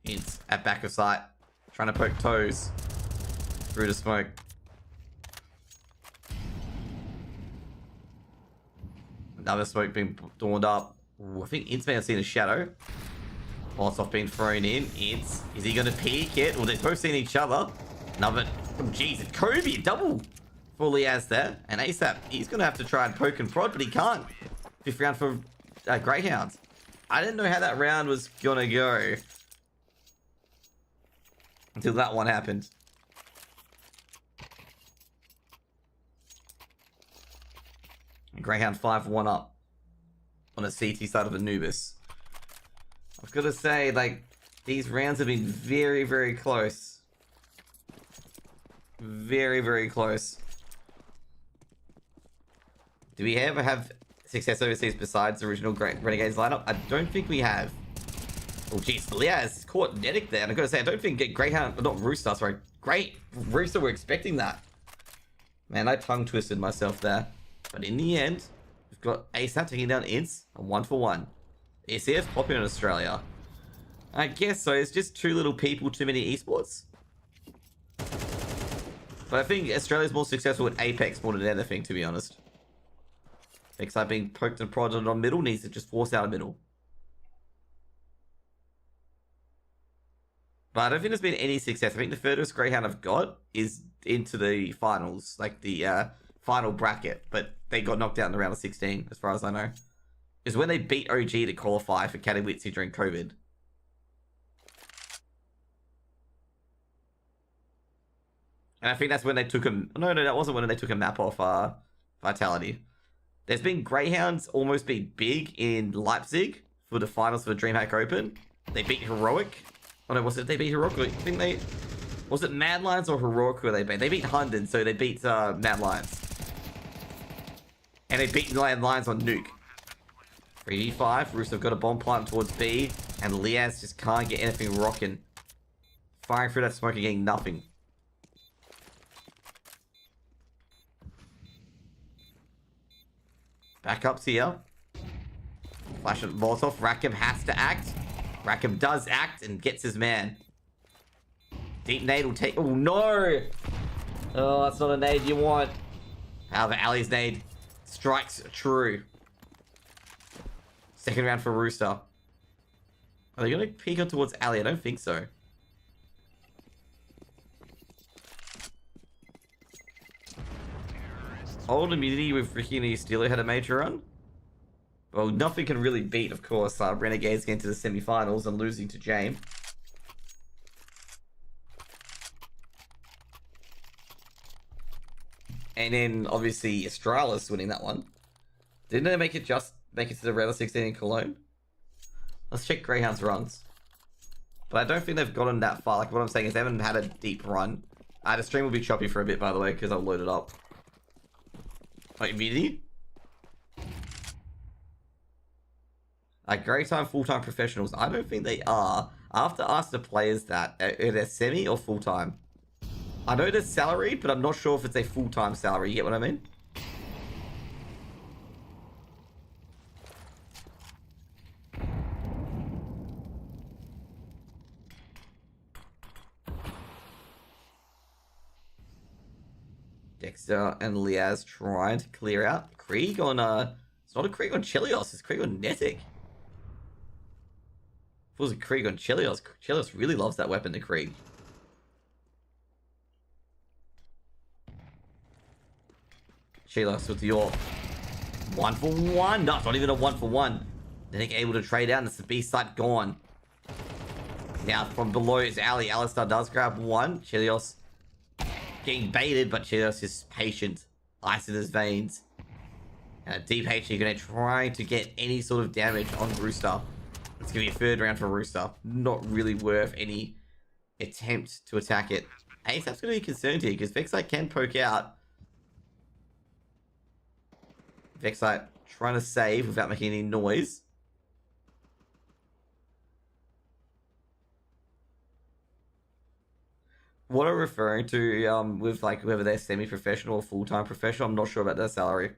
S1: It's at back of sight. Trying to poke toes through the smoke. Another smoke being dawned up. Ooh, I think Ints may have seen a shadow. Molotov being thrown in. Is he going to peek it? Well, they've both seen each other. Another, oh jeez, it's Kobe, double for Liaz there. And ASAP, he's going to have to try and poke and prod, but he can't. 5th round for Greyhounds. I didn't know how that round was going to go until that one happened. Greyhound 5-1 up on a CT side of Anubis. I've got to say, like, these rounds have been very, very close. Very, very close. Do we ever have success overseas besides the original Renegades lineup? I don't think we have. Oh, jeez, Liaz caught Nedic there. And I've got to say, I don't think Greyhound, not Rooster, sorry. Great Rooster were expecting that. Man, I tongue twisted myself there. But in the end, we've got ASAP taking down Ints, a 1-for-1. ECF popular in Australia. I guess so. It's just too little people, too many esports. But I think Australia's more successful at Apex more than anything, to be honest. Except being poked and prodded on middle needs to just force out a middle. But I don't think there's been any success. I think the furthest Greyhound I've got is into the finals, like the final bracket. But they got knocked out in the round of 16, as far as I know. Is when they beat OG to qualify for Katowice during COVID. And I think that's when they took him. No, that wasn't when they took a map off Vitality. There's been Greyhounds almost be big in Leipzig for the finals for the DreamHack Open. They beat Heroic. Oh no, was it they beat Heroic? I think they... Was it Mad Lions or Heroic who they beat? They beat Hunden, so they beat Mad Lions. And they beat Mad Lions on Nuke. 3d5. Rooster got a bomb plant towards B. And Liaz just can't get anything rocking. Firing through that smoke and getting nothing. Backups here. Flash of Molotov. Rackham has to act. Rackham does act and gets his man. Deep nade will take... Oh, no! Oh, that's not a nade you want. However, Ali's nade strikes true. Second round for Rooster. Are they going to peek on towards Ali? I don't think so. Old immunity with Ricky and Steeler had a major run. Well, nothing can really beat, of course, Renegades getting to the semi-finals and losing to James. And then, obviously, Astralis winning that one. Didn't they make it to the round of 16 in Cologne? Let's check Greyhound's runs. But I don't think they've gotten that far. Like, what I'm saying is they haven't had a deep run. The stream will be choppy for a bit, by the way, because I'll load it up. Oh, immunity? Great time, full-time professionals. I don't think they are. I have to ask the players that. Are they semi or full-time? I know they're salary, but I'm not sure if it's a full-time salary. You get what I mean? Dexter and Liaz trying to clear out. Krieg on, it's not a Krieg on Chelios, it's Krieg on Netic. If it was a Krieg on Chelios, Chelios really loves that weapon, the Krieg. Chelios with your 1-for-1. No, it's not even a 1-for-1. Netic able to trade out, and it's the B site gone. Now from below is Ali. Alistar does grab one. Chelios getting baited, but Chelios is patient. Ice in his veins. And a deep HE gonna try to get any sort of damage on Rooster. It's gonna be a third round for Rooster. Not really worth any attempt to attack it. ASAP's gonna be concerned here because Vexite can poke out. Vexite trying to save without making any noise. What I'm referring to with like whether they're semi-professional or full-time professional, I'm not sure about their salary.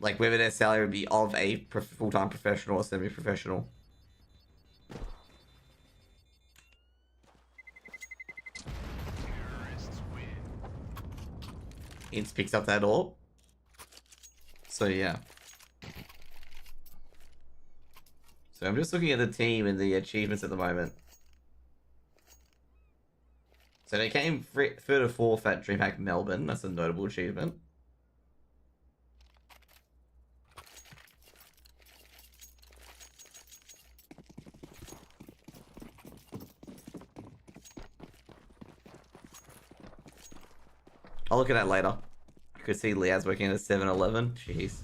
S1: Like whether their salary would be of a full-time professional or semi-professional.
S2: Terrorists win.
S1: Ints picks up that orb. So yeah. So I'm just looking at the team and the achievements at the moment. So they came third or fourth at DreamHack Melbourne. That's a notable achievement. I'll look at that later. I could see Liaz working at a 7-Eleven. Jeez.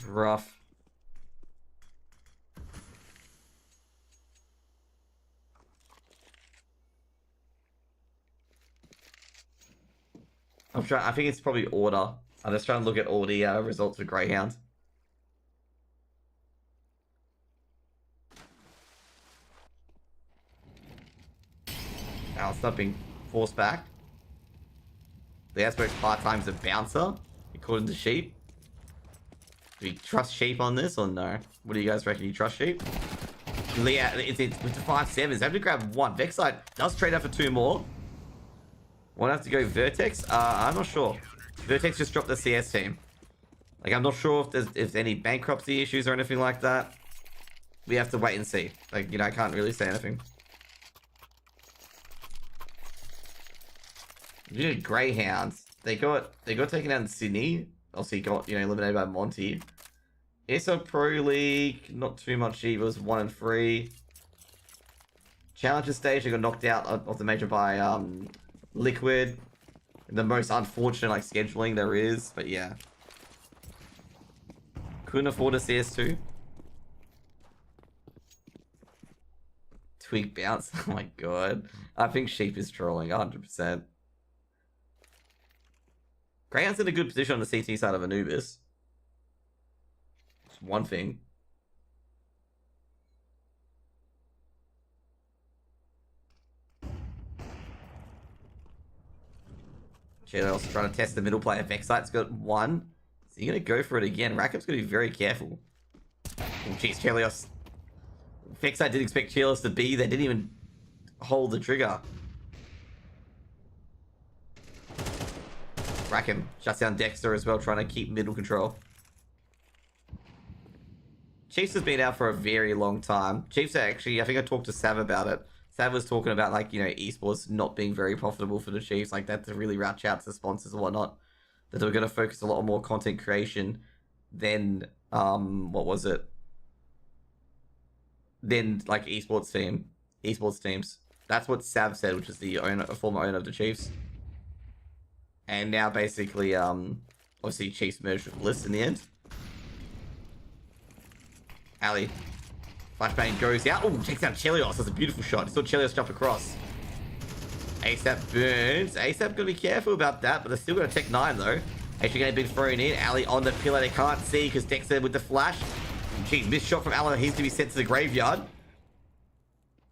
S1: Rough. I think it's probably order. I'm just trying to look at all the results for Greyhound. Now it's not being forced back. The Asperger's part-time is a bouncer, according to Sheep. Do you trust Sheep on this or no? What do you guys reckon? You trust Sheep? Leah, it's with the 5-7s. They have to grab one. Vexite does trade out for 2 more. Won't have to go Vertex? I'm not sure. Vertex just dropped the CS team. Like, I'm not sure if there's any bankruptcy issues or anything like that. We have to wait and see. Like, you know, I can't really say anything. Greyhounds. They got taken out in Sydney. Obviously got, you know, eliminated by Monty. ESO Pro League, not too much either. It was 1-3. Challenger stage, they got knocked out of the major by Liquid. The most unfortunate like scheduling there is, but yeah. Couldn't afford a CS2. Twig bounce. Oh my god. I think Sheep is trolling 100%. Greyhound's in a good position on the CT side of Anubis. It's one thing. Also trying to test the middle player. Vexite's got 1. So you're going to go for it again. Rackup's going to be very careful. Oh, jeez, Chelios. Vexite didn't expect Chelios to be there. Didn't even hold the trigger. Rackham shuts down Dexter as well, trying to keep middle control. Chiefs has been out for a very long time. Chiefs actually, I think I talked to Sav about it. Sav was talking about, like, you know, esports not being very profitable for the Chiefs, like that, to really reach out to sponsors and whatnot. That they were going to focus a lot more content creation than, what was it? Then, like, esports teams. That's what Sav said, which is the former owner of the Chiefs. And now, basically, obviously, Chiefs merged with Bliss in the end. Ali. Flashbang goes out. Oh, takes out Chelios. That's a beautiful shot. Saw Chelios jump across. ASAP burns. ASAP gotta be careful about that, but they're still gonna take 9 though. Actually gonna be thrown in. Ali on the pillar. They can't see because Dexter with the flash. Jeez, missed shot from Ali. He's to be sent to the graveyard.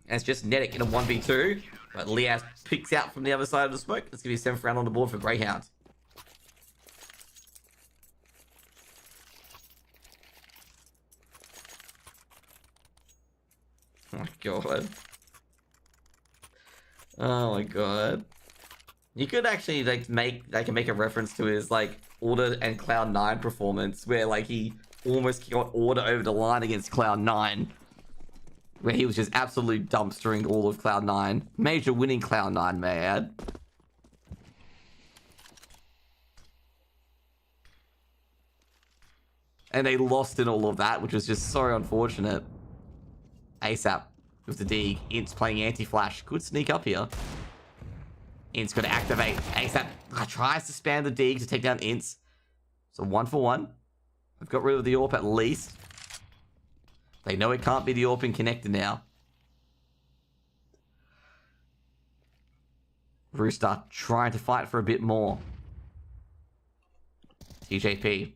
S1: And it's just Netic in a 1v2. But Liaz picks out from the other side of the smoke. Let's give you 7th round on the board for Greyhound. Oh my god. Oh my god. You could actually like make a reference to his like Order and Cloud9 performance where like he almost got Order over the line against Cloud9. Where he was just absolute dumpstering all of Cloud9. Major winning Cloud9, may I add. And they lost in all of that, which was just so unfortunate. ASAP with the dig. Int's playing anti-flash. Could sneak up here. Int's got to activate. ASAP tries to spam the dig to take down Ints. So 1 for 1. They've got rid of the AWP at least. They know it can't be the AWP in connector now. Rooster trying to fight for a bit more. TJP.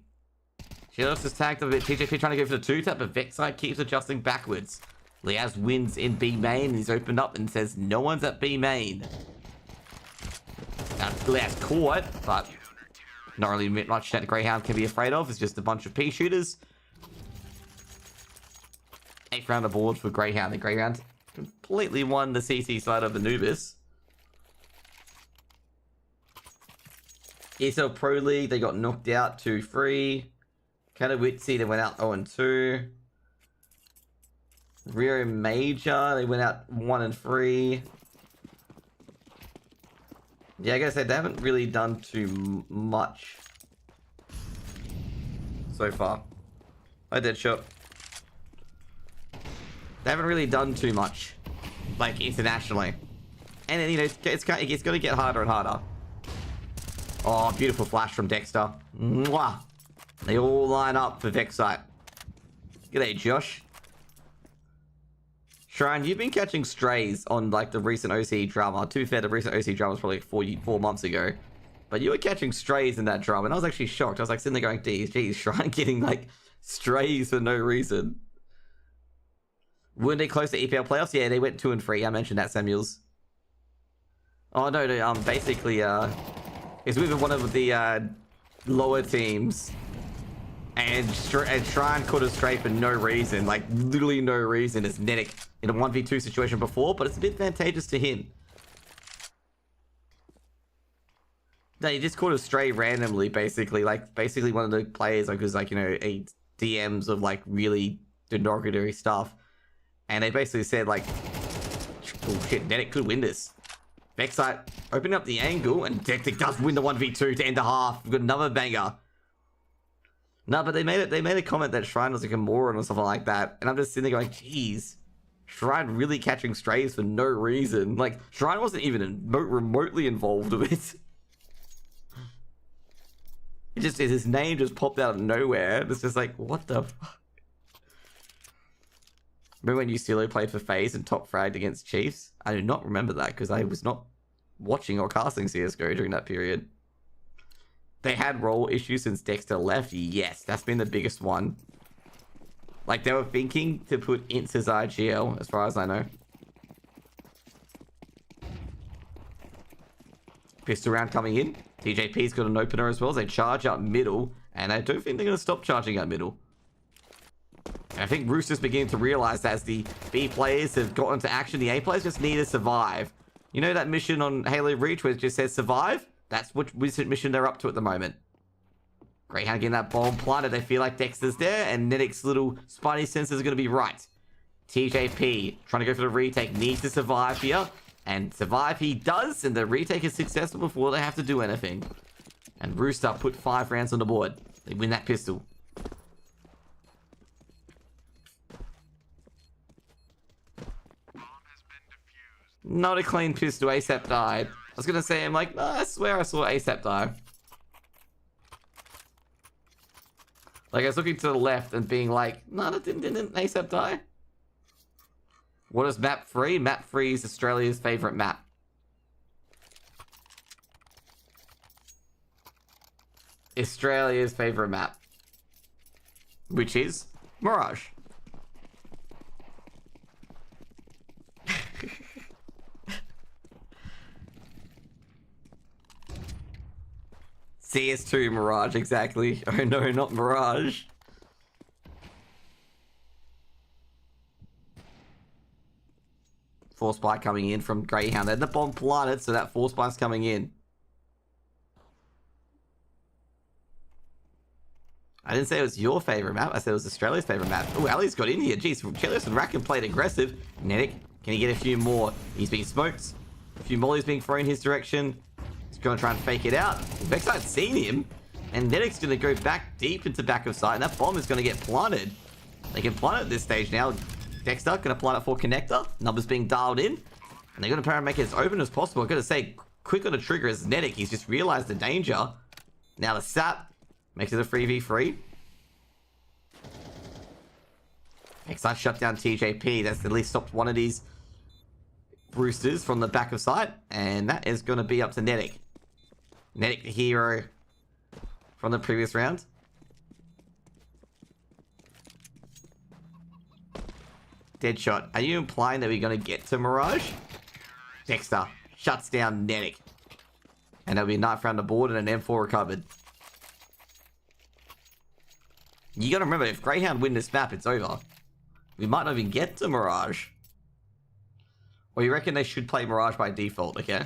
S1: Chelios is tagged a bit. TJP trying to go for the 2-tap, but Vexite keeps adjusting backwards. Liaz wins in B main, and he's opened up and says no one's at B main. Now, Liaz caught, but not really much that Greyhound can be afraid of. It's just a bunch of P shooters. 8th round aboard for Greyhound. The Greyhound completely won the CC side of Anubis. ESL Pro League, they got knocked out 2-3. Katowice, they went out 0-2. Rio Major, they went out 1-3. Yeah, I gotta say, they haven't really done too much so far. Hi, Deadshot. They haven't really done too much, like, internationally. And then, you know, it's gonna get harder and harder. Oh, beautiful flash from Dexter. Mwah! They all line up for Vexite. G'day, Josh. Shrine, you've been catching strays on, like, the recent OC drama. To be fair, the recent OC drama was probably like 4 months ago. But you were catching strays in that drama, and I was actually shocked. I was like sitting there going, geez, Shrine getting, like, strays for no reason. Weren't they close to EPL playoffs? Yeah, they went 2-3. I mentioned that, Samuels. Oh, no, basically, it's with one of the, lower teams. And Shrine caught a stray for no reason. Like, literally no reason. It's Nedic in a 1v2 situation before, but it's a bit advantageous to him. No, he just caught a stray randomly, basically. Like, basically one of the players, like, was like, you know, a DMs of, like, really derogatory stuff. And they basically said, like, oh shit, Nedic could win this. Vexite opening up the angle, and Dectic does win the 1v2 to end the half. We've got another banger. No, but they made a comment that Shrine was like a moron or something like that. And I'm just sitting there going, geez, Shrine really catching strays for no reason. Like, Shrine wasn't even remotely involved with it. His name just popped out of nowhere. It's just like, what the fuck? Remember when UCLA played for FaZe and top fragged against Chiefs? I do not remember that because I was not watching or casting CSGO during that period. They had role issues since Dexter left. Yes, that's been the biggest one. Like, they were thinking to put Ints as IGL, as far as I know. Pistol round coming in. TJP's got an opener as well. They charge up middle, and I don't think they're going to stop charging up middle. And I think Rooster's beginning to realize that as the B players have got into action, the A players just need to survive. You know that mission on Halo Reach where it just says survive? That's what mission they're up to at the moment. Greyhound getting that bomb planted. They feel like Dexter's there, and Nedic's little spidey sense is going to be right. TJP trying to go for the retake, needs to survive here. And survive he does, and the retake is successful before they have to do anything. And Rooster put 5 rounds on the board. They win that pistol. Not a clean pistol. ASAP died. I was gonna say, I'm like, no, I swear I saw ASAP die. Like, I was looking to the left and being like, no, that didn't ASAP die? What is map 3? Map 3 is Australia's favourite map. Australia's favourite map. Which is Mirage. CS2 Mirage, exactly. Oh no, not Mirage. Force spike coming in from Greyhound. Then the bomb planted, so that force spike's coming in. I didn't say it was your favourite map, I said it was Australia's favourite map. Oh, Ali's got in here. Jeez, Chelios and Racken played aggressive. Nedic, can he get a few more? He's being smoked. A few mollies being thrown his direction. He's going to try and fake it out. Vexite's seen him. And Nedic's going to go back deep into back of sight. And that bomb is going to get planted. They can plant it at this stage now. Dexter going to plant it for connector. Numbers being dialed in. And they're going to try and make it as open as possible. I've got to say, quick on the trigger is Nedic. He's just realized the danger. Now the sap makes it a 3v3. Vexite shut down TJP. That's at least stopped one of these Roosters from the back of sight. And that is going to be up to Nedic. Nedic, the hero from the previous round. Deadshot, are you implying that we're going to get to Mirage? Dexter shuts down Nedic. And there'll be a knife around the board and an M4 recovered. You gotta remember, if Greyhound win this map, it's over. We might not even get to Mirage. Or you reckon they should play Mirage by default, okay?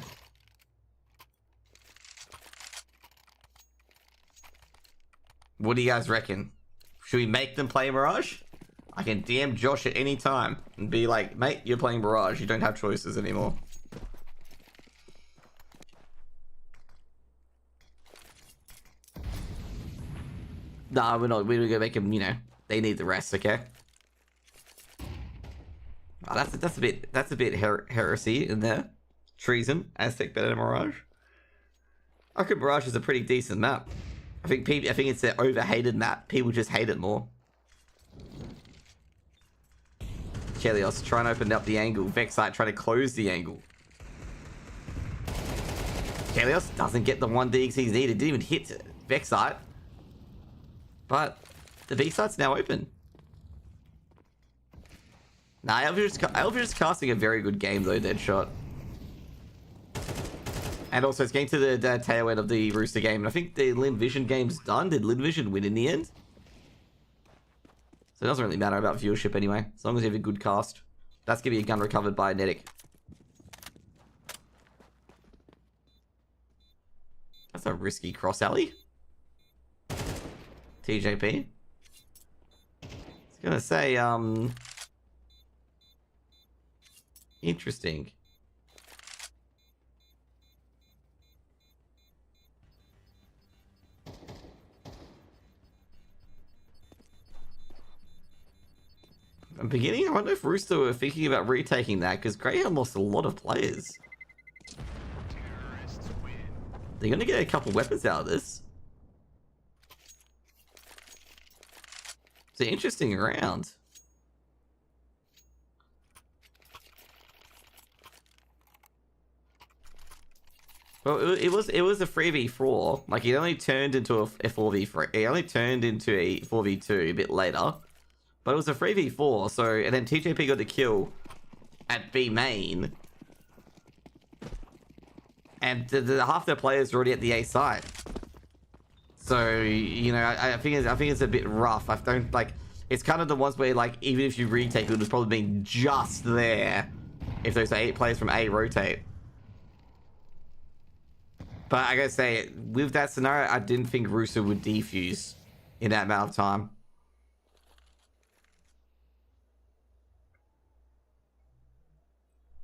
S1: What do you guys reckon? Should we make them play Mirage? I can DM Josh at any time and be like, mate, you're playing Mirage. You don't have choices anymore. Nah, we're not. We're gonna make them. You know, they need the rest. Okay. Oh, that's a bit heresy in there. Treason. Aztec better than Mirage. I reckon Mirage is a pretty decent map. I think it's an overhated map. People just hate it more. Chelios trying to open up the angle. Vexite trying to close the angle. Chelios doesn't get the 1 DX he's needed. Didn't even hit Vexite. But the B site's now open. Nah, Elvish is casting a very good game though, Deadshot. And also it's getting to the tail end of the Rooster game. And I think the Lin Vision game's done. Did Lin Vision win in the end? So it doesn't really matter about viewership anyway. As long as you have a good cast. That's going to be a gun recovered by Nedic. That's a risky cross alley. TJP. I was gonna say, interesting. I'm beginning. I wonder if Rooster were thinking about retaking that because Greyhound lost a lot of players. They're gonna get a couple weapons out of this. It's an interesting round. Well, it was a 3v4. Like it only turned into a 4v3. It only turned into a 4v2 a bit later. But it was a 3v4, so and then TJP got the kill at B main. And the half their players were already at the A side. So, you know, I think it's a bit rough. I don't like it's kind of the ones where like even if you retake it would have probably been just there if those 8 players from A rotate. But I gotta say, with that scenario, I didn't think Russo would defuse in that amount of time.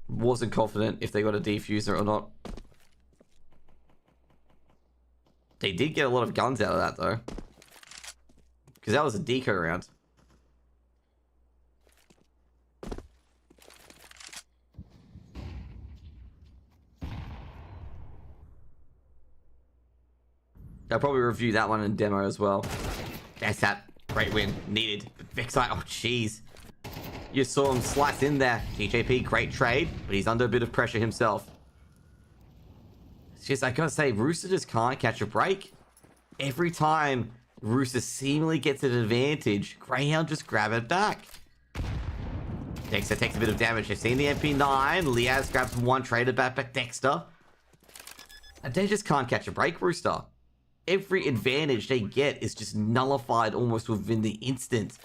S1: Wasn't confident if they got a defuser or not. They did get a lot of guns out of that though. Because that was a deco round. I'll probably review that one in demo as well. That's that. Great win. Needed. Vexite. Oh, jeez. You saw him slice in there. TJP, great trade, but he's under a bit of pressure himself. It's just, I gotta say, Rooster just can't catch a break. Every time Rooster seemingly gets an advantage, Greyhound just grab it back. Dexter takes a bit of damage. They've seen the MP9. Liaz grabs one, traded back by Dexter. And they just can't catch a break, Rooster. Every advantage they get is just nullified almost within the instant.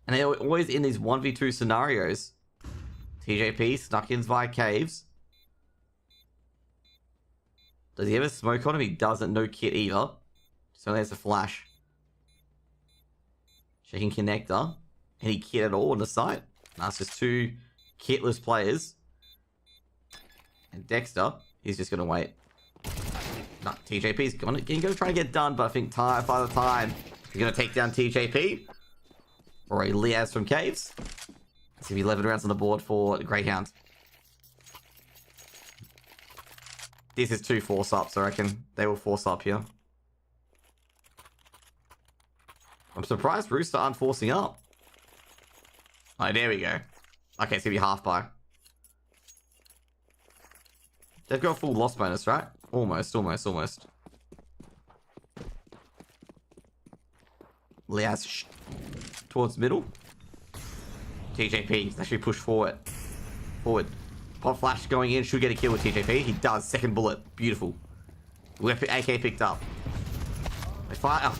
S1: And they're always in these 1v2 scenarios. TJP snuck in via caves. Does he ever smoke on him? He doesn't. No kit either. So there's a flash. Checking connector. Any kit at all on the site? That's just 2 kitless players. And Dexter, he's just going to wait. No, TJP's going to try and get done, but I think by the time you're going to take down TJP. Or a Liaz from caves. It's going to be 11 rounds on the board for Greyhound. This is 2 force-ups, I reckon. They will force up here. I'm surprised Rooster aren't forcing up. Oh, there we go. Okay, it's going to be half by. They've got a full loss bonus, right? Almost. Liaz towards middle. TJP actually pushed forward. Pop flash going in, should get a kill with TJP. He does. Second bullet. Beautiful. Weapon AK picked up. They fire. Oh.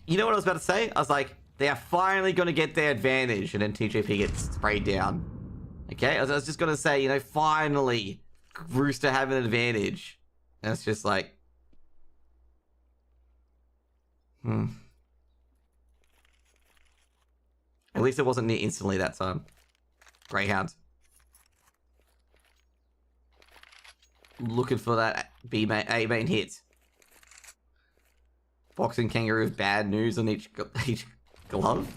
S1: You know what I was about to say? I was like, they are finally going to get their advantage, and then TJP gets sprayed down. Okay? I was just going to say, you know, finally, Rooster have an advantage. And it's just like... At least it wasn't near instantly that time. Greyhound. Looking for that A main hit. Boxing Kangaroo with bad news on each glove.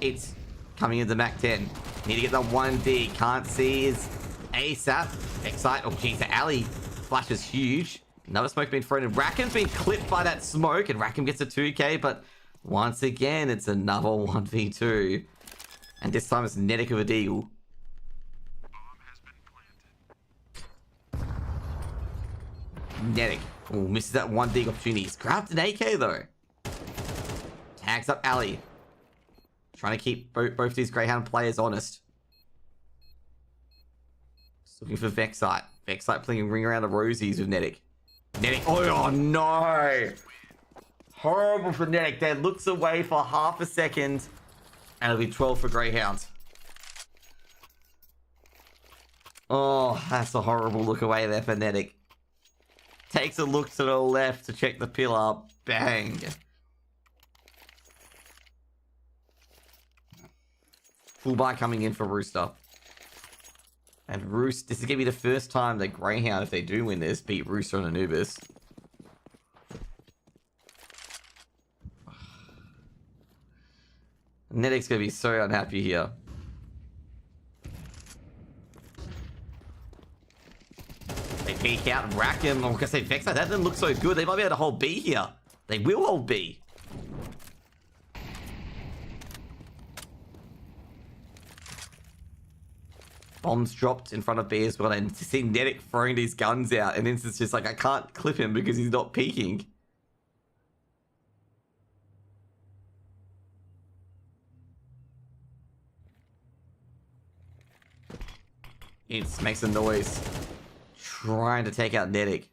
S1: It's coming into Mac 10. Need to get the 1D. Can't see his ASAP. Excite. Oh, jeez, the alley flash is huge. Another smoke being thrown in. Rackham's been clipped by that smoke, and Rackham gets a 2k, but once again, it's another 1v2. And this time it's Nedic with a deagle. Nedic. Oh, misses that 1D opportunity. He's grabbed an AK though. Tags up alley. Trying to keep both these Greyhound players honest. Just looking for Vexite. Vexite playing ring around the rosies with Nedic. Nedic. Oh no! Horrible for Nedic. Then looks away for half a second. And it'll be 12 for Greyhound. Oh, that's a horrible look away there for Nedic. Takes a look to the left to check the pillar. Bang. Full buy coming in for Rooster. And Rooster, this is going to be the first time that Greyhound, if they do win this, beat Rooster and Anubis. Nedic's going to be so unhappy here. They peek out and rack him. I'm going to say Vex, that didn't look so good. They might be able to hold B here. They will hold B. Bombs dropped in front of B as well. And to see Nedic throwing these guns out, and it's just like, I can't clip him because he's not peeking. It makes a noise. Trying to take out Nedic.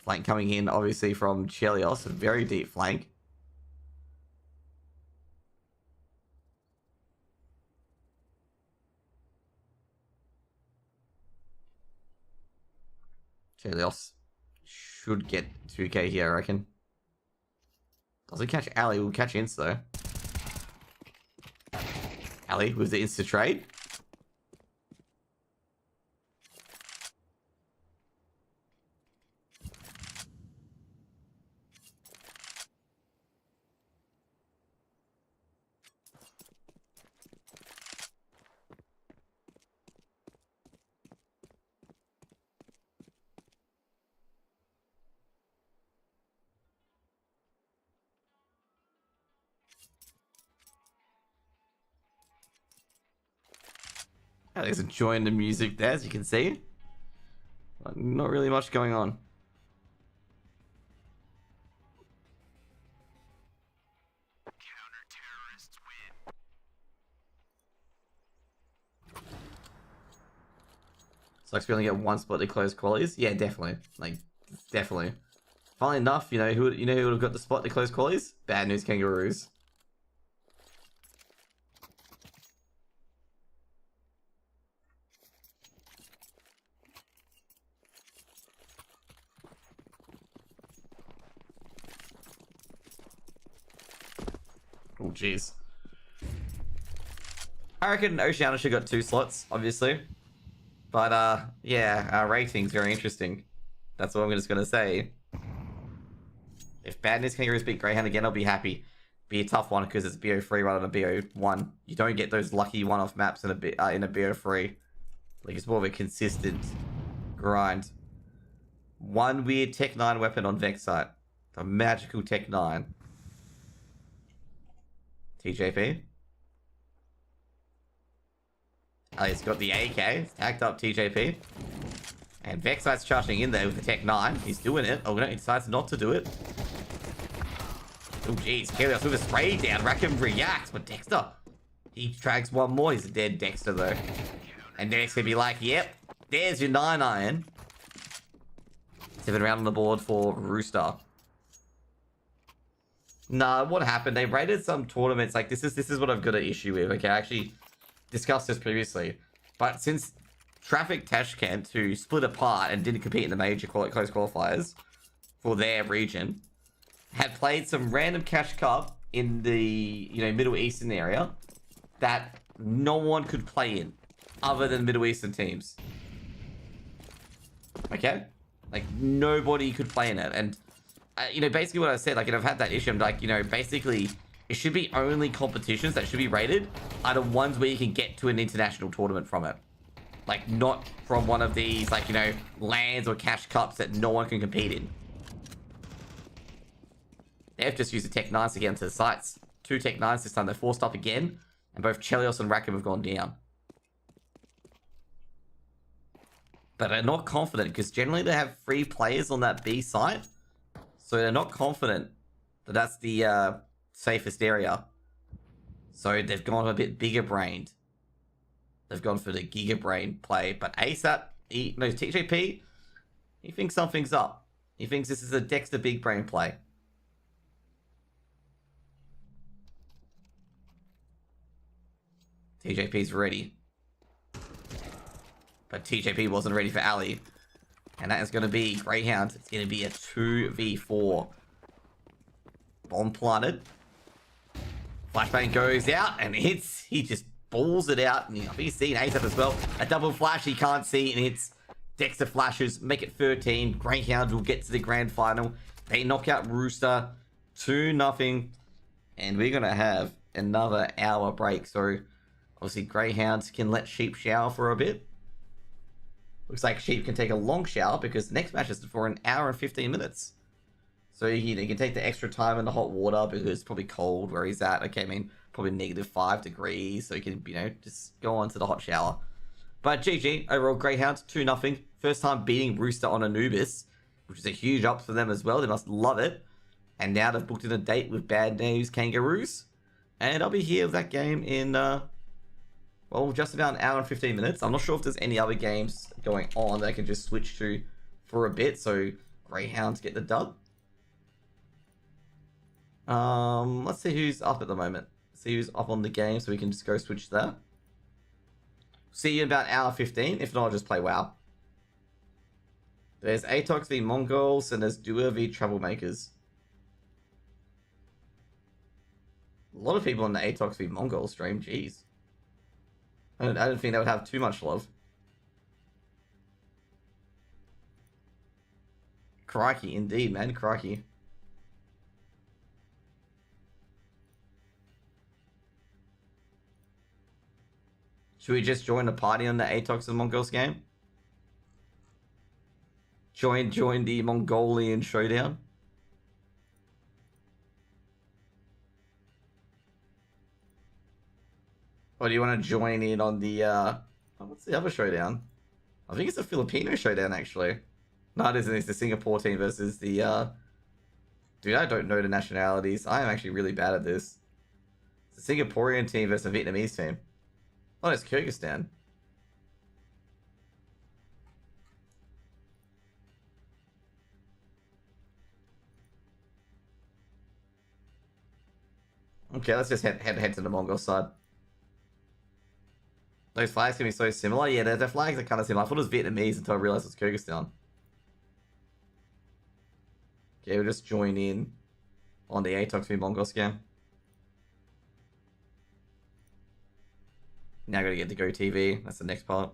S1: Flank coming in, obviously, from Chelios. A very deep flank. Chelios should get 2k here, I reckon. Doesn't catch Ali, will catch Insta though. Ali with the Insta trade. Ali's enjoying the music there, as you can see. But not really much going on.
S2: Counter-terrorists win.
S1: Sucks we only get one spot to close qualies. Yeah, definitely. Like, definitely. Funnily enough, you know who would have got the spot to close qualies? Bad News Kangaroos. Oh, jeez. I reckon Oceania should got 2 slots, obviously. But, yeah, our rating's very interesting. That's what I'm just gonna say. If Bad News Kangaroos beat Greyhound again, I'll be happy. Be a tough one, because it's BO3 rather than BO1. You don't get those lucky one-off maps in a BO3. Like, it's more of a consistent grind. One weird Tech 9 weapon on Vexite. A magical Tech 9. TJP. He's got the AK. Tagged up TJP. And Vexite's charging in there with the Tech 9. He's doing it. Oh no, he decides not to do it. Oh, jeez. Kalios with a spray down. Rackham reacts, but Dexter, he drags one more. He's a dead Dexter, though. And then it's going to be like, yep, there's your 9 iron. 7 round on the board for Rooster. Nah, what happened? They raided some tournaments. Like, this is what I've got an issue with. Okay, I actually discussed this previously. But since Traffic Tashkent, who split apart and didn't compete in the major close qualifiers for their region, had played some random Cash Cup in the, Middle Eastern area that no one could play in other than Middle Eastern teams. Okay? Like, nobody could play in it. And, basically what I said, like, I've had that issue. I'm like, basically, it should be only competitions that should be rated are the ones where you can get to an international tournament from it. Like, not from one of these, like, lands or Cash Cups that no one can compete in. They've just used the Tech 9s to get into the sites. 2 Tech 9s this time. They're forced up again. And both Chelios and Rackham have gone down. But they're not confident because generally they have 3 players on that B site. So they're not confident that that's the safest area. So they've gone a bit bigger brained. They've gone for the Giga Brain play. But ASAP, TJP, he thinks something's up. He thinks this is a Dexter big brain play. TJP's ready. But TJP wasn't ready for Ali. And that is going to be Greyhound. It's going to be a 2v4. Bomb planted. Flashbang goes out and hits. He just balls it out. And I think he's seen ASAP as well. A double flash he can't see and hits. Dexter flashes. Make it 13. Greyhound will get to the grand final. They knock out Rooster. 2-0. And we're going to have another hour break. So obviously Greyhounds can let Sheep shower for a bit. Looks like Sheep can take a long shower because the next match is for an hour and 15 minutes. So he can take the extra time in the hot water because it's probably cold where he's at. Okay, I mean, probably -5 degrees. So he can, just go on to the hot shower. But GG, overall Greyhounds, 2-0. First time beating Rooster on Anubis, which is a huge up for them as well. They must love it. And now they've booked in a date with Bad News Kangaroos. And I'll be here with that game in, just about an hour and 15 minutes. I'm not sure if there's any other games going on that I can just switch to for a bit. So Greyhounds get the dub. Let's see who's up at the moment. See who's up on the game so we can just go switch there. See you in about hour 15. If not, I'll just play WoW. There's Atox v Mongols and there's Dua v Troublemakers. A lot of people on the Atox v Mongol stream, jeez. I don't think they would have too much love. Crikey, indeed, man. Crikey. Should we just join the party on the Atox and Mongols game? Join the Mongolian showdown? Or do you want to join in on the, what's the other showdown? I think it's a Filipino showdown, actually. No, it isn't. It's the Singapore team versus the, Dude, I don't know the nationalities. I am actually really bad at this. It's a Singaporean team versus a Vietnamese team. Oh, it's Kyrgyzstan. Okay, let's just head to the Mongol side. Those flags can be so similar. Yeah, the flags are kind of similar. I thought it was Vietnamese until I realized it was Kyrgyzstan. Okay, we'll just join in on the Atox v Mongols game. Now gotta get the Go TV. That's the next part.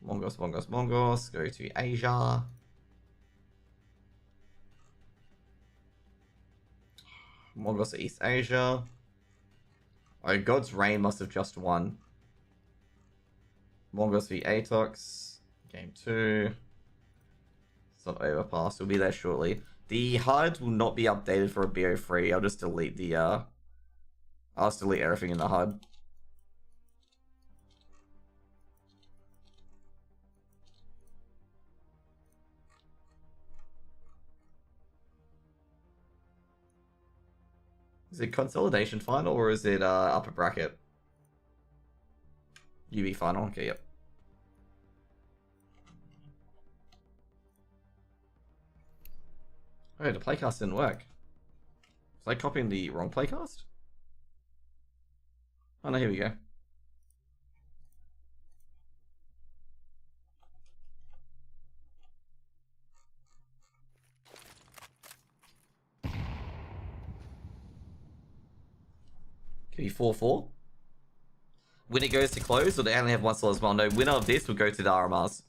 S1: Mongols. Go to Asia. Mongols to East Asia. Oh, God's Reign must have just won. Mongols v Atox. Game 2. It's not overpassed. We'll be there shortly. The HUD will not be updated for a BO3. I'll just delete the, I'll just delete everything in the HUD. Is it consolidation final or is it upper bracket? UB final. Okay, yep. Oh, the playcast didn't work. Was I copying the wrong playcast? Oh no, here we go. Could be 4-4. Winner goes to close, or they only have one slot as well? No, winner of this will go to the RMRs.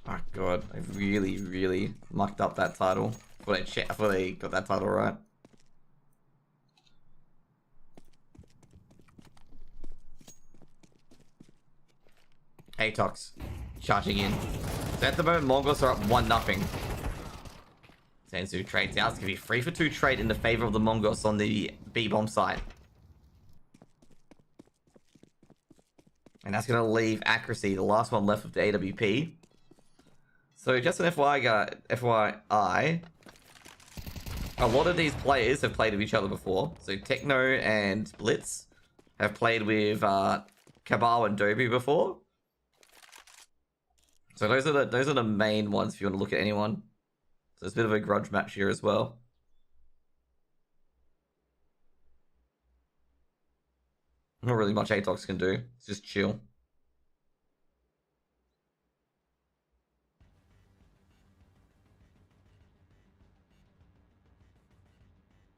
S1: Oh god, I really, really mucked up that title. I thought they got that title right. Atox charging in. So at the moment, Mongols are up 1-0. Senzu trades out. It's going to be 3-for-2 trade in the favor of the Mongols on the B-bomb side. And that's going to leave accuracy, the last one left of the AWP. So just an FYI, a lot of these players have played with each other before. So Techno and Blitz have played with Cabal and Dobby before. So those are the main ones if you want to look at anyone. So it's a bit of a grudge match here as well. Not really much Atox can do. It's just chill.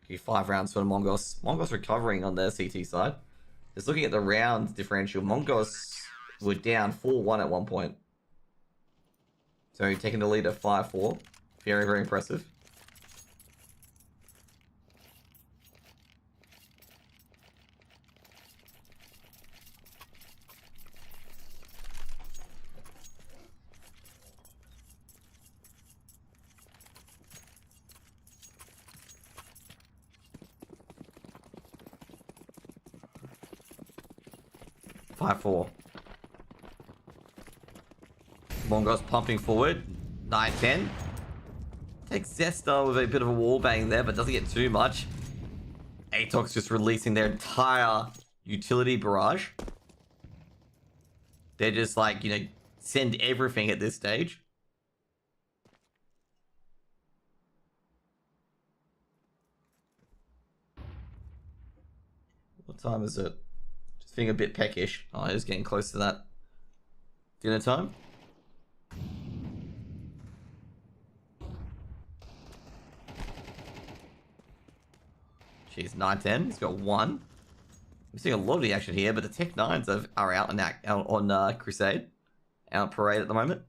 S1: Okay, 5 rounds for the Mongols. Mongols recovering on their CT side. Just looking at the round differential, Mongols were down 4-1 at one point. So taking the lead at 5-4. Very, very impressive. Mongols pumping forward. 9-10. Takes Zesta with a bit of a wall bang there, but doesn't get too much. Atox just releasing their entire utility barrage. They're just like, you know, send everything at this stage. What time is it? Just feeling a bit peckish. Oh, it's getting close to that dinner time. Jeez, 9-10. He's got 1. I'm seeing a lot of the action here, but the Tech 9s are out on Crusade. Out on Parade at the moment.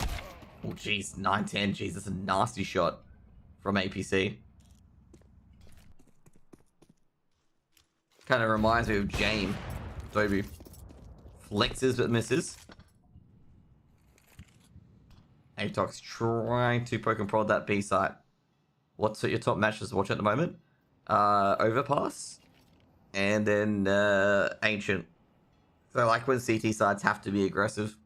S1: Oh, jeez. 9-10. Jeez, that's a nasty shot from APC. Kind of reminds me of Jame. Toby. Flexes but misses. Atox trying to poke and prod that B site. What's your top matches to watch at the moment? Overpass. And then Ancient. So I like when CT sides have to be aggressive.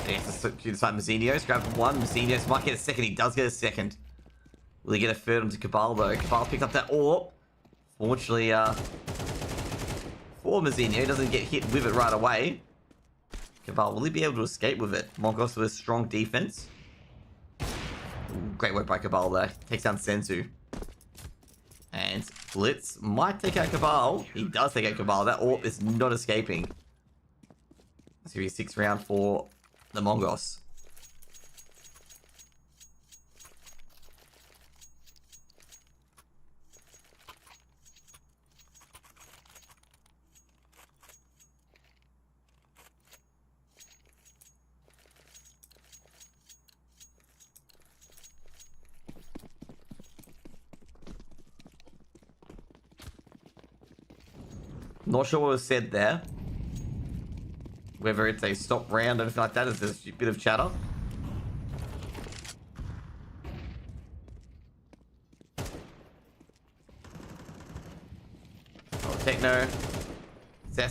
S1: Yes, this time Mazinios grabbed 1. Mazinios might get a second. He does get a second. Will he get a third onto Cabal though? Cabal picked up that AWP. Fortunately, for Mazinio, doesn't get hit with it right away. Cabal, will he be able to escape with it? Mongols with a strong defense. Ooh, great work by Cabal there. Takes down Senzu. And Blitz might take out Cabal. He does take out Cabal. That AWP is not escaping. It's going to be a 6th round for the Mongols. Not sure what was said there. Whether it's a stop round or anything like that, is just a bit of chatter. Oh, Techno.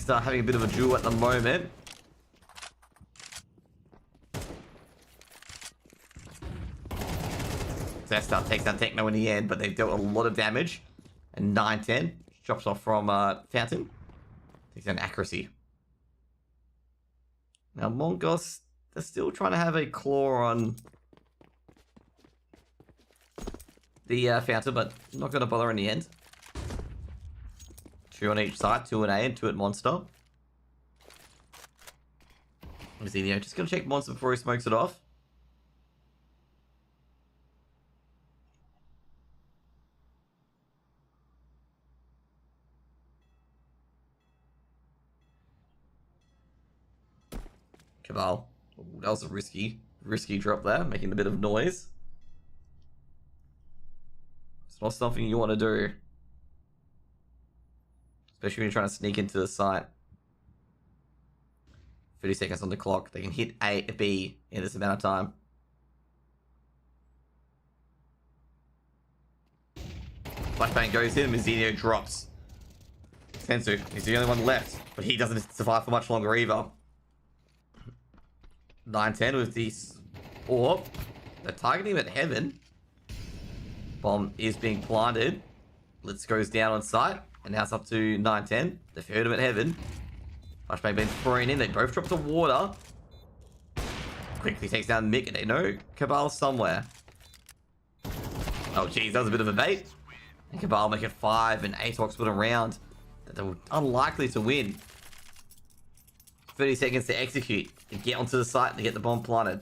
S1: just having a bit of a duel at the moment. Zesta takes down Techno in the end, but they've dealt a lot of damage. And 9-10 drops off from Fountain. Takes down Accuracy. Now Mongos, they're still trying to have a claw on the Fountain, but not going to bother in the end. 2 on each side, 2 at A and 2 at Monster. Zenio just going to check Monster before he smokes it off. Cabal. Ooh, that was a risky drop there, making a bit of noise. It's not something you want to do. Especially when you're trying to sneak into the site. 30 seconds on the clock. They can hit A, B in this amount of time. Flashbang goes in, Mizenio drops. Sensu, he's the only one left, but he doesn't survive for much longer either. 9-10 with this orb. They're targeting him at Heaven. Bomb is being planted. Blitz goes down on sight. And now it's up to 9-10. They've heard him at Heaven. Flashbang being thrown in. They both drop to water. Quickly takes down Mick. And they know Cabal somewhere. Oh, geez. That was a bit of a bait. And Cabal make it 5. And Atox win a round that they were unlikely to win. 30 seconds to execute. And get onto the site and get the bomb planted.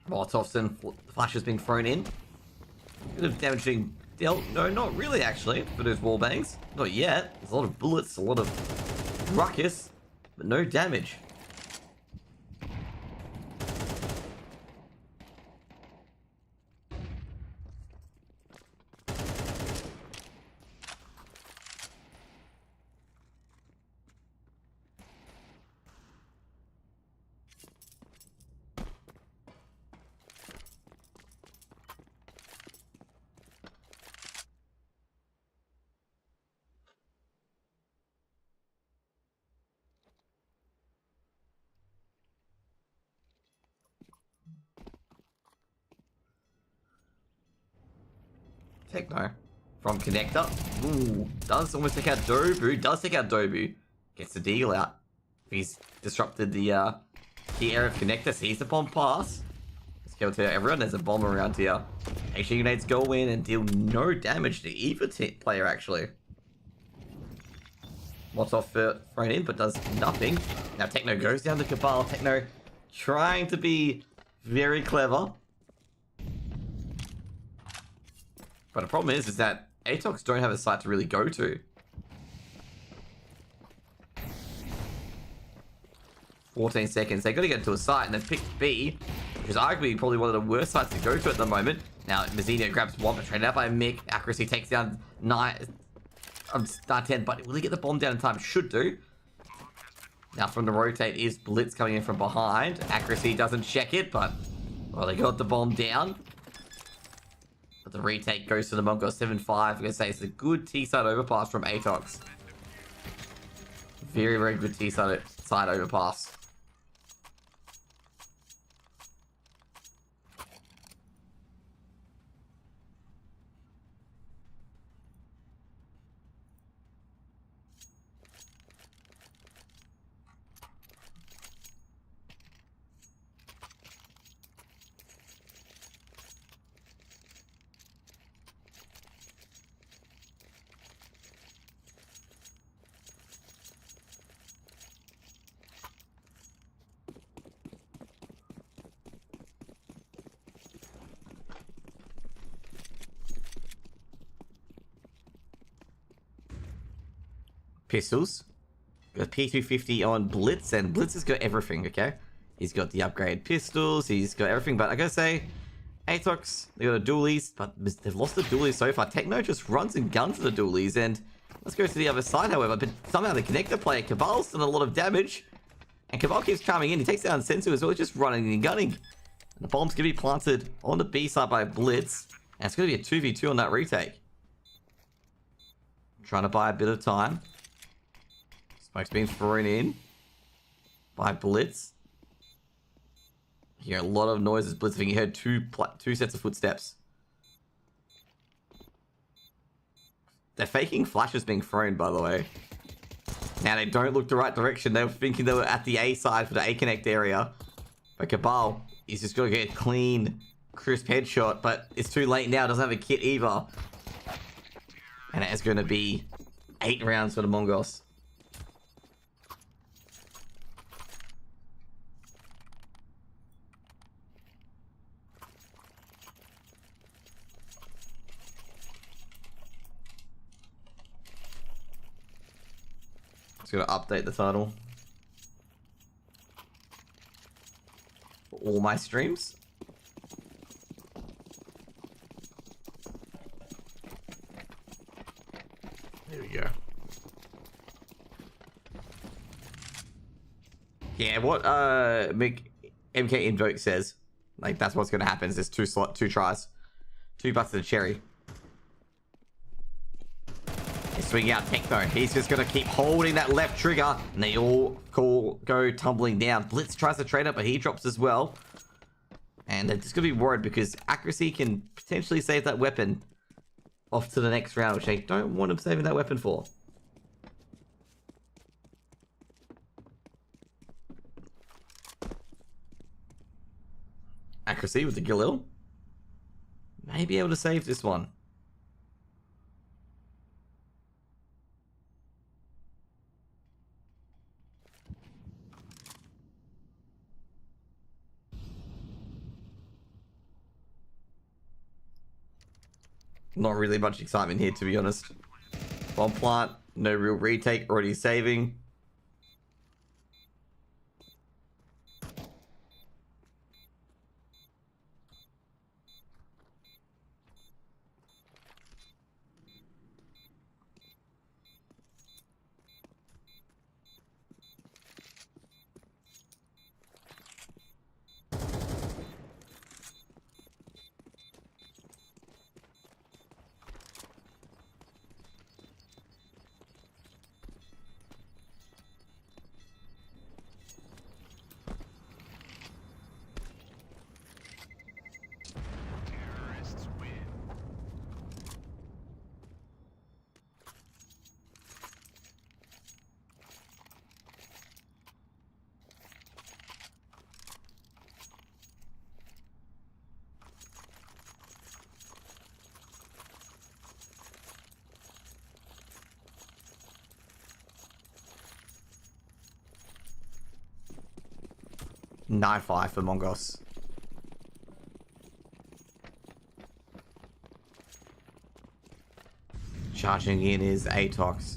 S1: Molotovs and flashes being thrown in. Bit of damage being dealt. No, not really actually, for those wallbangs. Not yet. There's a lot of bullets, a lot of ruckus, but no damage. Techno from Connector. Ooh, does almost take out Dobu. Does take out Dobu. Gets the deal out. He's disrupted the key area of Connector. Sees the bomb pass. Let's go to everyone. There's a bomb around here. HE grenades go in and deal no damage to either player actually. Molotov thrown in, but does nothing. Now Techno goes down to Cabal. Techno trying to be very clever. But the problem is that Atox don't have a site to really go to. 14 seconds. They got to get to a site and they've picked B, which is arguably probably one of the worst sites to go to at the moment. Now, Mizenio grabs one, but traded out by Mick. Accuracy takes down 10, but will he get the bomb down in time? Should do. Now, from the rotate is Blitz coming in from behind. Accuracy doesn't check it, but, well, they got the bomb down. But the retake goes to the Mongo 7-5. I'm going to say it's a good T-side overpass from Atox. Very, very good T-side overpass. pistols. Got P250 on Blitz, and Blitz has got everything, okay? He's got the upgraded pistols, he's got everything, but I gotta say, Atox, they got a dualies, but they've lost the dualies so far. Techno just runs and guns the dualies, and let's go to the other side, however, but somehow the connector player, Cabal's done a lot of damage, and Cabal keeps coming in. He takes down Sensu as well, just running and gunning. And the bomb's gonna be planted on the B side by Blitz, and it's gonna be a 2v2 on that retake. Trying to buy a bit of time. Smoke's being thrown in by Blitz. You hear a lot of noises blitzing. You heard two sets of footsteps. They're faking flashes being thrown, by the way. Now they don't look the right direction. They were thinking they were at the A side for the A connect area. But Cabal, he's just got to get a clean, crisp headshot. But it's too late now. Doesn't have a kit either. And it is going to be 8 rounds for the Mongols. Just gonna update the title for all my streams. There we go. Yeah, what MK Invoke says, like that's what's gonna happen. Is there's two tries, 2 butts of the cherry. Swinging out Techno. He's just going to keep holding that left trigger. And they all go tumbling down. Blitz tries to trade up, but he drops as well. And they're just going to be worried because accuracy can potentially save that weapon off to the next round, which they don't want him saving that weapon for. Accuracy with the Galil. May be able to save this one. Not really much excitement here, to be honest. Bomb plant, no real retake, already saving.
S2: Terrorists win.
S1: 9-5 for Mongols. Charging in is Atox.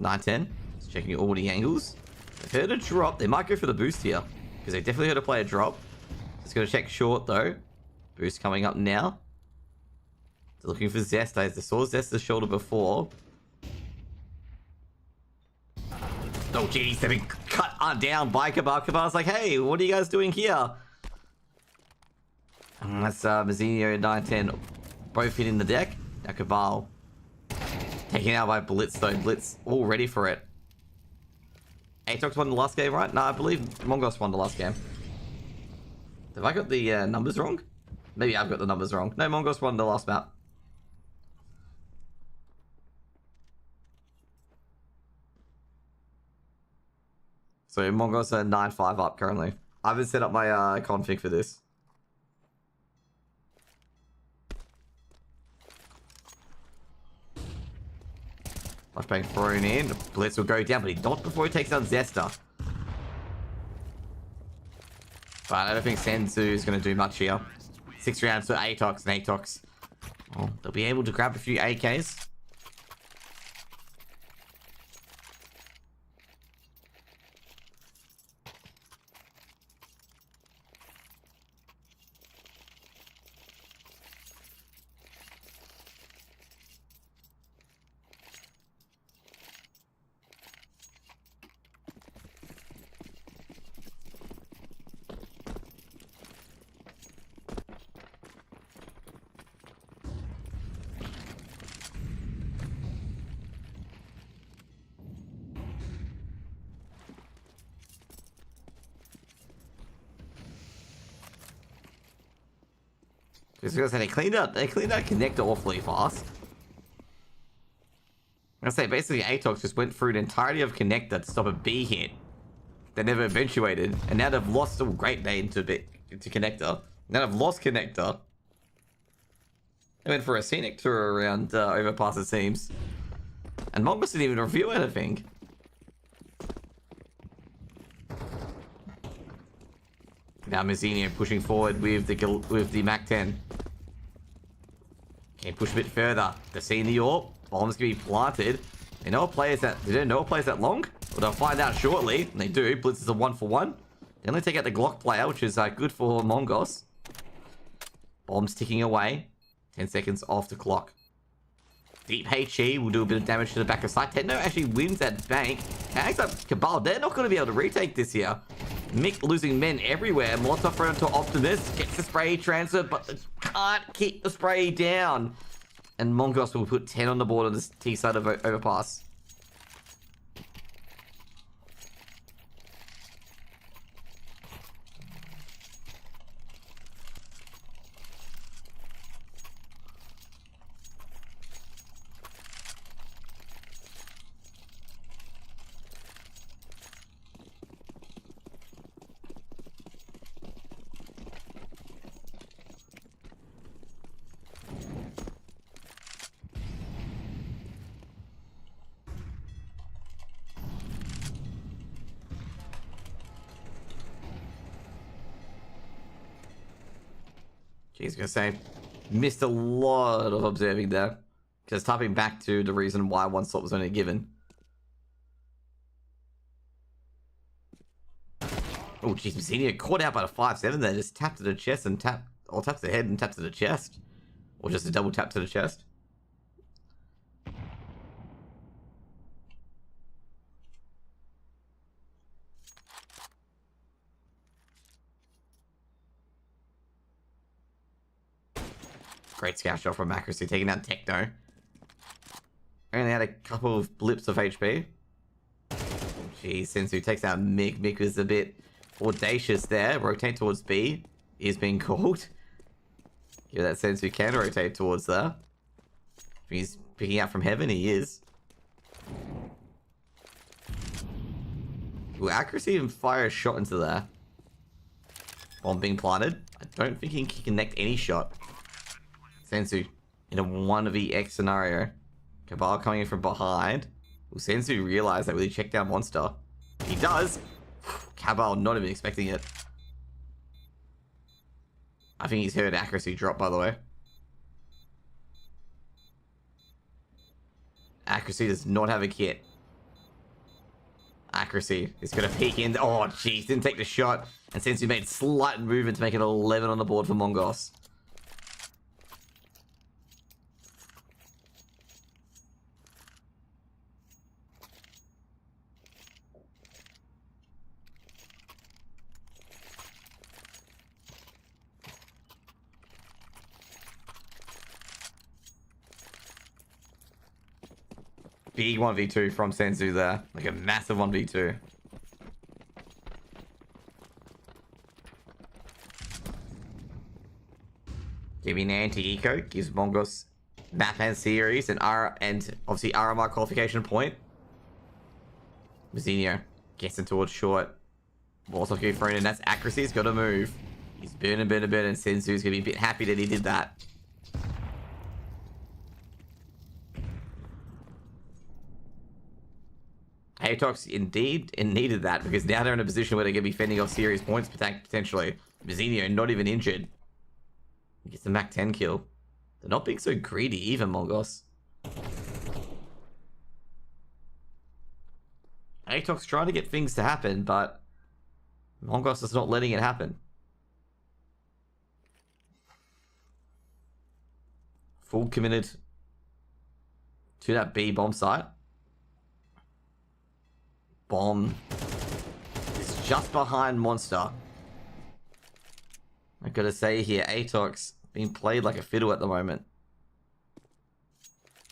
S1: (9-10). Just checking all the angles. They've heard a drop. They might go for the boost here. Because they definitely heard a play a drop. Just going to check short though. Boost coming up now. They're looking for Zest. They saw Zest's shoulder before. Oh jeez, they've been cut down by Cabal. Cabal's like, hey, what are you guys doing here? And that's Mazzinho 9-10 both hitting the deck. Now Cabal taken out by Blitz though. Blitz all ready for it. Atox won the last game, right? No, I believe Mongols won the last game. Have I got the numbers wrong? Maybe I've got the numbers wrong. No, Mongols won the last map. So Mongols are 9-5 up currently. I haven't set up my config for this. Flashbang thrown in. Blitz will go down, but he dodged before he takes down Zesta. But I don't think Senzu is going to do much here. 6 rounds to Atox, and Atox Oh, they'll be able to grab a few AKs. Just because they cleaned out connector awfully fast. I say basically Atox just went through the entirety of connector to stop a B hit that never eventuated, and now they've lost a great day into connector. Now they've lost connector. They went for a scenic tour around overpass it seems, and Mongoose didn't even reveal anything. Now Mazzinho pushing forward with the Mac 10. Can push a bit further. They're seeing the AWP. Bomb's gonna be planted. They don't know it plays that long? Well, they'll find out shortly. And they do. Blitz is a 1-for-1. They only take out the Glock player, which is good for Mongos. Bomb's ticking away. 10 seconds off the clock. Deep HE will do a bit of damage to the back of sight. Techno actually wins that bank. Hangs up Cabal. They're not going to be able to retake this here. Mick losing men everywhere. Molotov thrown to Optimus. Gets the spray transfer, but they can't keep the spray down. And Mongos will put 10 on the board on this T side of overpass. He's gonna say, missed a lot of observing there. Just typing back to the reason why one slot was only given. Oh, jeez, Mazzinho caught out by the 5-7 there. Just tapped to the chest and tapped to the head and tapped to the chest. Or just a double tap to the chest. Great scout shot from accuracy, taking out Techno. Only had a couple of blips of HP. Jeez, Sensu takes out Mick. Mick was a bit audacious there. Rotate towards B is being called. Yeah, that Sensu can rotate towards there. If he's picking out from heaven, he is. Will accuracy and fire a shot into there? Bomb being planted. I don't think he can connect any shot. Sensu in a 1vx scenario. Cabal coming in from behind. Will Sensu realize that? Will he check down Monster? He does. Cabal not even expecting it. I think he's heard accuracy drop, by the way. Accuracy does not have a kit. Accuracy is going to peek in. Oh, jeez. Didn't take the shot. And Sensu made slight movement to make it 11 on the board for Mongos. Big 1v2 from Sensu there. Like a massive 1v2. Giving an anti-eco gives Mongos map and series and obviously RMR qualification point. Mazzinho gets in towards short. Molotov getting thrown in. That's accuracy. He's got to move. He's burning. And Sensu's going to be a bit happy that he did that. Atox indeed needed that because now they're in a position where they're going to be fending off serious points potentially. Mazzinho not even injured. He gets the Mac 10 kill. They're not being so greedy either, Mongos. Atoc's trying to get things to happen, but Mongos is not letting it happen. Full committed to that B bomb site. Bomb is just behind Monster. I gotta say here, Atoc's being played like a fiddle at the moment.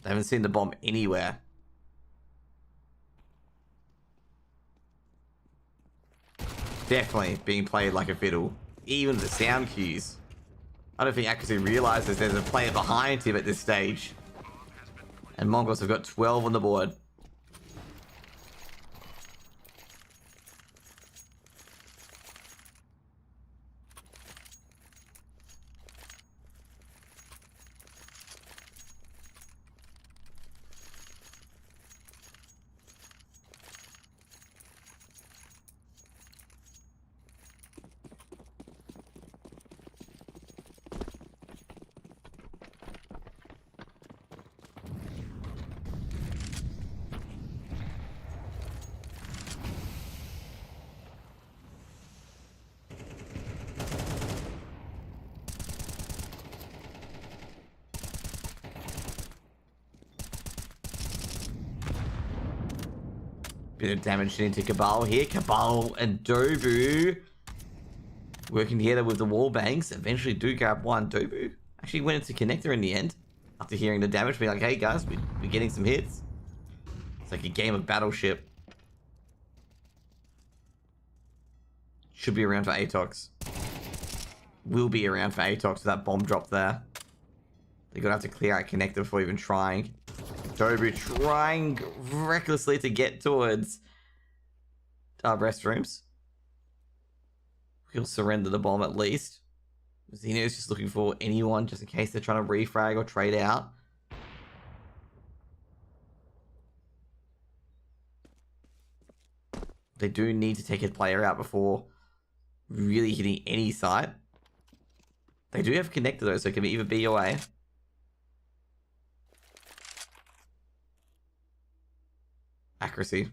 S1: They haven't seen the bomb anywhere. Definitely being played like a fiddle. Even the sound cues. I don't think Accuracy realizes there's a player behind him at this stage. And Mongols have got 12 on the board. Bit of damage into Cabal here. Cabal and Dobu working together with the wall bangs. Eventually do grab one. Dobu actually went into connector in the end after hearing the damage. Being like, hey guys, we're getting some hits. It's like a game of Battleship. Should be around for Atox. Will be around for Atox with that bomb drop there. They're gonna have to clear out connector before even trying. Dobu trying recklessly to get towards restrooms. He'll surrender the bomb at least. Xeno's just looking for anyone just in case they're trying to refrag or trade out. They do need to take a player out before really hitting any site. They do have connector though, so it can either be or A. Accuracy.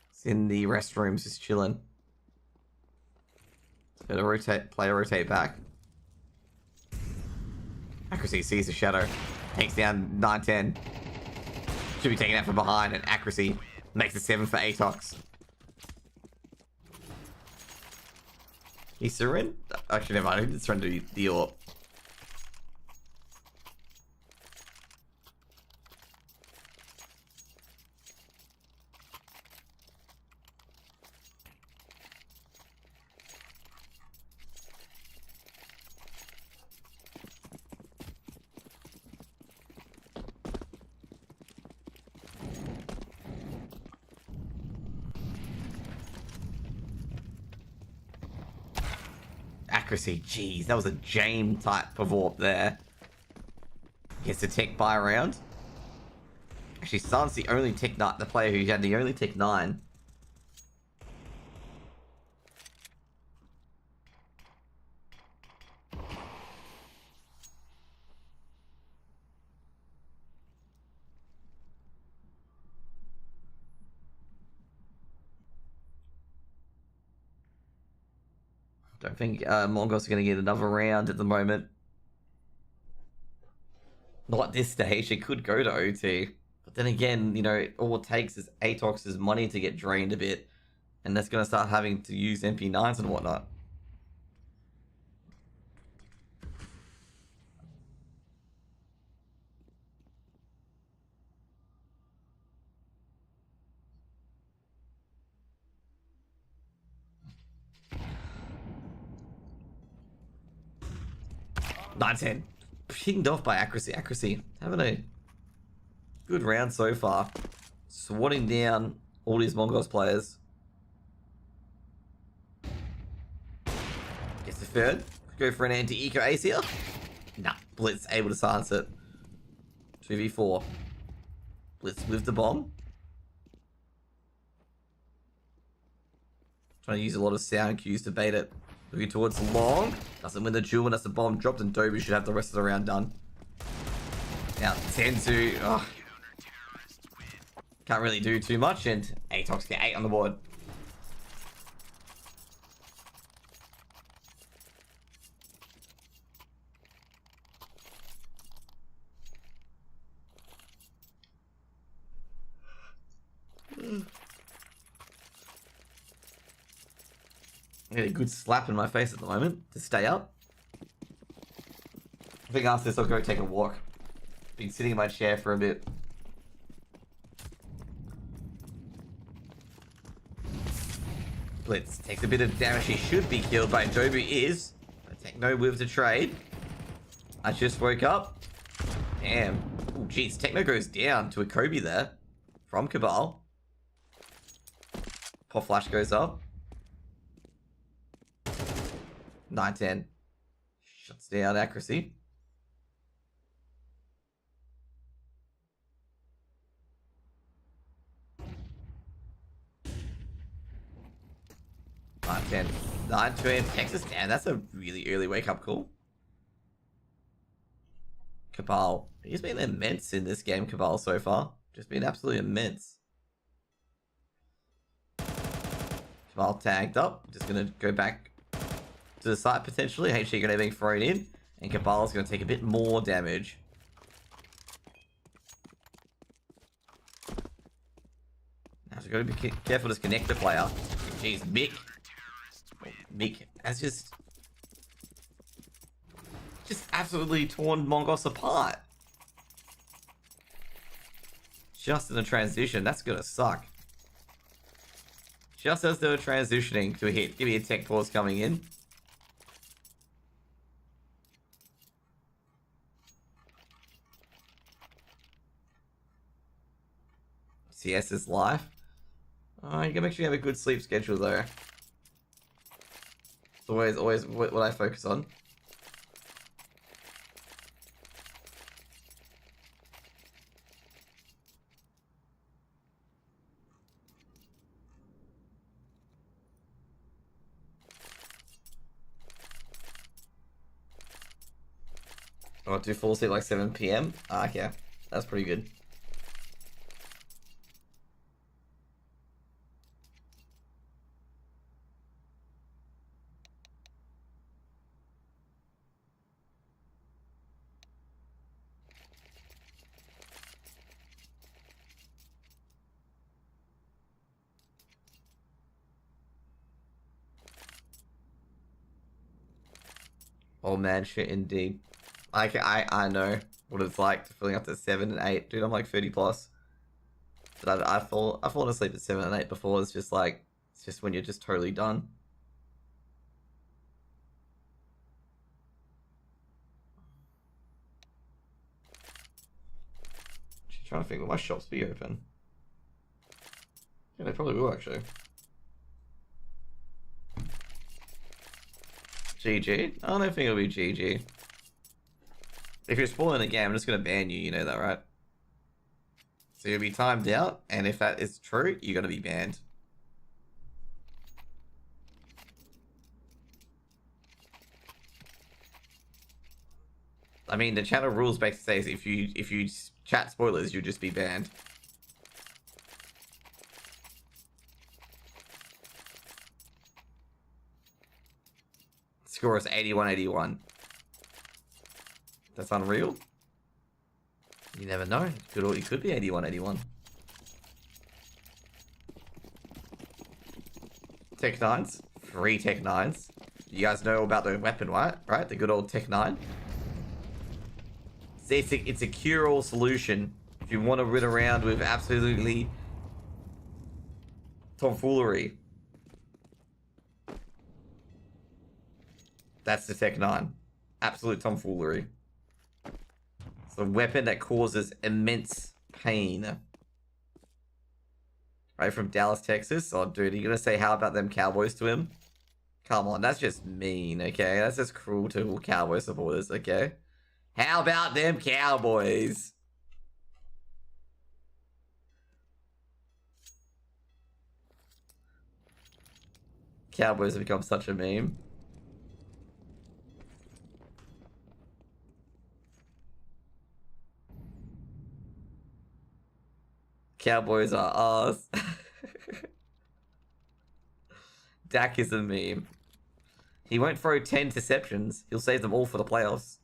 S1: It's in the restrooms, just chilling. Gonna rotate, player rotate back. Accuracy sees the shadow. Takes down 9-10. Should be taken out from behind, and Accuracy makes it 7 for Atox. He surrendered? Actually, never mind. He didn't surrender the AWP. Accuracy, jeez, that was a Jame type of AWP there. Gets the tech buy around. Actually, Sun's the only tech 9, the player who had the only tech 9. Don't think Mongols are going to get another round at the moment. Not at this stage. It could go to OT. But then again, you know, all it takes is Atox's money to get drained a bit. And that's going to start having to use MP9s and whatnot. Nine-10. Pinged off by Accuracy. Accuracy having a good round so far. Swatting down all these Mongols players. Gets the third. Go for an anti-eco ace here. Nah, Blitz able to silence it. 2v4. Blitz with the bomb. Trying to use a lot of sound cues to bait it. Looking towards long. Doesn't win the duel, and that's the bomb dropped, and Dobby should have the rest of the round done. Now, Tenzu, oh, can't really do too much, and Atox get 8 on the board. I get a good slap in my face at the moment to stay up. I think after this I'll go take a walk. Been sitting in my chair for a bit. Blitz takes a bit of damage. He should be killed, but Jobu is. I take no with the trade. I just woke up. Damn. Oh, jeez. Techno goes down to a Kobe there from Cabal. Pop Flash goes up. 9-10. Shuts down accuracy. Nine 10. 9-10. Texas down. That's a really early wake up call. Cabal. He's been immense in this game, Cabal, so far. Just been absolutely immense. Cabal tagged up. Just gonna go back to the side potentially. HG gonna be thrown in. And Cabal's gonna take a bit more damage. Now we've got to be careful to connect the player. Jeez, Mick. Mick has just absolutely torn Mongos apart. Just in a transition. That's gonna suck. Just as they were transitioning to a hit. Give me a tech pause coming in. CS's life. Oh, you can make sure you have a good sleep schedule though. It's always what I focus on. Oh, do full sleep like 7 PM? Ah, yeah. That's pretty good. Oh man, shit indeed. I know what it's like to feeling up to 7 and 8. Dude, I'm like 30 plus. But I've fallen asleep at 7 and 8 before. It's just when you're just totally done. Just trying to think, will my shops be open? Yeah, they probably will actually. GG? I don't think it'll be GG. If you're spoiling a game, I'm just going to ban you, you know that, right? So you'll be timed out, and if that is true, you're going to be banned. I mean, the channel rules basically says if you chat spoilers, you'll just be banned. Score is 81-81. That's unreal. You never know. It could be 81-81. Tech 9s. Free Tech 9s. You guys know about the weapon, right? The good old Tech 9. It's a cure-all solution. If you want to run around with absolutely tomfoolery. That's the Tech 9. Absolute tomfoolery. It's a weapon that causes immense pain. Right, from Dallas, Texas. Oh, dude, are you gonna say how about them Cowboys to him? Come on, that's just mean, okay? That's just cruel to all Cowboy supporters, okay? How about them Cowboys? Cowboys have become such a meme. Cowboys are ours. Dak is a meme. He won't throw 10 interceptions. He'll save them all for the playoffs.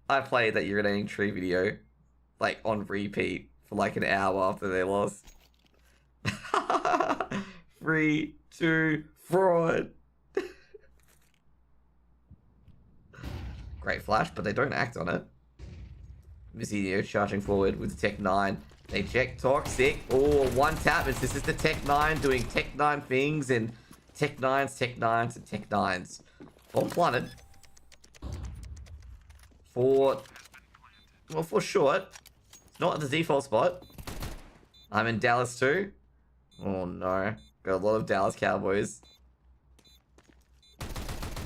S1: I played that urinating tree video, like, on repeat for like an hour after they lost. 3, 2, fraud. Great flash, but they don't act on it. Mizzio charging forward with the Tech 9. They check Toxic. Oh, one tap. This is the Tech 9 doing Tech 9 things and Tech 9s, Tech 9s, and Tech 9s. Bomb planted. For short. Not at the default spot. I'm in Dallas too. Oh no. Got a lot of Dallas Cowboys.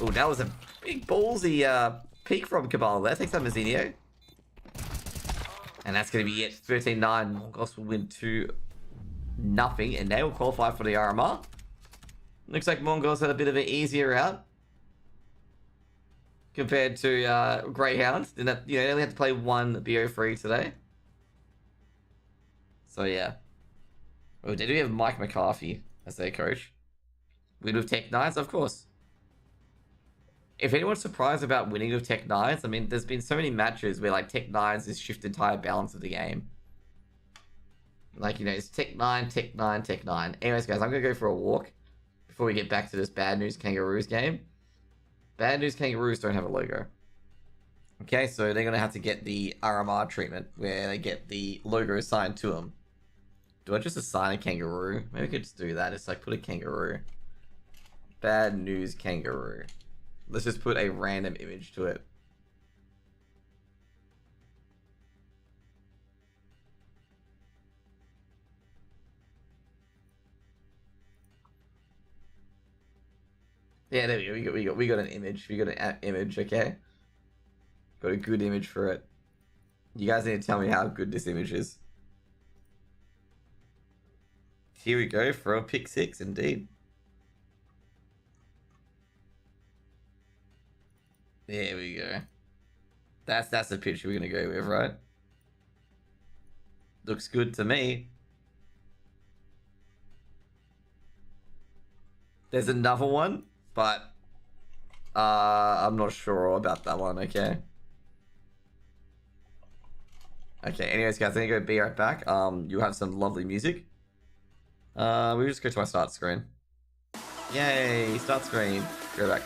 S1: Oh, that was a big ballsy peek from Cabal there. Thanks, Mazzinho. And that's going to be it. 13-9. Mongols will win 2-0. And they will qualify for the RMR. Looks like Mongols had a bit of an easier route compared to Greyhound. They only had to play one BO3 today. So yeah. Oh, did we have Mike McCarthy as their coach? Win with Tech 9s, of course. If anyone's surprised about winning with Tech 9s, I mean, there's been so many matches where, like, Tech 9s has shifted the entire balance of the game. Like, it's Tech 9, Tech 9, Tech 9. Anyways, guys, I'm going to go for a walk before we get back to this Bad News Kangaroos game. Bad News Kangaroos don't have a logo. Okay, so they're going to have to get the RMR treatment, where they get the logo assigned to them. Do I just assign a kangaroo? Maybe I could just do that. It's like, put a kangaroo. Bad News Kangaroo. Let's just put a random image to it. Yeah, there we go. We got an image. We got an image, okay? Got a good image for it. You guys need to tell me how good this image is. Here we go for a pick 6, indeed. There we go. That's the picture we're gonna go with, right? Looks good to me. There's another one, but I'm not sure about that one, okay? Okay, anyways guys, I'm gonna go be right back. You have some lovely music. We just go to my start screen. Yay, start screen. Go back.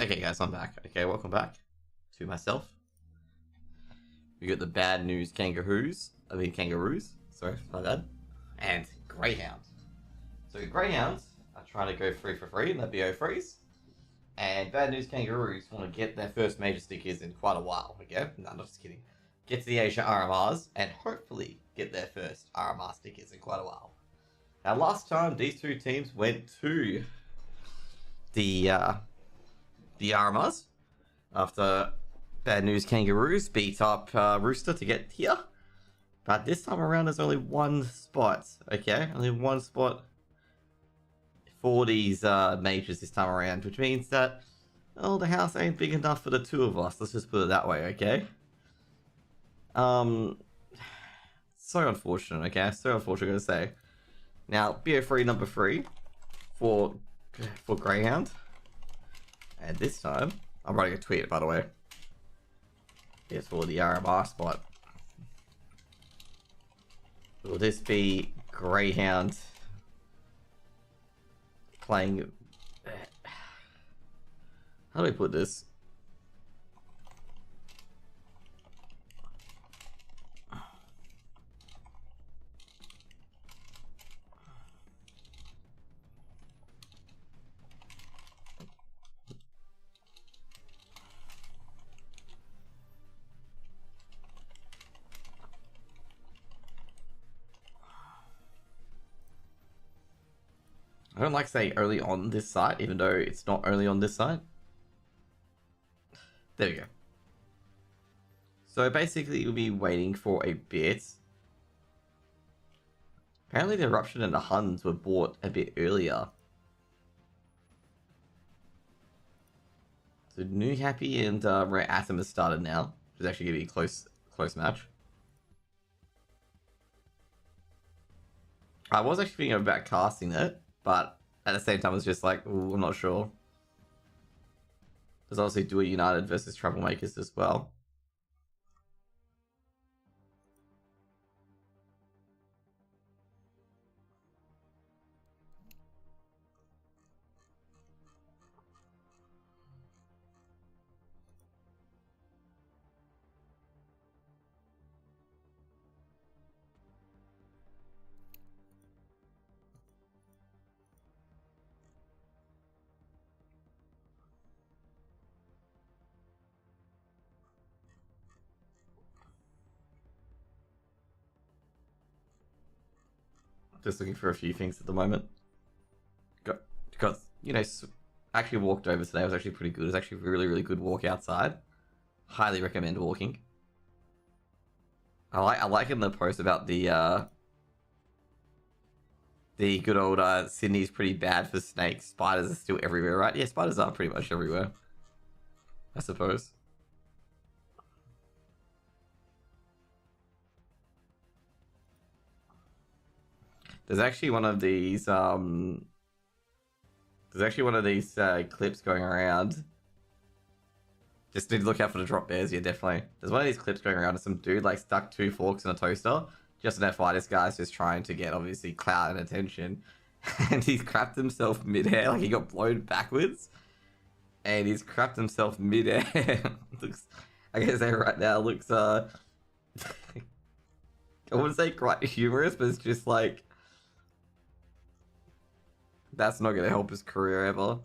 S1: Okay, guys, I'm back. Okay, welcome back to myself. We got the bad news kangaroos. Sorry, my bad. And greyhounds. So greyhounds are trying to go free for free in the BO freeze. And bad news kangaroos want to get their first major stickers in quite a while. Okay, no, not just kidding. Get to the Asia RMRs and hopefully get their first RMR stickers in quite a while. Now, last time these two teams went to the RMRs after Bad News Kangaroos beat up Rooster to get here. But this time around, there's only one spot, okay? Only one spot for these majors this time around, which means that, oh, the house ain't big enough for the two of us. Let's just put it that way, okay? So unfortunate, okay? So unfortunate, to say. Now, BO3 number 3 for Greyhound. And this time, I'm writing a tweet, by the way. It's for the RMR spot. Will this be Greyhound playing... How do I put this? I don't like to say early on this site, even though it's not early on this site. There we go. So basically, you'll be waiting for a bit. Apparently, the Eruption and the Huns were bought a bit earlier. So New Happy and Rare Atom has started now, which is actually going to be a close match. I was actually thinking about casting it, but at the same time, I was just like, ooh, I'm not sure. There's obviously Dual United versus Troublemakers as well. Just looking for a few things at the moment. Got you know, actually walked over today. It was actually pretty good. It was actually a really good walk outside. Highly recommend walking. I like in the post about the good old Sydney's pretty bad for snakes. Spiders are still everywhere, right? Yeah, spiders are pretty much everywhere, I suppose. There's actually one of these clips going around. Just need to look out for the drop bears, yeah, definitely. There's one of these clips going around of some dude like stuck 2 forks in a toaster. Just an FYI, this guy's just trying to get obviously clout and attention. And he's crapped himself mid-air, like he got blown backwards. And he's crapped himself mid-air. Looks, I guess right now looks I wouldn't say quite humorous, but it's just like, that's not going to help his career ever.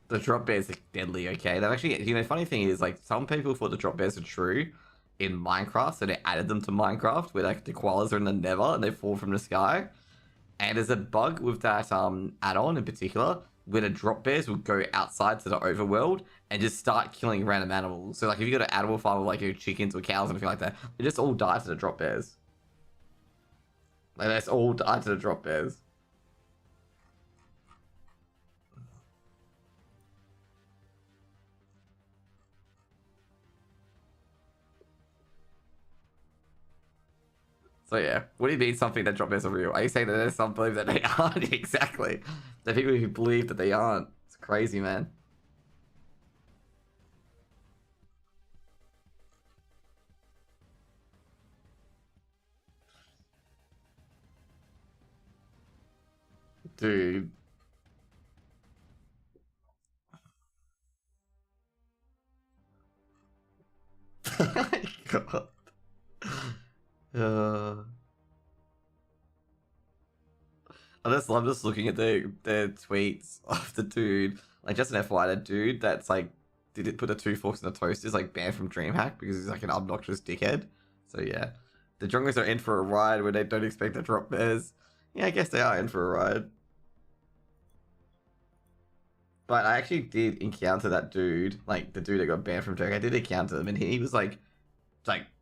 S1: The drop bears are deadly, okay? They've actually, you know, funny thing is, like, some people thought the drop bears are true in Minecraft, so they added them to Minecraft, where, like, the koalas are in the nether, and they fall from the sky. And there's a bug with that add-on in particular. when a drop bears would go outside to the overworld and just start killing random animals. So like if you got an animal farm with like your chickens or cows or anything like that, they just all die to the drop bears. Like that's all die to the drop bears. So yeah, what do you mean something that drop bears are real? Are you saying that there's some believe that they aren't? Exactly. The people who believe that they aren't. It's crazy, man. Dude. God. I'm just looking at the tweets of the dude. Like just an FYI, the dude that's like did it put the 2 forks in the toast is like banned from DreamHack because he's like an obnoxious dickhead. So yeah. The Jungers are in for a ride when they don't expect to drop bears. Yeah, I guess they are in for a ride. But I actually did encounter that dude, like the dude that got banned from Drake. I did encounter him, and he was like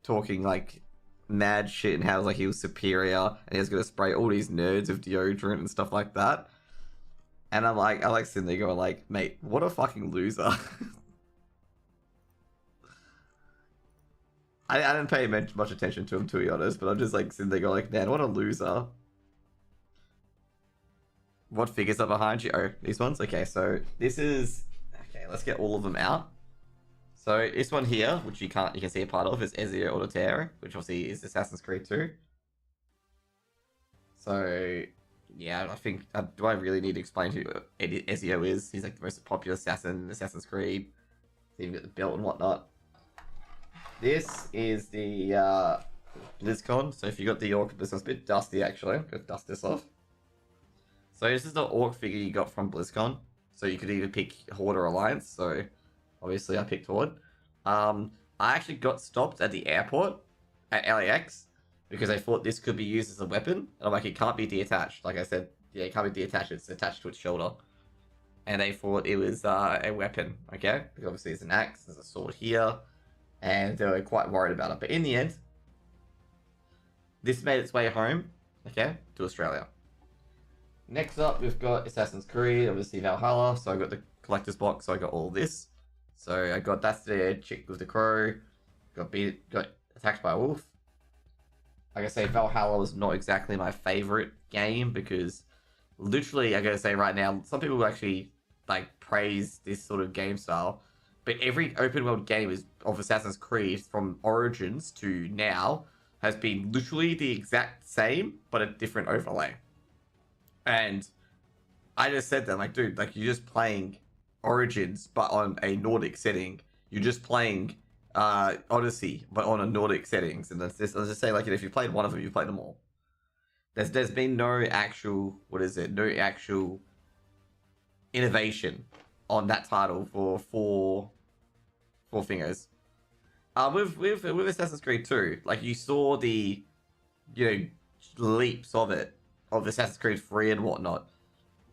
S1: talking like mad shit and how like he was superior and he was gonna spray all these nerds with deodorant and stuff like that. And I like sitting there going like, mate, what a fucking loser. I didn't pay much attention to him, to be honest, but I'm just like sitting there going like, man, what a loser. What figures are behind you? Oh, these ones? Okay, so this is... Okay, let's get all of them out. So this one here, which you can see a part of, is Ezio Auditore, which obviously is Assassin's Creed 2. So, yeah, I think... do I really need to explain who Ezio is? He's like the most popular assassin in Assassin's Creed. He's even got the belt and whatnot. This is the BlizzCon. So if you got the Orc, this one's a bit dusty actually. I'm gonna dust this off. So this is the Orc figure you got from BlizzCon. So you could either pick Horde or Alliance. So obviously I picked Horde. I actually got stopped at the airport at LAX because I thought this could be used as a weapon. And I'm like, it can't be detached. Like I said, yeah, it can't be detached. It's attached to its shoulder. And they thought it was a weapon, okay? Because obviously it's an axe, there's a sword here. And they were quite worried about it. But in the end, this made its way home, okay, to Australia. Next up, we've got Assassin's Creed, obviously Valhalla. So I got the collector's box, so I got all this. So I got that's the chick with the crow. Got attacked by a wolf. Like I say, Valhalla was not exactly my favorite game because literally, I gotta say right now, some people actually like praise this sort of game style. But every open world game of Assassin's Creed from Origins to now has been literally the exact same, but a different overlay. And I just said that, like, dude, like, you're just playing Origins, but on a Nordic setting. You're just playing Odyssey, but on a Nordic settings. And that's just, I was just saying, like, if you played one of them, you've played them all. There's been no actual, no actual innovation on that title for four fingers. With Assassin's Creed 2, like you saw the, leaps of Assassin's Creed 3 and whatnot,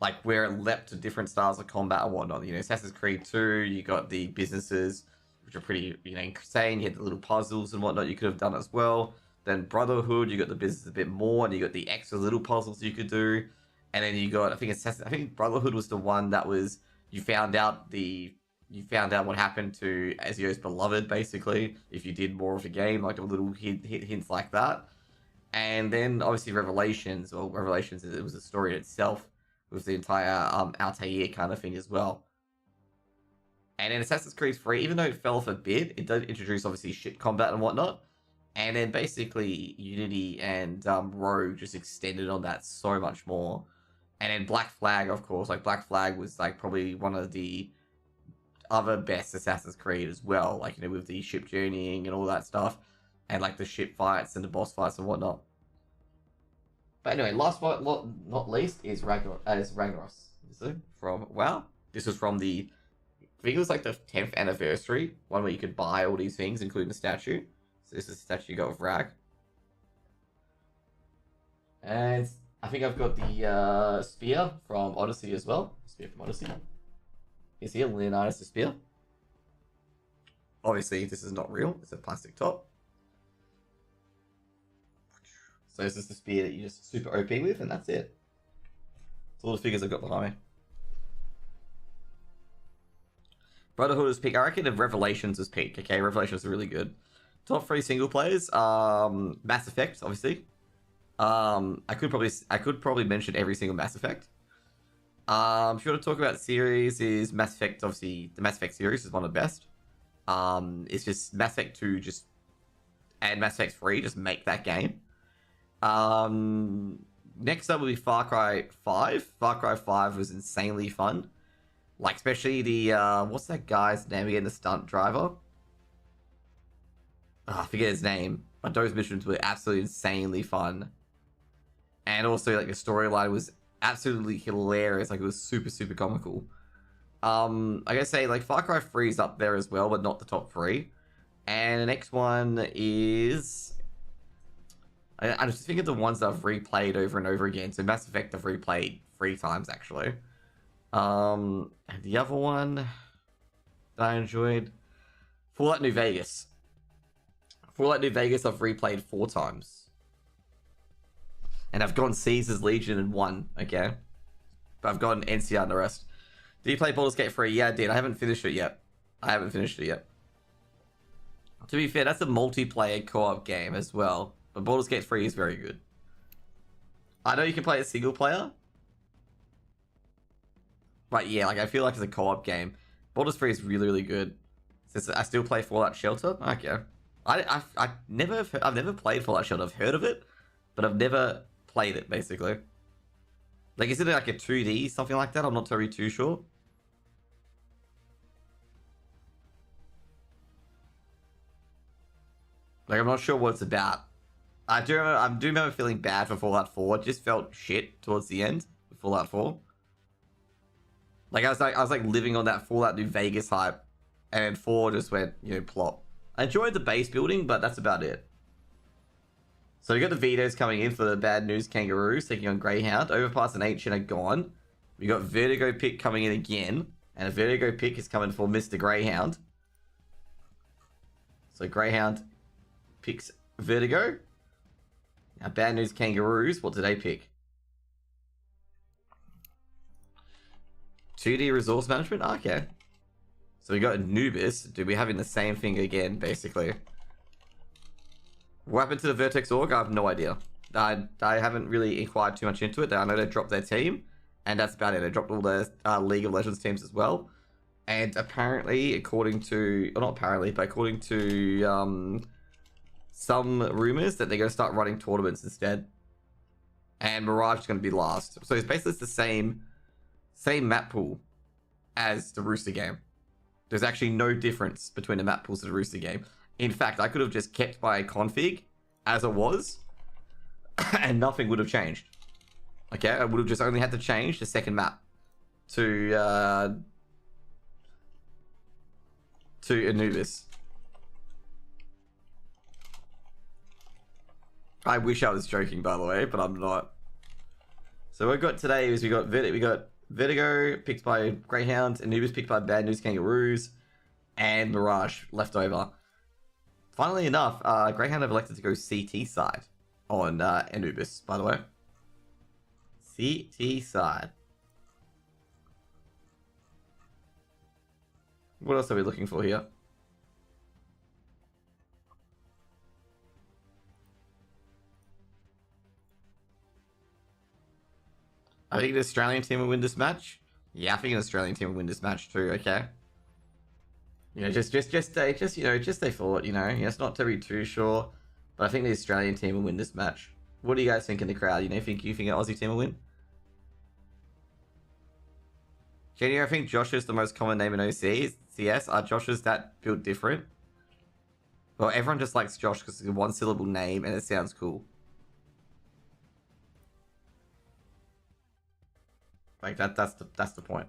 S1: like where it leapt to different styles of combat and whatnot. Assassin's Creed 2, you got the businesses, which are pretty, insane. You had the little puzzles and whatnot you could have done as well. Then Brotherhood, you got the business a bit more, and you got the extra little puzzles you could do. And then you got, I think Brotherhood was the one that was, you found out what happened to Ezio's beloved, basically, if you did more of the game, like a little hints like that. And then, obviously, Revelations, it was a story in itself, with the entire Altair kind of thing as well. And in Assassin's Creed 3, even though it fell off a bit, it did introduce, obviously, ship combat and whatnot. And then, basically, Unity and Rogue just extended on that so much more. And then Black Flag, of course, like, Black Flag was, like, probably one of the other best Assassin's Creed as well, like, with the ship journeying and all that stuff, and like the ship fights and the boss fights and whatnot. But anyway, last but not least is Ragnaros. From WoW. This was from I think it was like the 10th anniversary one where you could buy all these things, including the statue. So this is the statue you got with Rag. And I think I've got the spear from Odyssey as well. Spear from Odyssey. Is here Leonidas the spear? Obviously, this is not real. It's a plastic top. So this is the spear that you just super OP with, and that's it. That's all the figures I've got behind me. Brotherhood is peak. I reckon if Revelations is peak. Okay, Revelations are really good. Top 3 single players. Mass Effect, obviously. I could probably mention every single Mass Effect. If you want to talk about series, is Mass Effect, obviously the Mass Effect series is one of the best. It's just Mass Effect 2 just and Mass Effect 3 just make that game. Next up will be Far Cry 5. Far Cry 5 was insanely fun. Like, especially the, what's that guy's name again? The stunt driver? I forget his name. But those missions were absolutely insanely fun. And also, like, the storyline was absolutely hilarious. Like, it was super, super comical. I gotta say, like, Far Cry 3 is up there as well, but not the top 3. And the next one is... I just think of the ones that I've replayed over and over again. So Mass Effect I've replayed 3 times, actually. And the other one that I enjoyed... Fallout New Vegas. Fallout New Vegas I've replayed 4 times. And I've gone Caesar's Legion and 1, okay? But I've gotten NCR and the rest. Did you play Baldur's Gate 3? Yeah, I did. I haven't finished it yet. To be fair, that's a multiplayer co-op game as well. But Baldur's Gate 3 is very good. I know you can play it single player. But yeah, like I feel like it's a co-op game. Baldur's 3 is really, really good. Since I still play Fallout Shelter. Okay. I've never played Fallout Shelter. I've heard of it, but I've never played it, basically. Like, is it like a 2D, something like that? I'm not really too sure. Like, I'm not sure what it's about. I do remember feeling bad for Fallout 4. It just felt shit towards the end of Fallout 4. Like, I was like living on that Fallout New Vegas hype, and 4 just went, you know, plop. I enjoyed the base building, but that's about it. So we got the vetoes coming in for the Bad News Kangaroos taking on Greyhound. Overpass and Ancient are gone. We got Vertigo pick coming in again, and a Vertigo pick is coming for Mr. Greyhound. So Greyhound picks Vertigo. Now Bad News Kangaroos, what do they pick? 2D resource management? Okay. So we got Anubis. Dude, we're having the same thing again, basically. What happened to the Vertex Org? I have no idea. I haven't really inquired too much into it. I know they dropped their team, and that's about it. They dropped all their League of Legends teams as well. And apparently, according to... Or not apparently, but according to some rumors that they're going to start running tournaments instead. And Mirage is going to be last. So it's basically the same map pool as the Rooster game. There's actually no difference between the map pools and the Rooster game. In fact, I could have just kept my config as it was, and nothing would have changed. Okay, I would have just only had to change the second map to Anubis. I wish I was joking, by the way, but I'm not. So what we got today is we got Vertigo picked by Greyhound, Anubis picked by Bad News Kangaroos, and Mirage left over. Funnily enough, Greyhound have elected to go CT side on Anubis, by the way. CT side. What else are we looking for here? I think an Australian team will win this match. Yeah, I think an Australian team will win this match too. Okay. You know, just a thought. You know, it's not to be too sure, but I think the Australian team will win this match. What do you guys think in the crowd? You know, think an Aussie team will win? Jenny, I think Josh is the most common name in OC. CS. Josh is that built different. Well, everyone just likes Josh because it's a 1-syllable name and it sounds cool. Like that's the point.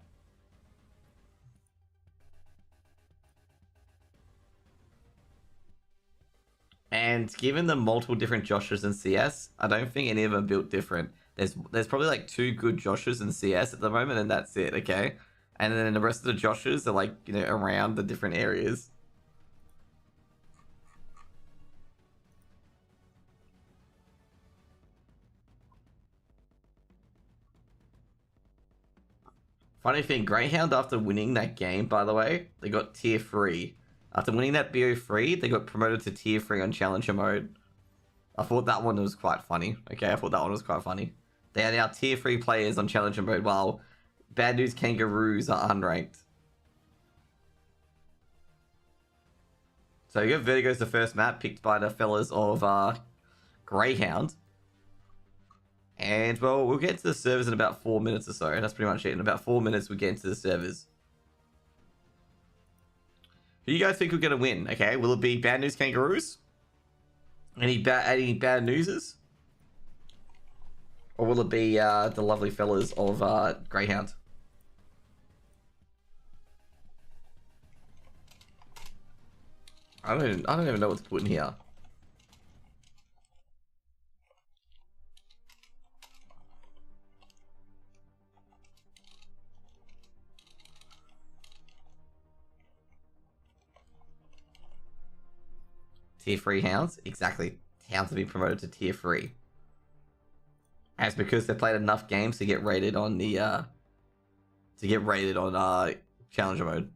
S1: And given the multiple different Joshes in CS, I don't think any of them built different. There's probably like 2 good Joshes in CS at the moment, and that's it, okay? And then the rest of the Joshes are like, you know, around the different areas. Funny thing, Greyhound, after winning that game, by the way, they got tier 3. After winning that BO3, they got promoted to tier 3 on Challenger mode. I thought that one was quite funny. Okay, I thought that one was quite funny. They are now tier 3 players on Challenger mode, while Bad News Kangaroos are unranked. So you got Vertigo's the first map, picked by the fellas of Greyhound. And, well, we'll get to the servers in about 4 minutes or so. That's pretty much it. In about 4 minutes, we get into the servers. Who do you guys think we're going to win? Okay, will it be Bad News Kangaroos? Any bad newses? Or will it be the lovely fellas of Greyhound? I don't even know what to put in here. Tier 3 Hounds? Exactly. Hounds have been promoted to Tier 3. And it's because they played enough games to get rated on the Challenger mode.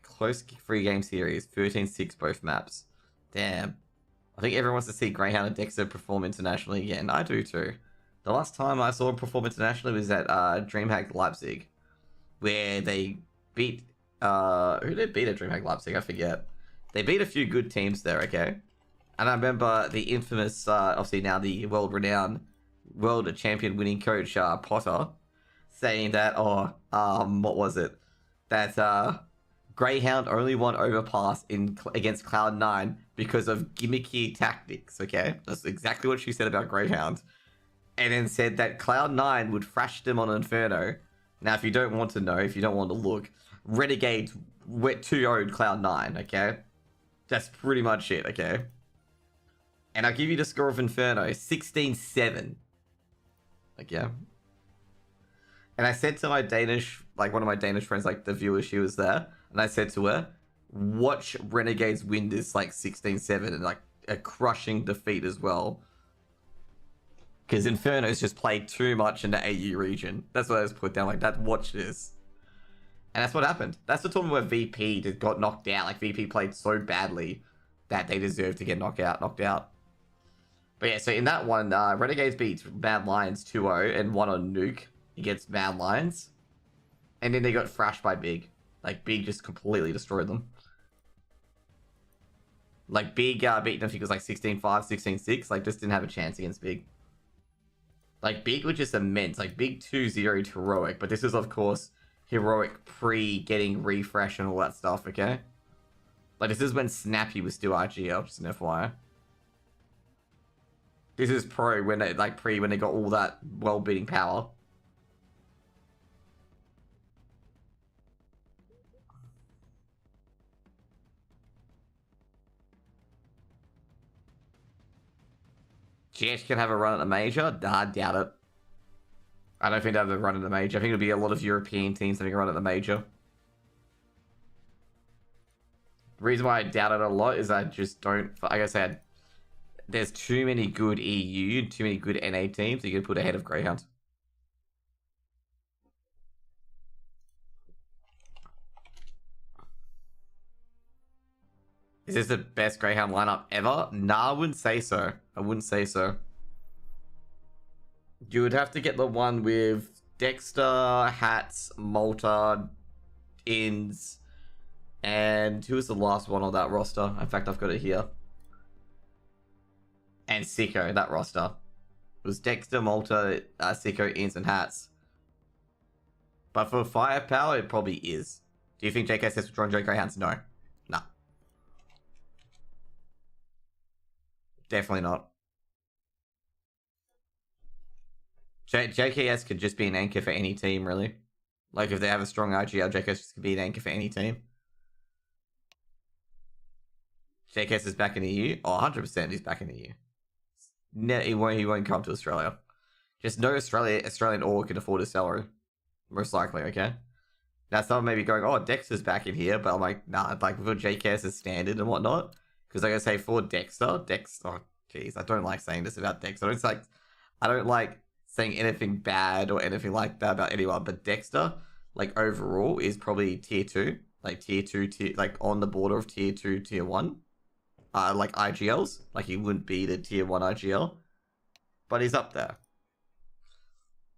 S1: Close free game series, 13-6 both maps. Damn. I think everyone wants to see Greyhound and Dexter perform internationally again. I do too. The last time I saw him perform internationally was at DreamHack Leipzig, where they beat who did they beat at DreamHack Leipzig? I forget. They beat a few good teams there, okay? And I remember the infamous, obviously now the world-renowned world champion winning coach Potter saying that, what was it? That Greyhound only won Overpass against Cloud9 because of gimmicky tactics, okay? That's exactly what she said about Greyhound. And then said that Cloud9 would thrash them on Inferno. Now, if you don't want to know, if you don't want to look, Renegade 2-0'd Cloud9, okay? That's pretty much it, okay? And I'll give you the score of Inferno, 16-7. Okay? And I said to my Danish, like one of my Danish friends, like the viewer, she was there, and I said to her, watch Renegades win this like 16-7 and like a crushing defeat as well. Because Inferno's just played too much in the AU region. That's what I was put down like that. Watch this. And that's what happened. That's the tournament where VP just got knocked out. Like VP played so badly that they deserved to get knocked out. But yeah, so in that one, Renegades beats Mad Lions 2-0 and won on Nuke against Mad Lions. And then they got thrashed by Big. Like Big just completely destroyed them. Like Big beat them, I think it was like 16-5, 16-6. Like just didn't have a chance against Big. Like, Big was just immense. Like, Big 2-0 to Heroic. But this is, of course, Heroic pre-getting refresh and all that stuff, okay? Like, this is when Snappy was still RGL, just an FYI. This is pro, when they, like, when they got all that well-beating power. GX can have a run at the major? Nah, I doubt it. I don't think they'll have a run at the major. I think it'll be a lot of European teams having a run at the major. The reason why I doubt it a lot is I just don't... Like I said, there's too many good EU, too many good NA teams that you can put ahead of Greyhound. Is this the best Greyhound lineup ever? Nah, I wouldn't say so. I wouldn't say so. You would have to get the one with Dexter, Hats, Malta, Inns, and who was the last one on that roster? In fact, I've got it here. And Sicko, that roster. It was Dexter, Malta, Sicko, Inns, and Hats. But for firepower, it probably is. Do you think JKSS would join Greyhounds? No. Nah. Definitely not. JKS could just be an anchor for any team, really. Like, if they have a strong IGL, JKS could be an anchor for any team. JKS is back in the EU. Oh, 100% he's back in the EU. No, he won't come to Australia. Just no Australian org can afford his salary. Most likely, okay? Now someone may be going, oh, Dexter's back in here, but I'm like, nah, like for JKS is standard and whatnot. Because like I say, for Dexter, oh jeez, I don't like saying this about Dexter. I don't like saying anything bad or anything like that about anyone, but Dexter, like overall, is probably tier 2. Like tier 2, like on the border of tier 2, tier 1. Like IGLs. Like he wouldn't be the tier 1 IGL. But he's up there.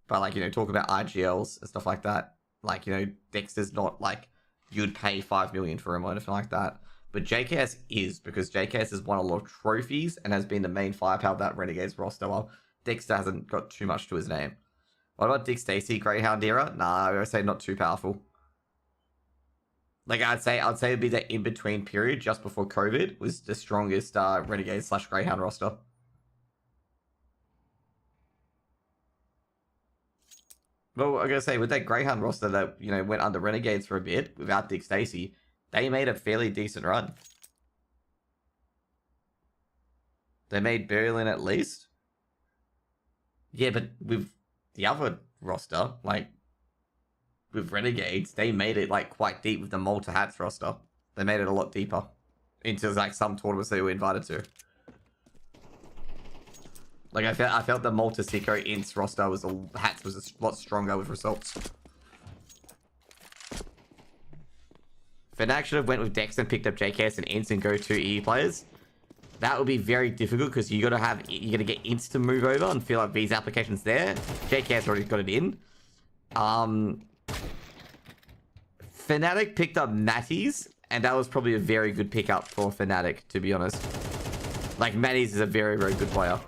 S1: But like, talk about IGLs and stuff like that. Like, Dexter's not like you'd pay 5 million for him or anything like that. But JKS is, because JKS has won a lot of trophies and has been the main firepower of that Renegades roster. Well, Dexter hasn't got too much to his name. What about Dick Stacy, Greyhound era? Nah, I would say not too powerful. Like I'd say it'd be that in-between period just before COVID was the strongest Renegade / Greyhound roster. Well, I gotta say, with that Greyhound roster that, went under Renegades for a bit without Dick Stacy, they made a fairly decent run. They made Berlin at least. Yeah, but with the other roster, like, with Renegades, they made it, like, quite deep with the Malta Hats roster. They made it a lot deeper. Into, like, some tournaments they were invited to. Like, I felt the Malta Sicko Ints roster Hats was a lot stronger with results. Fnatic should have went with Dex and picked up JKS and Ints and go to EU players. That would be very difficult because you gotta get Ints to move over and feel like these applications there. JKS already got it in. Fnatic picked up Matties, and that was probably a very good pickup for Fnatic, to be honest. Like, Matties is a very, very good player.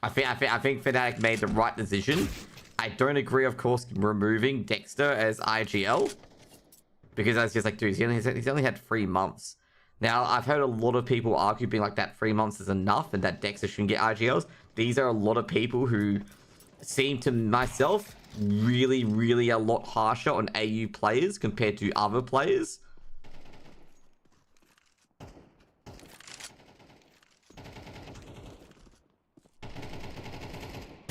S1: I think Fnatic made the right decision. I don't agree, of course, removing Dexter as IGL. Because I was just like, dude, he's only had 3 months. Now, I've heard a lot of people argue being like that 3 months is enough and that Dexter shouldn't get IGLs. These are a lot of people who seem to myself really, really a lot harsher on AU players compared to other players.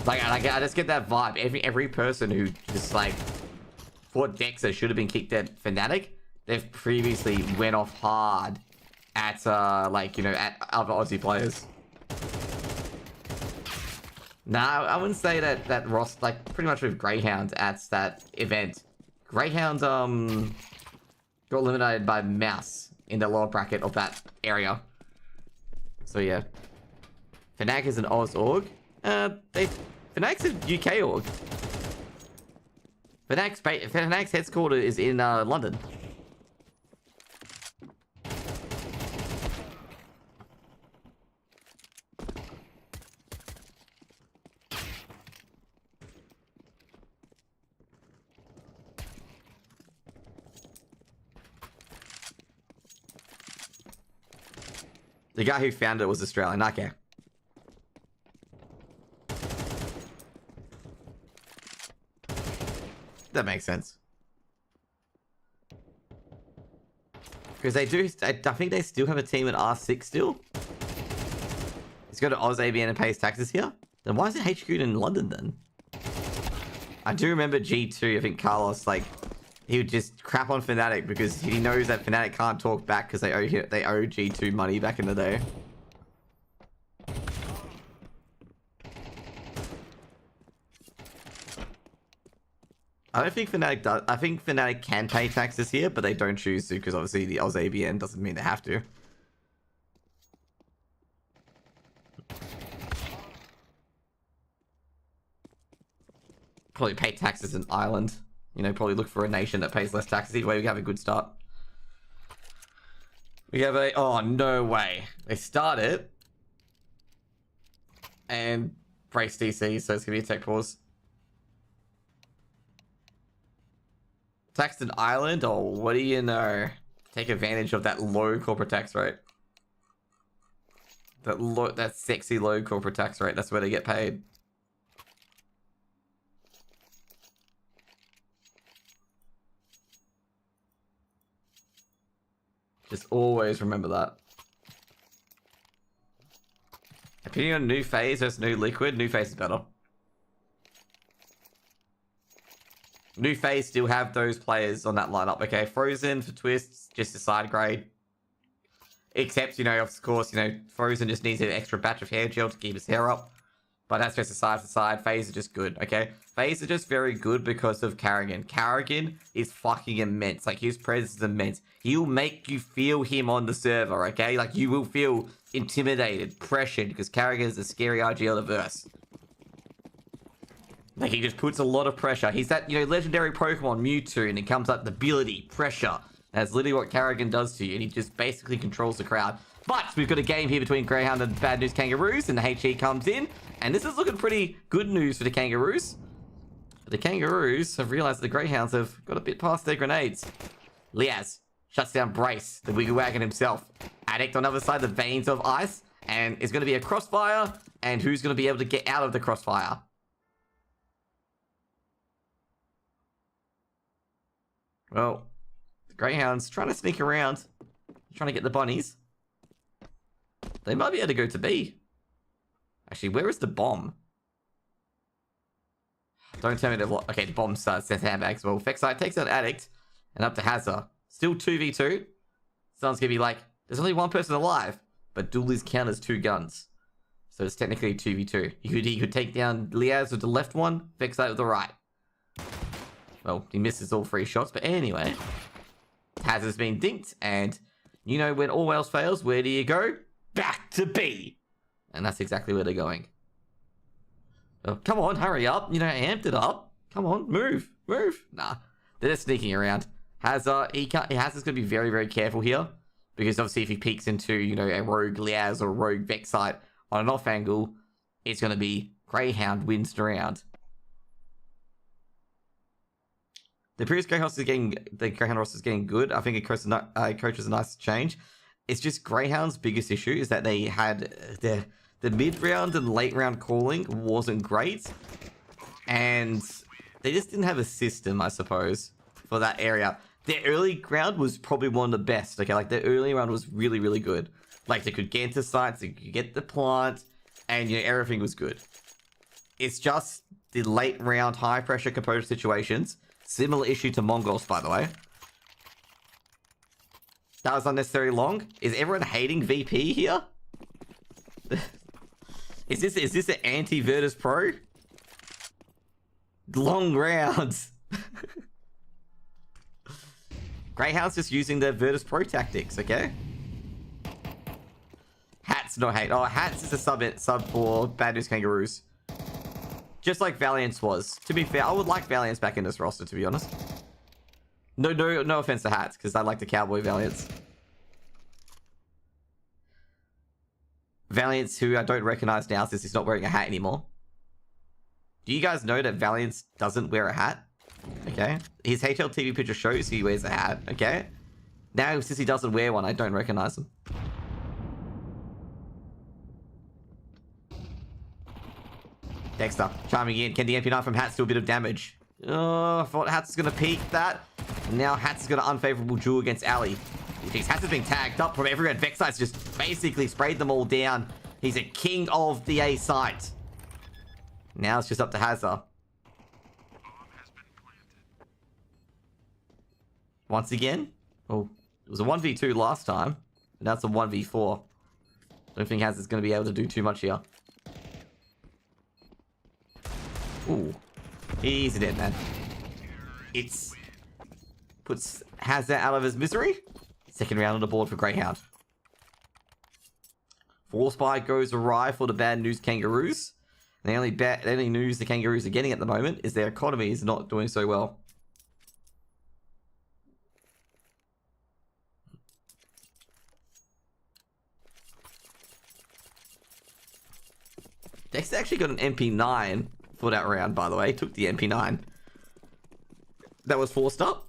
S1: Like, I just get that vibe. Every person who just, like, thought Dexter should have been kicked at Fnatic, they've previously went off hard at, at other Aussie players. Nah, I wouldn't say that Ross, like, pretty much with Greyhound at that event. Greyhound, got eliminated by Mouse in the lower bracket of that area. So, yeah. Fnatic is an Oz org. Fnatic's a UK org. Fnatic's headquarters is in London. The guy who founded it was Australian. Okay. That makes sense. Because they do, I think they still have a team at R6 still. He's got an Oz ABN and pays taxes here. Then why is it HQ'd in London then? I do remember G2, I think Carlos, like, he would just crap on Fnatic because he knows that Fnatic can't talk back because they owe G2 money back in the day. I don't think Fnatic does. I think Fnatic can pay taxes here, but they don't choose to because obviously the Oz ABN doesn't mean they have to. Probably pay taxes in Ireland. Probably look for a nation that pays less taxes. Either way, we have a good start. We have a... Oh, no way. They start it. And brace DC, so it's going to be a tech pause. Taxed in Ireland? Oh, what do you know? Take advantage of that low corporate tax rate. That sexy low corporate tax rate. That's where they get paid. Just always remember that. Opinion on new phase versus new liquid. New phase is better. New phase still have those players on that lineup. Okay, Frozen for twists, just a side grade. Except, you know, of course, you know, Frozen just needs an extra batch of hair gel to keep his hair up. But that's just a side to side. Phase is just good, okay? Phase is just very good because of Carrigan. Carrigan is fucking immense. Like, his presence is immense. He'll make you feel him on the server, okay? Like, you will feel intimidated, pressured, because Carrigan is a scary RG of the verse. Like, he just puts a lot of pressure. He's that, you know, legendary Pokemon, Mewtwo, and it comes up the ability, pressure. That's literally what Carrigan does to you, and he just basically controls the crowd. But we've got a game here between Greyhound and Bad News Kangaroos, and the HE comes in, and this is looking pretty good news for the Kangaroos. But the Kangaroos have realized the Greyhounds have got a bit past their grenades. Liaz shuts down Brace, the Wiggle Wagon himself. Addict on the other side, the Veins of Ice, and it's going to be a crossfire, and who's going to be able to get out of the crossfire? Well, the Greyhounds trying to sneak around, trying to get the bunnies. They might be able to go to B. Actually, where is the bomb? Don't tell me they've lost. Okay, the bomb starts sends handbags. Well, Fexite takes out Addict and up to Hazza. Still 2v2. Someone's gonna be like, there's only one person alive, but dualies count as 2 guns. So it's technically 2v2. He could take down Liaz with the left one, Fexite with the right. Well, he misses all 3 shots, but anyway. Hazza's been dinked, and you know when all else fails, where do you go? Back to B! And that's exactly where they're going. Oh, come on, hurry up. You know, amped it up. Come on, move. Nah, they're just sneaking around. Hazza's going to be very, very careful here. Because obviously if he peeks into, you know, a rogue Liaz or a rogue Vexite on an off angle, it's going to be Greyhound wins the round. The previous Greyhound roster is getting good. I think coach is a nice change. It's just Greyhound's biggest issue is that they had the mid-round and late-round calling wasn't great. And they just didn't have a system, I suppose, for that area. Their early round was probably one of the best, okay? Like, their early round was really, really good. Like, they could get into sites, they could get the plant, and, you know, everything was good. It's just the late-round, high-pressure composure situations. Similar issue to Mongols, by the way. That was unnecessarily long. Is everyone hating VP here? Is this an anti-Virtus Pro? Long rounds. Greyhound's just using their Virtus Pro tactics, okay? Hats not hate. Oh, Hats is a sub for Bad News Kangaroos. Just like Valiance was. To be fair, I would like Valiance back in this roster, to be honest. No offense to Hats, because I like the Cowboy Valiance. Valiance, who I don't recognize now since he's not wearing a hat anymore. Do you guys know that Valiance doesn't wear a hat? Okay. His HLTV picture shows he wears a hat, okay? Now, since he doesn't wear one, I don't recognize him. Dexter, charming in. Can the MP9 from Hats do a bit of damage? Oh, I thought Hats was going to peek that. Now Hats has got an unfavorable duel against Ali. Jeez, Hats has been tagged up from everywhere. Vexite's just basically sprayed them all down. He's a king of the A site. Now it's just up to Hazza. Once again. Oh, it was a 1v2 last time. Now it's a 1v4. Don't think Hazza's going to be able to do too much here. Ooh. He's a dead man. It's puts Hazza out of his misery. Second round on the board for Greyhound. Force Spy goes awry for the Bad News Kangaroos. The only news the Kangaroos are getting at the moment is their economy is not doing so well. Dexter actually got an MP9 for that round, by the way. He took the MP9. That was forced up.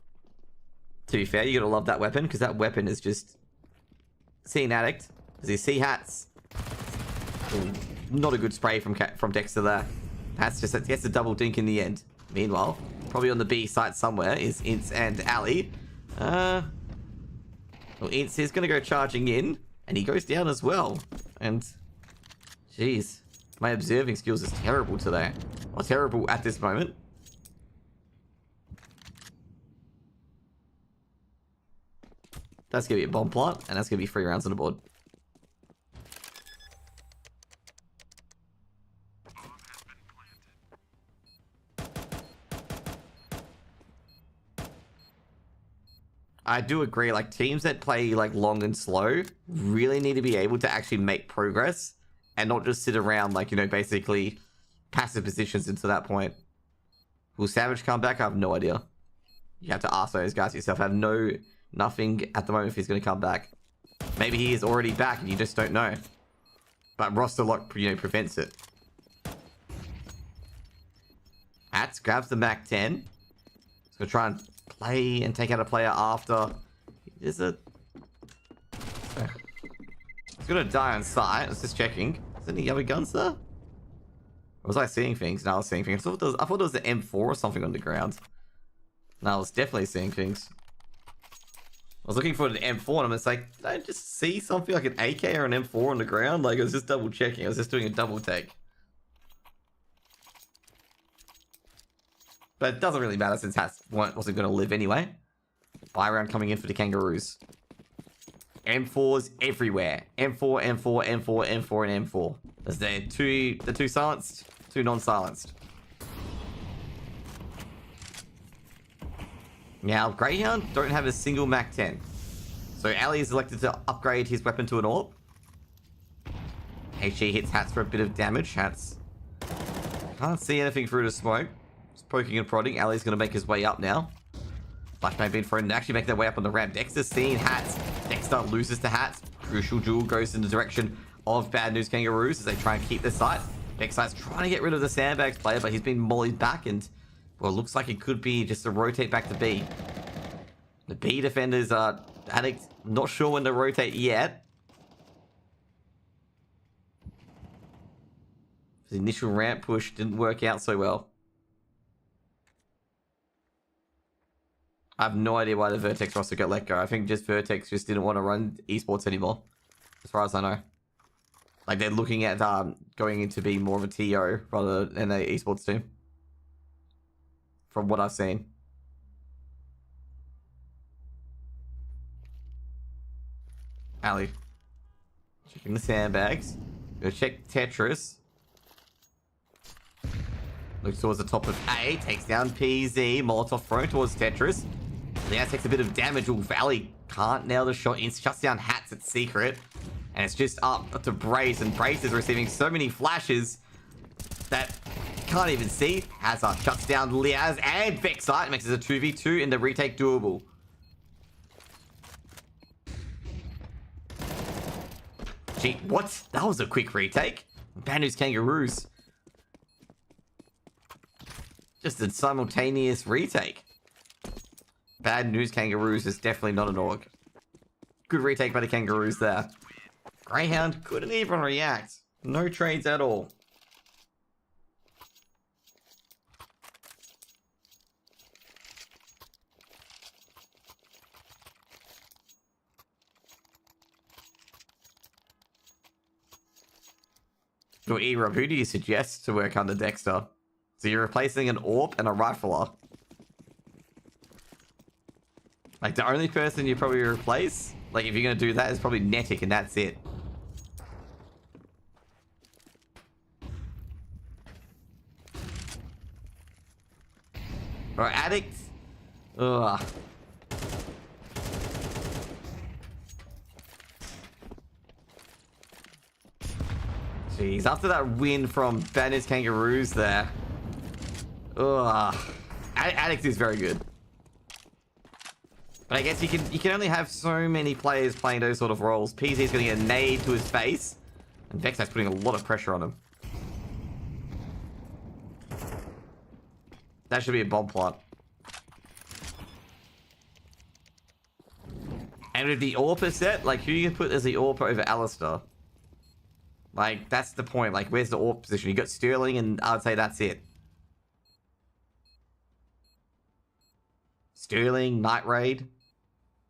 S1: To be fair, you gotta love that weapon, because that weapon is just... Seeing Addict. Does he see Hats? Ooh, not a good spray from Dexter there. Hats just gets a double dink in the end. Meanwhile, probably on the B site somewhere is Ince and Ali. Well, it's going to go charging in, and he goes down as well. And, jeez, my observing skills is terrible today. Or terrible at this moment. That's going to be a bomb plot, and that's going to be 3 rounds on the board. I do agree, like, teams that play, like, long and slow really need to be able to actually make progress and not just sit around, like, you know, basically passive positions until that point. Will Savage come back? I have no idea. You have to ask those guys yourself. I have nothing at the moment if he's going to come back. Maybe he is already back and you just don't know. But roster lock, you know, prevents it. Hats grabs the Mac 10. He's going to try and play and take out a player after. Is it? He's gonna die on sight. I was just checking. Is there any other guns there? Or was I seeing things? No, I was seeing things. I thought there was an M4 or something on the ground. No, I was definitely seeing things. I was looking for an M4 and I'm just like, did I just see something like an AK or an M4 on the ground? Like, I was just double checking. I was just doing a double take. But it doesn't really matter since Hats wasn't going to live anyway. Buy round coming in for the Kangaroos. M4s everywhere. M4, M4, M4, M4, and M4. There's the two silenced, 2 non-silenced. Now, Greyhound don't have a single Mac 10. So Ali is elected to upgrade his weapon to an AWP. HE hits Hats for a bit of damage. Hats can't see anything through the smoke. Poking and prodding. Ali's going to make his way up now. Flashbang being thrown and actually make their way up on the ramp. Dexter's seeing Hats. Dexter loses to Hats. Crucial duel goes in the direction of Bad News Kangaroos as they try and keep their sight. Dexter's trying to get rid of the sandbags player, but he's been mollied back and, well, it looks like it could be just a rotate back to B. The B defenders are Addict, not sure when to rotate yet. The initial ramp push didn't work out so well. I have no idea why the Vertex roster got let go. I think just Vertex just didn't want to run esports anymore, as far as I know. Like, they're looking at going into being more of a TO rather than an esports team. From what I've seen. Ali. Checking the sandbags. Go check Tetris. Looks towards the top of A. Takes down PZ. Molotov thrown towards Tetris. Leon takes a bit of damage. Ooh, Valley can't nail the shot. Shuts down Hats at Secret. And it's just up to Brace. And Brace is receiving so many flashes that can't even see. Hazard shuts down Liaz and Vexite. Makes it a 2v2 in the retake doable. Gee, what? That was a quick retake. Bad News Kangaroos. Just a simultaneous retake. Bad News Kangaroos is definitely not an org. Good retake by the Kangaroos there. Greyhound couldn't even react. No trades at all. So, E-Rob, who do you suggest to work under Dexter? So you're replacing an AWP and a rifler. Like, the only person you probably replace, like, if you're going to do that, is probably Netic, and that's it. Or Addict. Ugh. Jeez, after that win from Bad News Kangaroos there. Ugh. Addict is very good. But I guess you can only have so many players playing those sort of roles. PZ's going to get a nade to his face. And Vexite's putting a lot of pressure on him. That should be a bomb plot. And with the AWP set, like, who you can put as the AWP over Alistair? Like, that's the point. Like, where's the AWP position? You got Sterling, and I'd say that's it. Sterling, Night Raid.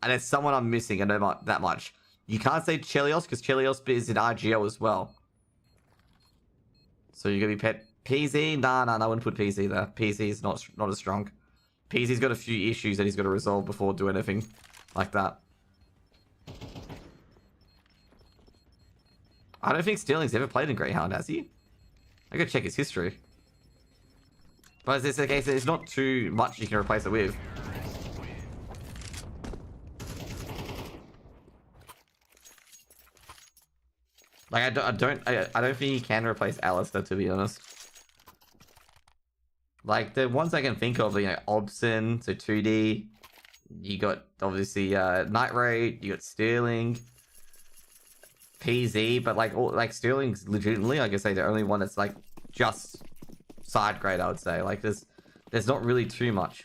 S1: And there's someone I'm missing, I know that much. You can't say Chelios, because Chelios is in RGO as well. So you're going to be pet PZ? Nah, I wouldn't put PZ there. PZ is not as strong. PZ's got a few issues that he's got to resolve before doing anything like that. I don't think Sterling's ever played in Greyhound, has he? I gotta check his history. But it's the case, there's not too much you can replace it with. Like, I don't think you can replace Alistair, to be honest. Like, the ones I can think of, you know, Obson, so 2D. You got, obviously, Night Raid, you got Sterling. PZ, but like Sterling's legitimately, I guess, the only one that's like just side grade, I would say. Like there's not really too much.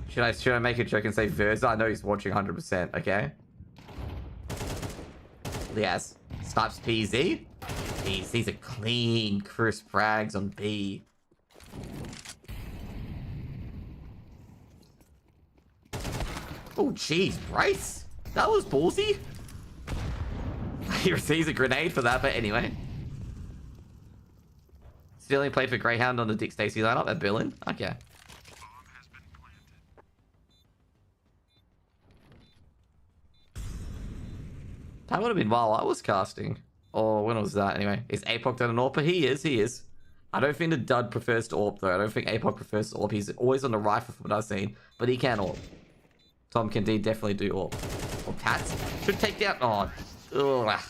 S1: Should I make a joke and say Verza? I know he's watching 100%, okay? Yes. Snipes PZ. These are clean, crisp frags on B. Oh jeez, Bryce! That was ballsy. He receives a grenade for that, but anyway. Sterling played for Greyhound on the Dick Stacey lineup at Berlin. Okay. That would have been while I was casting. Or when was that? Anyway, is Apoc done an AWP? He is. I don't think the Dud prefers to AWP though. I don't think Apoc prefers to AWP. He's always on the rifle from what I've seen. But he can AWP. Tom can definitely do AWP. Or Tats. Should take down. Oh. Ugh.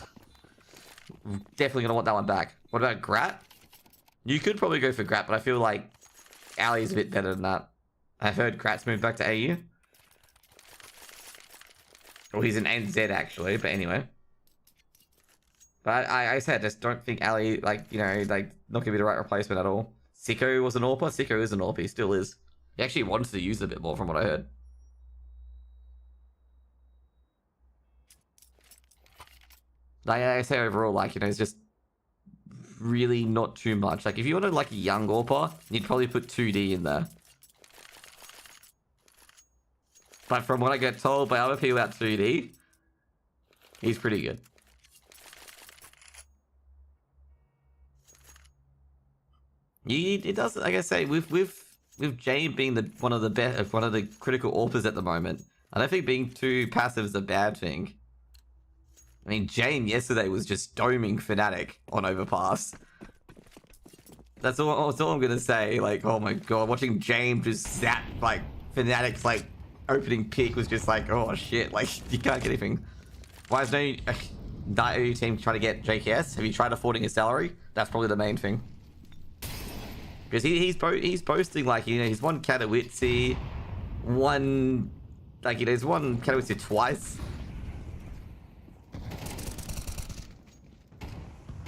S1: Definitely gonna want that one back. What about Grat? You could probably go for Grat, but I feel like Ali's a bit better than that. I've heard Grat's moved back to AU. Well, he's an NZ actually, but anyway. But I said, I just don't think Ali, like, you know, like, not gonna be the right replacement at all. Sicko was an AWPer. Sicko is an AWP. He still is. He actually wants to use it a bit more from what I heard. Like I say overall, like, you know, it's just really not too much. Like, if you wanted, like, a young AWPer, you'd probably put 2D in there. But from what I get told by other people about 2D, he's pretty good. It does, like I say, with Jane being one of the critical AWPers at the moment, I don't think being too passive is a bad thing. I mean, Jane yesterday was just doming Fnatic on Overpass. That's all I'm gonna say. Like, oh my god, watching Jane just zap, like, Fnatic's, like, opening pick was just like, oh shit, like, you can't get anything. Why is no team trying to get JKS? Have you tried affording his salary? That's probably the main thing. Because he's posting, like, you know, he's won Katowice, he's won Katowice twice.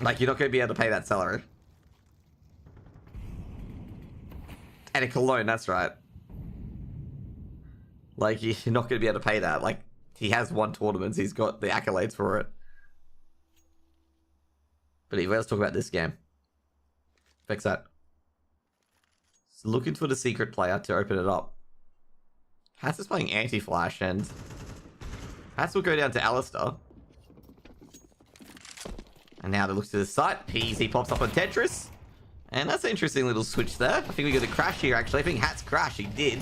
S1: Like, you're not going to be able to pay that salary. And a Cologne, that's right. Like, you're not going to be able to pay that. Like, he has won tournaments, he's got the accolades for it. But anyway, let's talk about this game. Fix that. So looking for the secret player to open it up. Hats is playing anti-flash, and Hats will go down to Alistair. And now they look to the site. PZ pops up on Tetris. And that's an interesting little switch there. I think we got a crash here, actually. I think Hats crashed. He did.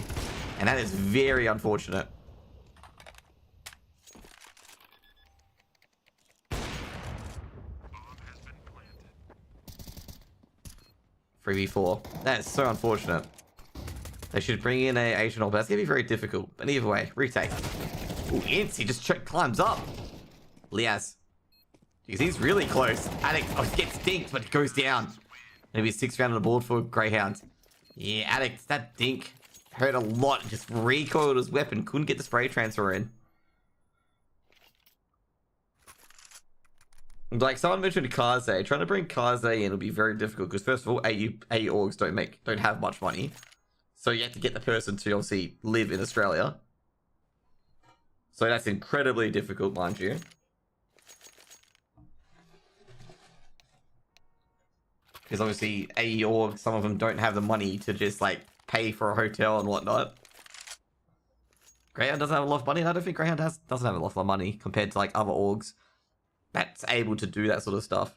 S1: And that is very unfortunate. Three v 4. That is so unfortunate. They should bring in a Asian AWP. That's going to be very difficult. But either way, retake. Ooh, Ince, he just climbs up. Liaz. Because he's really close. Addict gets dinked, but goes down. Maybe 6th round on the board for Greyhound. Yeah, Addict, that dink hurt a lot. Just recoiled his weapon. Couldn't get the spray transfer in. Like someone mentioned Kaze. Trying to bring Kaze in will be very difficult because first of all, AU orgs don't have much money. So you have to get the person to obviously live in Australia. So that's incredibly difficult, mind you. Because obviously AE orgs, some of them don't have the money to just like pay for a hotel and whatnot. Greyhound doesn't have a lot of money, and I don't think Greyhound doesn't have a lot of money compared to like other orgs that's able to do that sort of stuff.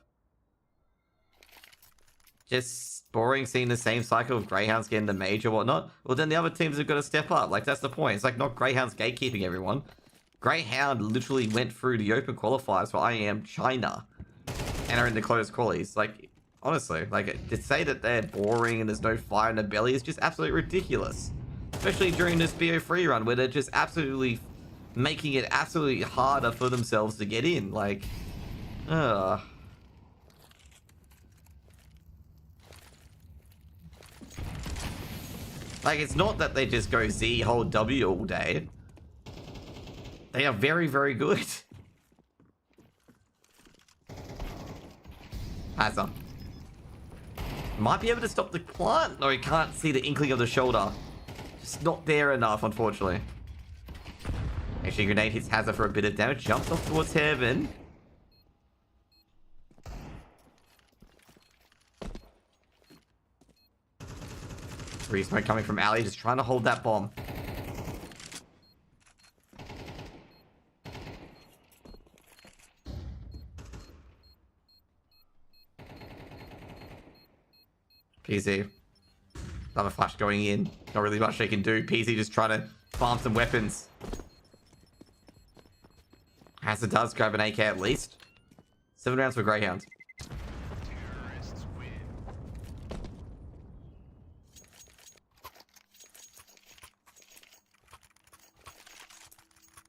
S1: Just boring seeing the same cycle of Greyhounds getting the major or whatnot. Well, then the other teams have got to step up. Like, that's the point. It's like not Greyhounds gatekeeping everyone. Greyhound literally went through the open qualifiers for IEM China and are in the closed qualies. Like, honestly, like, to say that they're boring and there's no fire in the belly is just absolutely ridiculous. Especially during this BO3 run where they're just absolutely making it absolutely harder for themselves to get in. Like, ugh. Like, it's not that they just go Z, hold W all day. They are very, very good. Hazard. Might be able to stop the plant. No, he can't see the inkling of the shoulder. Just not there enough, unfortunately. Actually, grenade hits Hazard for a bit of damage. Jumps off towards heaven. Free smoke coming from Ali, just trying to hold that bomb. PZ. Another flash going in. Not really much they can do. PZ just trying to farm some weapons. Hazard does grab an AK at least. 7 rounds for Greyhound.
S2: Terrorists win.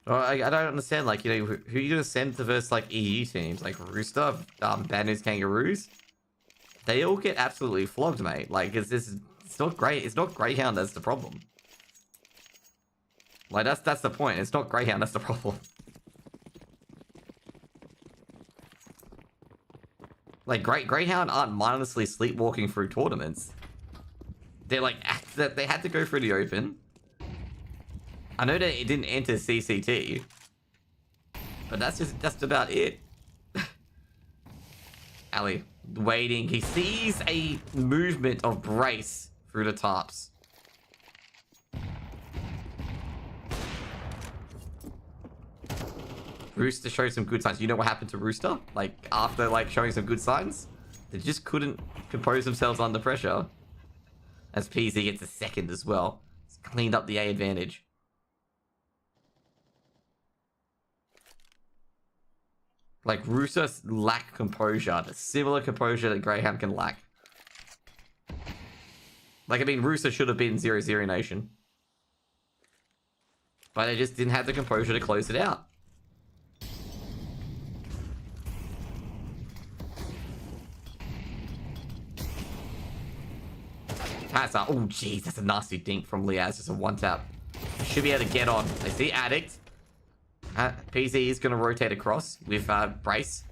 S1: Well, I don't understand, like, you know, who are you gonna send to versus, like, EU teams? Like, Rooster, Bad News Kangaroos? They all get absolutely flogged, mate. Like, it's not great. It's not Greyhound that's the problem. Like, that's the point. It's not Greyhound that's the problem. Like, Greyhound aren't mindlessly sleepwalking through tournaments. They're like, they had to go through the open. I know that it didn't enter CCT, but that's about it. Ali, waiting. He sees a movement of brace through the tops. Rooster showed some good signs. You know what happened to Rooster? Like, after, like, showing some good signs? They just couldn't compose themselves under pressure. As PZ gets a second as well. It's cleaned up the A advantage. Like, Rooster lack composure. The similar composure that Greyhound can lack. Like, I mean, Rooster should have been 0-0 Nation. But they just didn't have the composure to close it out. That's a, oh, jeez, that's a nasty dink from Liaz. Just a one tap. Should be able to get on. They see Addict. PZ is going to rotate across with Brace.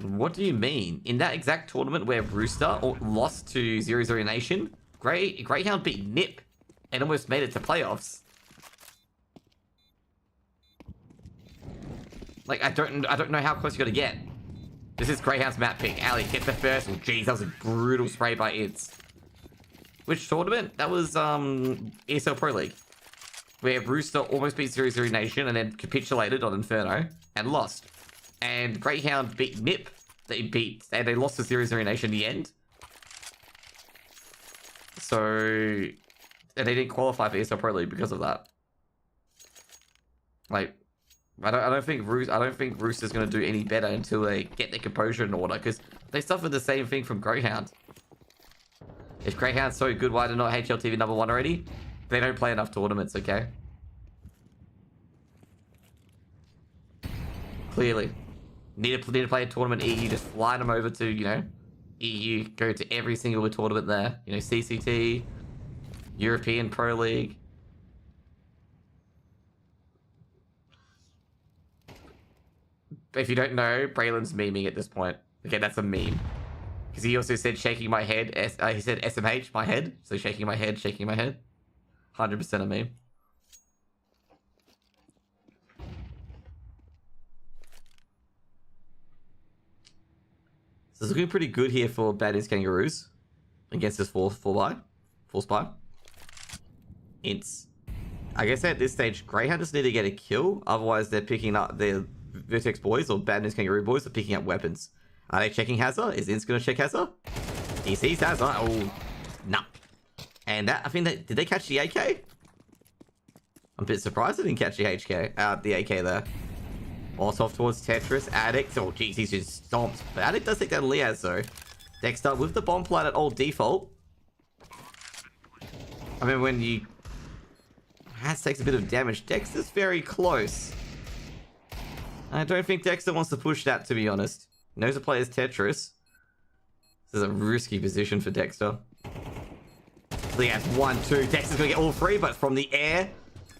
S1: What do you mean? In that exact tournament where Rooster lost to 0-0 Nation, Greyhound beat Nip and almost made it to playoffs. Like, I don't know how close you got to get. This is Greyhound's map pick. Ali hit the first. Oh, jeez, that was a brutal spray by Ids. Which tournament? That was ESL Pro League, where Rooster almost beat 0-0 Nation and then capitulated on Inferno and lost. And Greyhound beat Nip. They beat, and they lost to 0-0 Nation in the end. So, and they didn't qualify for ESL Pro League because of that. Like, I don't think Rooster's gonna do any better until they get their composure in order, because they suffered the same thing from Greyhound. If Greyhound's so good, why they're not HLTV #1 already? They don't play enough tournaments, okay? Clearly. Need to play a tournament EU, just fly them over to, you know, EU, go to every single tournament there. You know, CCT, European Pro League. If you don't know, Braylon's memeing at this point. Okay, that's a meme. Because he also said shaking my head. He said SMH, my head. So shaking my head, shaking my head. 100% a meme. So it's looking pretty good here for Bad News Kangaroos. against this full spy. It's, I guess at this stage, Greyhound just need to get a kill. Otherwise, they're picking up their Vertex boys or Bad News Kangaroo boys are picking up weapons. Are they checking Hazza? Is Ince gonna check Hazza? He sees Hazza. Oh, nah. And that, I think that, did they catch the AK? I'm a bit surprised they didn't catch the the AK there. Off towards Tetris. Addict. Oh, jeez, he's just stomped. But Addict does take down Liaz, though. Dexter with the bomb plant at all default. I mean, when you... Haz takes a bit of damage. Dexter's very close. I don't think Dexter wants to push that, to be honest. He knows the player's Tetris. This is a risky position for Dexter. Liaz, 1, 2. Dexter's gonna get all 3, but from the air...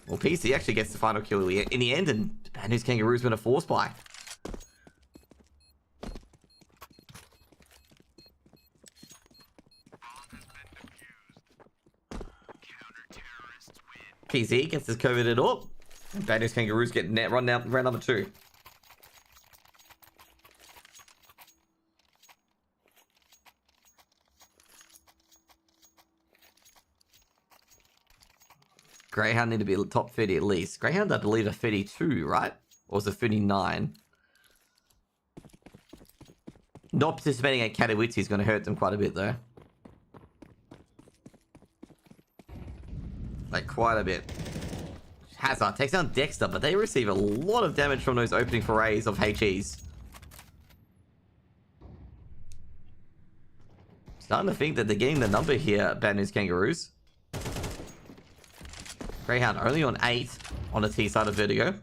S1: Well, PC actually gets the final kill in the end, and Bad News Kangaroo's been a force buy. PC gets this coveted up, and Bad News Kangaroos get net run down round number 2. Greyhound need to be top 30 at least. Greyhound, I believe, are 32, right? Or was it 39? Not participating at Katowice is going to hurt them quite a bit, though. Like, quite a bit. Hazard takes down Dexter, but they receive a lot of damage from those opening forays of HEs. Starting to think that they're getting the number here, Bad News Kangaroos. Greyhound only on 8 on the T side of Vertigo.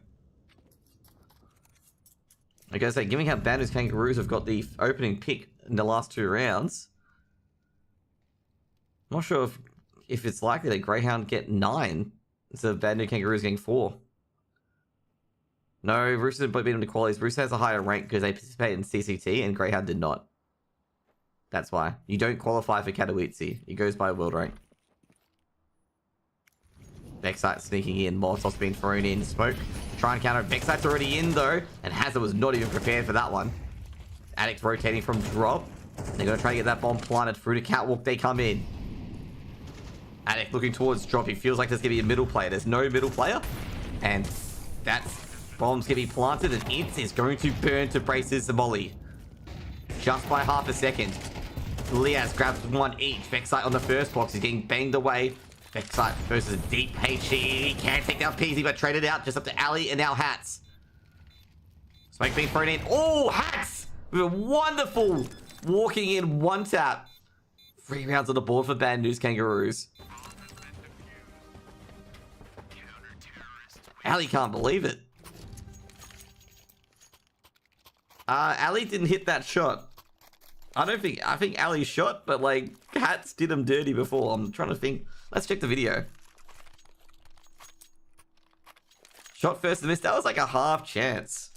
S1: Like I say, given how Bad News Kangaroos have got the opening pick in the last 2 rounds, I'm not sure if it's likely that Greyhound get 9 instead of Bad News Kangaroos getting 4. No, Rooster didn't beat him to qualities. Rooster has a higher rank because they participated in CCT and Greyhound did not. That's why. You don't qualify for Katowice. It goes by world rank. Vexite sneaking in, Molotov's being thrown in, smoke, try and counter. Vexite's already in though, and Hazard was not even prepared for that one. Addict rotating from drop. They're going to try to get that bomb planted through the catwalk. They come in. Addict looking towards drop. He feels like there's going to be a middle player. There's no middle player, and that bomb's going to be planted, and it is going to burn to braces Molly. Just by half a second. Liaz grabs 1 each. Vexite on the first box. He's getting banged away. Vexite versus Deep HE. He can't take down Peasy, but traded out just up to Ali and now Hats. Smoke being thrown in. Oh, Hats! With a wonderful walking in 1 tap. 3 rounds on the board for Bad News Kangaroos. Ali can't believe it. Ali didn't hit that shot. I think Ali shot, but like Hats did him dirty before. I'm trying to think. Let's check the video. Shot first and missed. That was like a half chance.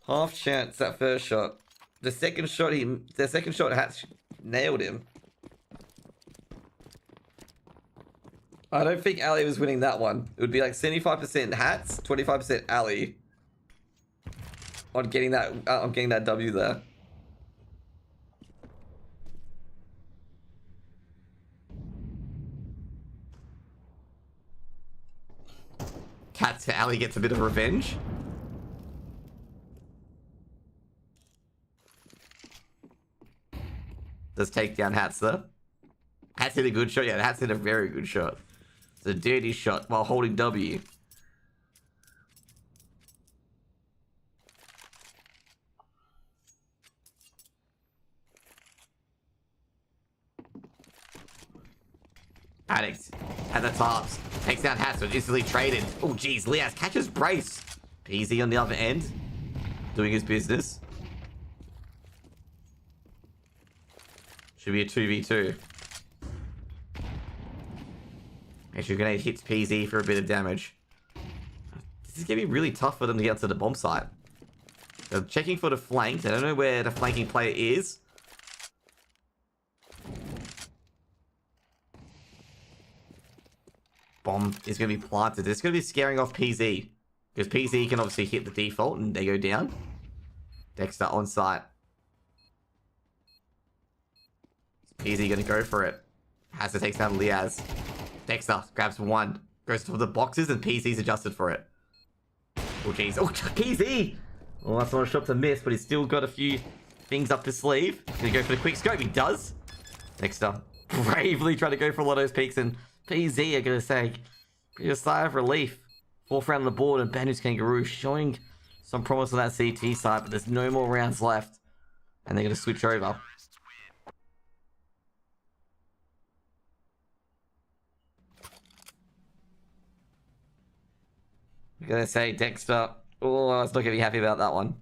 S1: Half chance, that first shot. The second shot, Hats nailed him. I don't think Ali was winning that one. It would be like 75% Hats, 25% Ali. On getting that W there. Ali gets a bit of revenge. Does take down Hats though. Hats hit a good shot. Yeah, Hats hit a very good shot. It's a dirty shot while holding W. Addict at the tops. Takes down Hats, but instantly traded. Oh, geez. Liaz catches brace. Peasy on the other end. Doing his business. Should be a 2v2. Actually, grenade hits PZ for a bit of damage. This is going to be really tough for them to get to the bomb site. They're checking for the flank. They don't know where the flanking player is. Bomb is going to be planted. It's going to be scaring off PZ. Because PZ can obviously hit the default and they go down. Dexter on site. Easy gonna go for it. Has to take down Liaz. Dexter grabs one. Goes to the boxes and PZ's adjusted for it. Oh jeez. Oh, PZ! Well, that's not a shot to miss, but he's still got a few things up his sleeve. Gonna go for the quick scope. He does. Dexter bravely trying to go for a lot of those peaks, and PZ are gonna say, a sigh of relief. 4th round on the board, and Bad News Kangaroo showing some promise on that CT side, but there's no more rounds left. And they're gonna switch over. I'm gonna say Dexter. Oh, I was not gonna be happy about that one.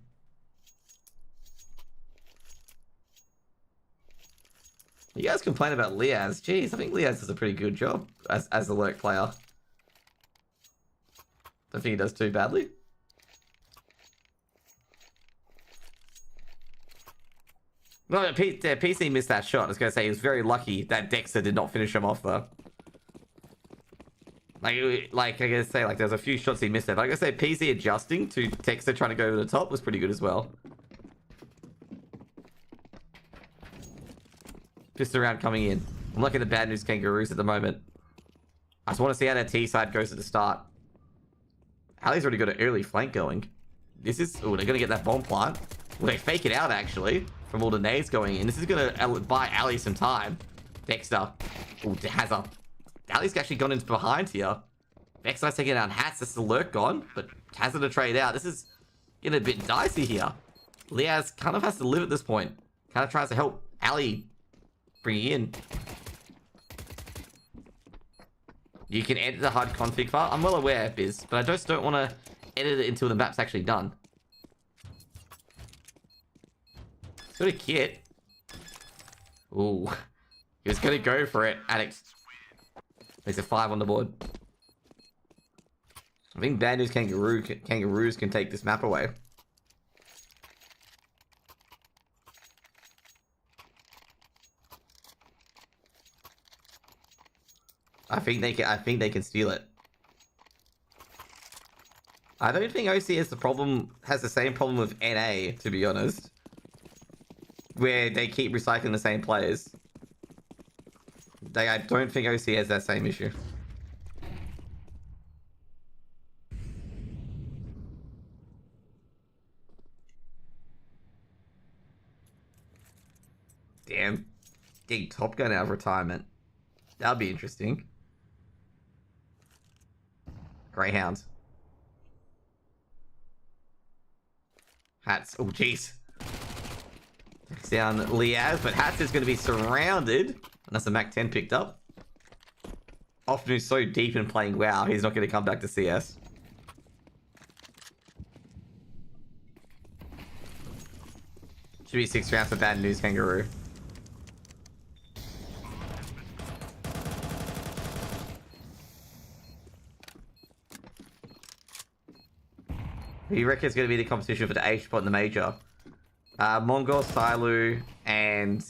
S1: You guys complain about Liaz. Jeez, I think Liaz does a pretty good job as a lurk player. Don't think he does too badly. No, PC missed that shot. I was gonna say he was very lucky that Dexter did not finish him off though. Like I gotta say, like there's a few shots he missed there. But I gotta say, PC adjusting to Dexter trying to go over the top was pretty good as well. Pistol round coming in. I'm looking at the Bad News Kangaroos at the moment. I just want to see how their T side goes at the start. Ali's already got an early flank going. This is... Oh, they're going to get that bomb plant. Well, they fake it out, actually, from all the nades going in. This is going to buy Ali some time. Dexter. Oh, Hazza. Ali's actually gone into behind here. Dexter's taking down Hats. That's the lurk gone, but Hazza to trade out. This is getting a bit dicey here. Liaz kind of has to live at this point. Kind of tries to help Ali bring it in. You can edit the HUD config file. I'm well aware, Biz, but I just don't want to edit it until the map's actually done. It's got a kit. Ooh. He was going to go for it. Alex. There's a 5 on the board. I think Bad News Kangaroos can take this map away. I think they can steal it. I don't think OC has the same problem with NA, to be honest. Where they keep recycling the same players. I don't think OC has that same issue. Damn. Getting Top Gun out of retirement. That'll be interesting. Greyhound. Hats. Oh, jeez. Takes down Liaz, but Hats is going to be surrounded. Unless the Mac 10 picked up. Often is so deep in playing WoW, he's not going to come back to CS. Should be 6 rounds for Bad News Kangaroo. Who do you reckon is going to be the competition for the H spot in the major? Mongol, Silu, and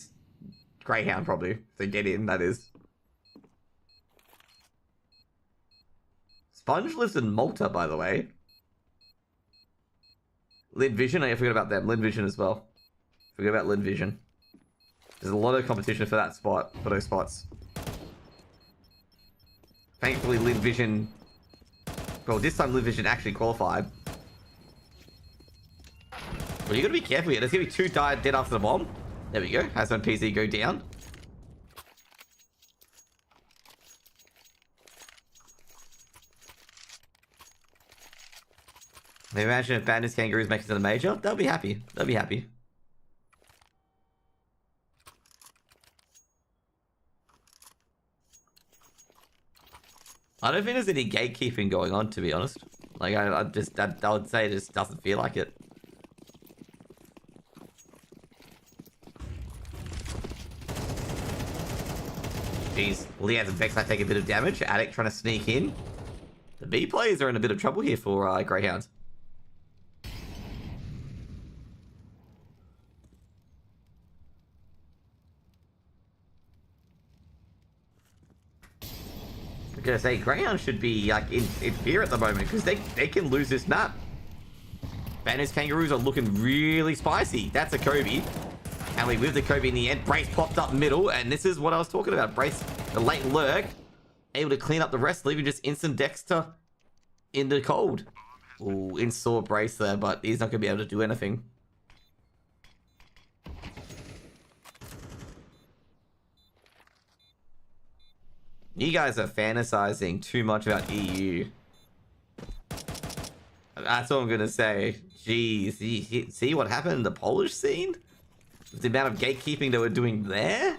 S1: Greyhound probably. So get in, that is. Sponge lives in Malta, by the way. Lid Vision, I forgot about them. Lid Vision as well. Forget about Lid Vision. There's a lot of competition for that spot, for those spots. Thankfully, Lid Vision... Well, this time Lid Vision actually qualified. Well, you gotta be careful here. There's gonna be 2 died dead after the bomb. There we go. Has one PZ go down. They imagine if Bad News Kangaroos make it to the major, they'll be happy. They'll be happy. I don't think there's any gatekeeping going on, to be honest. Like, I would say it just doesn't feel like it. Jeez, Liaz and Vex might take a bit of damage. Addict trying to sneak in. The B players are in a bit of trouble here for Greyhound. I'm gonna say Greyhound should be like in fear at the moment because they can lose this map. Bad News Kangaroos are looking really spicy. That's a Kobe. And we with the Kobe in the end. Brace popped up middle, and this is what I was talking about. Brace, the late lurk, able to clean up the rest, leaving just instant Dexter in the cold. Ooh, in sore Brace there, but he's not going to be able to do anything. You guys are fantasizing too much about EU. That's all I'm going to say. Jeez, see what happened in the Polish scene? The amount of gatekeeping they were doing there?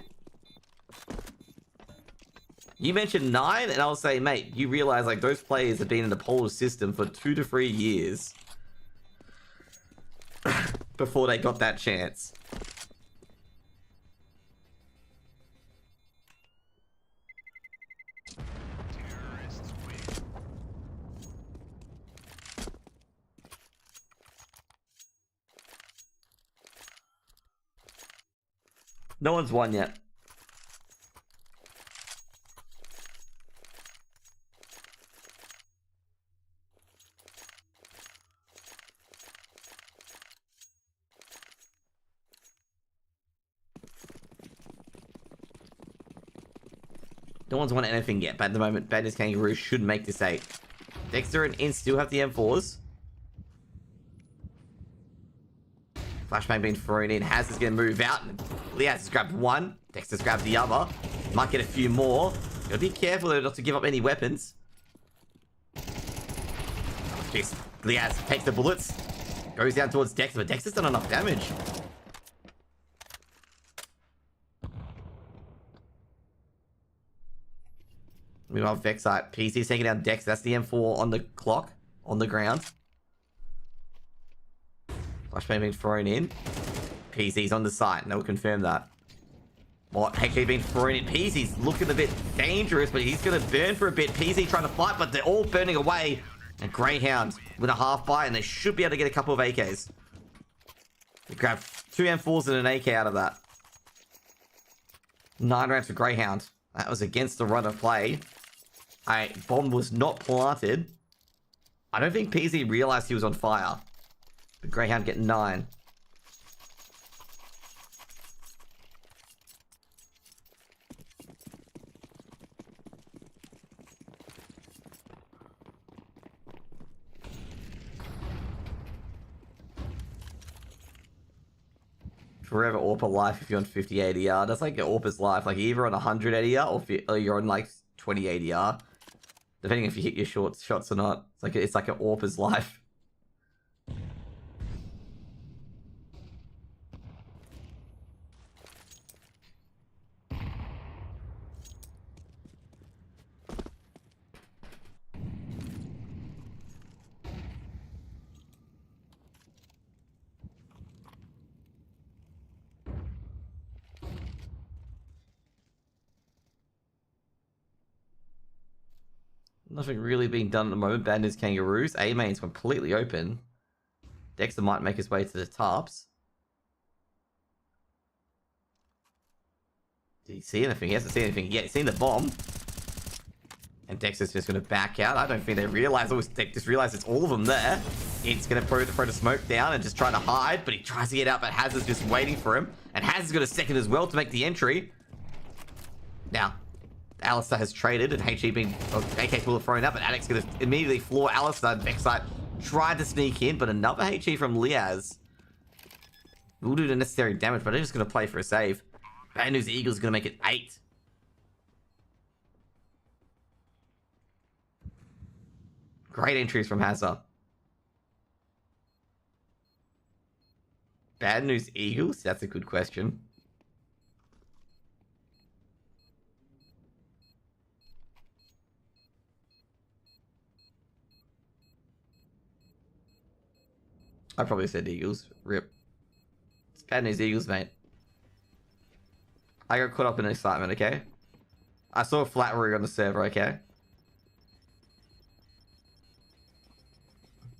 S1: You mentioned 9, and I'll say, mate, you realize like those players have been in the Polish system for 2 to 3 years before they got that chance.
S2: Terrorists win.
S1: No one's won yet. No one's won anything yet, but at the moment, Bad News Kangaroo should make this 8. Dexter and In still have the M4s. Flashbang being thrown in. Haz is going to move out. Liaz has grabbed one. Dexter's grabbed the other. Might get a few more. Gotta be careful though not to give up any weapons. Jeez. Liaz takes the bullets. Goes down towards Dexter, but Dexter's done enough damage. Meanwhile, Vexite. PC's taking down Dex. That's the M4 on the clock. On the ground. Flashbang being thrown in. PC's on the side. No, we'll confirm that. What? HK being thrown in. PC's looking a bit dangerous, but he's going to burn for a bit. PC trying to fight, but they're all burning away. And Greyhound with a half buy, and they should be able to get a couple of AKs. They grab 2 M4s and an AK out of that. 9 rounds for Greyhound. That was against the run of play. Bomb was not planted. I don't think PZ realized he was on fire. But Greyhound get 9. Forever AWPer life if you're on 50 ADR. That's like AWPer's life. Like you're either on 100 ADR or you're on like 20 ADR. Depending if you hit your shots or not. It's like an AWPer's life. Nothing really being done at the moment. Bad News Kangaroos. A main's completely open. Dexter might make his way to the tops. Did he see anything? He hasn't seen anything yet. He's seen the bomb. And Dexter's just going to back out. I don't think they realize. They just realize it's all of them there. He's going to throw the smoke down and just try to hide. But he tries to get out, but Haz is just waiting for him. And Haz has got a second as well to make the entry. Now, Alistair has traded and HE being AK will have thrown up, but Alex going to immediately floor Alistair. Vexite tried to sneak in, but another HE from Liaz will do the necessary damage, but they're just going to play for a save. Bad News Eagles going to make it 8. Great entries from Hazza. Bad News Eagles? That's a good question. I probably said Eagles. Rip. It's Bad News Eagles, mate. I got caught up in excitement, okay? I saw a flat rig on the server, okay?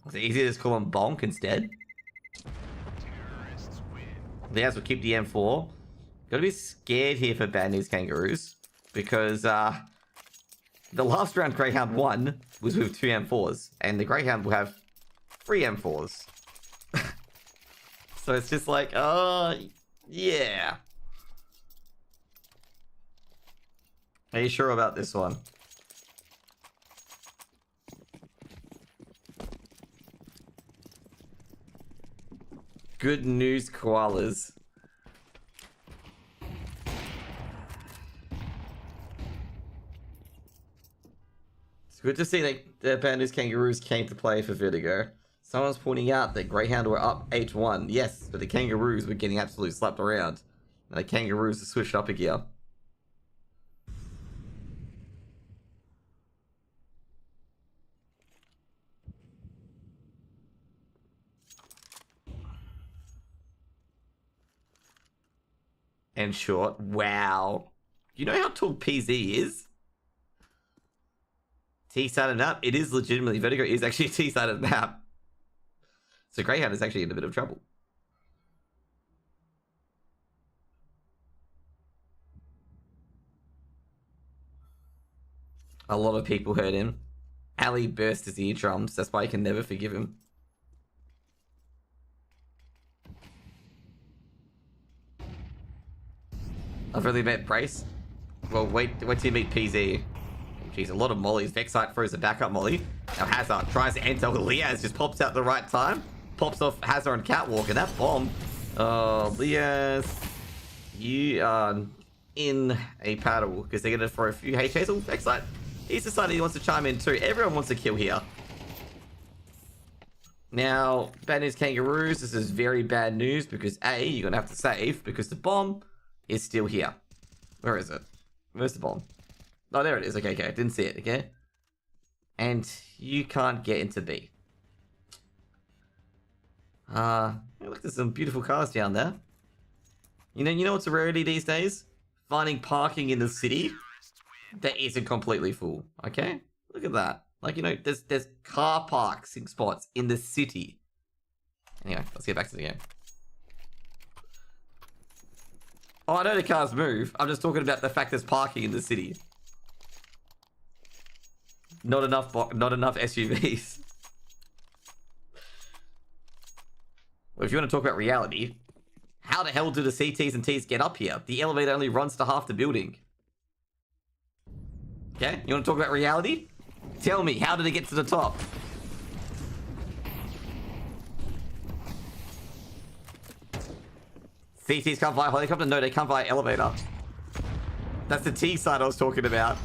S1: It's easier to just call him Bonk instead.
S2: Terrorists win.
S1: Liaz will keep the M4. Gotta be scared here for Bad News Kangaroos. Because, the last round Greyhound won was with 2 M4s. And the Greyhound will have 3 M4s. So it's just like, oh, Yeah. Are you sure about this one? Good news, koalas. It's good to see that the bad news kangaroos came to play for Vertigo. Someone's pointing out that Greyhound were up 8-1. Yes, but the kangaroos were getting absolutely slapped around. And the kangaroos have switched up a gear. And short, wow. You know how tall PZ is? T-sided map? It is legitimately, Vertigo is actually a T-sided map. So Greyhound is actually in a bit of trouble. A lot of people hurt him. Ali burst his eardrums, that's why I can never forgive him. I've really met Brace. Well, wait till you meet PZ. Jeez, a lot of mollies. Vexite throws a backup molly. Now Hazard tries to enter. Liaz just pops out the right time. Pops off Hazard and Catwalk, and that bomb. Oh, Liaz. You are in a paddle, because they're going to throw a few HAs. Oh, Vexite. He's decided he wants to chime in too. Everyone wants to kill here. Now, bad news kangaroos. This is very bad news, because A, you're going to have to save, because the bomb is still here. Where is it? Where's the bomb? Oh, there it is. Okay. Didn't see it, okay? And you can't get into B. Look, there's some beautiful cars down there. You know what's a rarity these days? Finding parking in the city that isn't completely full, okay? Look at that. Like, there's car parking spots in the city. Anyway, let's get back to the game. Oh, I know the cars move. I'm just talking about the fact there's parking in the city. Not enough SUVs. Well, if you want to talk about reality, how the hell do the CTs and Ts get up here? The elevator only runs to half the building. Okay, you want to talk about reality? Tell me, how did it get to the top? CTs come via helicopter? No, they come via elevator. That's the T side I was talking about.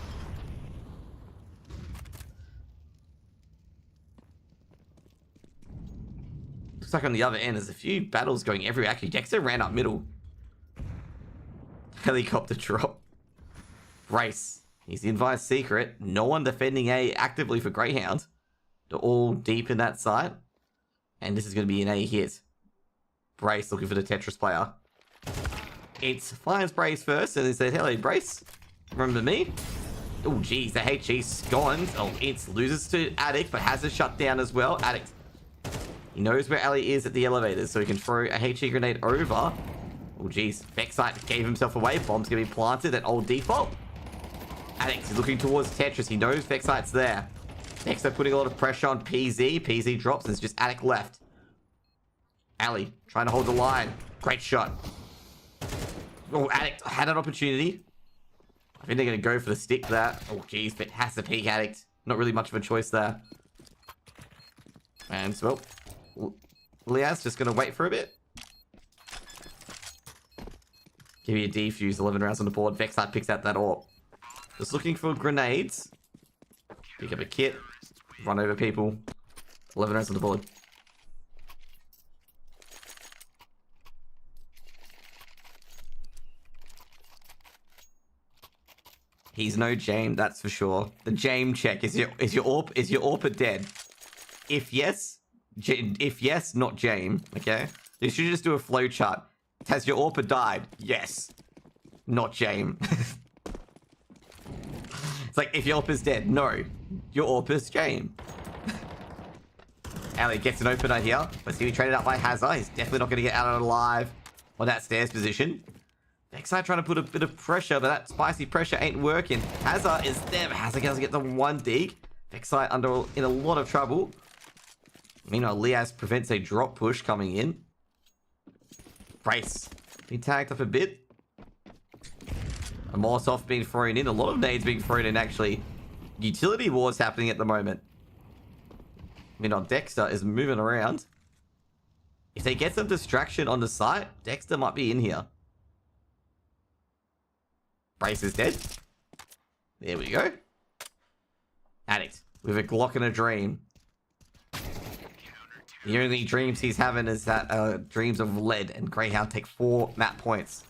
S1: Looks like on the other end, there's a few battles going everywhere. Actually, Dexter ran up middle. Helicopter drop. Brace. He's the advised secret. No one defending A actively for Greyhound. They're all deep in that site. And this is going to be an A hit. Brace looking for the Tetris player. It finds Brace first, and they said, hello, Brace. Remember me? Oh, geez, the HE's gone. Oh, it loses to Addict, but has it shut down as well. Addict. He knows where Ali is at the elevators, so he can throw a HE grenade over. Oh, geez. Vexite gave himself away. Bomb's going to be planted at old default. Addict is looking towards Tetris. He knows Vexite's there. Vexite putting a lot of pressure on PZ. PZ drops, and it's just Addict left. Ali trying to hold the line. Great shot. Oh, Addict had an opportunity. I think they're going to go for the stick there. Oh, geez, but has to peek Addict. Not really much of a choice there. And, well, Liaz just going to wait for a bit. Give me a defuse. 11 rounds on the board. Vexite picks out that AWP. Just looking for grenades. Pick up a kit. Run over people. 11 rounds on the board. He's no Jame, that's for sure. The Jame check. Is your AWP dead? If yes, not Jame, okay? You should just do a flowchart. Has your AWP died? Yes. Not Jame. It's like, if your AWP is dead, no. Your AWP is Jame. Ali gets an opener here. Let's see, he traded out by Hazard. He's definitely not going to get out alive on that stairs position. Vexite trying to put a bit of pressure, but that spicy pressure ain't working. Hazard is there, but Hazard doesn't get the one dig. Vexite in a lot of trouble. Meanwhile, Liaz prevents a drop push coming in. Brace He tagged up a bit. A Molotov being thrown in. A lot of nades being thrown in, actually. Utility wars happening at the moment. I mean, our Dexter is moving around. If they get some distraction on the site, Dexter might be in here. Brace is dead. There we go. Addict with a Glock and a dream. The only dreams he's having is that dreams of lead, and Greyhound take 4 map points.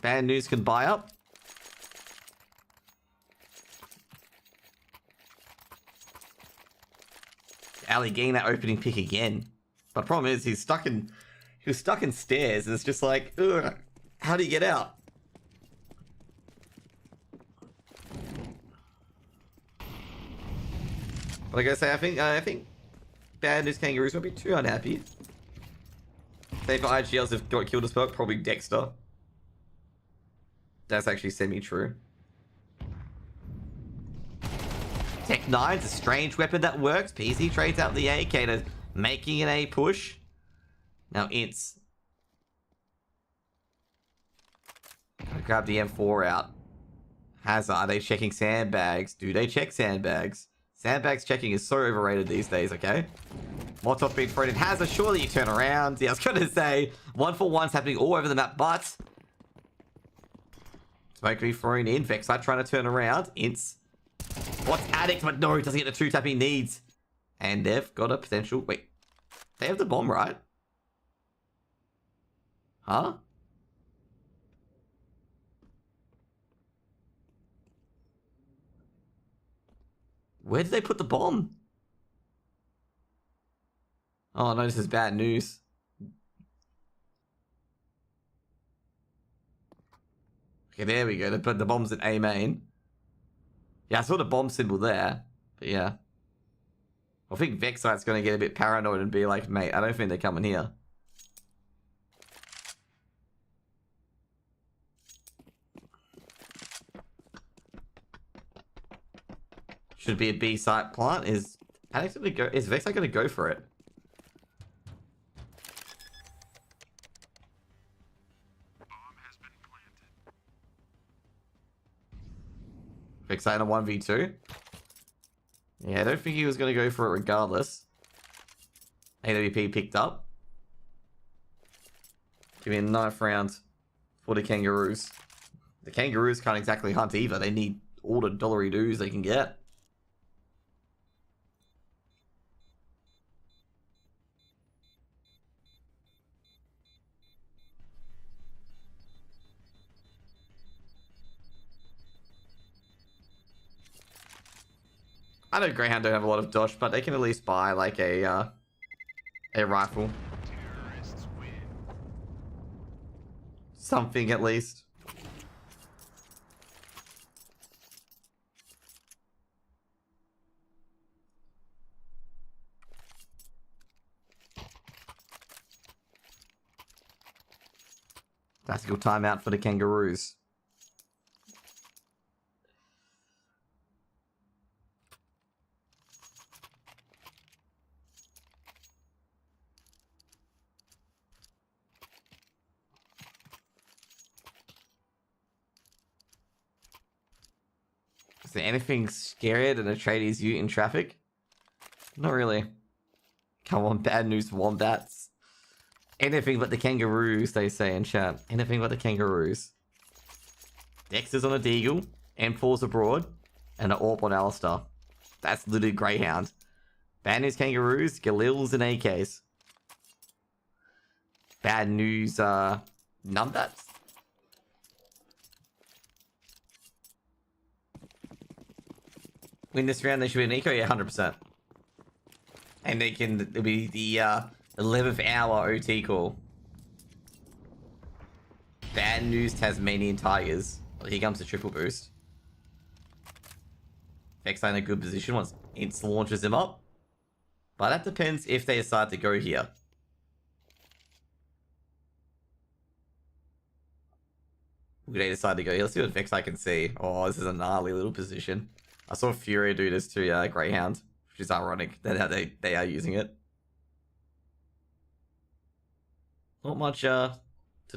S1: Bad News can buy up. Ali getting that opening pick again. But the problem is he was stuck in stairs, and it's just like, ugh, how do you get out? But like I say, I think Bad News Kangaroos won't be too unhappy. Same for IGLs have got killed as well, probably Dexter. That's actually semi-true. Tech 9's a strange weapon that works. PC trades out the AK to making an A push. Now it's gotta grab the M4 out. Hazard, are they checking sandbags? Do they check sandbags? Sandbags checking is so overrated these days, okay? Molotov being thrown in. Hazard, surely you turn around. Yeah, I was gonna say, 1-for-1's happening all over the map, but Smoke be thrown in. Vexite trying to turn around. Ints. What's Addict? But no, doesn't get the 2-tap he needs. And they've got a potential... Wait. They have the bomb, right? Huh? Where did they put the bomb? Oh no, this is bad news. Okay, there we go. They put the bombs at A main. Yeah, I saw the bomb symbol there. But yeah. I think Vexite's going to get a bit paranoid and be like, mate, I don't think they're coming here. Should be a B site plant. Is Vexite going to go for it? Vexite in a 1v2. Yeah, I don't think he was going to go for it regardless. AWP picked up. Give me a 9th round for the Kangaroos. The Kangaroos can't exactly hunt either. They need all the dollary doos they can get. I know Greyhound don't have a lot of dodge, but they can at least buy like a rifle.
S2: Terrorists win.
S1: Something at least. Tactical timeout for the Kangaroos. Is there anything scarier than a tradies ute in traffic? Not really. Come on, bad news wombats. Anything but the Kangaroos, they say in chat. Anything but the Kangaroos. Dexter's on a Deagle, M4's abroad, and an AWP on Alistair. That's literally Greyhound. Bad news Kangaroos, Galils and AKs. Bad news, Numbats. Win this round, they should be an eco, yeah, 100%. And they can, it'll be the 11th hour OT call. Bad news Tasmanian Tigers. Well, here comes the triple boost. Vexite in a good position once it launches him up. But that depends if they decide to go here. Would they decide to go here? Let's see what Vexite can see. Oh, this is a gnarly little position. I saw Fury do this to Greyhound. which is ironic that how they are using it. Not much to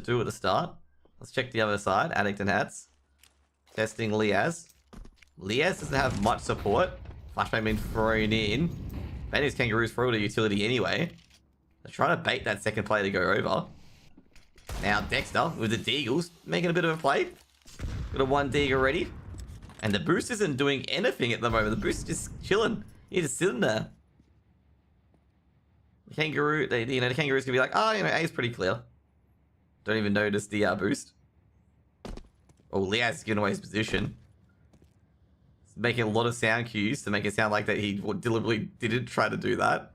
S1: do at the start. Let's check the other side. Addington Hats. Testing Liaz. Liaz doesn't have much support. Flashbang being thrown in. Benny's Kangaroos for all the utility anyway. They're trying to bait that second player to go over. Now Dexter with the Deagles making a bit of a play. Got a 1 Deagle already. And the boost isn't doing anything at the moment. The boost is just chilling. He's just sitting there. The Kangaroo, the Kangaroo's gonna be like, oh, A is pretty clear. Don't even notice the boost. Oh, Liaz is giving away his position. He's making a lot of sound cues to make it sound like that he deliberately didn't try to do that.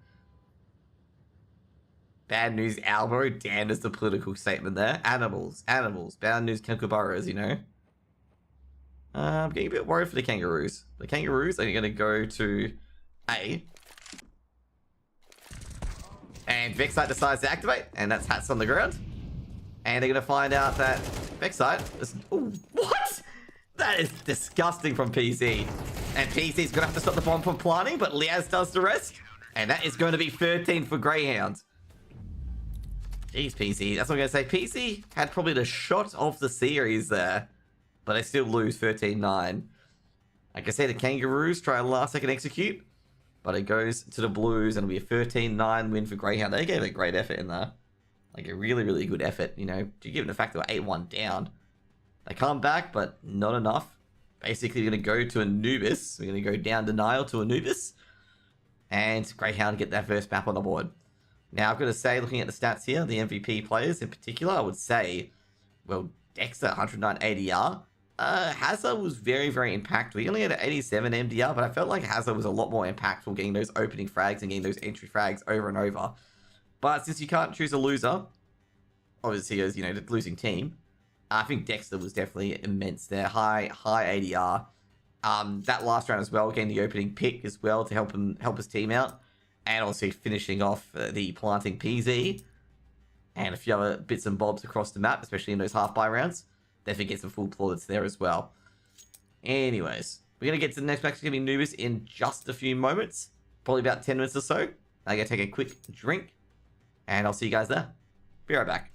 S1: Bad news, Albo. Damn, there's the political statement there. Animals. Bad news, Kookaburras, I'm getting a bit worried for the Kangaroos. The Kangaroos are going to go to A. And Vexite decides to activate, and that's Hats on the ground. And they're going to find out that Vexite is... Ooh, what? That is disgusting from PC. And PC's going to have to stop the bomb from planting, but Liaz does the rest. And that is going to be 13 for Greyhound. Jeez, PC. That's what I'm going to say. PC had probably the shot of the series there. But they still lose 13-9. Like I said, the Kangaroos try a last second execute. But it goes to the Blues and it'll be a 13-9 win for Greyhound. They gave a great effort in there. Like a really, really good effort, given the fact they were 8-1 down. They come back, but not enough. Basically, you're going to go to Anubis. We're going to go down denial to Anubis. And Greyhound get that first map on the board. Now, I've got to say, looking at the stats here, the MVP players in particular, I would say, well, Dexter, 109 ADR. Hazard was very, very impactful. He only had an 87 MDR, but I felt like Hazard was a lot more impactful getting those opening frags and getting those entry frags over and over. But since you can't choose a loser, obviously as, the losing team, I think Dexter was definitely immense there. High ADR. That last round as well, getting the opening pick as well to help his team out. And also finishing off the planting PZ. And a few other bits and bobs across the map, especially in those half-buy rounds. Definitely get some full plaudits there as well. Anyways, we're going to get to the next match. It's going to be Nubis in just a few moments. Probably about 10 minutes or so. I'm going to take a quick drink. And I'll see you guys there. Be right back.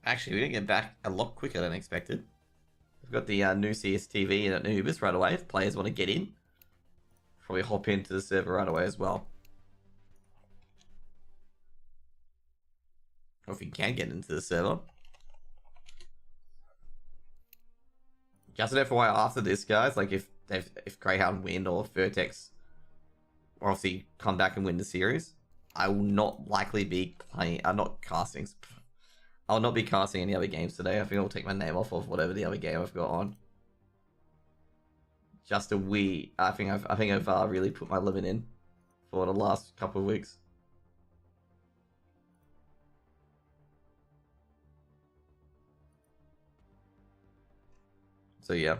S1: Actually, we didn't get back a lot quicker than expected. We've got the new CSTV in at Anubis right away. If players want to get in, probably hop into the server right away as well. Or if you can get into the server. Just an FYI after this, guys, like if Greyhound win or Vertex or obviously come back and win the series, I will not likely be playing. I'm not casting. I'll not be casting any other games today. I think I'll take my name off of whatever the other game I've got on. Just a wee. I think I've really put my limit in for the last couple of weeks. So yeah.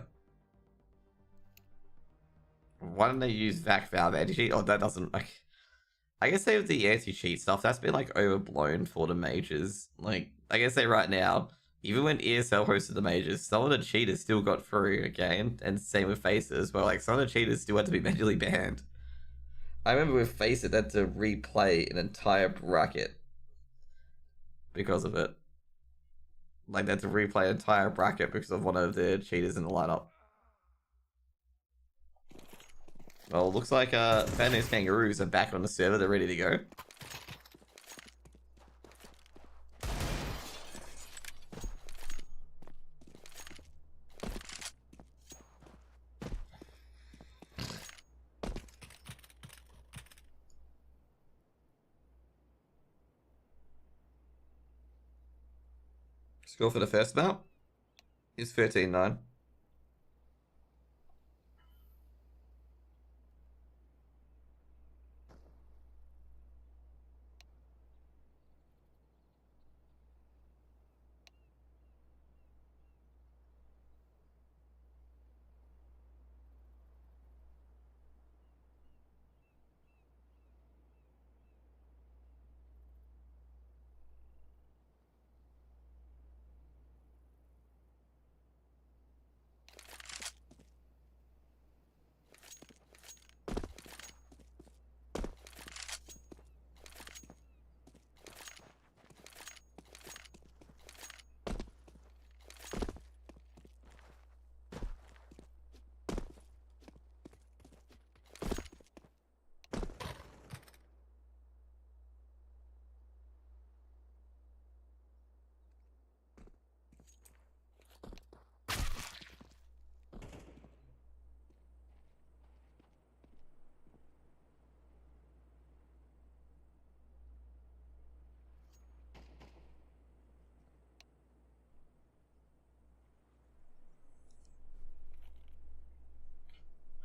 S1: Why don't they use VAC Valve anti-cheat? Oh, that doesn't like. I guess they have the anti-cheat stuff. That's been like overblown for the majors. Like I guess say right now, even when ESL hosted the majors, some of the cheaters still got through again, and same with Faces, but like some of the cheaters still had to be manually banned. I remember with Faces, they had to replay an entire bracket because of it. Like they had to replay an entire bracket because of one of the cheaters in the lineup. Well, looks like Fanny's Kangaroos are back on the server. They're ready to go. Score for the first map is 13-9.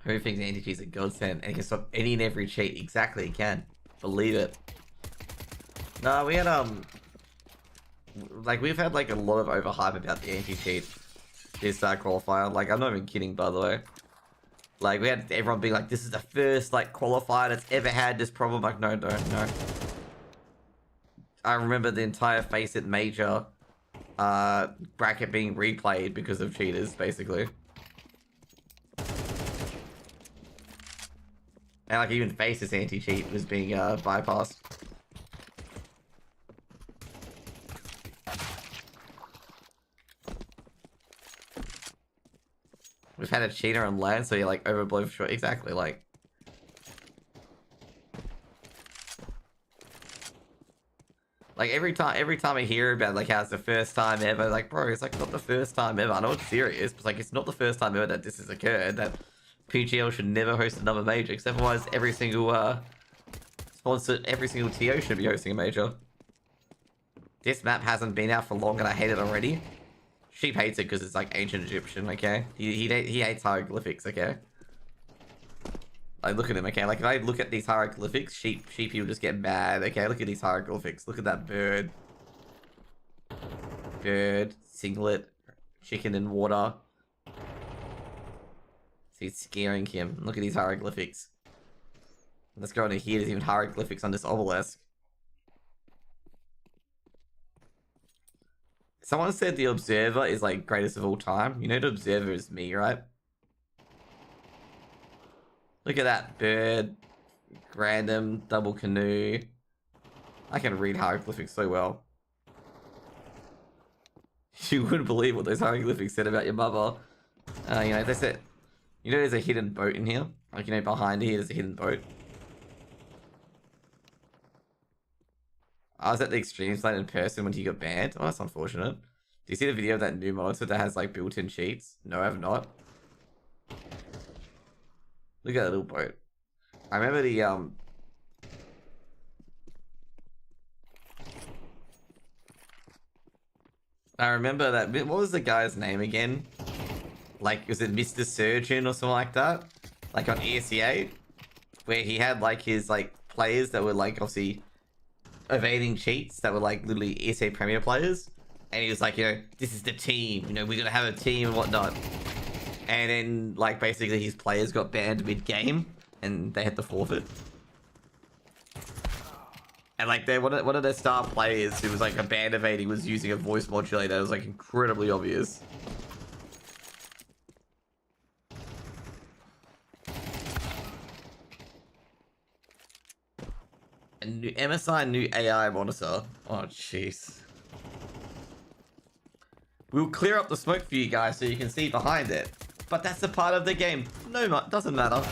S1: Who thinks anti-cheat's a godsend and can stop any and every cheat? Exactly, it can. Believe it. No, we had like we've had like a lot of overhype about the anti-cheat this qualifier. Like I'm not even kidding, by the way. Like we had everyone being like, this is the first like qualifier that's ever had this problem. Like no. I remember the entire Face It major bracket being replayed because of cheaters, basically. And like even Face's anti-cheat was being bypassed. We've had a cheater on land, so you like overblow for sure. Exactly, like. Like every time I hear about like how it's the first time ever, like bro, it's like not the first time ever. I know it's serious, but like it's not the first time ever that this has occurred. That PGL should never host another major, except otherwise every single sponsor, every single TO should be hosting a major. This map hasn't been out for long and I hate it already. Sheep hates it because it's like ancient Egyptian, okay? He hates hieroglyphics, okay? Like look at him, okay? Like if I look at these hieroglyphics, sheep will just get mad, okay? Look at these hieroglyphics. Look at that bird. Bird, singlet, chicken in water. He's scaring him. Look at these hieroglyphics. Let's go into here. There's even hieroglyphics on this obelisk. Someone said the Observer is like greatest of all time. You know the Observer is me, right? Look at that bird. Random double canoe. I can read hieroglyphics so well. You wouldn't believe what those hieroglyphics said about your mother. You know, they said, you know, there's a hidden boat in here. Like, you know, behind here, there's a hidden boat. I was at the Extreme site in person when he got banned. Oh, that's unfortunate. Do you see the video of that new monitor that has, like, built-in cheats? No, I have not. Look at that little boat. I remember the, I remember that. What was the guy's name again? Like, was it Mr. Surgeon or something like that? Like on ESEA, where he had like his like players that were like obviously evading cheats that were like literally ESEA Premier players, and he was like, you know, this is the team. You know, we're gonna have a team and whatnot. And then like basically his players got banned mid-game, and they had to forfeit. And like one of their star players who was like a band evading was using a voice modulator. It was like incredibly obvious. A new MSI new AI monitor. Oh jeez. We'll clear up the smoke for you guys so you can see behind it. But that's a part of the game. No, doesn't matter.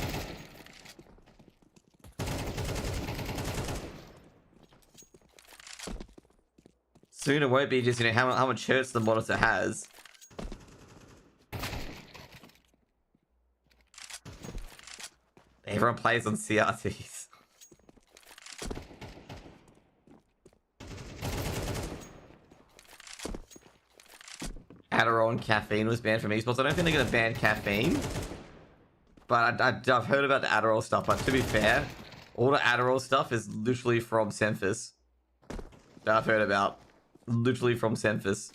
S1: Soon it won't be just, you know, how much hertz the monitor has. Everyone plays on CRTs. Adderall and caffeine was banned from esports. I don't think they're going to ban caffeine. But I've heard about the Adderall stuff. But to be fair, all the Adderall stuff is literally from Semphis. That I've heard about. Literally from Semphis.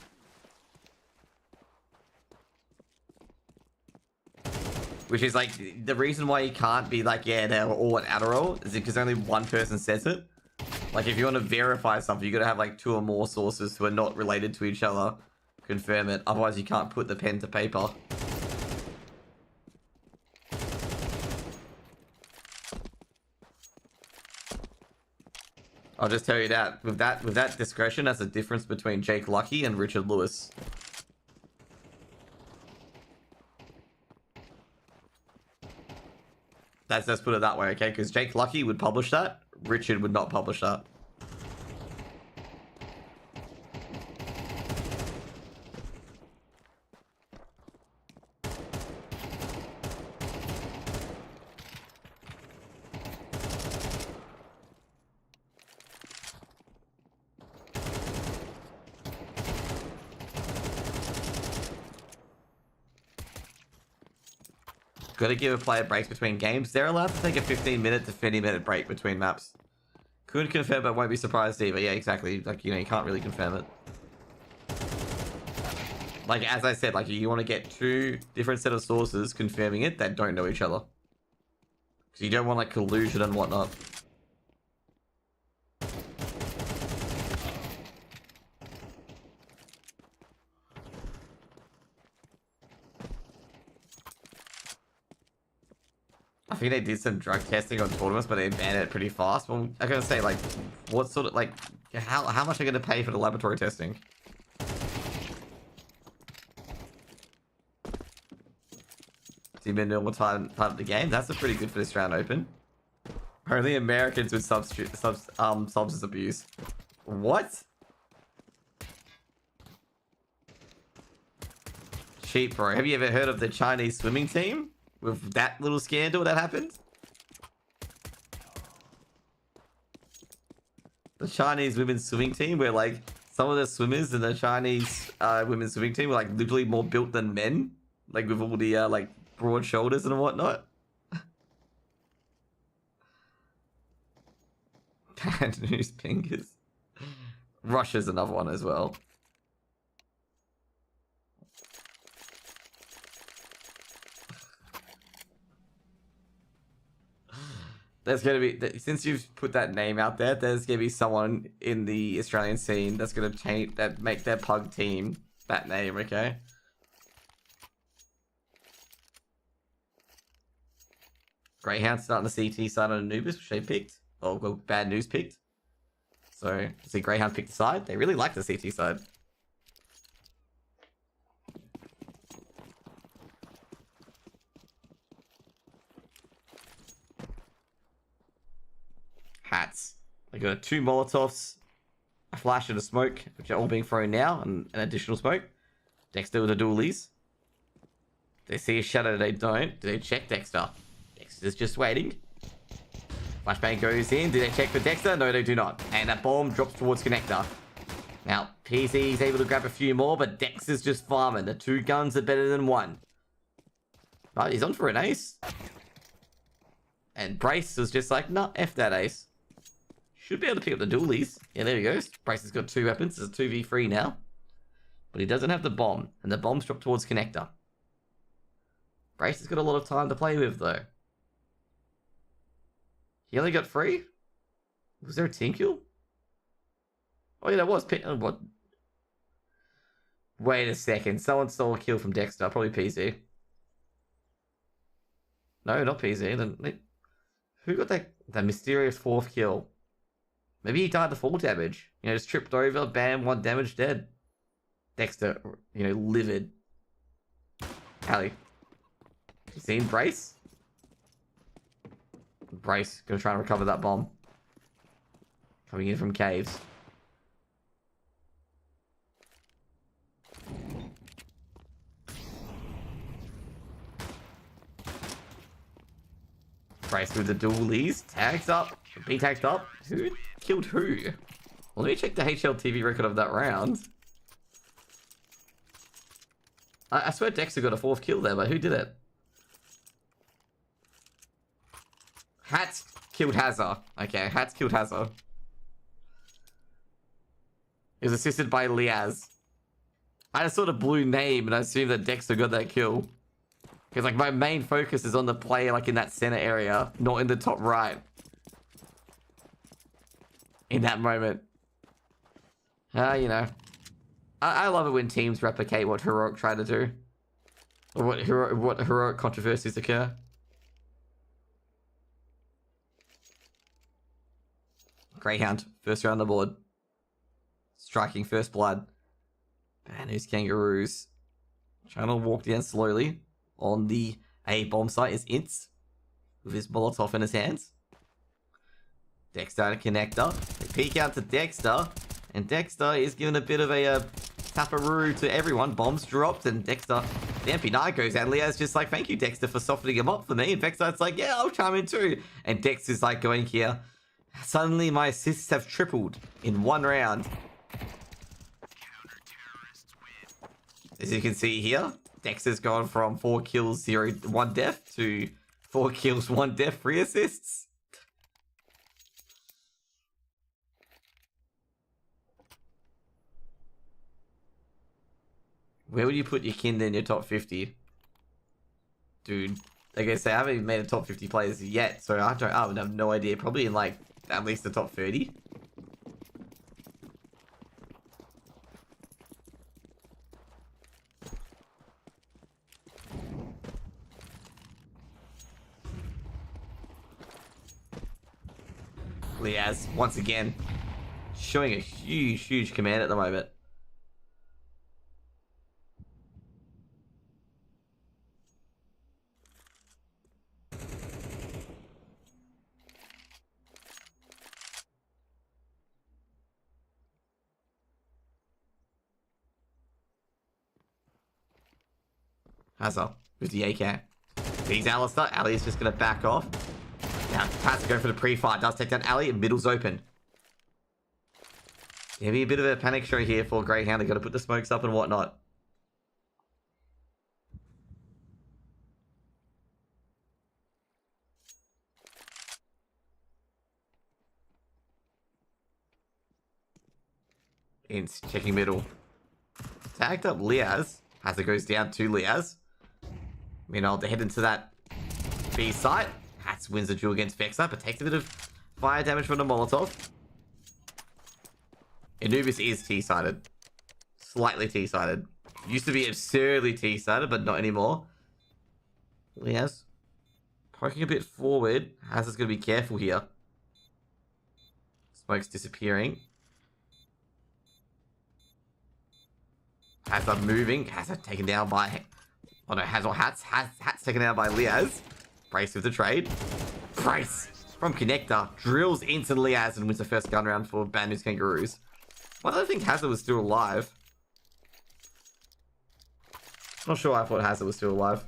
S1: Which is like, the reason why you can't be like, yeah, they're all an Adderall is because only one person says it. Like, if you want to verify something, you got to have like 2 or more sources who are not related to each other confirm it. Otherwise, you can't put the pen to paper. I'll just tell you that with that discretion, that's the difference between Jake Lucky and Richard Lewis. Let's put it that way, okay? Because Jake Lucky would publish that, Richard would not publish that. Got to give a player breaks between games. They're allowed to take a 15-minute to 30-minute break between maps. Could confirm, but won't be surprised either. Yeah, exactly. Like, you know, you can't really confirm it. Like, as I said, like, you want to get 2 different set of sources confirming it that don't know each other. Because you don't want, like, collusion and whatnot. I think they did some drug testing on tournaments, but they banned it pretty fast. Well, I'm gonna say, like, what sort of, like, how much are you gonna pay for the laboratory testing? Do you mean normal time part of the game? That's a pretty good for this round open. Only Americans with substance abuse. What? Cheap, bro. Have you ever heard of the Chinese swimming team? With that little scandal that happened? The Chinese women's swimming team, where like some of the swimmers in the Chinese women's swimming team were like literally more built than men, like with all the like broad shoulders and whatnot. Bad news fingers. Russia's another one as well. There's gonna be, since you've put that name out there, there's gonna be someone in the Australian scene that's gonna change that, make their pug team that name, okay? Greyhound starting the CT side on Anubis, which they picked. Oh, well, bad news picked. So, see, Greyhound picked the side. They really like the CT side. Hats. They got 2 Molotovs, a flash and a smoke, which are all being thrown now, and an additional smoke. Dexter with the dualies. They see a shadow, they don't. Do they check Dexter? Dexter's just waiting. Flashbang goes in. Do they check for Dexter? No, they do not. And that bomb drops towards Connector. Now, PC is able to grab a few more, but Dexter's just farming. The 2 guns are better than 1. Right, he's on for an ace. And Brace was just like, nah, F that ace. Should be able to pick up the dualies. Yeah, there he goes. Brace has got 2 weapons. It's a 2v3 now. But he doesn't have the bomb. And the bomb's dropped towards Connector. Brace has got a lot of time to play with, though. He only got 3? Was there a team kill? Oh, yeah, there was. What? Wait a second. Someone stole a kill from Dexter. Probably PZ. No, not PZ. Then who got that mysterious 4th kill? Maybe he died to fall damage. You know, just tripped over, bam, 1 damage, dead. Dexter, you know, livid. Ali. You seen Brace? Brace, gonna try and recover that bomb. Coming in from caves. Brace with the dualies. Tags up. Being tagged up. Who killed who? Well, let me check the HLTV record of that round. I swear Dexter got a 4th kill there, but who did it? Hats killed Hazard. Okay, Hats killed Hazard. He was assisted by Liaz. I just saw the blue name and I assumed that Dexter got that kill. Because, like, my main focus is on the player, like, in that center area, not in the top right. In that moment. You know. I love it when teams replicate what Heroic try to do. Or what Heroic controversies occur. Greyhound, first round on the board. Striking first blood. Bad news Kangaroos. Trying to walk down slowly. On the A bomb site is Ints. With his Molotov in his hands. Dexter and Connector. They peek out to Dexter. And Dexter is giving a bit of a taparoo to everyone. Bombs dropped and Dexter... The MP9 goes out. Leo's just like, thank you, Dexter, for softening him up for me. And Dexter's like, yeah, I'll chime in too. And Dexter's like going here. Suddenly my assists have tripled in 1 round. As you can see here, Dexter's gone from 4 kills, 1 death to 4 kills, 1 death, 3 assists. Where would you put your Kind in your top 50? Dude, like I say, I haven't even made a top 50 players yet, so I would have no idea. Probably in like at least the top 30. Liaz, once again, showing a huge command at the moment. Hazard with the AK. Sees Alistair. Ali is just going to back off. Now, has to go for the pre-fire. Does take down Ali and middle's open. Gonna be a bit of a panic show here for Greyhound. They've got to put the smokes up and whatnot. Ince checking middle. Tagged up Liaz. Hazard goes down to Liaz. Meanwhile, to head into that B site. Hats wins the duel against Vexer, but takes a bit of fire damage from the Molotov. Anubis is T-sided. Slightly T-sided. Used to be absurdly T-sided, but not anymore. Liaz poking a bit forward. Hazard's going to be careful here. Smoke's disappearing. Hazard moving. Hazard taken down by... Oh no, Hazard Hats. Hats taken down by Liaz. Brace with the trade. Brace from Connector, drills into Liaz and wins the first gun round for Bad News Kangaroos. Why do I think Hazard was still alive? Not sure I thought Hazard was still alive.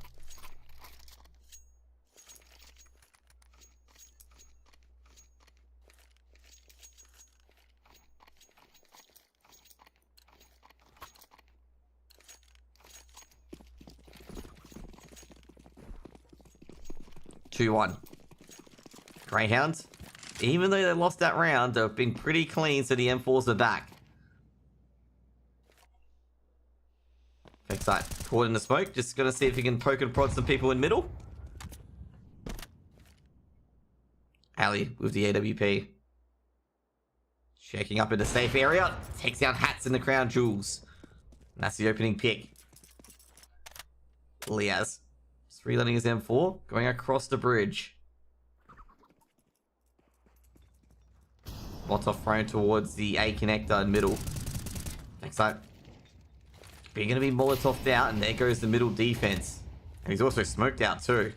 S1: Greyhounds, even though they lost that round, they've been pretty clean, so the M4s are back. Excite, caught in the smoke, just gonna see if he can poke and prod some people in middle. Ali with the AWP. Checking up in the safe area, takes down Hats in the crown jewels. And that's the opening pick. Liaz, just reloading his M4, going across the bridge. Molotov thrown towards the A connector in middle. Excite. They're going to be Molotoved out, and there goes the middle defense. And he's also smoked out too.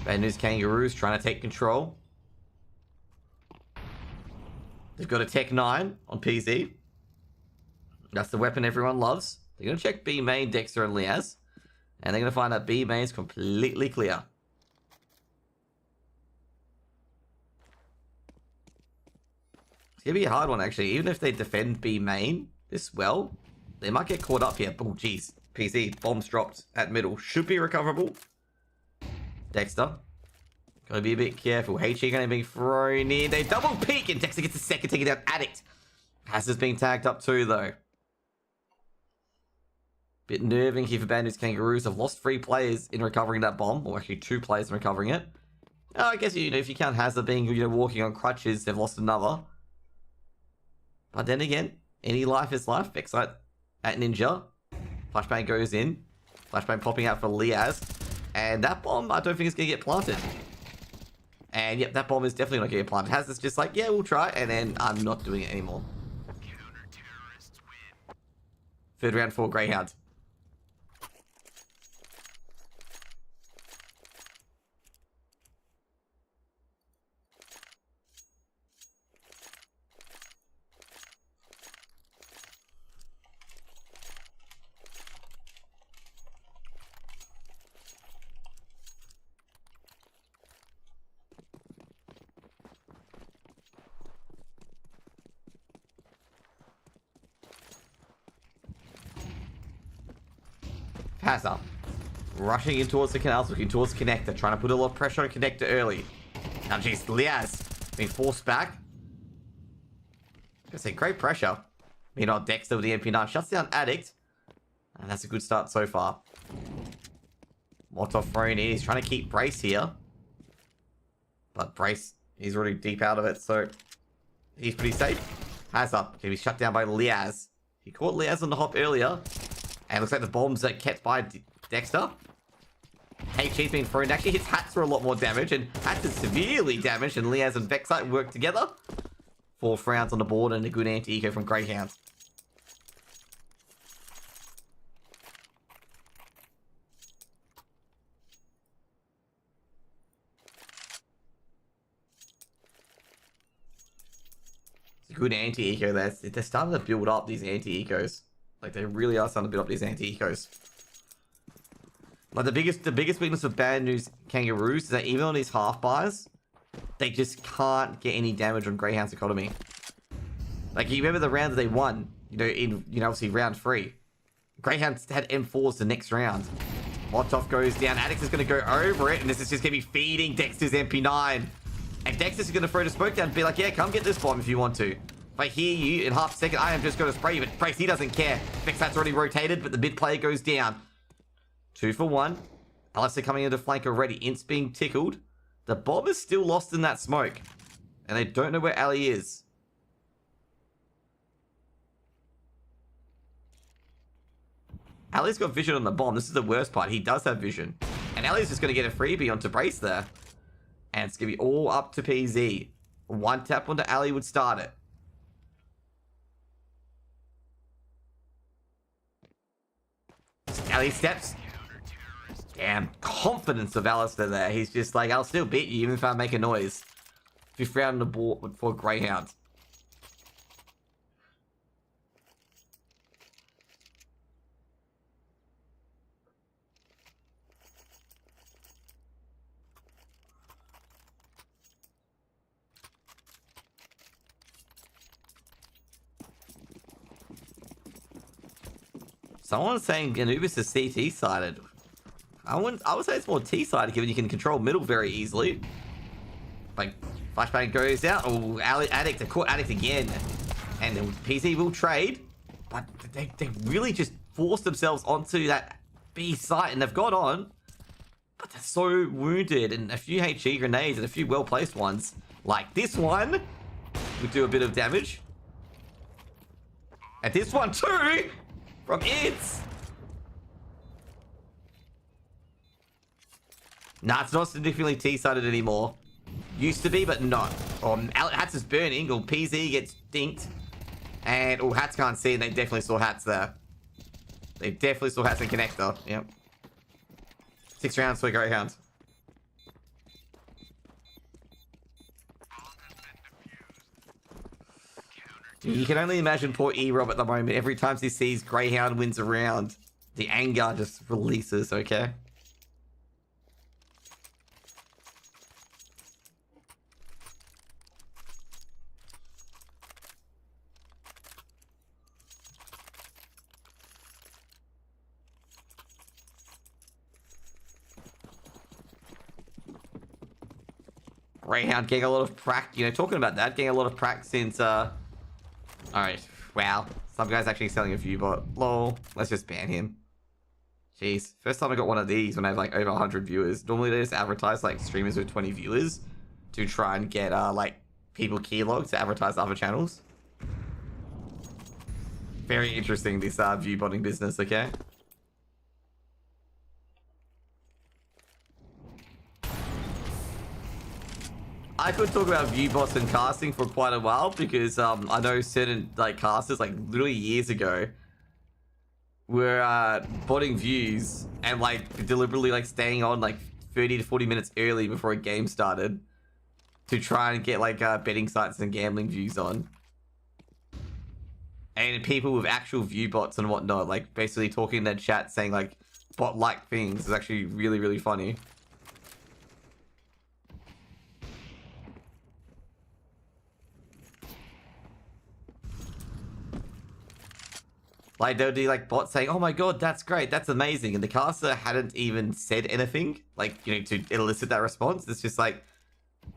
S1: Bad News Kangaroos trying to take control. They've got a Tech 9 on PZ. That's the weapon everyone loves. They're going to check B main, Dexter and Liaz. And they're going to find out B main's completely clear. It's going to be a hard one, actually. Even if they defend B main this well, they might get caught up here. Oh, jeez. PZ, bombs dropped at middle. Should be recoverable. Dexter. Gotta be a bit careful. HE gonna be thrown in. They double peek, and Dexter gets a second, taking down Addict. Hazard's being tagged up too, though. Bit nerving here for Bad News Kangaroos. Have lost 3 players in recovering that bomb. Or actually 2 players in recovering it. I guess, if you count Hazard being, walking on crutches, they've lost another. But then again, any life is life. Excite at Ninja. Flashbang goes in. Flashbang popping out for Liaz. And that bomb, I don't think is going to get planted. And yep, that bomb is definitely not going to get planted. Hazard's just like, yeah, we'll try. And then I'm not doing it anymore.
S2: Counter-terrorists win.
S1: Third round for Greyhound. Hazard. Rushing in towards the canals, looking towards Connector, trying to put a lot of pressure on Connector early. Now, geez, Liaz being forced back. I say, great pressure. Meanwhile, Dexter with the MP9 shuts down Addict. And that's a good start so far. Molotov thrown in. He's trying to keep Brace here. But Brace, he's already deep out of it, so he's pretty safe. Hazard can be shut down by Liaz. He caught Liaz on the hop earlier. And it looks like the bombs are kept by Dexter. HE's been thrown. Actually hits Hats for a lot more damage. And Hats is severely damaged. And Liaz and Vexite work together. 4 rounds on the board and a good anti-eco from Greyhound. It's a good anti-eco there. They're starting to build up these anti-ecos. Like, they really are starting to build up these anti-ecos. Like, the biggest weakness of Bad News Kangaroos is that even on these half buys, they just can't get any damage on Greyhound's economy. Like, you remember the round that they won, in, obviously round 3. Greyhound had M4s the next round. Molotov goes down. Addict is going to go over it, and this is just going to be feeding Dexter's MP9. And Dexter's going to throw the smoke down and be like, yeah, come get this bomb if you want to. If I hear you in half a second, I am just going to spray you. But Brace, he doesn't care. Vexite's already rotated, but the mid player goes down. 2 for 1. Alistair coming into flank already. Ints being tickled. The bomb is still lost in that smoke. And they don't know where Ali is. Ali's got vision on the bomb. This is the worst part. He does have vision. And Ali's just going to get a freebie onto Brace there. And it's going to be all up to PZ. 1 tap onto Ali would start it. Ali steps. Damn confidence of Alistair there. He's just like, I'll still beat you even if I make a noise. 5th round on the board for Greyhound. Someone's saying Anubis is CT sided. I would say it's more T sided, given you can control middle very easily. Like, flashbang goes out. Oh, Addict, they caught Addict again. And then PC will trade. But they really just forced themselves onto that B site, and they've got on. But they're so wounded, and a few HE grenades and a few well-placed ones. Like this one would do a bit of damage. And this one too! From IDS! Nah, it's not significantly T-sided anymore. Used to be, but not. Hats is burning, or PZ gets dinked. And, Hats can't see, and they definitely saw Hats there. They definitely saw Hats in connector, yep. 6 rounds for Greyhound. You can only imagine poor E-Rob at the moment. Every time he sees Greyhound wins a round, the anger just releases, okay? Greyhound getting a lot of prac, talking about that, getting a lot of prac since, Alright, wow. Some guy's actually selling a Viewbot. Lol, let's just ban him. Jeez, first time I got one of these when I have like over 100 viewers. Normally they just advertise like streamers with 20 viewers to try and get like people keylogged to advertise other channels. Very interesting, this viewbotting business, okay? I could talk about viewbots and casting for quite a while because I know certain like casters like literally years ago were botting views and like deliberately like staying on like 30 to 40 minutes early before a game started to try and get like betting sites and gambling views on. And people with actual view bots and whatnot, like basically talking in their chat saying like bot-like things is actually really, really funny. Like, they'll do, like, bots saying, oh my god, that's great, that's amazing. And the caster hadn't even said anything, like, to elicit that response. It's just like,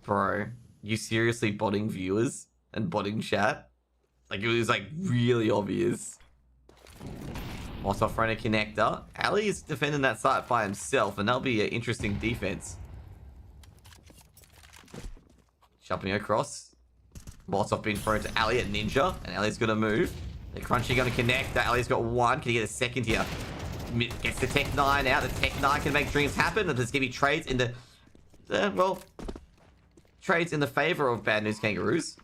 S1: bro, you seriously botting viewers and botting chat? Like, it was, like, really obvious. Also, throwing a connector. Ali is defending that site by himself, and that'll be an interesting defense. Jumping across. Molotov being thrown to Ali at Ninja, and Ali's gonna move. The Crunchy gonna connect. That Ali's got one. Can he get a second here? Gets the Tech 9 out. The Tech 9 can make dreams happen. And there's gonna be trades in the... trades in the favor of Bad News Kangaroos.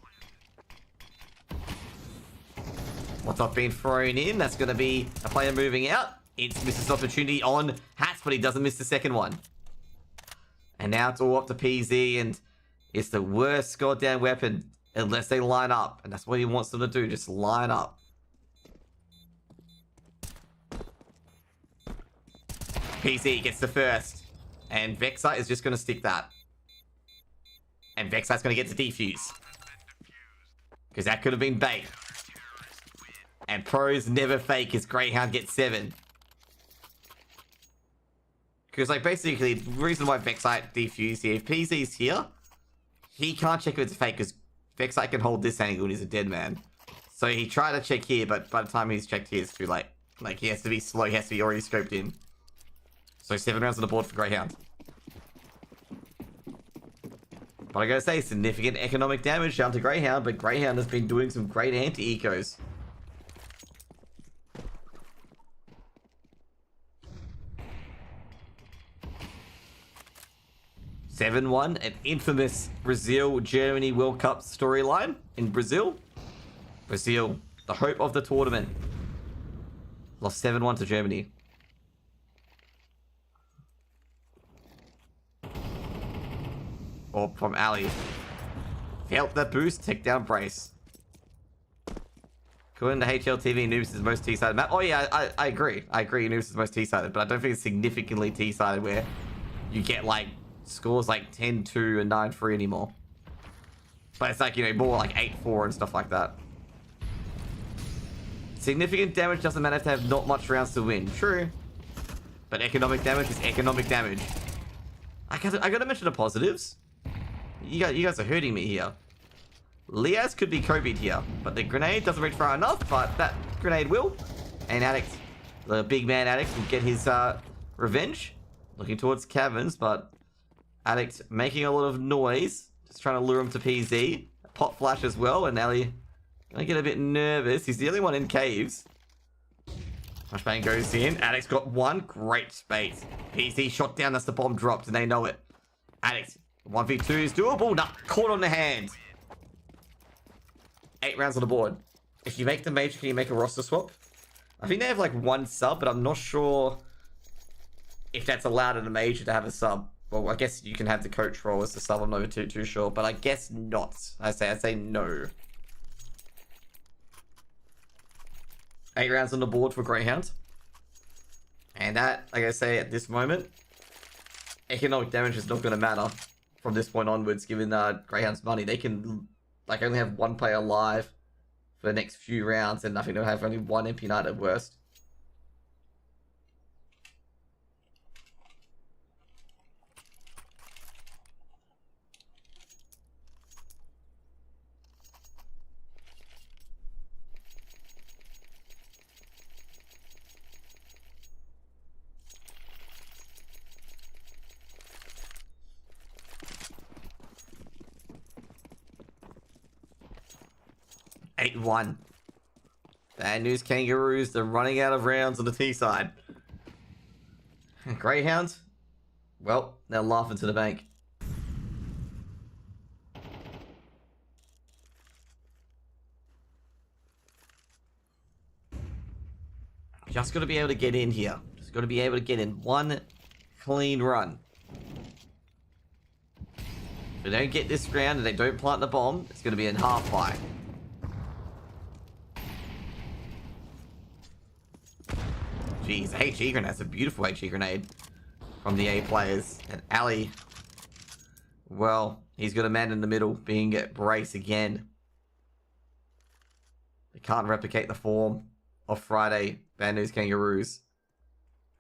S1: What's up being thrown in? That's gonna be a player moving out. It's misses opportunity on Hats, but he doesn't miss the second one. And now it's all up to PZ, and it's the worst goddamn weapon unless they line up. And that's what he wants them to do, just line up. PC gets the first. And Vexite is just going to stick that. And Vexite's going to get to defuse. Because that could have been bait. And pros never fake as Greyhound gets 7. Because, like, basically, the reason why Vexite defused here, if PZ's here, he can't check if it's fake because Vexite can hold this angle and he's a dead man. So he tried to check here, but by the time he's checked here, it's too late. Like, he has to be slow, he has to be already scoped in. So 7 rounds on the board for Greyhound. But I gotta say, significant economic damage down to Greyhound, but Greyhound has been doing some great anti-ecos. (7-1), an infamous Brazil-Germany World Cup storyline in Brazil. Brazil, the hope of the tournament. Lost 7-1 to Germany. Or from Ali. Felt that boost, take down brace. According to HLTV, Noobs is the most T-sided map. Oh yeah, I agree. I agree Noobs is the most T-sided, but I don't think it's significantly T-sided where you get like scores like 10-2 and 9-3 anymore. But it's like, you know, more like 8-4 and stuff like that. Significant damage doesn't matter if they have not much rounds to win. True. But economic damage is economic damage. I gotta mention the positives. You guys are hurting me here. Liaz could be Kobe'd here, but the grenade doesn't reach far enough, but that grenade will. And Addict, the big man Addict, will get his revenge. Looking towards caverns, but Addict making a lot of noise. Just trying to lure him to PZ. Pot flash as well, and Ellie gonna get a bit nervous. He's the only one in caves. Flashbang goes in. Addict's got one. Great space. PZ shot down. That's the bomb dropped, and they know it. Addict, 1v2 is doable. Nah, caught on the hand. 8 rounds on the board. If you make the major, can you make a roster swap? I think they have like one sub, but I'm not sure if that's allowed in a major to have a sub. Well, I guess you can have the coach role as the sub. I'm not too sure, but I guess not. I say no. 8 rounds on the board for Greyhound. And that, like I say, at this moment, economic damage is not going to matter from this point onwards, given Greyhound's money. They can like only have one player alive for the next few rounds, and I think they'll have only one MP Knight at worst. One. Bad news, Kangaroos. They're running out of rounds on the T side. Greyhounds? Well, they're laughing to the bank. Just got to be able to get in here. Just got to be able to get in one clean run. If they don't get this round and they don't plant the bomb, it's going to be in half fight. Jeez, HE grenade. That's a beautiful HE grenade from the A players. And Ali, well, he's got a man in the middle being at brace again. They can't replicate the form of Friday. Bad news, Kangaroos.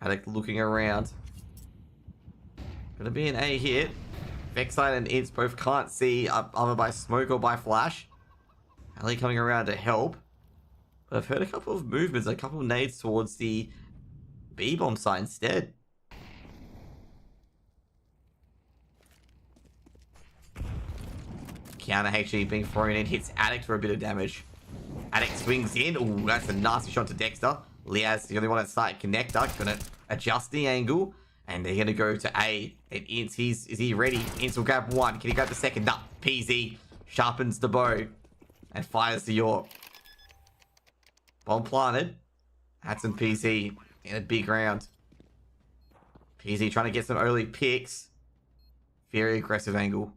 S1: Alec looking around. Gonna be an A hit. Vexite and Ints both can't see either by smoke or by flash. Ali coming around to help. But I've heard a couple of movements, a couple of nades towards the B-bomb site instead. Counter HE being thrown in, hits Addict for a bit of damage. Addict swings in. Ooh, that's a nasty shot to Dexter. Liaz, the only one at site. Connector, gonna adjust the angle. And they're gonna go to A. And Ints, is he ready? Ints will grab one. Can he grab the second? No. PZ sharpens the bow. And fires the York. Bomb planted. Hats and PZ in a big round. PZ trying to get some early picks. Very aggressive angle.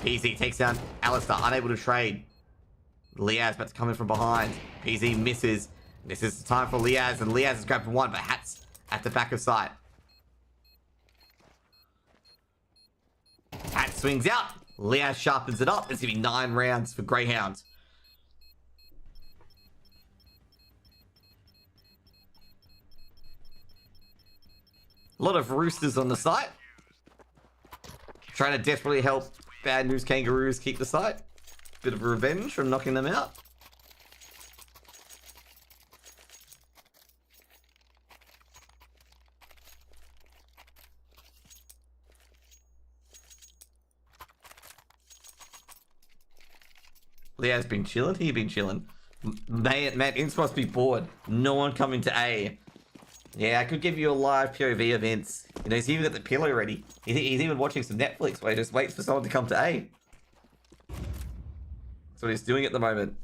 S1: PZ takes down Alistair, unable to trade. Liaz about to come in from behind. PZ misses. This is the time for Liaz, and Liaz has grabbed one, but Hat's at the back of sight. Hat swings out. Liaz sharpens it up. It's going to be 9 rounds for Greyhound. A lot of roosters on the site. Trying to desperately help Bad News Kangaroos keep the site. Bit of revenge from knocking them out. Leo's been chilling. He been chilling. Man, Ints must be bored. No one coming to A. Yeah, I could give you a live POV of Ints. You know, he's even got the pillow ready. He's even watching some Netflix where he just waits for someone to come to A. That's what he's doing at the moment.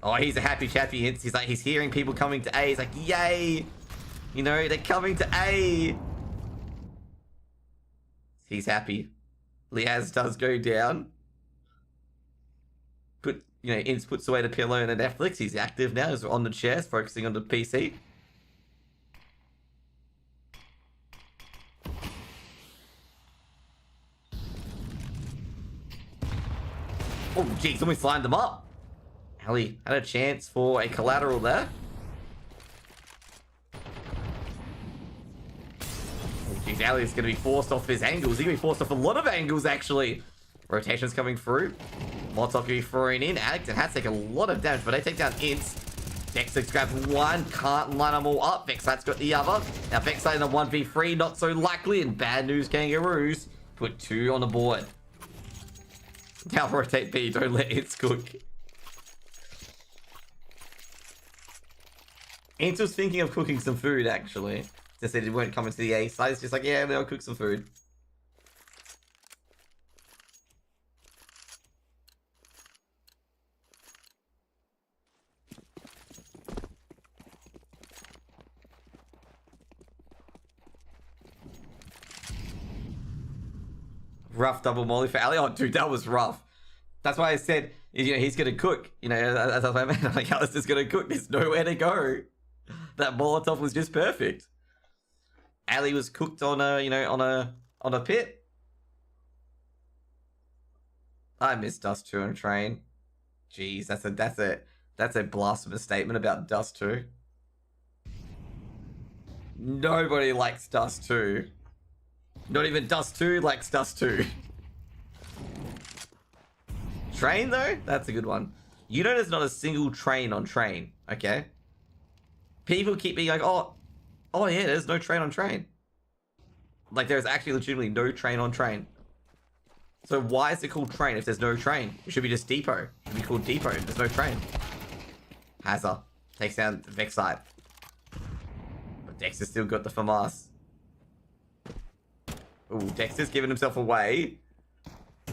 S1: Oh, he's a happy chappy Ints. He's like, he's hearing people coming to A. He's like, yay! You know, they're coming to A. He's happy. Liaz does go down. Ince puts away the pillow and the Netflix. He's active now. He's on the chairs, focusing on the PC. Oh, jeez, almost lined them up. Ali had a chance for a collateral there. Oh, jeez, Ali's going to be forced off his angles. He's going to be forced off a lot of angles, actually. Rotations coming through. Molotov going to be throwing in. Addict and Hats take a lot of damage, but they take down Ints. Dexter's grabbed one, can't line them all up. Vexite's got the other. Now Vexite in a 1v3, not so likely. And bad news, Kangaroos put 2 on the board. Now rotate B, don't let Ints cook. Ints was thinking of cooking some food, actually. Just said it won't come into the A side. It's just like, yeah, they'll cook some food. Rough double molly for Ali. Oh, dude, that was rough. That's why I said, he's going to cook. That's what I meant. I'm like, Alistair's going to cook. There's nowhere to go. That Molotov was just perfect. Ali was cooked on a pit. I miss Dust 2 on train. Jeez, that's a blasphemous statement about Dust 2. Nobody likes Dust 2. Not even Dust 2 likes Dust 2. Train, though? That's a good one. You know there's not a single train on train, okay? People keep being like, oh yeah, there's no train on train. Like, there's actually legitimately no train on train. So why is it called train if there's no train? It should be just depot. It should be called depot if there's no train. Hazard takes down Vexite. But Dexter's still got the FAMAS. Ooh, Dexter's giving himself away.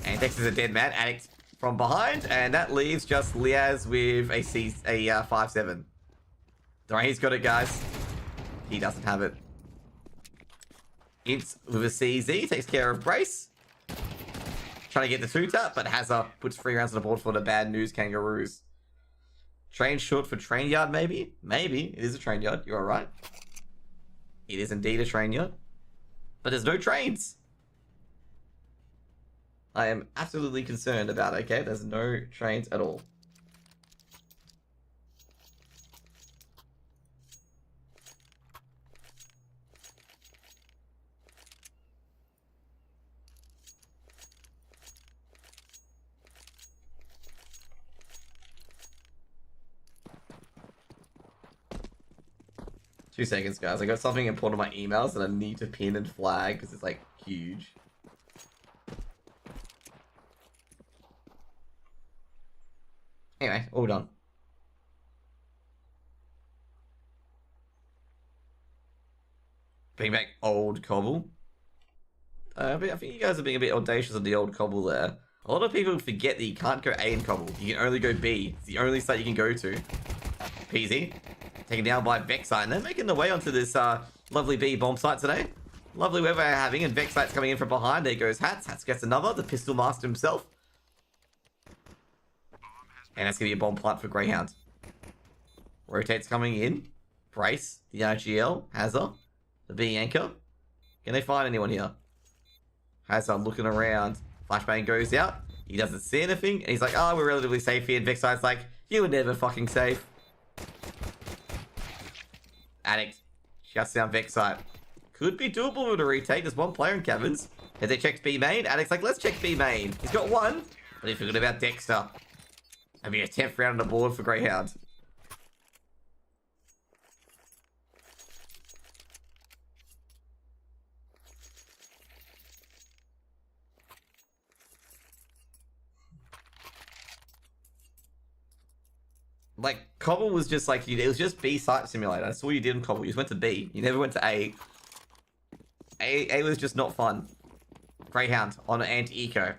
S1: And Dexter's a dead man. Addict from behind. And that leaves just Liaz with a 5-7. Don't worry, he's got it, guys. He doesn't have it. Ints with a CZ takes care of Brace. Trying to get the 2-tap, but Hazard puts 3 rounds on the board for the bad news Kangaroos. Train short for train yard, maybe? Maybe. It is a train yard. You are right. It is indeed a train yard. But there's no trains. I am absolutely concerned about it, okay? There's no trains at all. Two seconds, guys. I got something important on my emails that I need to pin and flag because it's like huge. Anyway, all done. Bring back old cobble. I think you guys are being a bit audacious on the old cobble there. A lot of people forget that you can't go A in cobble. You can only go B. It's the only site you can go to. Peasy. Taken down by Vexite, and they're making their way onto this lovely B bomb site today. Lovely weather we're having, and Vexite's coming in from behind. There goes Hats. Hats gets another, the pistol master himself. And that's going to be a bomb plant for Greyhound. Rotate's coming in. Brace, the RGL, Hazard, the B anchor. Can they find anyone here? Hazard looking around. Flashbang goes out. He doesn't see anything, and he's like, oh, we're relatively safe here. And Vexite's like, you were never fucking safe. Addict shuts down Vexite. Could be doable with a retake. There's one player in cabins. Have they checked B main? Addict's like, let's check B main. He's got one, but he forgot about Dexter. That'd be a 10th round on the board for Greyhound. Like, Cobble was just like, it was just B site simulator. That's all you did in Cobble. You just went to B. You never went to A. A was just not fun. Greyhound on an anti-eco.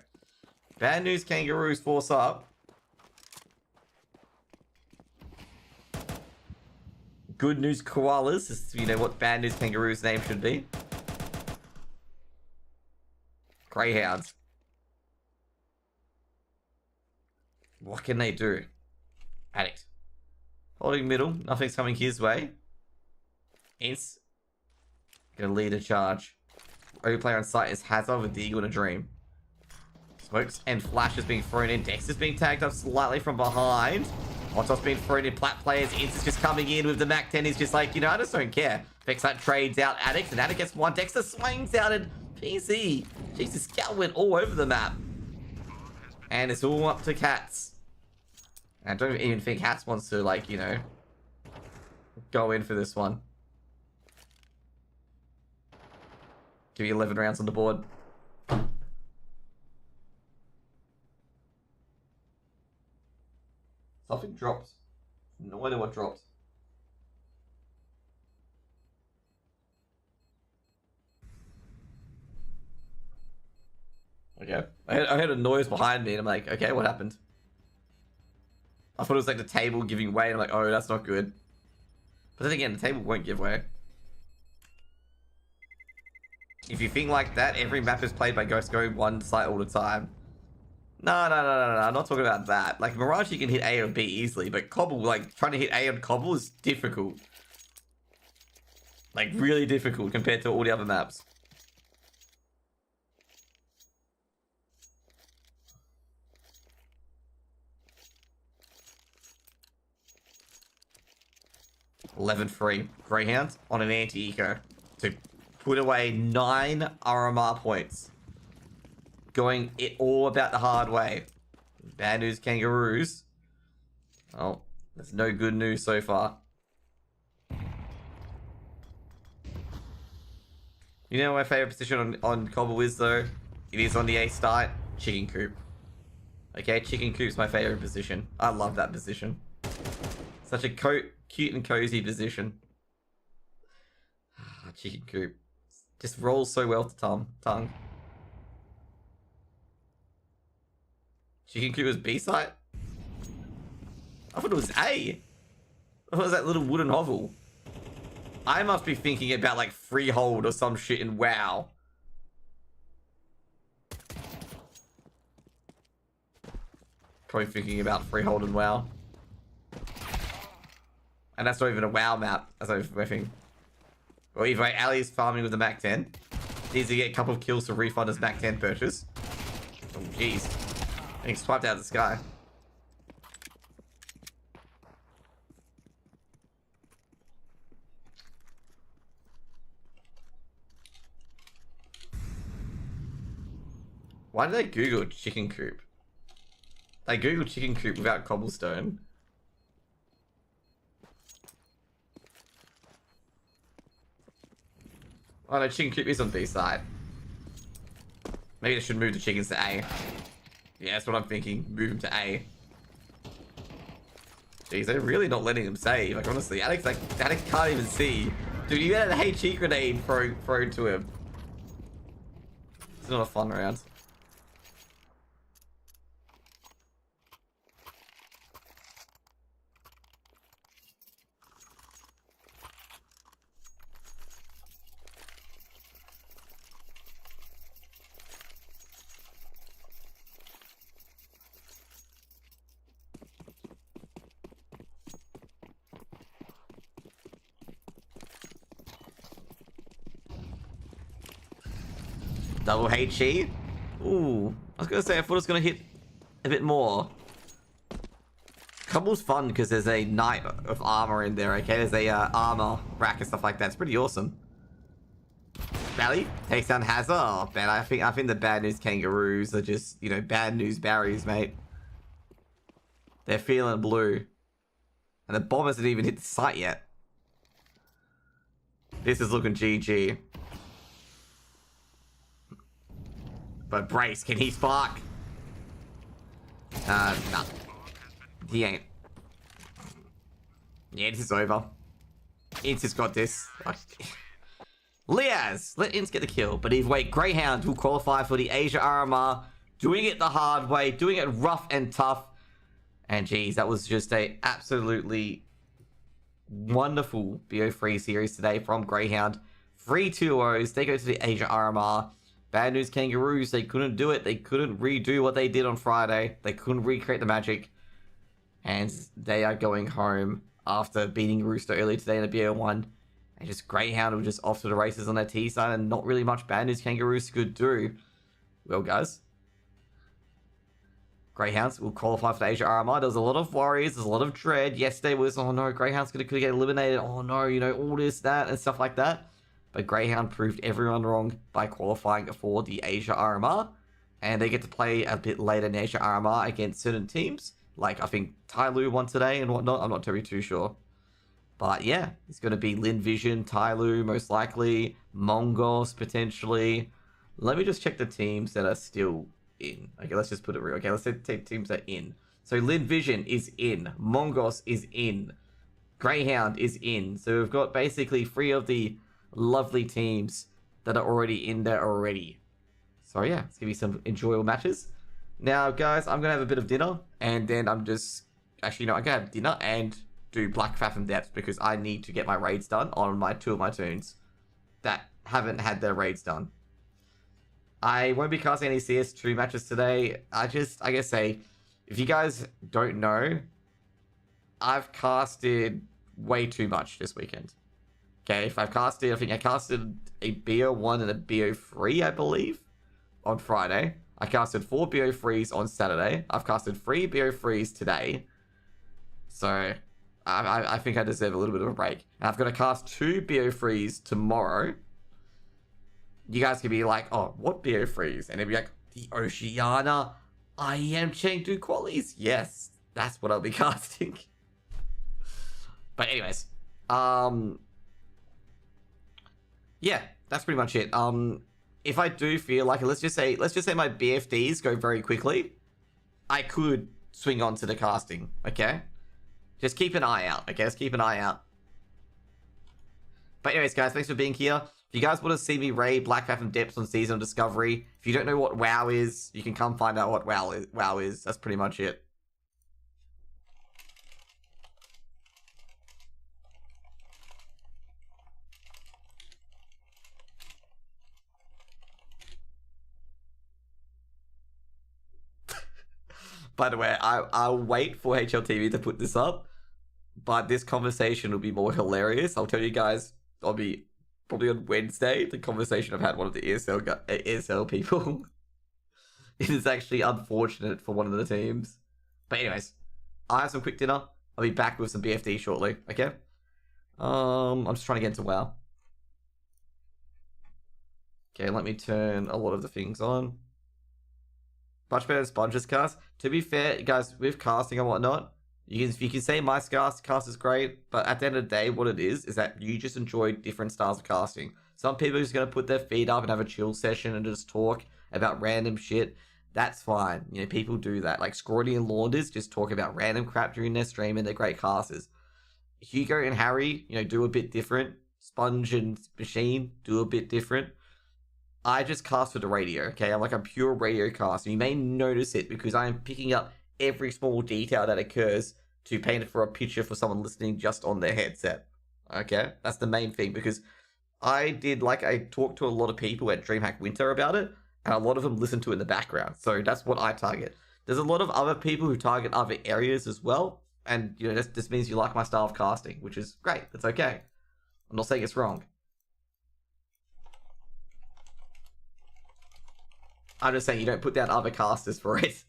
S1: Bad news Kangaroos force up. Good news Koalas. Is, what bad news Kangaroos name should be. Greyhounds. What can they do? Addict. Holding middle. Nothing's coming his way. Ince. Gonna lead a charge. Only player on site is Hazard with the Eagle and a Dream. Smokes and flashes being thrown in. Dexter's being tagged up slightly from behind. Otto's being thrown in. Plat players. Ince is just coming in with the Mac 10. He's just like, you know, I just don't care. Vexite trades out Addict, and Addict gets one. Dexter swings out at PC. Jesus, Scout went all over the map. And it's all up to Cats. And I don't even think Cats wants to, like, you know, go in for this one. Give me 11 rounds on the board. Something dropped. No idea what dropped. Okay. I heard a noise behind me and I'm like, okay, what happened? I thought it was like the table giving way and I'm like, oh, that's not good. But then again, the table won't give way. If you think like that, every map is played by Ghost going one site all the time. No, I'm not talking about that. Like, Mirage, you can hit A or B easily, but Cobble, like, trying to hit A on Cobble is difficult. Like, really difficult compared to all the other maps. $11-3. Greyhound on an anti-eco to put away 9 RMR points. Going it all about the hard way. Bad news, Kangaroos. Oh, there's no good news so far. You know my favorite position on Cobble is, though? It is on the A start. Chicken coop. Okay, chicken coop's my favorite position. I love that position. Such a cute and cozy position. Chicken coop. Just rolls so well to tongue. Chicken coop was B site? I thought it was A. What was that little wooden hovel? I must be thinking about like Freehold or some shit in WoW. Probably thinking about Freehold and WoW. And that's not even a WoW map, as I'm riffing. Well, either way, Ali's farming with the Mac 10. Needs to get a couple of kills to refund his Mac 10 purchase. Oh, jeez. Getting swiped out of the sky. Why did they Google chicken coop? They Googled chicken coop without cobblestone. Oh no, chicken coop is on B side. Maybe they should move the chickens to A. Yeah, that's what I'm thinking. Move them to A. Jeez, they're really not letting them save. Like, honestly, Alex can't even see. Dude, you had a HE grenade thrown to him. It's not a fun round. Double HE? Ooh, I was gonna say, I thought it was gonna hit a bit more. Cobble's fun because there's a knight of armor in there, okay? There's a armor rack and stuff like that. It's pretty awesome. Bally takes down Hazard. Oh, man, I think the bad news Kangaroos are just, you know, bad news Barrys, mate. They're feeling blue. And the bomb hasn't even hit the site yet. This is looking GG. But Brace, can he spark? Nah. He ain't. Yeah, this is over. Ince has got this. Liaz! Let Ince get the kill. But either way, Greyhound will qualify for the Asia RMR. Doing it the hard way. Doing it rough and tough. And geez, that was just a absolutely wonderful BO3 series today from Greyhound. 3 2-0s. They go to the Asia RMR. Bad news Kangaroos, they couldn't do it. They couldn't redo what they did on Friday. They couldn't recreate the magic. And they are going home after beating Rooster earlier today in the BO1. And just Greyhound were just off to the races on their T side, and not really much Bad news Kangaroos could do. Well, guys, Greyhounds will qualify for the Asia RMR. There was a lot of worries, there's a lot of dread. Yesterday was, oh no, Greyhound's could get eliminated. Oh no, you know, all this, that, and stuff like that. But Greyhound proved everyone wrong by qualifying for the Asia RMR. And they get to play a bit later in the Asia RMR against certain teams. Like, I think Tyloo won today and whatnot. I'm not terribly too sure. But yeah, it's going to be Lin Vision, Tyloo, most likely. Mongos, potentially. Let me just check the teams that are still in. Okay, let's just put it real. Okay, let's take teams that are in. So Lin Vision is in. Mongos is in. Greyhound is in. So we've got basically 3 of the lovely teams that are already in there already. So yeah, it's going to be some enjoyable matches. Now, guys, I'm going to have a bit of dinner. And then I'm just... Actually, no, I'm going to have dinner and do Black Fathom Depths because I need to get my raids done on my 2 of my toons that haven't had their raids done. I won't be casting any CS2 matches today. I guess say, if you guys don't know, I've casted way too much this weekend. Okay, if I've casted, I think I casted a BO1 and a BO3, I believe, on Friday. I casted 4 BO3s on Saturday. I've casted 3 BO3s today. So, I think I deserve a little bit of a break. And I've got to cast 2 BO3s tomorrow. You guys can be like, oh, what BO3s? And they'll be like, the Oceania IEM Chengdu qualies. Yes, that's what I'll be casting. But anyways, yeah, that's pretty much it. If I do feel like it, let's just say my BFDs go very quickly, I could swing on to the casting, okay? Just keep an eye out, okay? Let's keep an eye out. But anyways, guys, thanks for being here. If you guys want to see me raid Black Fathom Depths on Season Discovery, if you don't know what WoW is, you can come find out what WoW is. That's pretty much it. By the way, I'll wait for HLTV to put this up, but this conversation will be more hilarious. I'll tell you guys, I'll be probably on Wednesday, the conversation I've had one of the ESL people. It is actually unfortunate for one of the teams. But anyways, I have some quick dinner. I'll be back with some BFD shortly, okay? I'm just trying to get into WoW. Okay, let me turn a lot of the things on. Much better than Sponge's cast. To be fair, guys, with casting and whatnot, you can say my cast is great, but at the end of the day, what it is that you just enjoy different styles of casting. Some people are just going to put their feet up and have a chill session and just talk about random shit. That's fine. You know, people do that. Like Scrawny and Launders just talk about random crap during their stream and they're great casters. Hugo and Harry, you know, do a bit different. Sponge and Machine do a bit different. I just cast for the radio, okay? I'm like a pure radio caster. You may notice it because I am picking up every small detail that occurs to paint it for a picture for someone listening just on their headset. Okay? That's the main thing because I talked to a lot of people at DreamHack Winter about it, and a lot of them listen to it in the background. So that's what I target. There's a lot of other people who target other areas as well, and you know, this means you like my style of casting, which is great. That's okay. I'm not saying it's wrong. I'm just saying you don't put down other casters for it.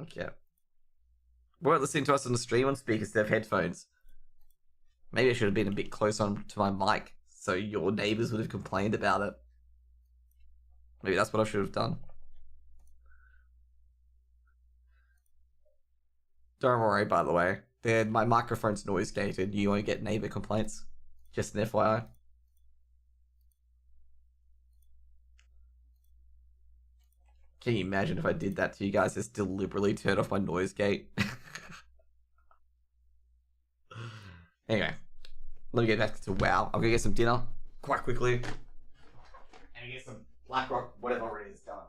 S1: Okay. Weren't listening to us on the stream on speakers, they have headphones. Maybe I should have been a bit close on to my mic so your neighbors would have complained about it. Maybe that's what I should have done. Don't worry, by the way. My microphone's noise gated. You won't get neighbor complaints. Just an FYI. Can you imagine if I did that to you guys? Just deliberately turn off my noise gate. Anyway, let me get back to WoW. I'm gonna get some dinner quite quickly. And get some Blackrock, whatever it is, done.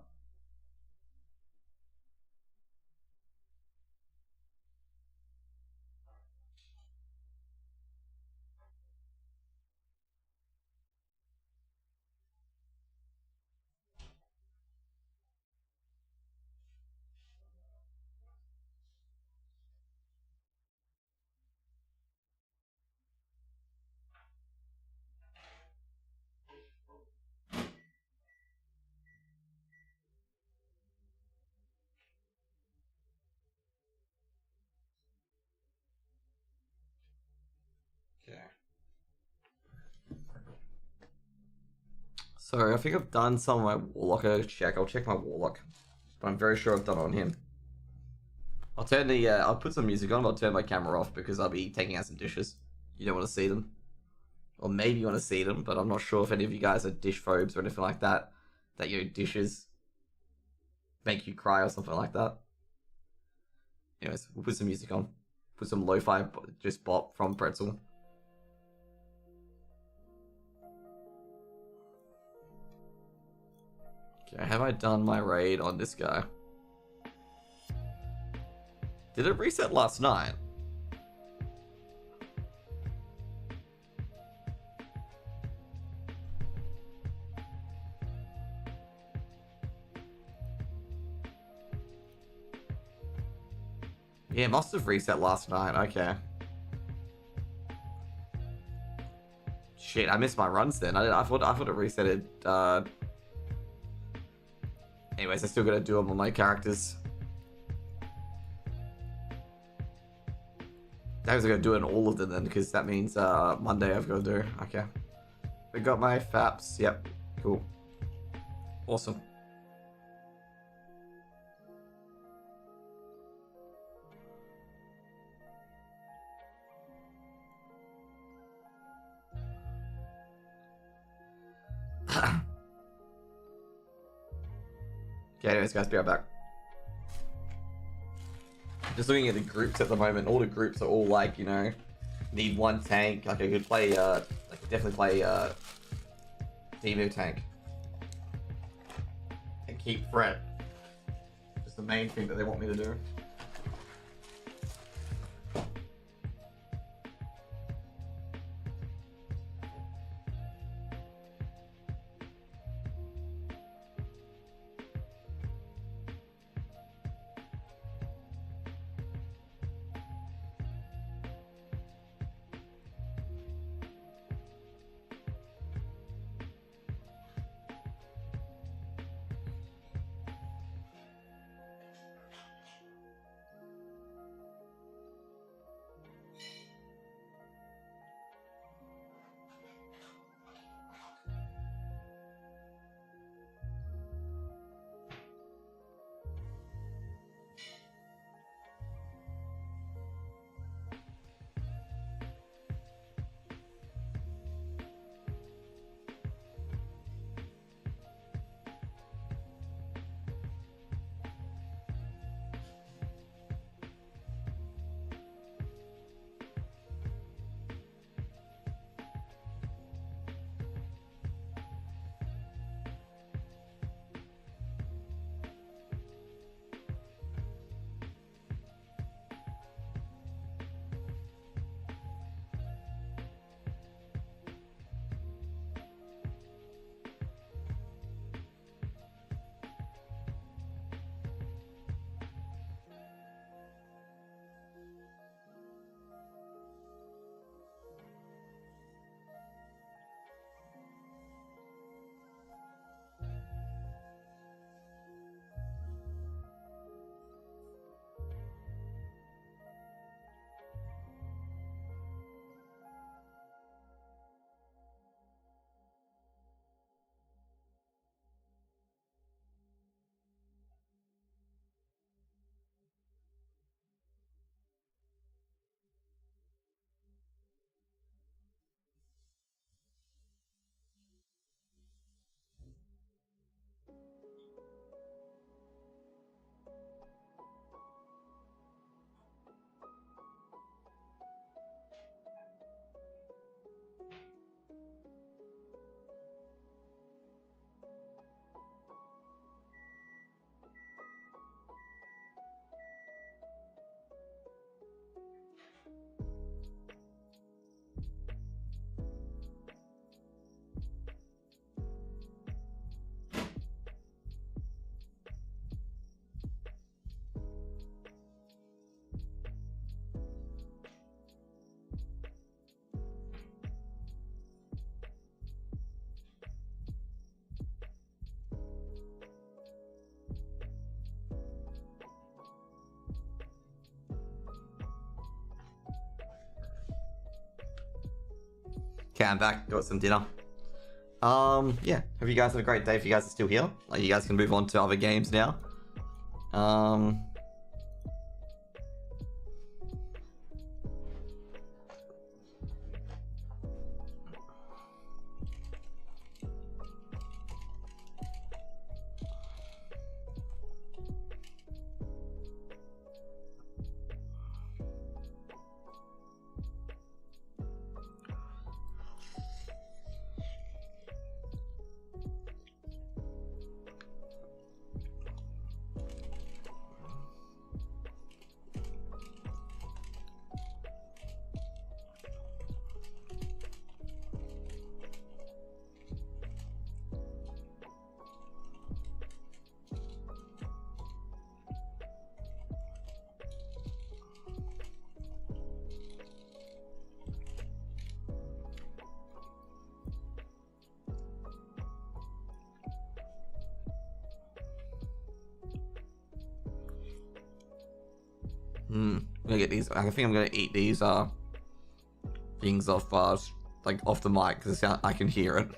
S1: So I think I've done some of my Warlock. I'll check my Warlock. But I'm very sure I've done it on him. I'll turn the, I'll put some music on, but I'll turn my camera off because I'll be taking out some dishes. You don't want to see them. Or maybe you want to see them, but I'm not sure if any of you guys are dish phobes or anything like that. That your dishes make you cry or something like that. Anyways, we'll put some music on. Put some lo-fi, just bop from Pretzel. Okay, have I done my raid on this guy? Did it reset last night? Yeah, it must have reset last night. Okay. Shit, I missed my runs then. I thought it reset it. Anyways, I still gotta do them on my characters. That was gonna do it on all of them then, because that means Monday I've got to do. Okay. I got my FAPs. Yep. Cool. Awesome. Okay, anyways, guys, be right back. Just looking at the groups at the moment, all the groups are all like, you know, need one tank. Like I could play, I could definitely play Demo tank and keep Fret. Just the main thing that they want me to do. Okay, I'm back. Got some dinner. Yeah. Hope you guys have a great day if you guys are still here. Like, you guys can move on to other games now. I'm gonna get these. I think I'm gonna eat these things off like off the mic because I can hear it.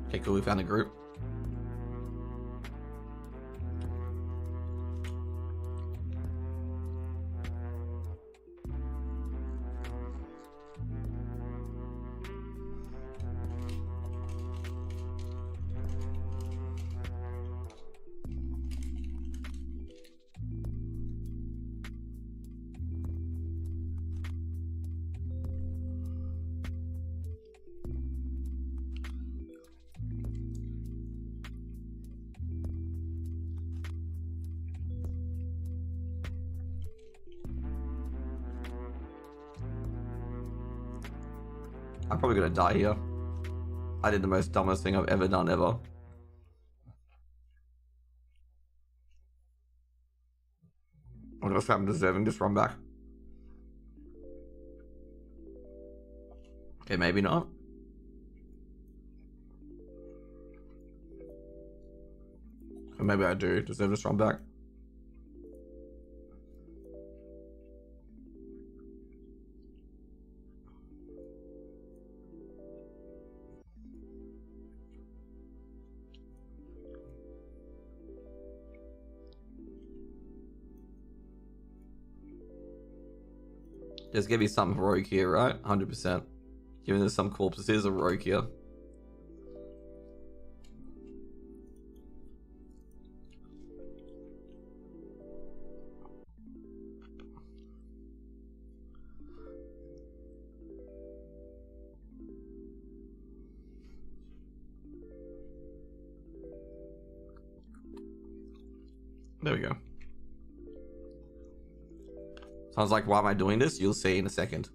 S1: Okay, cool. We found a group. I'm probably gonna die here. I did the most dumbest thing I've ever done ever. I'm just I'm deserving this run back. Okay, maybe not. Or maybe I do deserve this run back. There's gonna be some heroic here, right? 100%. Given there's some corpses, there's a heroic here. There we go. So I was like, why am I doing this? You'll see in a second.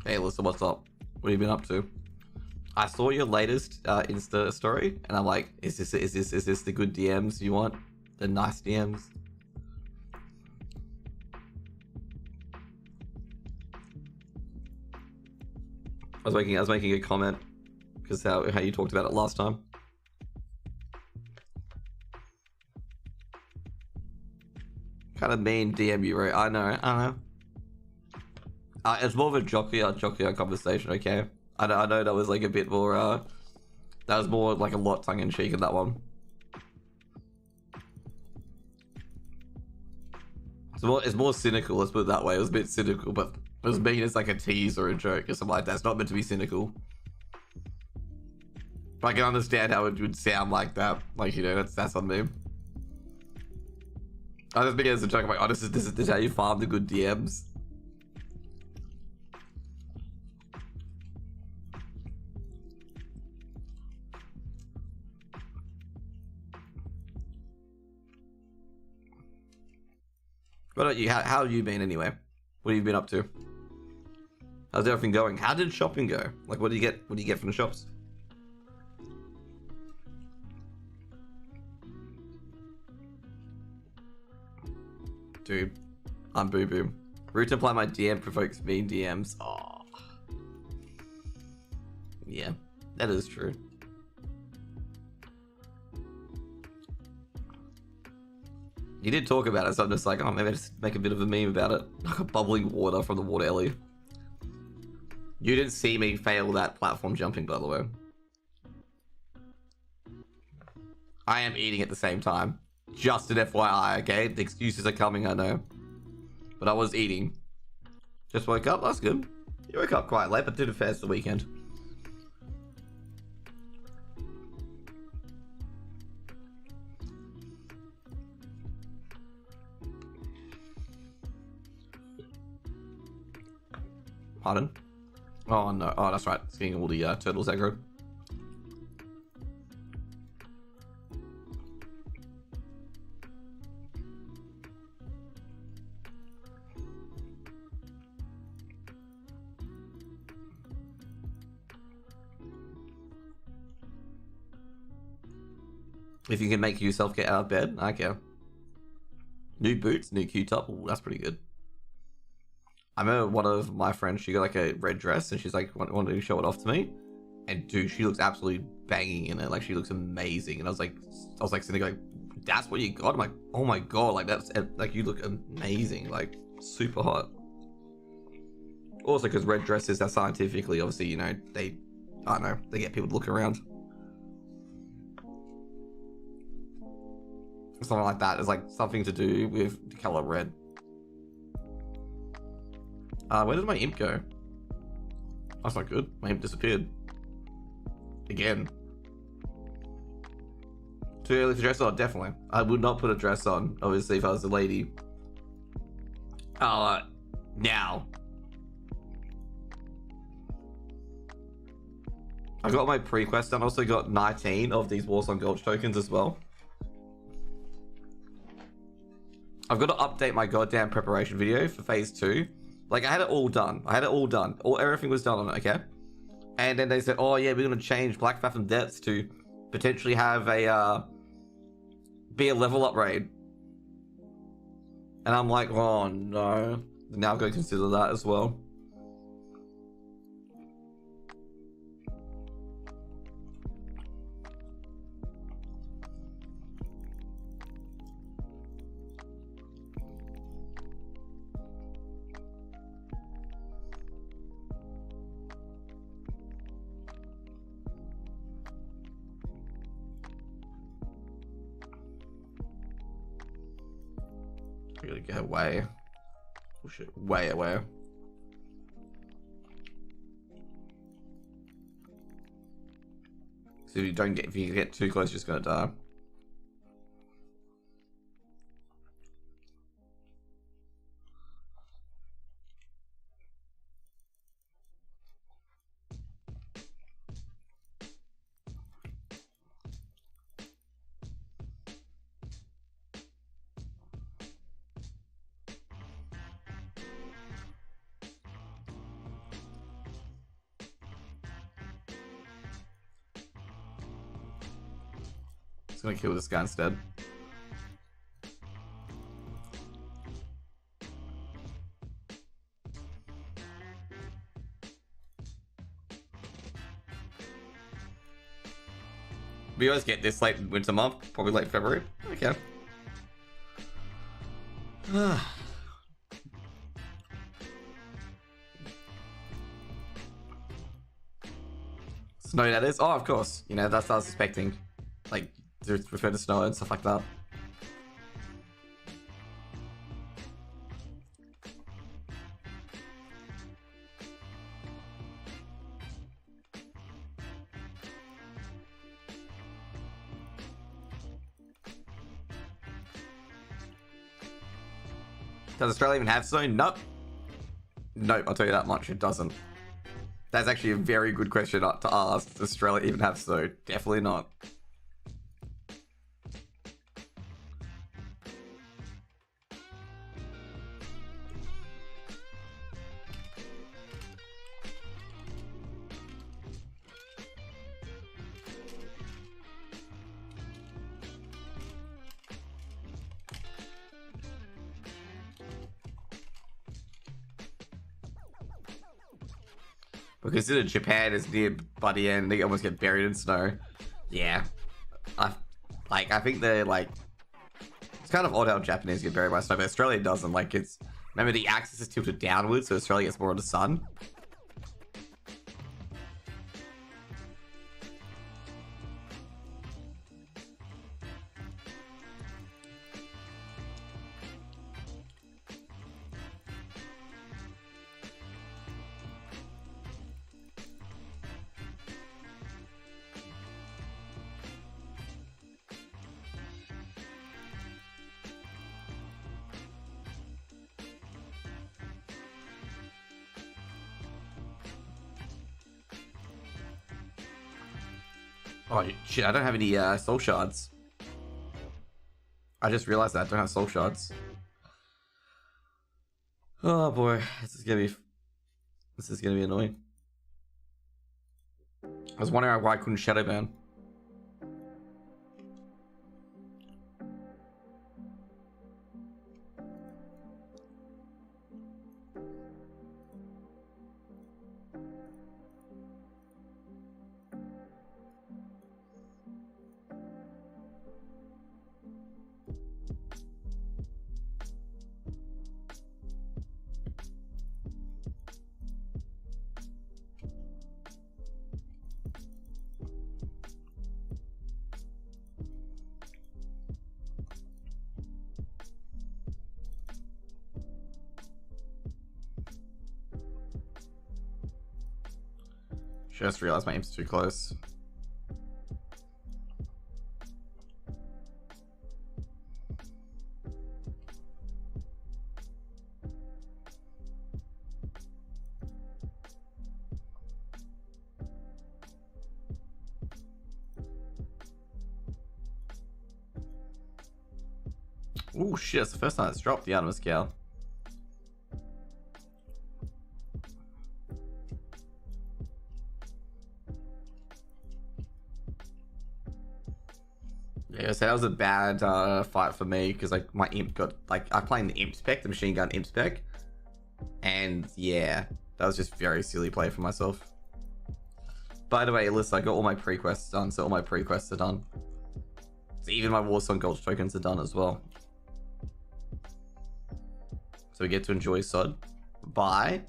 S1: Hey, listen, what's up? What have you been up to? I saw your latest Insta story, and I'm like, is this the good DMs you want? The nice DMs? I was making a comment because how you talked about it last time. Kind of mean DM you, right? I know. It's more of a jocular conversation, okay? I know that was like a bit more, that was more like a lot tongue-in-cheek in that one. It's more cynical, let's put it that way. It was a bit cynical, but it was mean as like a tease or a joke or something like that. It's not meant to be cynical. But I can understand how it would sound like that. Like, you know, that's on me. I just begin as a joke, I'm like, oh, this is how you farm the good DMs. What about you? How have you been anyway? What have you been up to? How's everything going? How did shopping go? Like, what do you get? What do you get from the shops? Dude, I'm boo boo. Route to apply my DM provokes mean DMs. Oh, yeah, that is true. You did talk about it, so I'm just like, oh, maybe I just make a bit of a meme about it. Like a bubbling water from the water alley. You didn't see me fail that platform jumping, by the way. I am eating at the same time. Just an FYI, okay? The excuses are coming, I know. But I was eating. Just woke up, that's good. You woke up quite late, but did a fair the weekend. Pardon? Oh no, oh that's right. It's getting all the turtles aggro. If you can make yourself get out of bed, I care. New boots, new Q-top, ooh, that's pretty good. I remember one of my friends, she got like a red dress and she's like wanted to show it off to me. And dude, she looks absolutely banging in it. Like she looks amazing. And I was like sitting like, that's what you got? I'm like, oh my god, like that's like you look amazing, like super hot. Also, because red dresses are scientifically, obviously, you know, I don't know, they get people to look around. Something like that is like something to do with the color red. Where did my imp go? That's not good. My imp disappeared. Again. Too early for dress on? Definitely. I would not put a dress on, obviously, if I was a lady. Now. I got my pre-quest done. I also got 19 of these Warsong Gulch tokens as well. I've got to update my goddamn preparation video for phase 2. Like, I had it all done. Everything was done on it, okay? And then they said, oh yeah, we're going to change Black Fathom Depths to potentially have a, be a level up raid. And I'm like, oh no. Now I'm going to consider that as well. I gotta get away. Push it way away. So if you get too close, you're just gonna die. Just gonna kill this guy instead. We always get this late winter month, probably late February. Okay. Snow, that is? Oh, of course. You know, that's what I was expecting. Like, to refer to snow and stuff like that. Does Australia even have snow? Nope. Nope, I'll tell you that much. It doesn't. That's actually a very good question to ask. Does Australia even have snow? Definitely not. But consider Japan is near by end, they almost get buried in snow. Yeah. I think they're like, it's kind of odd how Japanese get buried by snow, but Australia doesn't. Like, it's, remember the axis is tilted downwards, so Australia gets more of the sun. Oh shit, I don't have any soul shards. I just realized that I don't have soul shards. Oh boy, this is gonna be annoying. I was wondering why I couldn't shadow ban. Just realized my aim's too close. Ooh shit, it's the first time it's dropped the Animal Scale. Yeah, so that was a bad fight for me because like my imp got like I played the imp spec, the machine gun imp spec, and yeah, that was just very silly play for myself. By the way, listen, I got all my pre-quests done, so all my pre-quests are done. So even my Warsong Gold tokens are done as well. So we get to enjoy SOD by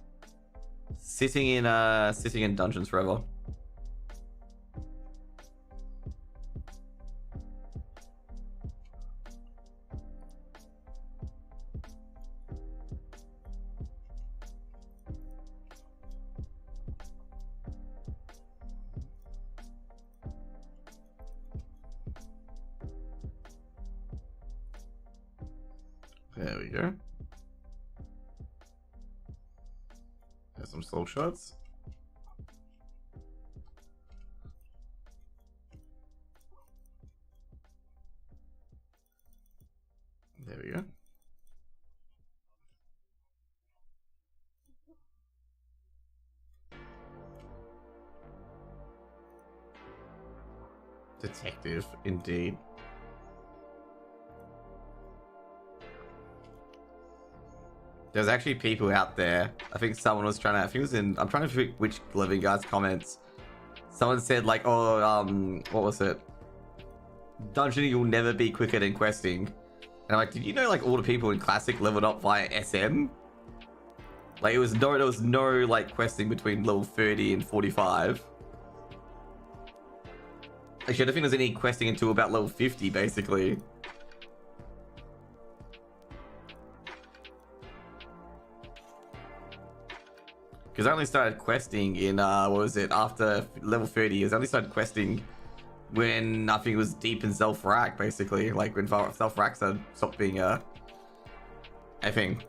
S1: sitting in dungeons forever. There we go. There's some soul shots. There we go. Detective, indeed. There's actually people out there. I think someone was trying to. I think it was in. I'm trying to think which living guy's comments. Someone said like, "Oh, what was it? Dungeoning will never be quicker than questing." And I'm like, did you know like all the people in Classic leveled up via SM? Like there was no like questing between level 30 and 45. Actually, I don't think there's any questing until about level 50, basically. Because I only started questing in, what was it, after level 30. I only started questing when I think it was deep in Self-Rack, basically. Like when Self-Rack stopped being a thing.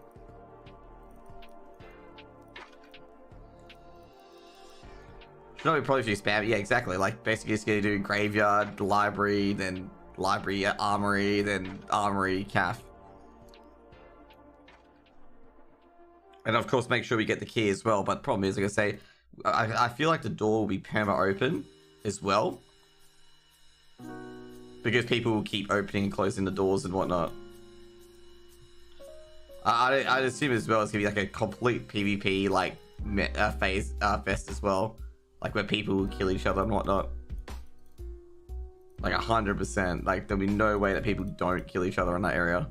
S1: No, probably should spam. Yeah, exactly. Like basically just gonna do graveyard, library, then library, armory, then armory, calf. And of course, make sure we get the key as well. But the problem is, like I say, I feel like the door will be perma open as well, because people will keep opening and closing the doors and whatnot. I'd assume as well it's gonna be like a complete PvP like fest as well, like where people will kill each other and whatnot. Like 100%. Like there'll be no way that people don't kill each other in that area.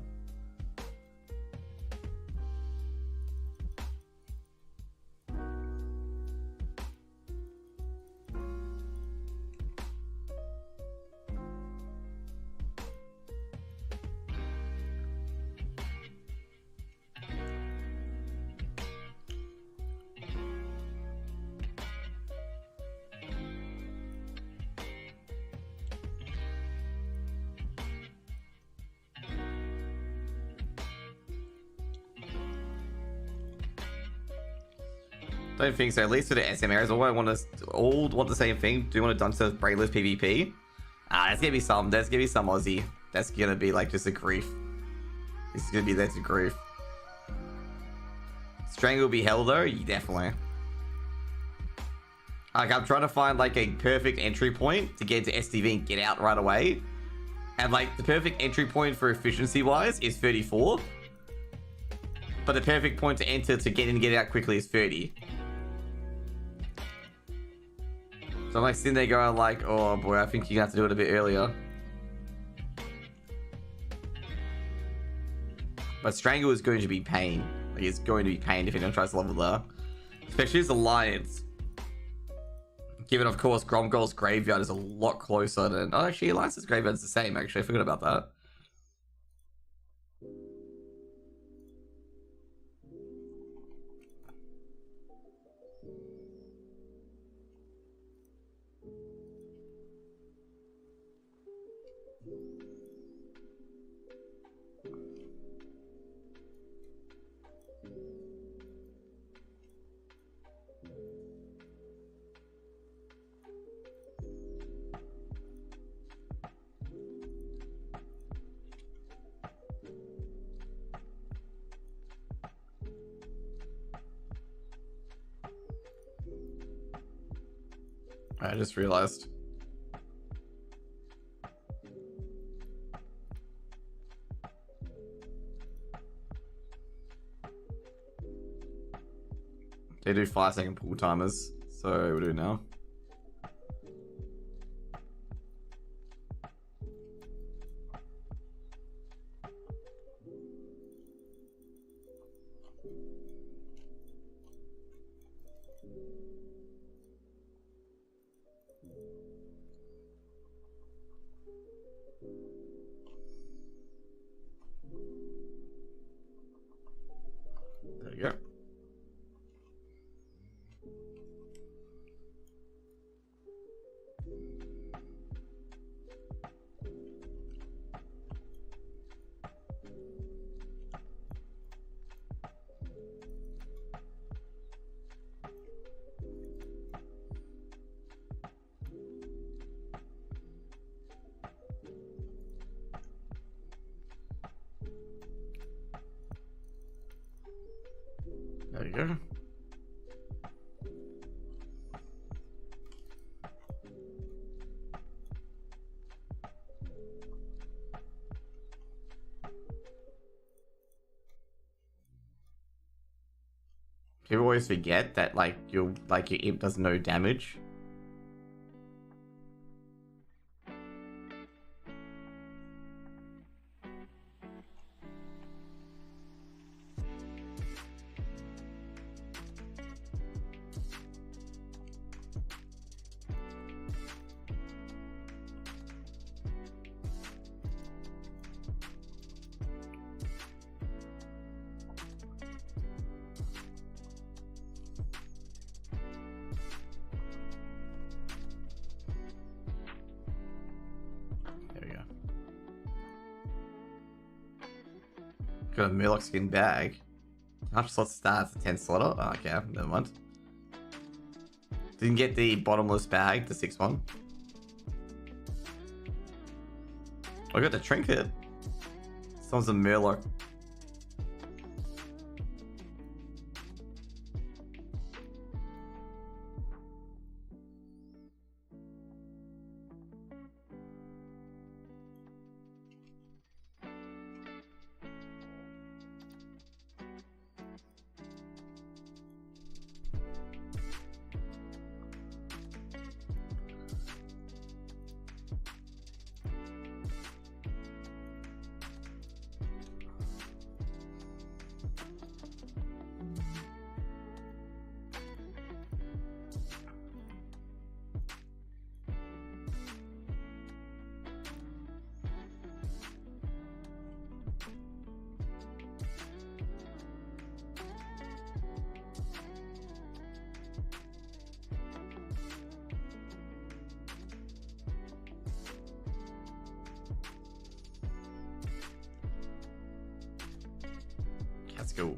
S1: Don't think so. At least for the SM areas, all want the same thing. Do you want to done to brainless PvP? There's gonna be some. There's gonna be some Aussie. That's gonna be like just a grief. This is gonna be there to grief. Strangle will be hell though. Yeah, definitely. Like I'm trying to find like a perfect entry point to get into STV and get out right away. And like the perfect entry point for efficiency wise is 34. But the perfect point to enter to get in and get out quickly is 30. So I'm like sitting there going like, oh boy, I think you're gonna have to do it a bit earlier. But Strangle is going to be pain. Like it's going to be pain if anyone tries to level there. Especially as Alliance. Given of course Gromgol's graveyard is a lot closer than... Oh actually Alliance's graveyard is the same actually, I forgot about that. I just realized. They do 5-second pull timers, so we do now. There you go. There you go. People always forget that like your imp does no damage. Got a Murloc skin bag. How much slots starts? 10 slotter? Oh, okay, never mind. Didn't get the bottomless bag, the 6th one. I got the trinket. Someone's a Murloc. Let's go.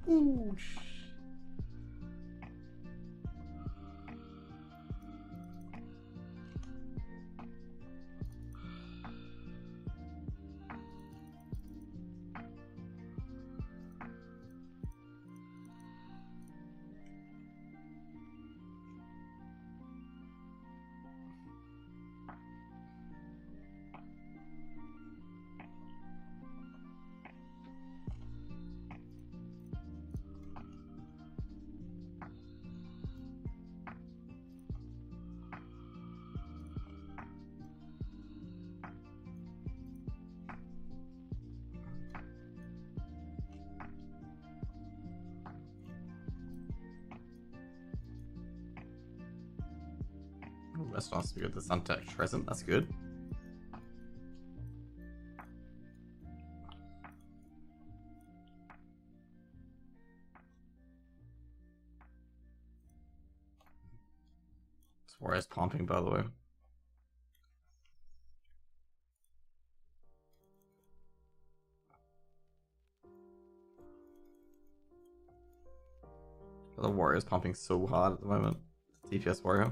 S1: Ooh. Ooh, that's nice. We got the Suntech Crescent. That's good. This Warrior's pumping, by the way. The Warrior's pumping so hard at the moment. DPS Warrior.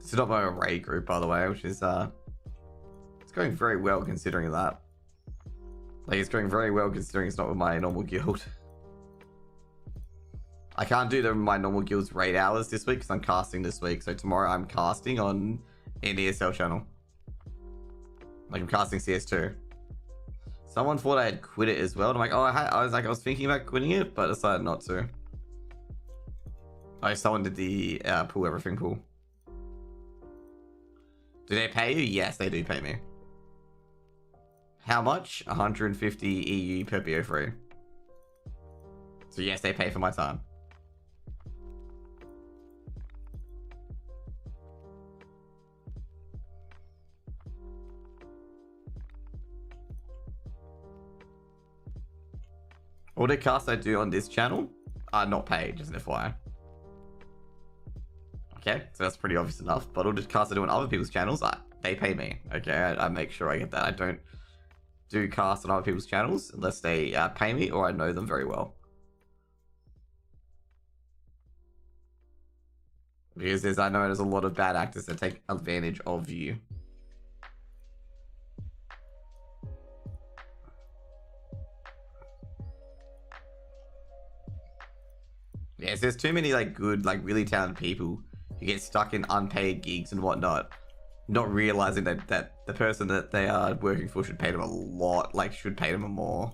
S1: It's not my array group, by the way, which is it's going very well considering that. Like, it's going very well considering it's not with my normal guild. I can't do my normal guild's raid hours this week because I'm casting this week. So tomorrow I'm casting on an ESL channel. Like, I'm casting CS2. Someone thought I had quit it as well. And I'm like, oh, I was thinking about quitting it, but I decided not to. Oh, someone did the pull everything pull. Do they pay you? Yes, they do pay me. How much? 150 EU per BO3. So yes, they pay for my time. All the casts I do on this channel are not paid, just an FYI. Okay, so that's pretty obvious enough. But all the casts I do on other people's channels, they pay me. Okay, I make sure I get that. I don't do casts on other people's channels unless they pay me or I know them very well. Because I know there's a lot of bad actors that take advantage of you. Yes, there's too many like good, like really talented people who get stuck in unpaid gigs and whatnot, not realizing that the person that they are working for should pay them a lot, like should pay them more.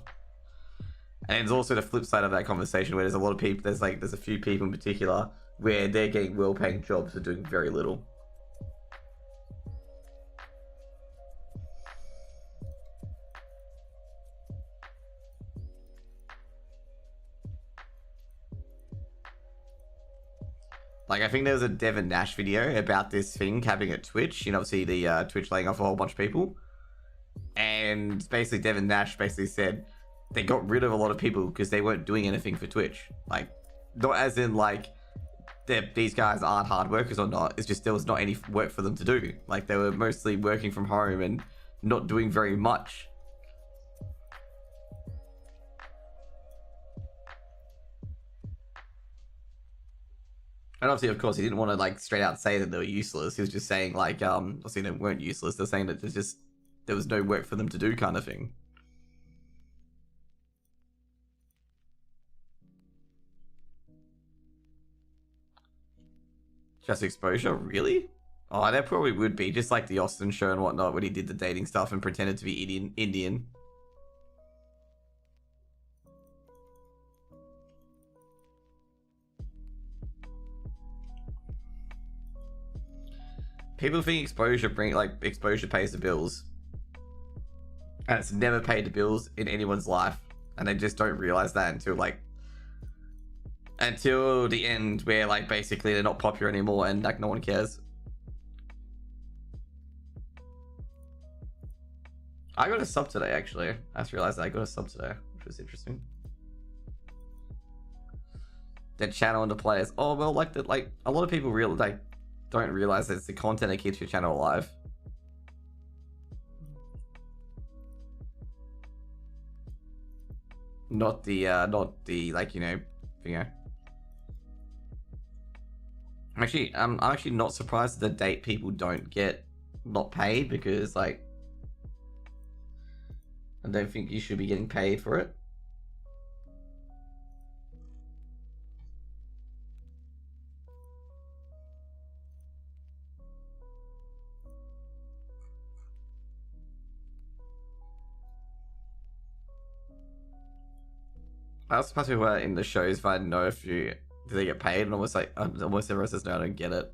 S1: And there's also the flip side of that conversation where there's a lot of people, there's a few people in particular where they're getting well-paying jobs for doing very little. Like, I think there was a Devin Nash video about this thing happening at Twitch. You know, obviously the Twitch laying off a whole bunch of people. And basically Devin Nash basically said they got rid of a lot of people because they weren't doing anything for Twitch. Like, not as in like these guys aren't hard workers or not. It's just there was not any work for them to do. Like, they were mostly working from home and not doing very much. And obviously, of course, he didn't want to like straight out say that they were useless. He was just saying like, obviously they weren't useless. They're saying that there was no work for them to do, kind of thing. Just exposure, really? Oh, there probably would be, just like the Austin show and whatnot, when he did the dating stuff and pretended to be Indian. People think exposure pays the bills, and it's never paid the bills in anyone's life, and they just don't realize that until the end, where like basically they're not popular anymore and like no one cares. I got a sub today, actually. I just realized that I got a sub today, which was interesting. The channel and the players. Oh well, like a lot of people don't realize that it's the content that keeps your channel alive. Not the like, you know. I'm actually not surprised that the date people don't get not paid, because like I don't think you should be getting paid for it. I was supposed to be in the shows if I know do they get paid, and almost everyone says no, I don't get it.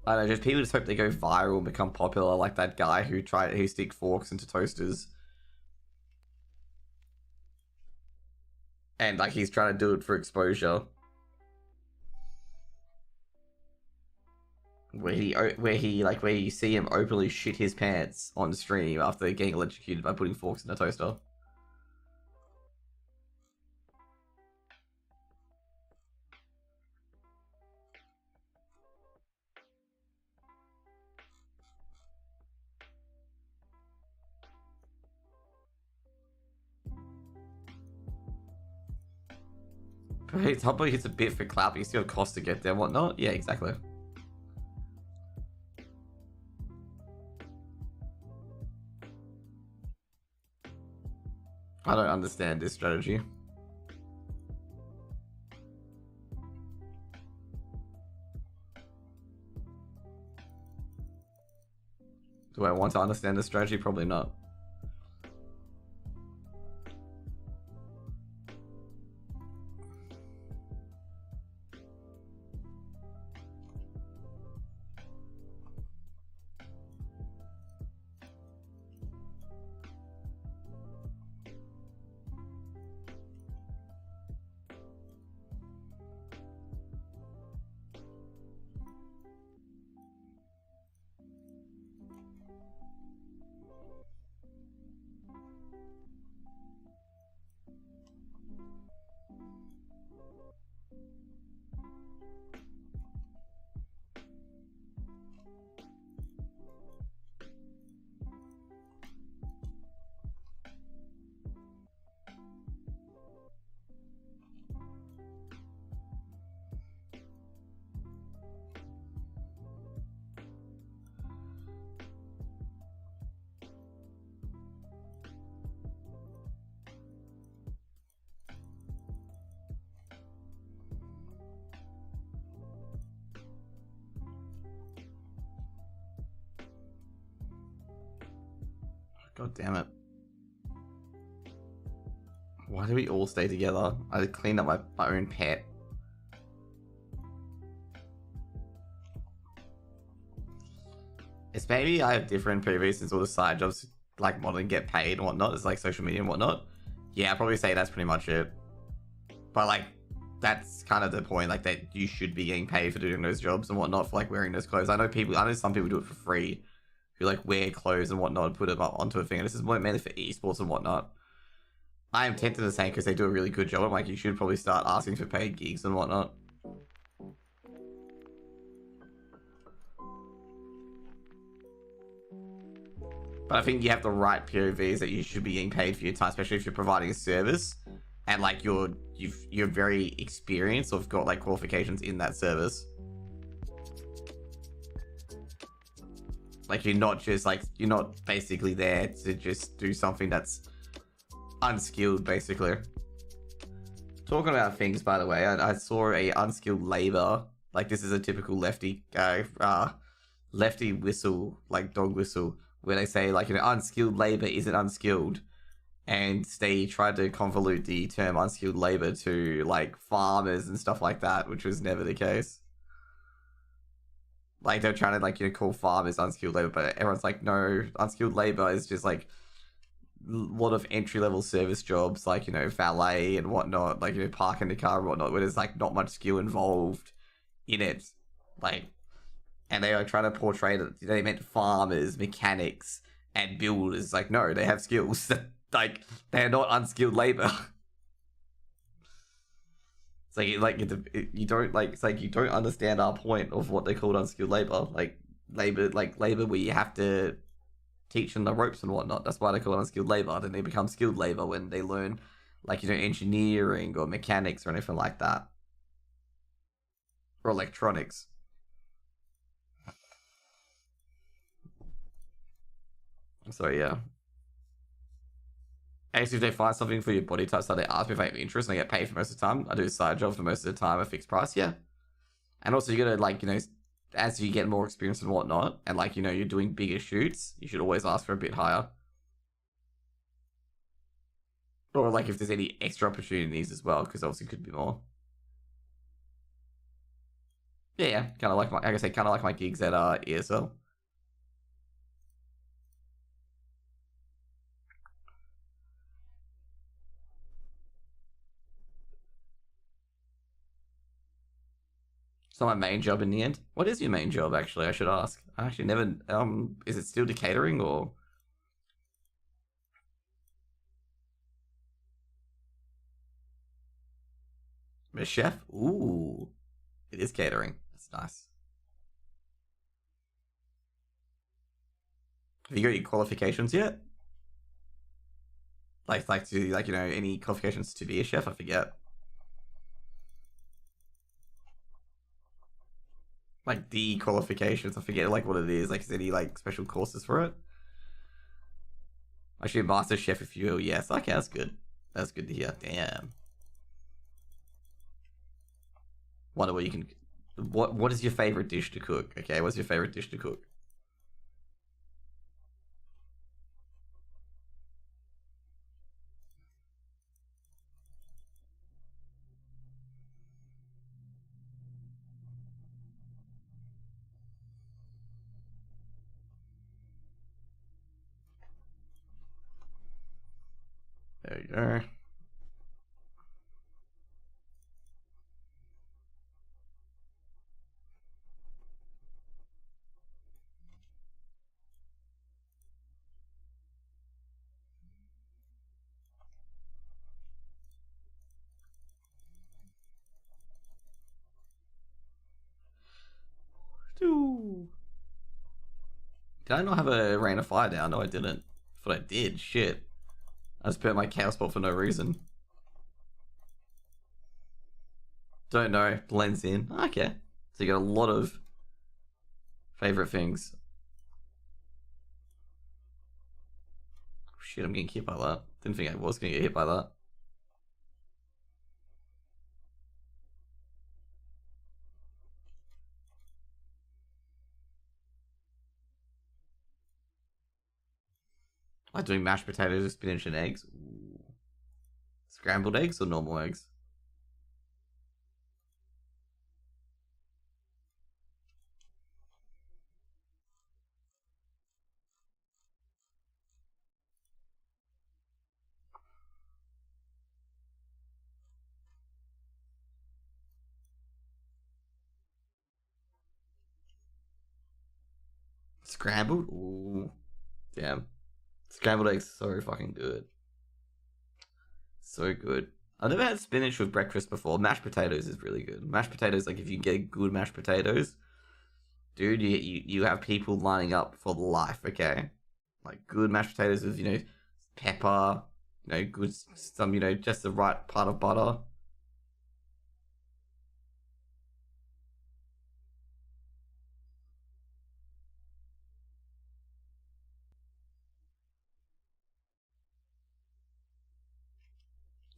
S1: I don't know, just people just hope they go viral and become popular, like that guy who stick forks into toasters. And like he's trying to do it for exposure. Where you see him openly shit his pants on stream after getting electrocuted by putting forks in a toaster. Probably hits a bit for clout, but you still cost to get there and whatnot. Yeah, exactly. I don't understand this strategy. Do I want to understand this strategy? Probably not. God damn it. Why do we all stay together? I cleaned up my own pet. It's maybe I have different PVs since all the side jobs like modern get paid and whatnot. It's like social media and whatnot. Yeah, I'd probably say that's pretty much it. But like, that's kind of the point, like that you should be getting paid for doing those jobs and whatnot, for like wearing those clothes. I know some people do it for free, who like wear clothes and whatnot and put them up onto a thing. And this is mainly for esports and whatnot. I am tempted to say because they do a really good job. I'm like, you should probably start asking for paid gigs and whatnot. But I think you have the right POVs that you should be getting paid for your time, especially if you're providing a service and like you're very experienced or have got like qualifications in that service. Like you're not basically there to just do something that's unskilled, basically. Talking about things, by the way, I saw a unskilled labor. Like this is a typical lefty lefty whistle, like dog whistle, where they say like, you know, unskilled labor isn't unskilled, and they tried to convolute the term unskilled labor to like farmers and stuff like that, which was never the case. Like they're trying to like, you know, call farmers unskilled labor, but everyone's like, no, unskilled labor is just like a lot of entry-level service jobs, like, you know, valet and whatnot, like, you know, parking the car and whatnot, where there's like not much skill involved in it. Like, and they are trying to portray that they meant farmers, mechanics, and builders. Like, no, they have skills. Like, they're not unskilled labor. It's like you don't like. It's like you don't understand our point of what they called unskilled labor. Like labor where you have to teach them the ropes and whatnot. That's why they call it unskilled labor. Then they become skilled labor when they learn, like, you know, engineering or mechanics or anything like that, or electronics. So yeah. Actually, if they find something for your body type, so they ask me if I have interest and I get paid for most of the time. I do side jobs for most of the time, a fixed price, yeah. And also, you gotta, like, you know, as you get more experience and whatnot, and like, you know, you're doing bigger shoots, you should always ask for a bit higher. Or like if there's any extra opportunities as well, because obviously it could be more. Yeah, kind of like like I say, kind of like my gigs at ESL. So my main job in the end. What is your main job, actually? I should ask. I actually never. Is it still to catering or? A chef? Ooh, it is catering. That's nice. Have you got your qualifications yet? Like you know, any qualifications to be a chef? I forget. Like the qualifications, I forget like what it is. Like, is there any like special courses for it? Actually, Master Chef, if you will. Yes, okay, that's good. That's good to hear. Damn. Wonder what you can. What is your favorite dish to cook? Okay, what's your favorite dish to cook? There you go. Did I not have a rain of fire down? No, I didn't. But I did. Shit. I just burnt my cow spot for no reason. Don't know. Blends in. Okay. So you got a lot of favorite things. Shit, I'm getting hit by that. Didn't think I was gonna get hit by that. Like doing mashed potatoes, spinach, and eggs. Ooh. Scrambled eggs or normal eggs? Scrambled? Ooh. Damn. Scrambled eggs so fucking good. So good. I've never had spinach with breakfast before. Mashed potatoes is really good. Mashed potatoes, like if you get good mashed potatoes, dude, you have people lining up for life, okay? Like good mashed potatoes with, pepper, good, some, just the right part of butter.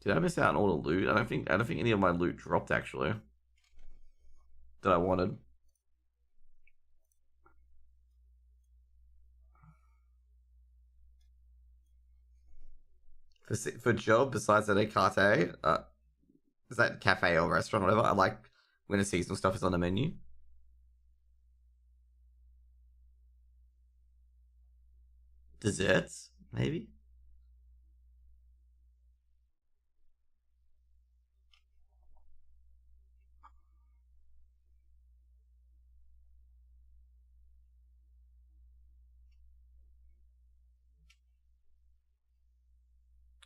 S1: Did I miss out on all the loot? I don't think any of my loot dropped actually. That I wanted. For job besides that Ekate, is that cafe or restaurant or whatever? I like when the seasonal stuff is on the menu. Desserts, maybe.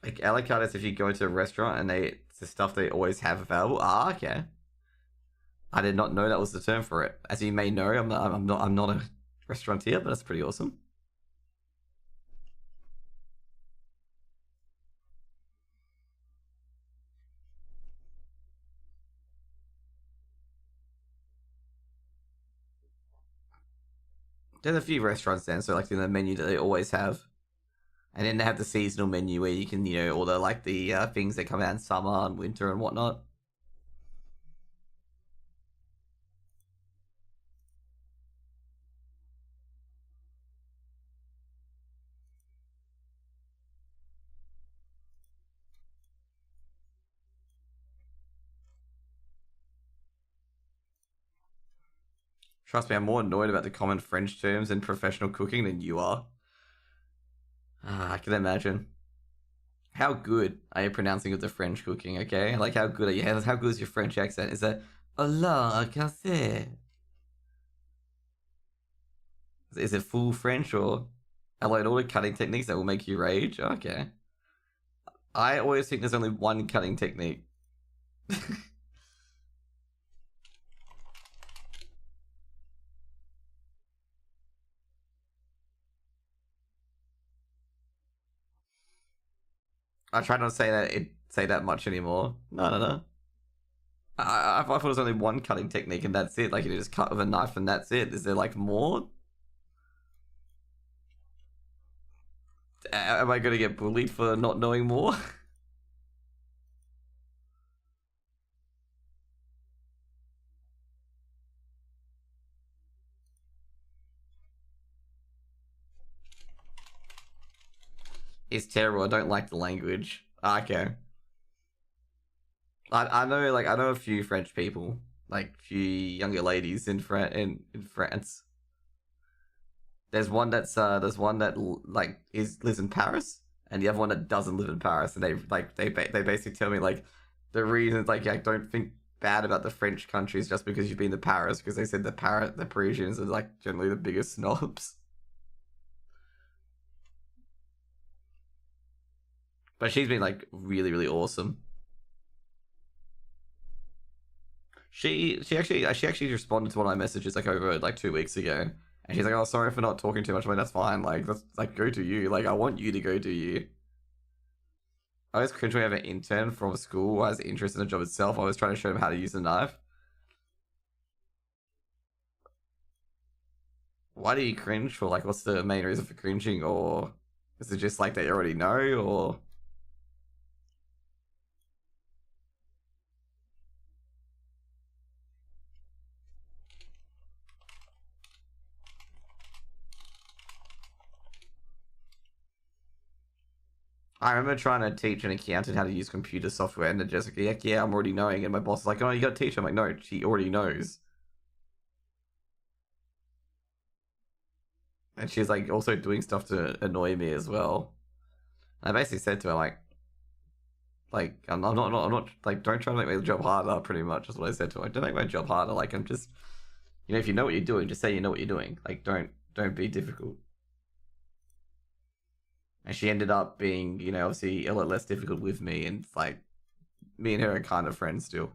S1: Like avocados, if you go to a restaurant and it's the stuff they always have available. Ah, okay. I did not know that was the term for it. As you may know, I'm not a restaurateur, but that's pretty awesome. There's a few restaurants then, so like in the menu that they always have, and then they have the seasonal menu where you can, order like the things that come out in summer and winter and whatnot. Trust me, I'm more annoyed about the common French terms in professional cooking than you are. Ah, I can imagine. How good are you pronouncing of the French cooking? Okay, like how good are you? How good is your French accent? Is that "Hola, café"? Is it full French or I learned all the cutting techniques that will make you rage? Okay. I always think there's only one cutting technique. I try not to say that much anymore. No, no, no. I thought it was only one cutting technique and that's it. Like you just cut with a knife and that's it. Is there like more? Am I gonna get bullied for not knowing more? It's terrible. I don't like the language. Okay. I know I know a few French people, like few younger ladies in France. There's one that like is lives in Paris, and the other one that doesn't live in Paris, and they basically tell me like the reasons like I don't think bad about the French countries just because you've been to Paris, because they said the Parisians are like generally the biggest snobs. But she's been like really awesome. She actually responded to one of my messages like over like 2 weeks ago, and she's like, "Oh, sorry for not talking too much." I'm like, "That's fine. Like, that's like go to you. Like, I want you to go to you." I was cringe when I have an intern from school who has interest in the job itself. I was trying to show him how to use a knife. Why do you cringe for? Like, what's the main reason for cringing, or is it just like that you already know, or? I remember trying to teach an accountant how to use computer software, and they're just like, yeah, I'm already knowing. And my boss is like, "Oh, you got to teach." I'm like, "No, she already knows." And she's like also doing stuff to annoy me as well. And I basically said to her like I'm not like don't try to make my job harder. Pretty much is what I said to her. Like, don't make my job harder. Like I'm just if you know what you're doing, just say you know what you're doing. Like don't be difficult. And she ended up being obviously a lot less difficult with me, and like me and her are kind of friends still.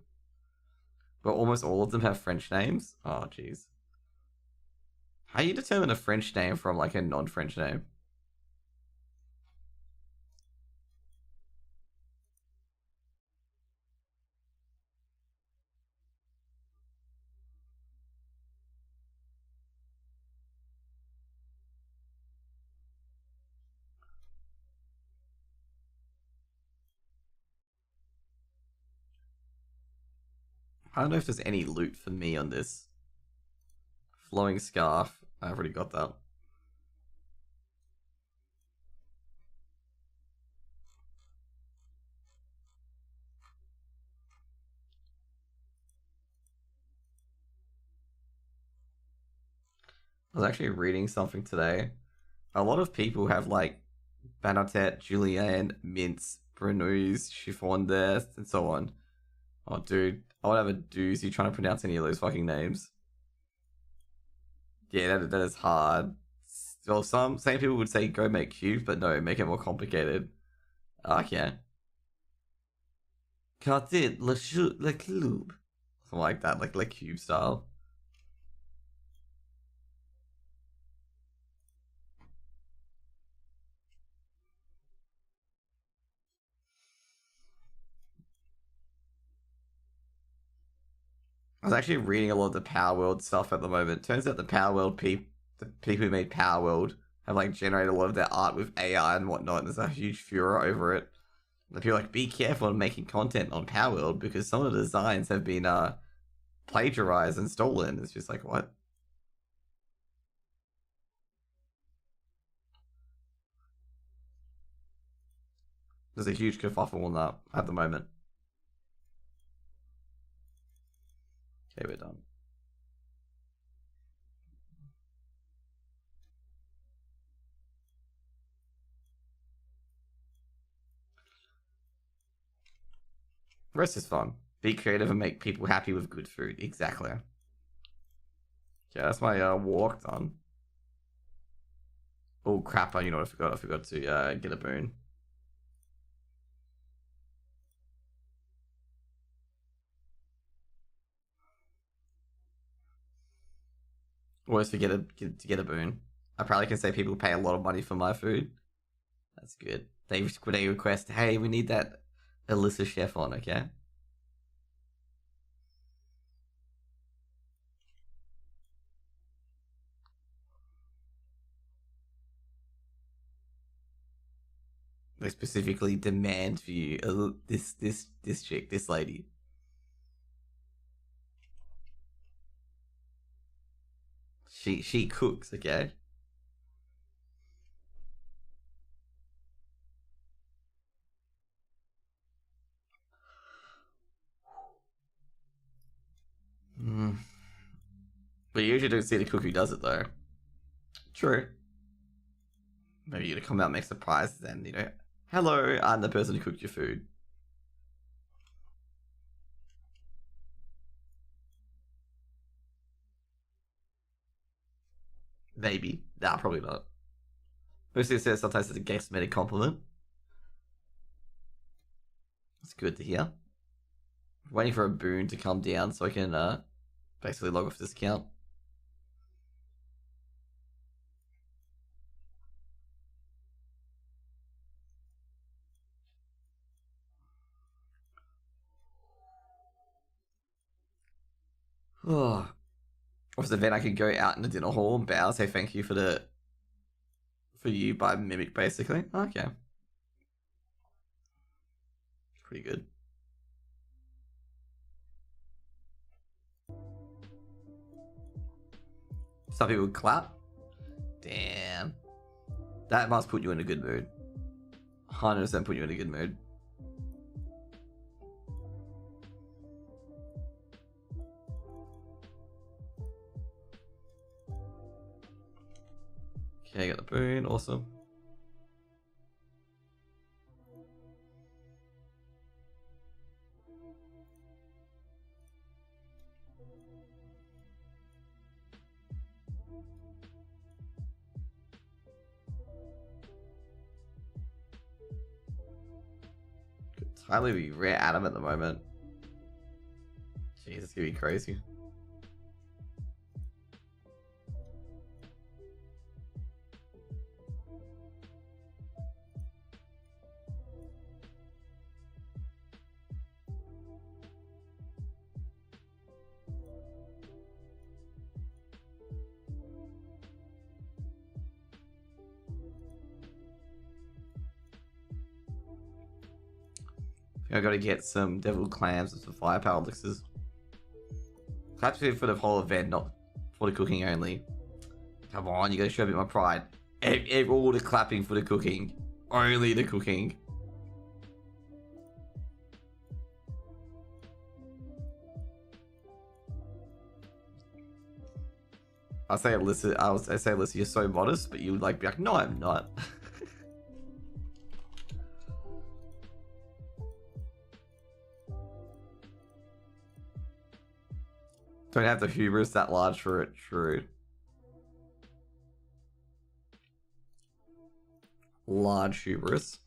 S1: But almost all of them have French names. Oh jeez. How do you determine a French name from like a non-French name? I don't know if there's any loot for me on this. Flowing scarf. I've already got that. I was actually reading something today. A lot of people have like Banatet, Julianne, Mince, Brenouille, Chiffon and so on. Oh, dude, I would have a doozy trying to pronounce any of those fucking names. Yeah, that is hard. Well, same people would say go make cubes, but no, make it more complicated. Okay. Quartet, le club. Something like that, like cube style. I was actually reading a lot of the Power World stuff at the moment. Turns out the people who made Power World, have like generated a lot of their art with AI and whatnot. And there's a huge furor over it. And people are like, be careful on making content on Power World because some of the designs have been plagiarized and stolen. It's just like what? There's a huge kerfuffle on that at the moment. Okay, we're done. The rest is fun. Be creative and make people happy with good food. Exactly. Yeah, that's my walk done. Oh crap! You know what I forgot? I forgot to get a boon. Always forget to get a boon. I probably can say people pay a lot of money for my food. That's good. They request, hey, we need that Alyssa chef on, okay? They specifically demand for you. This chick, this lady. She cooks, okay? But you usually don't see the cook who does it though. True. Maybe you're gonna come out and make surprises and hello, I'm the person who cooked your food. Maybe. Nah, probably not. Mostly it says sometimes it's a guest made a compliment. It's good to hear. Waiting for a boon to come down so I can basically log off this account. Oh. Or then I could go out in the dinner hall and bow, say thank you for you by mimic, basically. Okay. Pretty good. Some people clap. Damn. That must put you in a good mood. 100% put you in a good mood. Okay, got the boon. Awesome. Could entirely be rare Adam at the moment. Jeez, it's gonna be crazy. I gotta get some devil clams and some firepower elixirs. Claps for the whole event, not for the cooking only. Come on, you gotta show a bit my pride. All the clapping for the cooking. Only the cooking. I say Alyssa, you're so modest, but you would be like, no, I'm not. Don't have the hubris that large for it, true. Large hubris.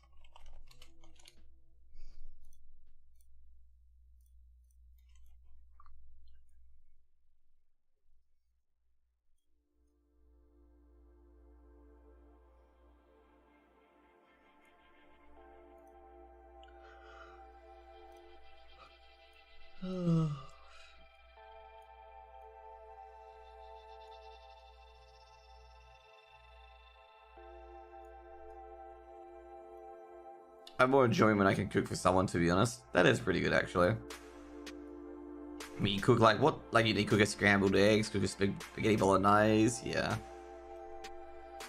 S1: I'm more enjoying when I can cook for someone, to be honest. That is pretty good, actually. I mean, you cook like what? Like you cook a scrambled eggs, cook a spaghetti bolognese, yeah.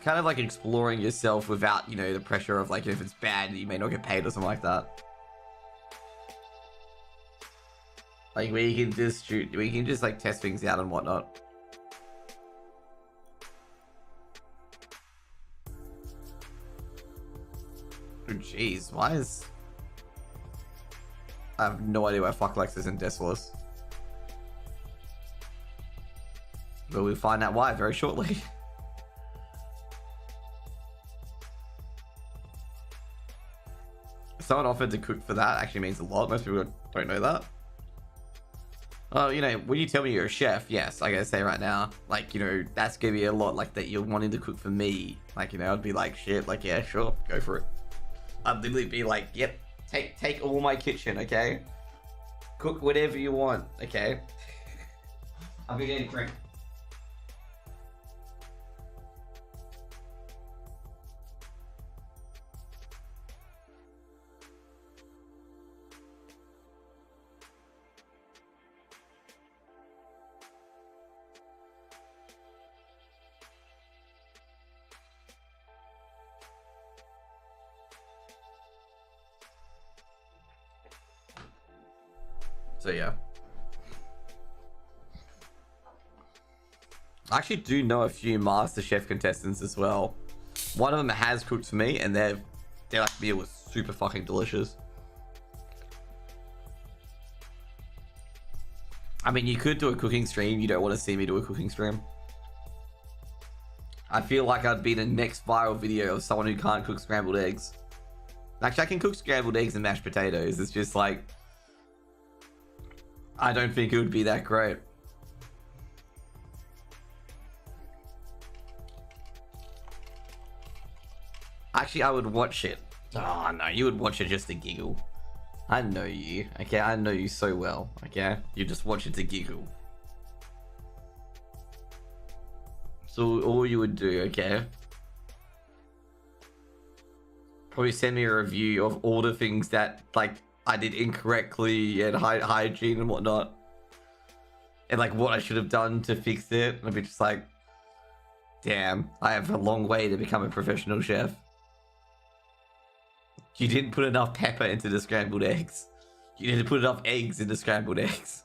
S1: Kind of like exploring yourself without, the pressure of like if it's bad, you may not get paid or something like that. Like we can just like test things out and whatnot. Oh jeez, why is... I have no idea why Fucklex is in Decimalus. But we'll find out why very shortly. Someone offered to cook for that actually means a lot. Most people don't know that. Oh, when you tell me you're a chef, yes, I gotta say right now, like, that's gonna be a lot, like, that you're wanting to cook for me. Like, I'd be like, shit, like, yeah, sure, go for it. I'd literally be like, yep, take all my kitchen, okay? Cook whatever you want, okay? I'll be getting drink. So yeah. I actually do know a few MasterChef contestants as well. One of them has cooked for me, and their like meal was super fucking delicious. I mean, you could do a cooking stream. You don't want to see me do a cooking stream. I feel like I'd be the next viral video of someone who can't cook scrambled eggs. Actually, I can cook scrambled eggs and mashed potatoes. It's just like, I don't think it would be that great. Actually, I would watch it. Oh no, you would watch it just to giggle. I know you, okay? I know you so well, okay? You just watch it to giggle. So all you would do, okay? Probably send me a review of all the things that, like, I did incorrectly and hygiene and whatnot. And, like, what I should have done to fix it. And I'd be just like, damn, I have a long way to become a professional chef. You didn't put enough pepper into the scrambled eggs. You didn't put enough eggs into scrambled eggs.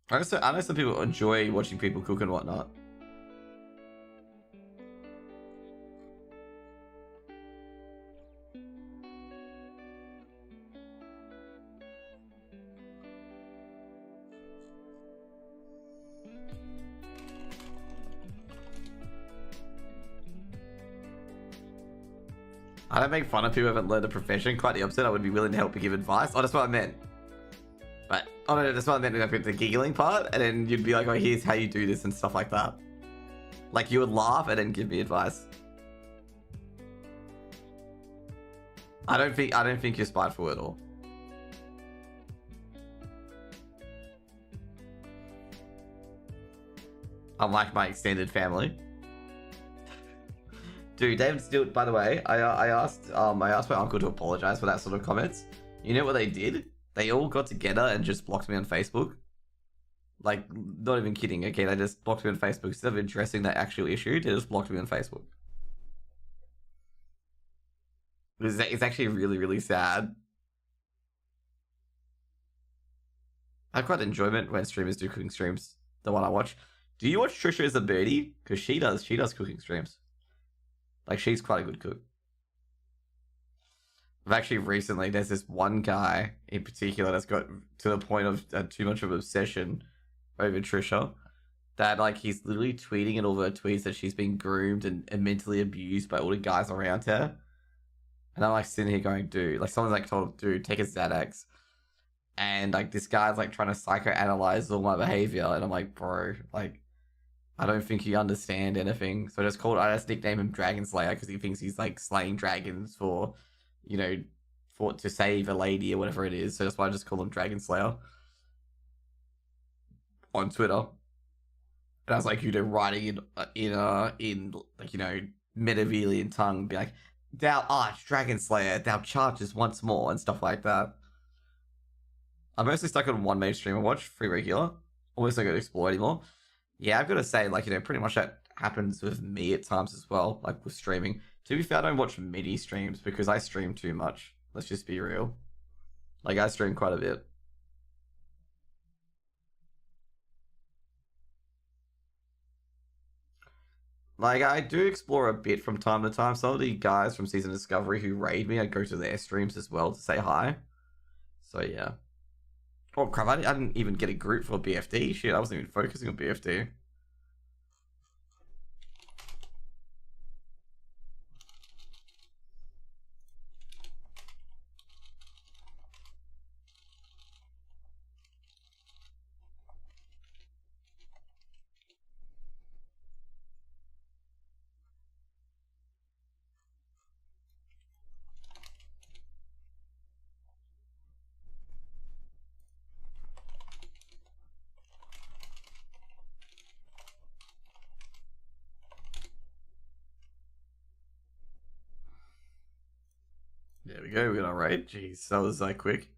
S1: I know some people enjoy watching people cook and whatnot. I don't make fun of people who haven't learned a profession. Quite the opposite. I would be willing to help and give advice. Oh, that's what I meant. But, oh no, that's what I meant with the giggling part. And then you'd be like, oh, here's how you do this and stuff like that. Like, you would laugh and then give me advice. I don't think you're spiteful at all. Unlike my extended family. Dude, David Stewart, by the way, I asked my uncle to apologize for that sort of comments. You know what they did? They all got together and just blocked me on Facebook. Like, not even kidding, okay? They just blocked me on Facebook. Instead of addressing that actual issue, they just blocked me on Facebook. It's actually really, really sad. I have quite enjoyment when streamers do cooking streams. The one I watch. Do you watch Trisha as a birdie? Because she does cooking streams. Like, she's quite a good cook. I've actually recently, there's this one guy in particular that's got to the point of too much of an obsession over Trisha, that, like, he's literally tweeting in all her tweets that she's been groomed and mentally abused by all the guys around her. And I'm, like, sitting here going, dude, like, someone's, like, told, dude, take a Xanax. And, like, this guy's, like, trying to psychoanalyze all my behavior. And I'm like, bro, like, I don't think you understand anything. So I just nickname him Dragon Slayer because he thinks he's like slaying dragons for, you know, to save a lady or whatever it is. So that's why I just call him Dragon Slayer on Twitter. And I was like, you know, writing in like, you know, Medivalian tongue, be like, thou art Dragon Slayer, thou charges once more, and stuff like that. I'm mostly stuck on one mainstream I watch, Free Regular. Almost not going to explore anymore. Yeah, I've got to say, like, you know, pretty much that happens with me at times as well, like with streaming. To be fair, I don't watch mini streams because I stream too much. Let's just be real. Like, I stream quite a bit. Like, I do explore a bit from time to time. Some of the guys from Season Discovery who raid me, I go to their streams as well to say hi. So, yeah. Oh crap, I didn't even get a group for BFD. Shit, I wasn't even focusing on BFD. There we go, we're gonna raid. Jeez, that was like quick.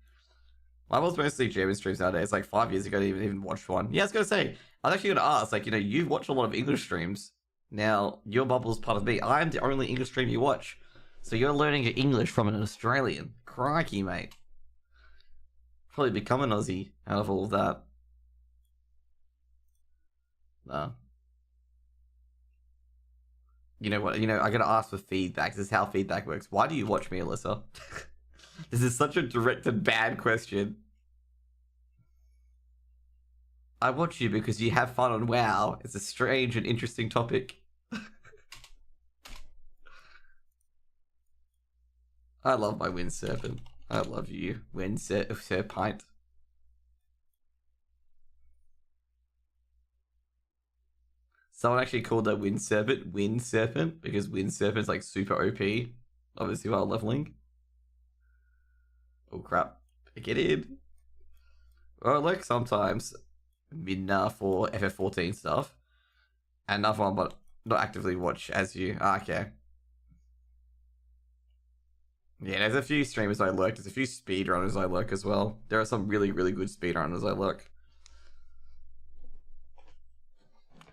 S1: I was mostly German streams nowadays. Like 5 years ago, I didn't even watch one. Yeah, I was gonna say, I was actually going to ask, like, you watch a lot of English streams. Now, your bubble's part of me. I'm the only English stream you watch. So you're learning English from an Australian. Crikey, mate. Probably become an Aussie out of all of that. No. You know what? I gotta ask for feedback. This is how feedback works. Why do you watch me, Alyssa? This is such a directed bad question. I watch you because you have fun on WoW. It's a strange and interesting topic. I love my Wind Serpent. I love you, Wind Serpent. Someone actually called that Wind Serpent because Wind Serpent's like super OP. Obviously while leveling. Oh crap. Get in. Well, like sometimes Midna for FF14 stuff. And another one, but not actively watch as you. Okay. Yeah, there's a few streamers I lurk. There's a few speedrunners I lurk as well. There are some really, really good speedrunners I lurk.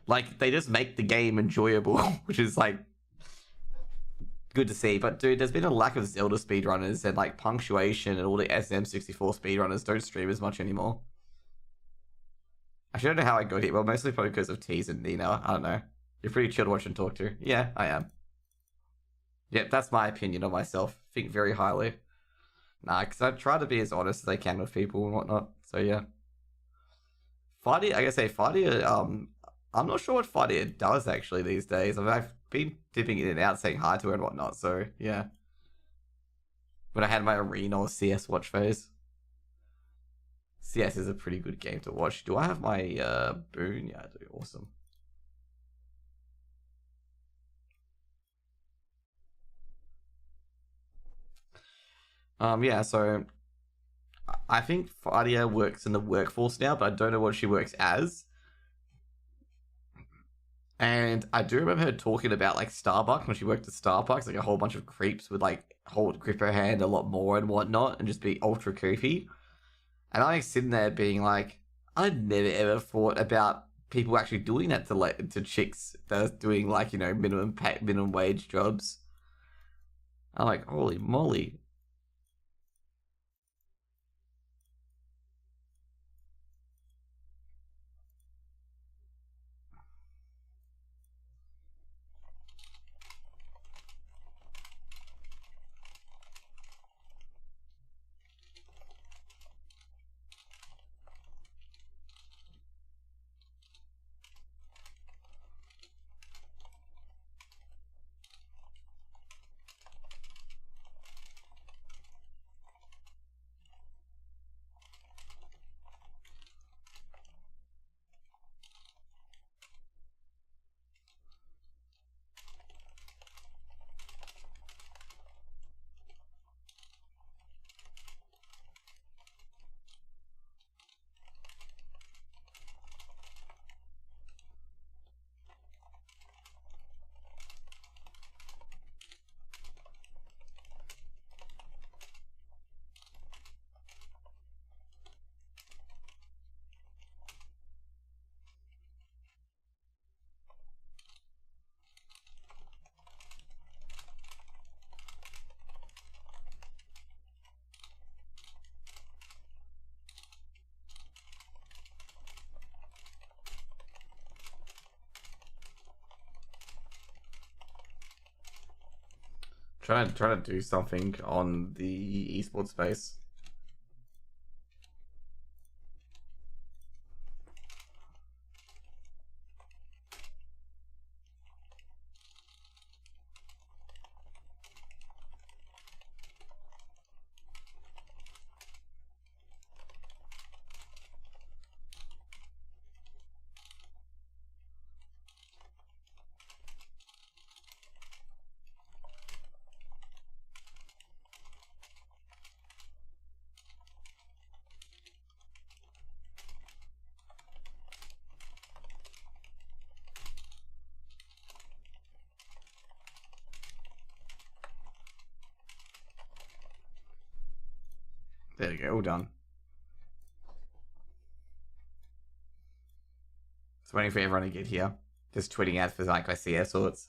S1: Like, they just make the game enjoyable, which is, like, good to see. But, dude, there's been a lack of Zelda speedrunners, and, like, punctuation and all the SM64 speedrunners don't stream as much anymore. I don't know how I got here. Well, mostly probably because of Tease and Nina. I don't know. You're pretty chill to watch and talk to. Yeah, I am. Yep, that's my opinion of myself. Think very highly. Nah, because I try to be as honest as I can with people and whatnot. So, yeah. Fighty, I guess, Fighty, I'm not sure what Fighty does actually these days. I mean, I've been dipping in and out saying hi to her and whatnot, so yeah. When I had my Arena or CS watch phase. CS is a pretty good game to watch. Do I have my boon? Yeah, I do. Awesome. Yeah, so I think Fadia works in the workforce now, but I don't know what she works as. And I do remember her talking about like Starbucks when she worked at Starbucks, like a whole bunch of creeps would like grip her hand a lot more and whatnot, and just be ultra creepy. And I was sitting there being like, I never ever thought about people actually doing that to chicks that are doing like minimum wage jobs. I'm like, holy moly. Trying to do something on the esports space. There you go, all done. Just waiting for everyone to get here. Just tweeting out for like I see air sorts.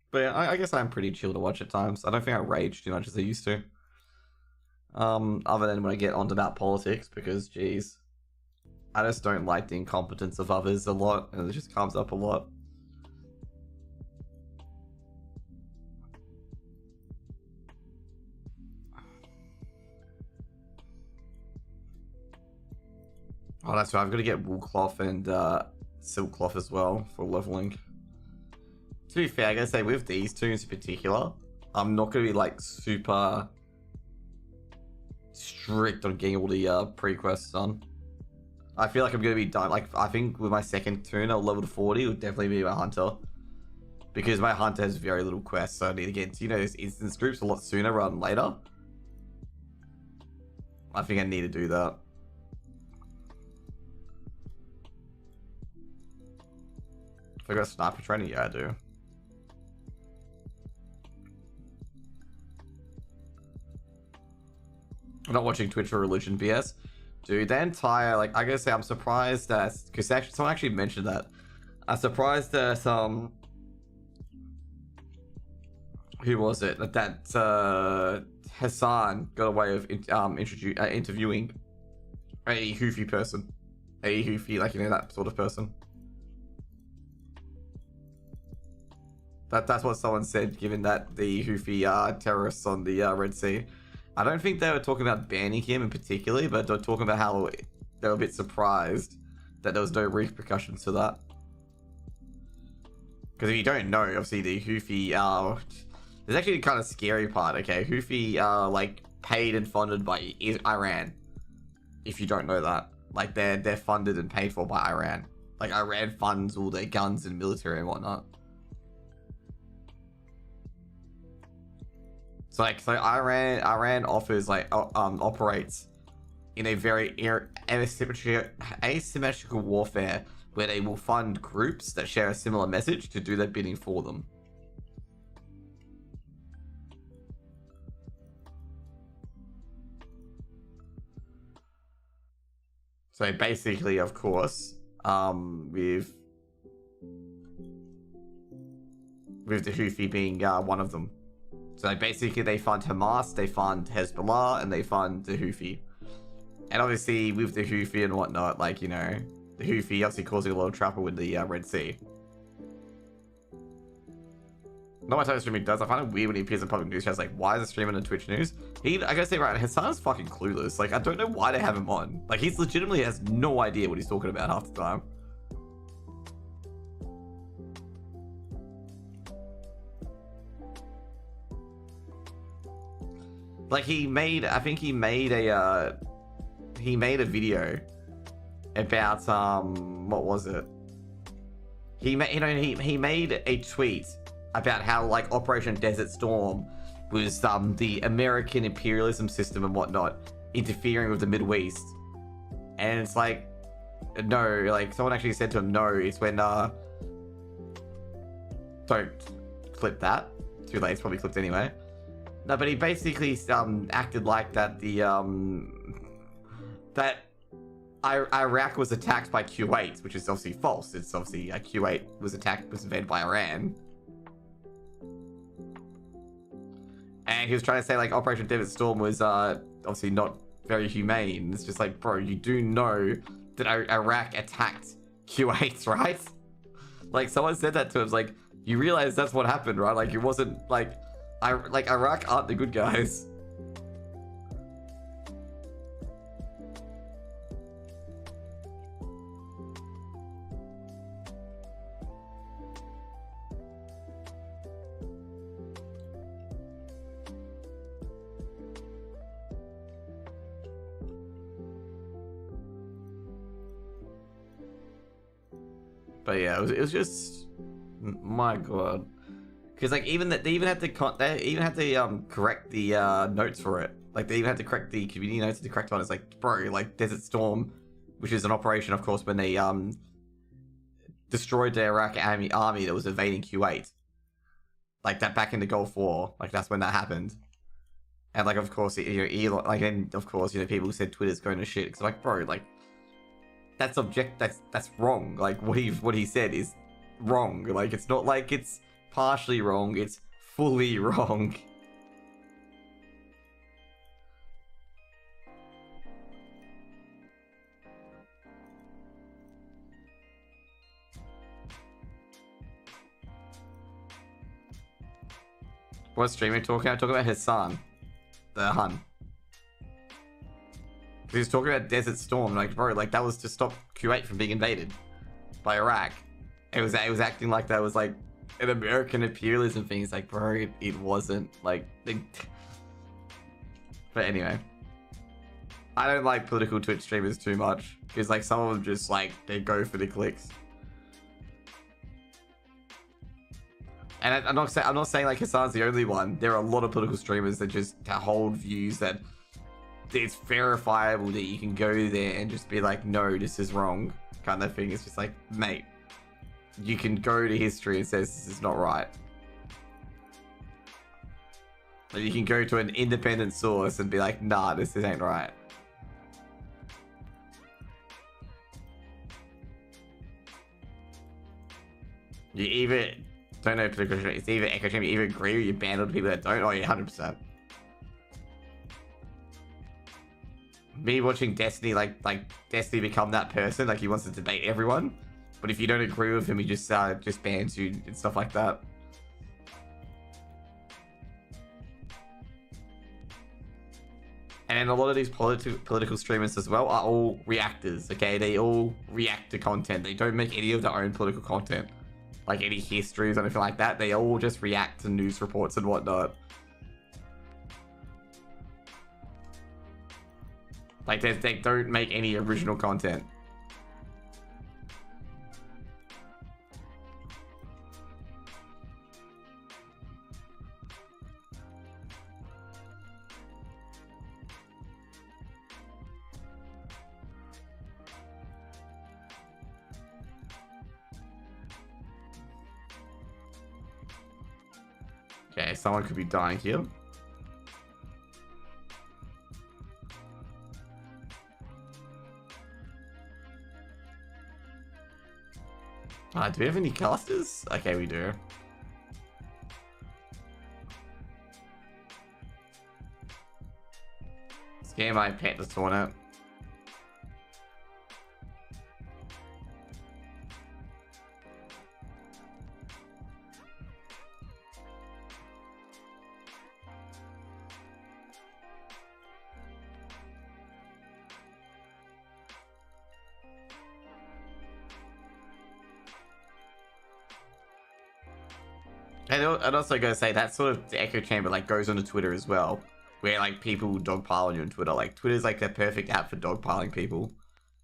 S1: But yeah, I guess I'm pretty chill to watch at times. I don't think I rage too much as I used to. Other than when I get onto about politics, because geez, I just don't like the incompetence of others a lot, and it just comes up a lot. Oh, that's right. I've got to get wool cloth and silk cloth as well for leveling. To be fair, I gotta say with these two in particular, I'm not gonna be like super strict on getting all the pre-quests done. I feel like I'm gonna be done. Like I think with my second tune, I'll level to 40. It would definitely be my hunter, because my hunter has very little quests, so I need to get into those instance groups a lot sooner rather than later. I think I need to do that. If I got sniper training, yeah, I do. I'm not watching Twitch for religion BS. Dude, the entire, like, I gotta say, I'm surprised that, because actually, someone actually mentioned that. I'm surprised that, who was it? That Hassan got away with interviewing a Hoofy person. A Hoofy, like, you know, that sort of person. That's what someone said, given that the Hoofy terrorists on the Red Sea. I don't think they were talking about banning him in particular, but they're talking about how they were a bit surprised that there was no repercussions to that. Because if you don't know, obviously the Houthi, there's actually a kind of scary part, okay? Houthi are like paid and funded by Iran. If you don't know that, like they're funded and paid for by Iran. Like Iran funds all their guns and military and whatnot. So Iran offers like operates in a very asymmetrical warfare where they will fund groups that share a similar message to do their bidding for them. So basically, of course, with the Houthi being one of them. So basically they fund Hamas, they fund Hezbollah, and they fund the Houthi. And obviously with the Houthi and whatnot, like, you know, the Houthi obviously causing a lot of trouble with the Red Sea. Not my type of streaming does. I find it weird when he appears in public news chats, like, why is the streamer in Twitch news? I gotta say, right, Hassan's fucking clueless. Like, I don't know why they have him on. Like, he's legitimately has no idea what he's talking about half the time. Like I think he made a video about what was it? He made a tweet about how like Operation Desert Storm was the American imperialism system and whatnot interfering with the Middle East, and it's like no, like someone actually said to him, no, it's when don't clip that. Too late, it's probably clipped anyway. No, but he basically acted like that that Iraq was attacked by Kuwait, which is obviously false. It's obviously Kuwait was invaded by Iran. And he was trying to say like Operation Desert Storm was obviously not very humane. It's just like, bro, you do know that Iraq attacked Kuwait, right? Like someone said that to him. It's like, you realize that's what happened, right? Like it wasn't like Iraq aren't the good guys. But yeah, it was just, my god. Because like they even had to correct the notes for it. Like they even had to correct the community notes to correct one. It's like, bro, like Desert Storm which is an operation, of course, when they destroyed the Iraq army that was invading Kuwait. Like that back in the Gulf War, like that's when that happened. And like, of course, Elon, like, and of course, people said Twitter's going to shit. Because like, bro, like, that's wrong. Like what he said is wrong. Like it's not like it's partially wrong. It's fully wrong. What streamer talking about? Talking about Hassan, the Hun. He's talking about Desert Storm, like, bro, like that was to stop Kuwait from being invaded by Iraq. It was acting like that was like an American imperialism thing. It's like, bro, it wasn't. Like, but anyway, I don't like political Twitch streamers too much because like some of them just like they go for the clicks. And I'm not saying like Hassan's the only one. There are a lot of political streamers that just hold views that it's verifiable that you can go there and just be like, no, this is wrong, kind of thing. It's just like, mate, you can go to history and says this is not right. But you can go to an independent source and be like, nah, this ain't right. You either don't know political, it's either echo chamber, you either agree or you ban all the people that don't. Oh yeah, 100%. Me watching Destiny, like Destiny become that person, like he wants to debate everyone, but if you don't agree with him, he just bans you and stuff like that. And a lot of these political streamers as well are all reactors, okay? They all react to content. They don't make any of their own political content, like any histories or anything like that. They all just react to news reports and whatnot. Like, they don't make any original content. Okay, someone could be dying here. Do we have any casters? Okay, we do. Scare my pet to spawn it. And I'd also gotta say that sort of the echo chamber like goes onto Twitter as well, where like people dogpile on you on Twitter. Like Twitter's like the perfect app for dogpiling people.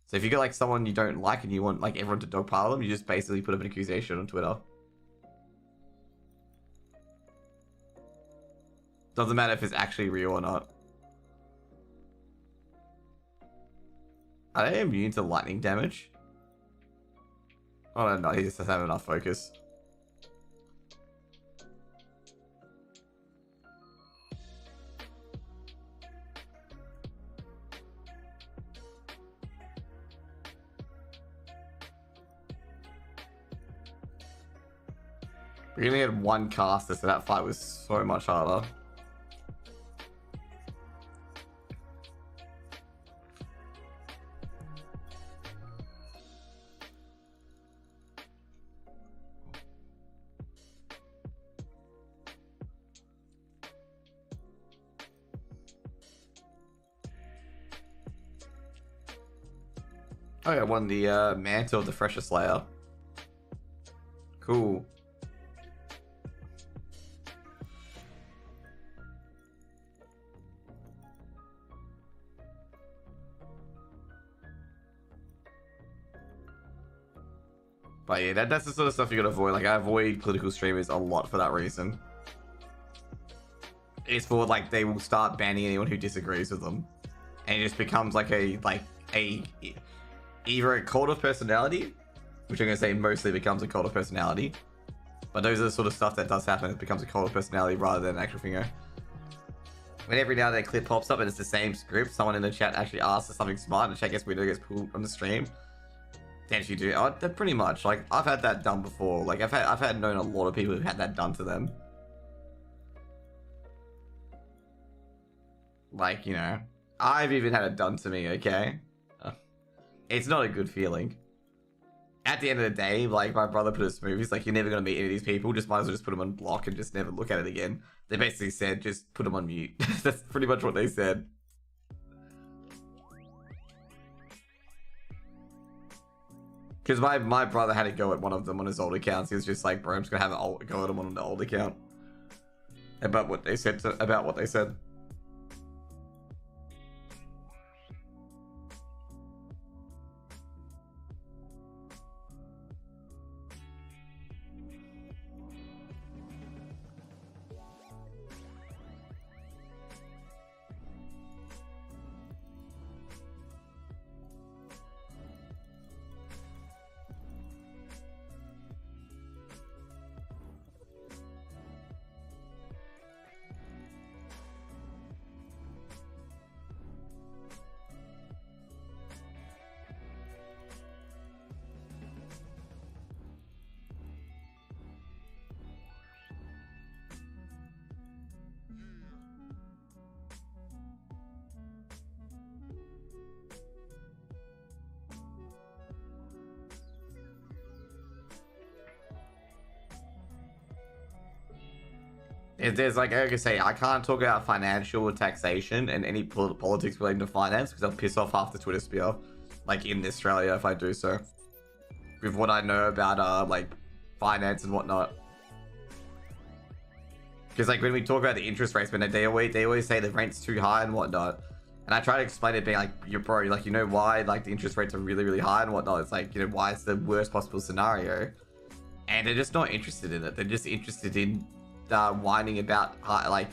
S1: So if you got like someone you don't like and you want like everyone to dogpile them, you just basically put up an accusation on Twitter. Doesn't matter if it's actually real or not. Are they immune to lightning damage? Oh no, he just doesn't have enough focus. We only had one caster, so that fight was so much harder. Oh yeah, I won the mantle of the Fresher Slayer. Cool. But yeah, that's the sort of stuff you gotta avoid. Like, I avoid political streamers a lot for that reason. It's for, like, they will start banning anyone who disagrees with them. And it just becomes, like, either a cult of personality, which I'm going to say mostly becomes a cult of personality, but those are the sort of stuff that does happen. It becomes a cult of personality rather than an actual thing. When every now and then a clip pops up and it's the same script, someone in the chat actually asks for something smart, and the chat gets weird, gets pulled from the stream. Potentially do. Oh, pretty much. Like, I've had that done before. Like, I've had known a lot of people who've had that done to them. Like, you know, I've even had it done to me, okay? It's not a good feeling. At the end of the day, like, my brother put it smooth. He's like, you're never going to meet any of these people. Just might as well just put them on block and just never look at it again. They basically said, just put them on mute. That's pretty much what they said. Because my brother had to go at one of them on his old accounts. He was just like, bro, I'm just going to have a go at him on the old account. About what they said. About what they said. There's like I say, I can't talk about financial or taxation and any politics relating to finance because I'll piss off half the Twitter sphere, like in Australia if I do so. With what I know about like finance and whatnot. Because like when we talk about the interest rates, when they always say the rent's too high and whatnot, and I try to explain it being like, you're bro, like, you know why like the interest rates are really high and whatnot. It's like, you know, why it's the worst possible scenario, and they're just not interested in it. They're just interested in whining about like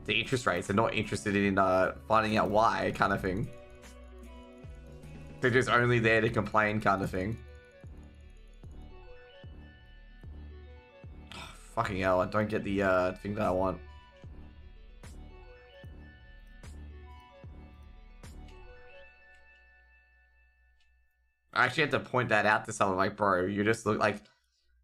S1: the interest rates. They're not interested in finding out why, kind of thing. They're just only there to complain, kind of thing. Oh, fucking hell, I don't get the thing that I want. I actually had to point that out to someone, like, bro, you just look like,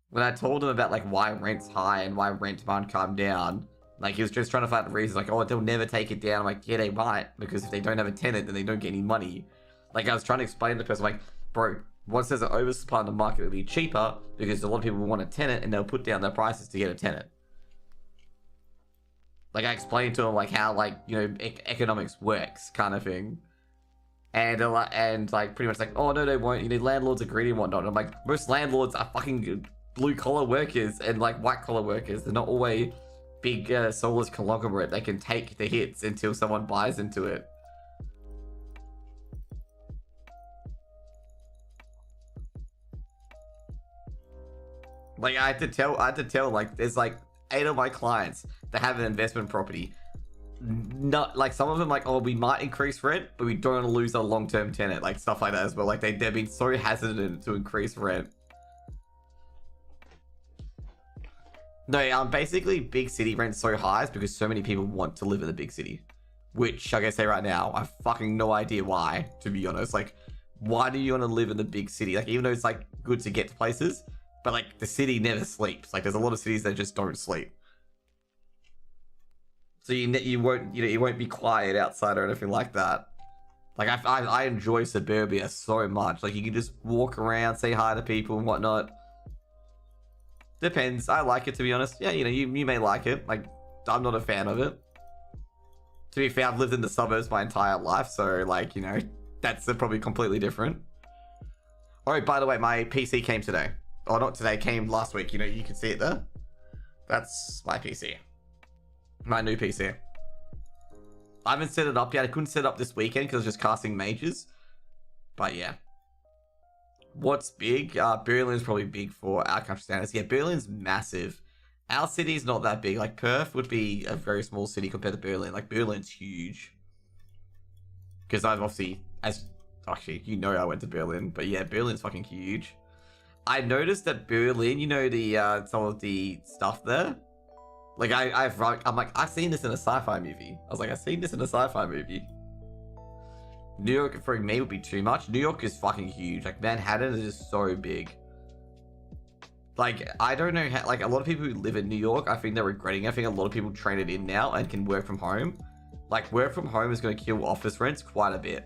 S1: when I told him about like why rent's high and why rent won't come down, like he was just trying to find reasons, like, oh, they'll never take it down. I'm like, yeah, they might, because if they don't have a tenant, then they don't get any money. Like, I was trying to explain to the person, like, bro, once there's an oversupply in the market, it'll be cheaper because a lot of people want a tenant and they'll put down their prices to get a tenant. Like, I explained to him like how, like, you know, economics works, kind of thing. And like pretty much like, oh no, they won't. You know, landlords are greedy and whatnot. And I'm like, most landlords are fucking blue collar workers and like white collar workers. They're not always big soulless conglomerate that can take the hits until someone buys into it. Like, I had to tell like, there's like 8 of my clients that have an investment property. Not like, some of them like, oh, we might increase rent, but we don't want to lose our long-term tenant, like stuff like that as well. Like they've been so hesitant to increase rent. No, basically big city rent's so high is because so many people want to live in the big city. Which, like I say right now, I have fucking no idea why, to be honest. Like, why do you want to live in the big city? Like, even though it's like good to get to places, but like the city never sleeps. Like, there's a lot of cities that just don't sleep. So you won't be quiet outside or anything like that. Like, I enjoy suburbia so much. Like, you can just walk around, say hi to people and whatnot. Depends. I like it, to be honest. Yeah, you know, you may like it. Like, I'm not a fan of it. To be fair, I've lived in the suburbs my entire life, so like, you know, that's probably completely different. Oh, by the way, my PC came today. Oh, not today, came last week. You know, you can see it there. That's my PC. My new PC. I haven't set it up yet. I couldn't set it up this weekend because I was just casting mages. But yeah. What's big? Berlin's probably big for our country standards. Yeah, Berlin's massive. Our city's not that big. Like, Perth would be a very small city compared to Berlin. Like, Berlin's huge. Because I've obviously, as Actually, you know I went to Berlin, but yeah, Berlin's fucking huge. I noticed that Berlin, you know, the some of the stuff there. Like I'm like, I've seen this in a sci-fi movie. I was like, I've seen this in a sci-fi movie. New York for me would be too much. New York is fucking huge. Like Manhattan is just so big. Like I don't know how. Like a lot of people who live in New York, I think they're regretting it. I think a lot of people train it in now and can work from home. Like work from home is going to kill office rents quite a bit.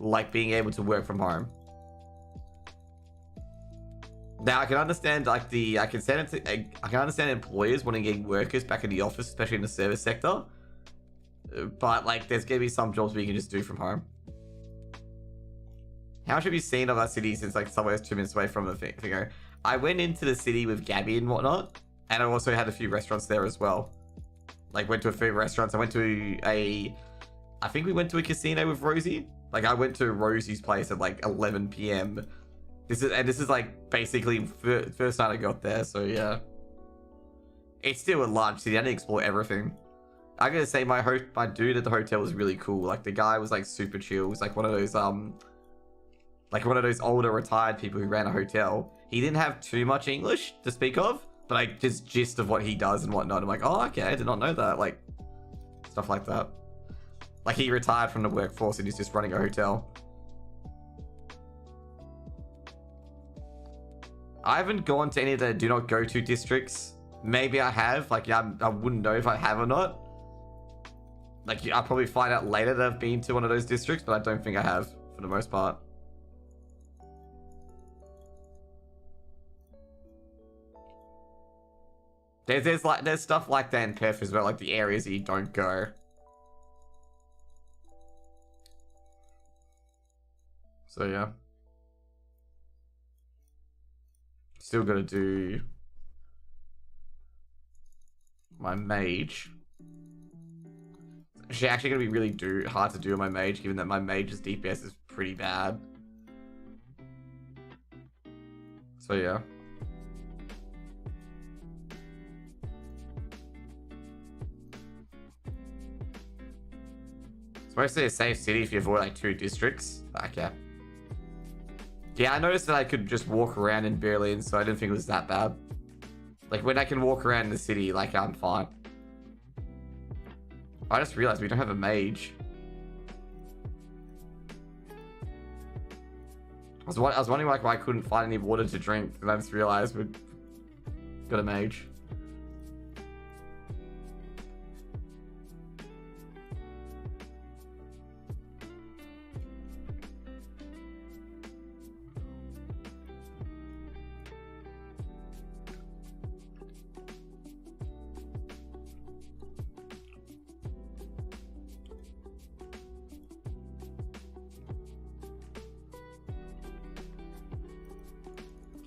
S1: Like being able to work from home. Now I can understand like I can understand employers wanting to get workers back in the office, especially in the service sector. But like there's gonna be some jobs where you can just do from home. How much have you seen of our city since like somewhere 2 minutes away from the thing? I went into the city with Gabby and whatnot, and I also had a few restaurants there as well. Like went to a few restaurants. I went to I think we went to a casino with Rosie. Like I went to Rosie's place at like 11 p.m. This is like basically first night I got there, so yeah. It's still a large city. I didn't explore everything. I gotta say my dude at the hotel was really cool. Like the guy was like super chill. He was like one of those older retired people who ran a hotel. He didn't have too much English to speak of, but like just gist of what he does and whatnot. I'm like, oh okay, I did not know that. Like stuff like that. Like he retired from the workforce and he's just running a hotel. I haven't gone to any of the do not go to districts. Maybe I have. Like, I wouldn't know if I have or not. Like, I'll probably find out later that I've been to one of those districts, but I don't think I have for the most part. There's stuff like that in Perth as well, like the areas that you don't go. So yeah. Still gotta do my mage. It's actually gonna be really hard to do on my mage, given that my mage's DPS is pretty bad. So yeah. It's mostly a safe city if you avoid like 2 districts. Okay. Yeah, I noticed that I could just walk around in Berlin, so I didn't think it was that bad. Like, when I can walk around in the city, like, I'm fine. I just realized we don't have a mage. I was wondering, like, why I couldn't find any water to drink, and I just realized we've got a mage.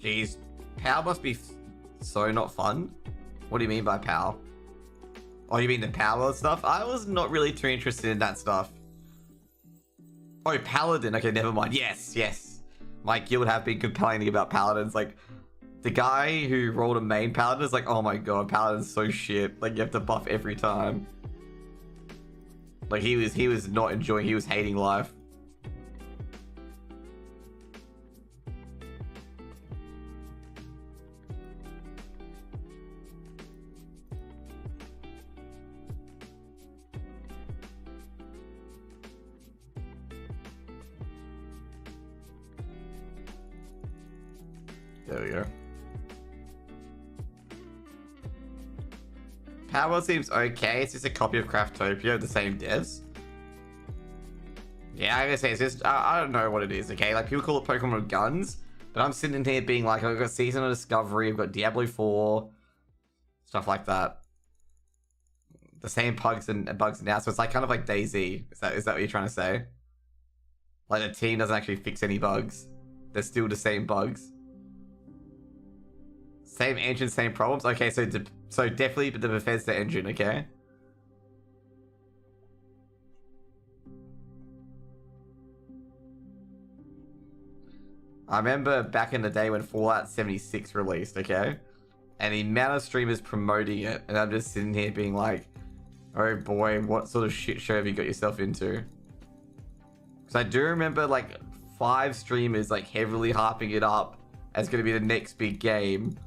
S1: Jeez, POW must be so not fun. What do you mean by POW? Oh, you mean the power stuff? I was not really too interested in that stuff. Oh, Paladin. Okay, never mind. Yes, yes. My guild have been complaining about Paladins. Like, the guy who rolled a main Paladin is like, oh my god, Paladin's so shit. Like, you have to buff every time. Like, he was not enjoying, he was hating life. There we go. Power seems okay. It's just a copy of Craftopia, the same devs. Yeah, I gotta say, it's just, I don't know what it is, okay? Like, people call it Pokemon with guns, but I'm sitting here being like, I've got Season of Discovery, I've got Diablo 4, stuff like that. The same bugs now, so it's like kind of like DayZ. Is that what you're trying to say? Like, the team doesn't actually fix any bugs. They're still the same bugs. Same engine, same problems? Okay, so definitely the Bethesda engine, okay? I remember back in the day when Fallout 76 released, okay? And the amount of streamers promoting it, and I'm just sitting here being like, oh boy, what sort of shit show have you got yourself into? Because So I do remember like 5 streamers like heavily hyping it up as going to be the next big game.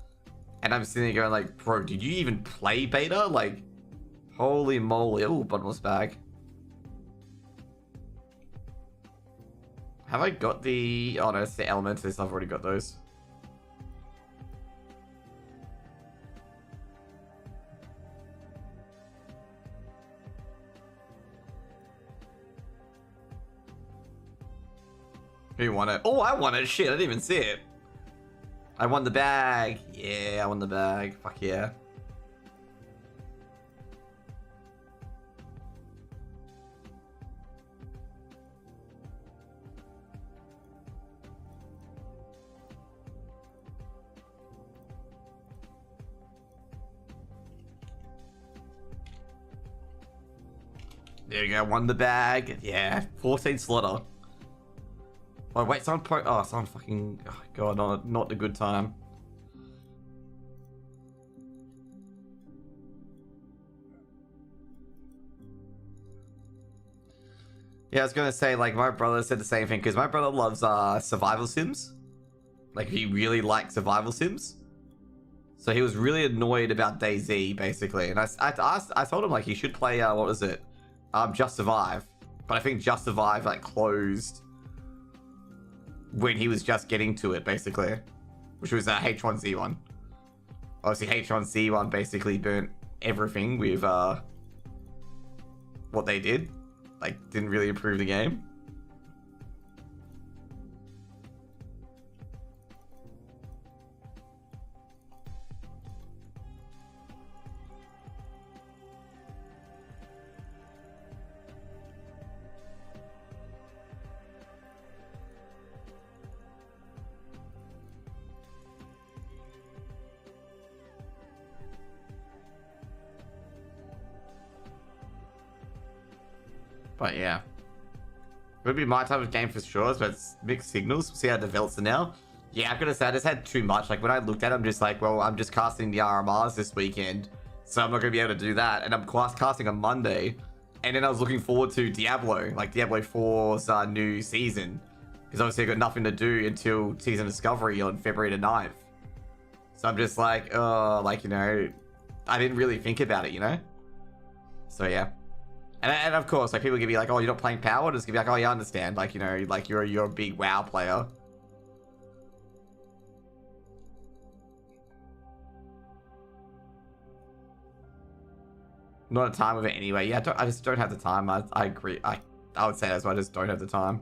S1: And I'm sitting there going like, bro, did you even play beta? Like, holy moly. Oh, bottomless bag. Have I got the... Oh no, it's the elements. I've already got those. Who won it? Oh, I won it. Shit, I didn't even see it. I won the bag. Yeah, I won the bag. Fuck yeah. There you go, won the bag. Yeah, 14 slaughter. Oh wait, someone someone fucking... Oh god, not a good time. Yeah, I was gonna say, like, my brother said the same thing, because my brother loves survival sims. Like, he really likes survival sims. So he was really annoyed about DayZ, basically. And I told him, like, he should play, what was it? Just Survive. But I think Just Survive, like, closed when he was just getting to it, basically. Which was H1Z1. Obviously, H1Z1 basically burnt everything with what they did. Like, didn't really improve the game. But yeah, it would be my type of game for sure, but it's mixed signals. We'll see how it develops now. Yeah, I'm gonna say I just had too much. Like, when I looked at it, I'm just like, well, I'm just casting the RMRs this weekend, so I'm not gonna be able to do that. And I'm casting on Monday, and then I was looking forward to Diablo, like Diablo 4's new season, because obviously I've got nothing to do until season discovery on February the 9th. So I'm just like, like, you know, I didn't really think about it, you know? So yeah. And of course, like, people can be like, oh, you're not playing Power? Just be like, oh, yeah, I understand. Like, you know, like, you're a big WoW player. Not a time of it anyway. Yeah, I just don't have the time. I agree. I would say that's why I just don't have the time.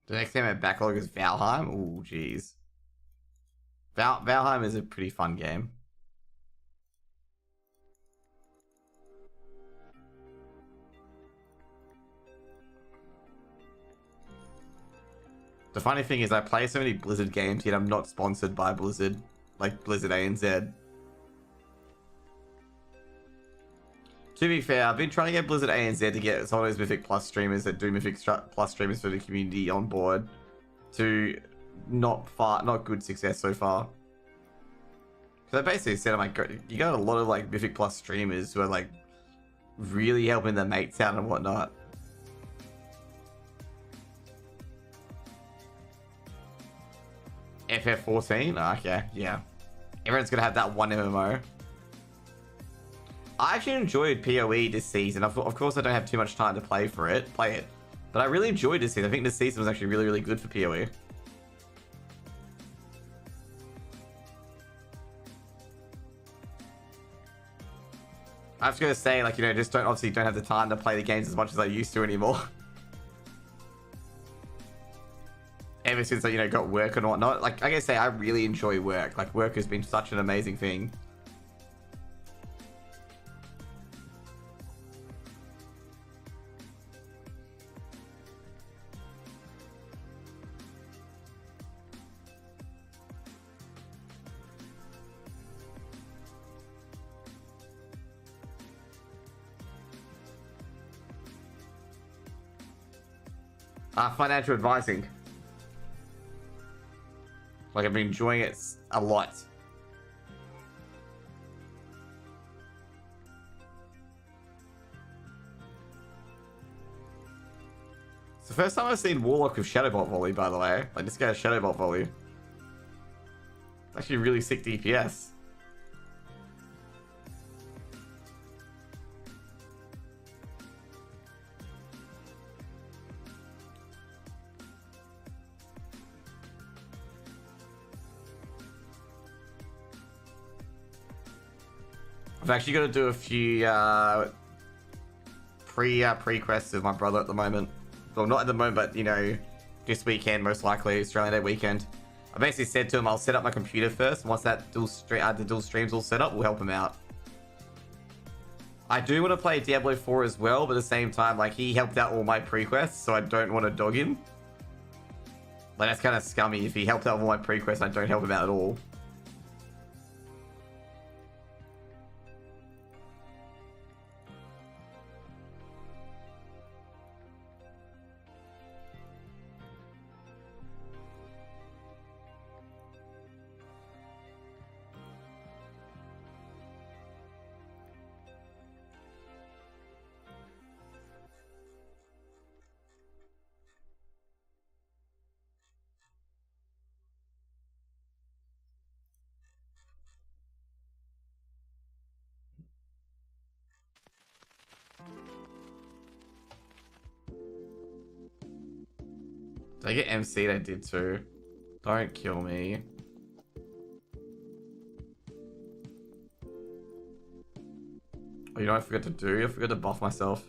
S1: The next game at backlog is Valheim. Ooh, jeez. Valheim is a pretty fun game. The funny thing is, I play so many Blizzard games, yet I'm not sponsored by Blizzard, like Blizzard ANZ. To be fair, I've been trying to get Blizzard ANZ to get some of those Mythic Plus streamers that do Mythic Plus streamers for the community on board, to not good success so far. Because I basically said, I'm like, you got a lot of like Mythic Plus streamers who are like really helping their mates out and whatnot. FF14? Oh, okay, yeah. Everyone's gonna have that one MMO. I actually enjoyed PoE this season. Of course, I don't have too much time to play it. But I really enjoyed this season. I think this season was actually really, really good for PoE. I was gonna say, like, you know, just obviously don't have the time to play the games as much as I used to anymore. Ever since I, you know, got work and whatnot. Like I say, I really enjoy work. Like, work has been such an amazing thing. Financial advising. Like, I've been enjoying it a lot. It's the first time I've seen Warlock with Shadowbolt Volley, by the way. Like, this guy has Shadowbolt Volley. It's actually really sick DPS. I've actually got to do a few pre-quests with my brother at the moment. Well, not at the moment, but, you know, this weekend, most likely, Australian Day weekend. I basically said to him, I'll set up my computer first. And once that the dual stream's all set up, we'll help him out. I do want to play Diablo 4 as well, but at the same time, like, he helped out all my pre-quests, so I don't want to dog him. Like, that's kind of scummy. If he helped out all my pre-quests, I don't help him out at all. Did I get MC'd? I did too. Don't kill me. Oh, you know what I forgot to do? I forgot to buff myself.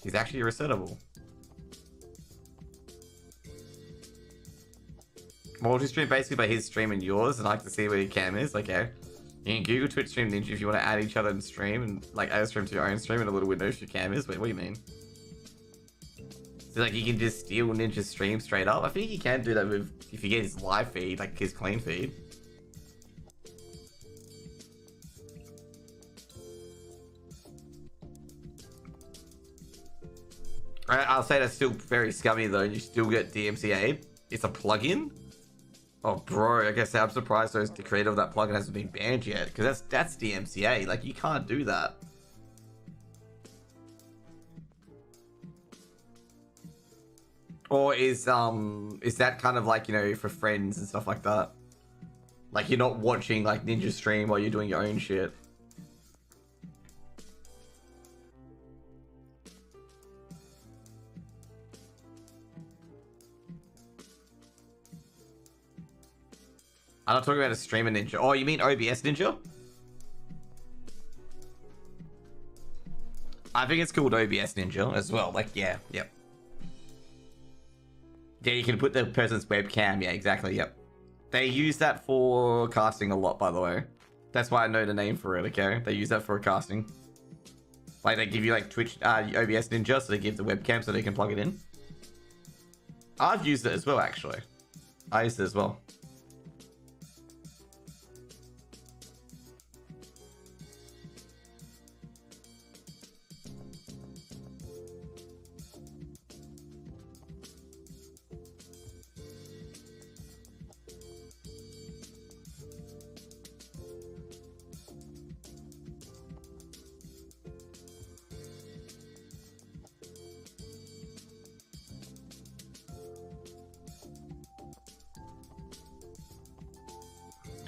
S1: He's actually resettable. Multi-stream basically by his stream and yours, and I like to see where your cam is. Okay. You can Google Twitch Stream Ninja if you want to add each other in stream and like add a stream to your own stream and a little window if your cam is. Wait, what do you mean? So like you can just steal Ninja's stream straight up? I think you can do that with if you get his live feed, like his clean feed. I'll say that's still very scummy though. You still get DMCA. It's a plugin. Oh, bro, I guess I'm surprised the creator of that plugin hasn't been banned yet, because that's DMCA. Like, you can't do that. Or is that kind of like, you know, for friends and stuff like that? Like, you're not watching like Ninja stream while you're doing your own shit. I'm not talking about a streamer Ninja. Oh, you mean OBS Ninja? I think it's called OBS Ninja as well. Like, yeah, yep. Yeah, you can put the person's webcam. Yeah, exactly, yep. They use that for casting a lot, by the way. That's why I know the name for it, okay? They use that for casting. Like, they give you, like, Twitch, OBS Ninja, so they give the webcam so they can plug it in. I've used it as well, actually. I used it as well.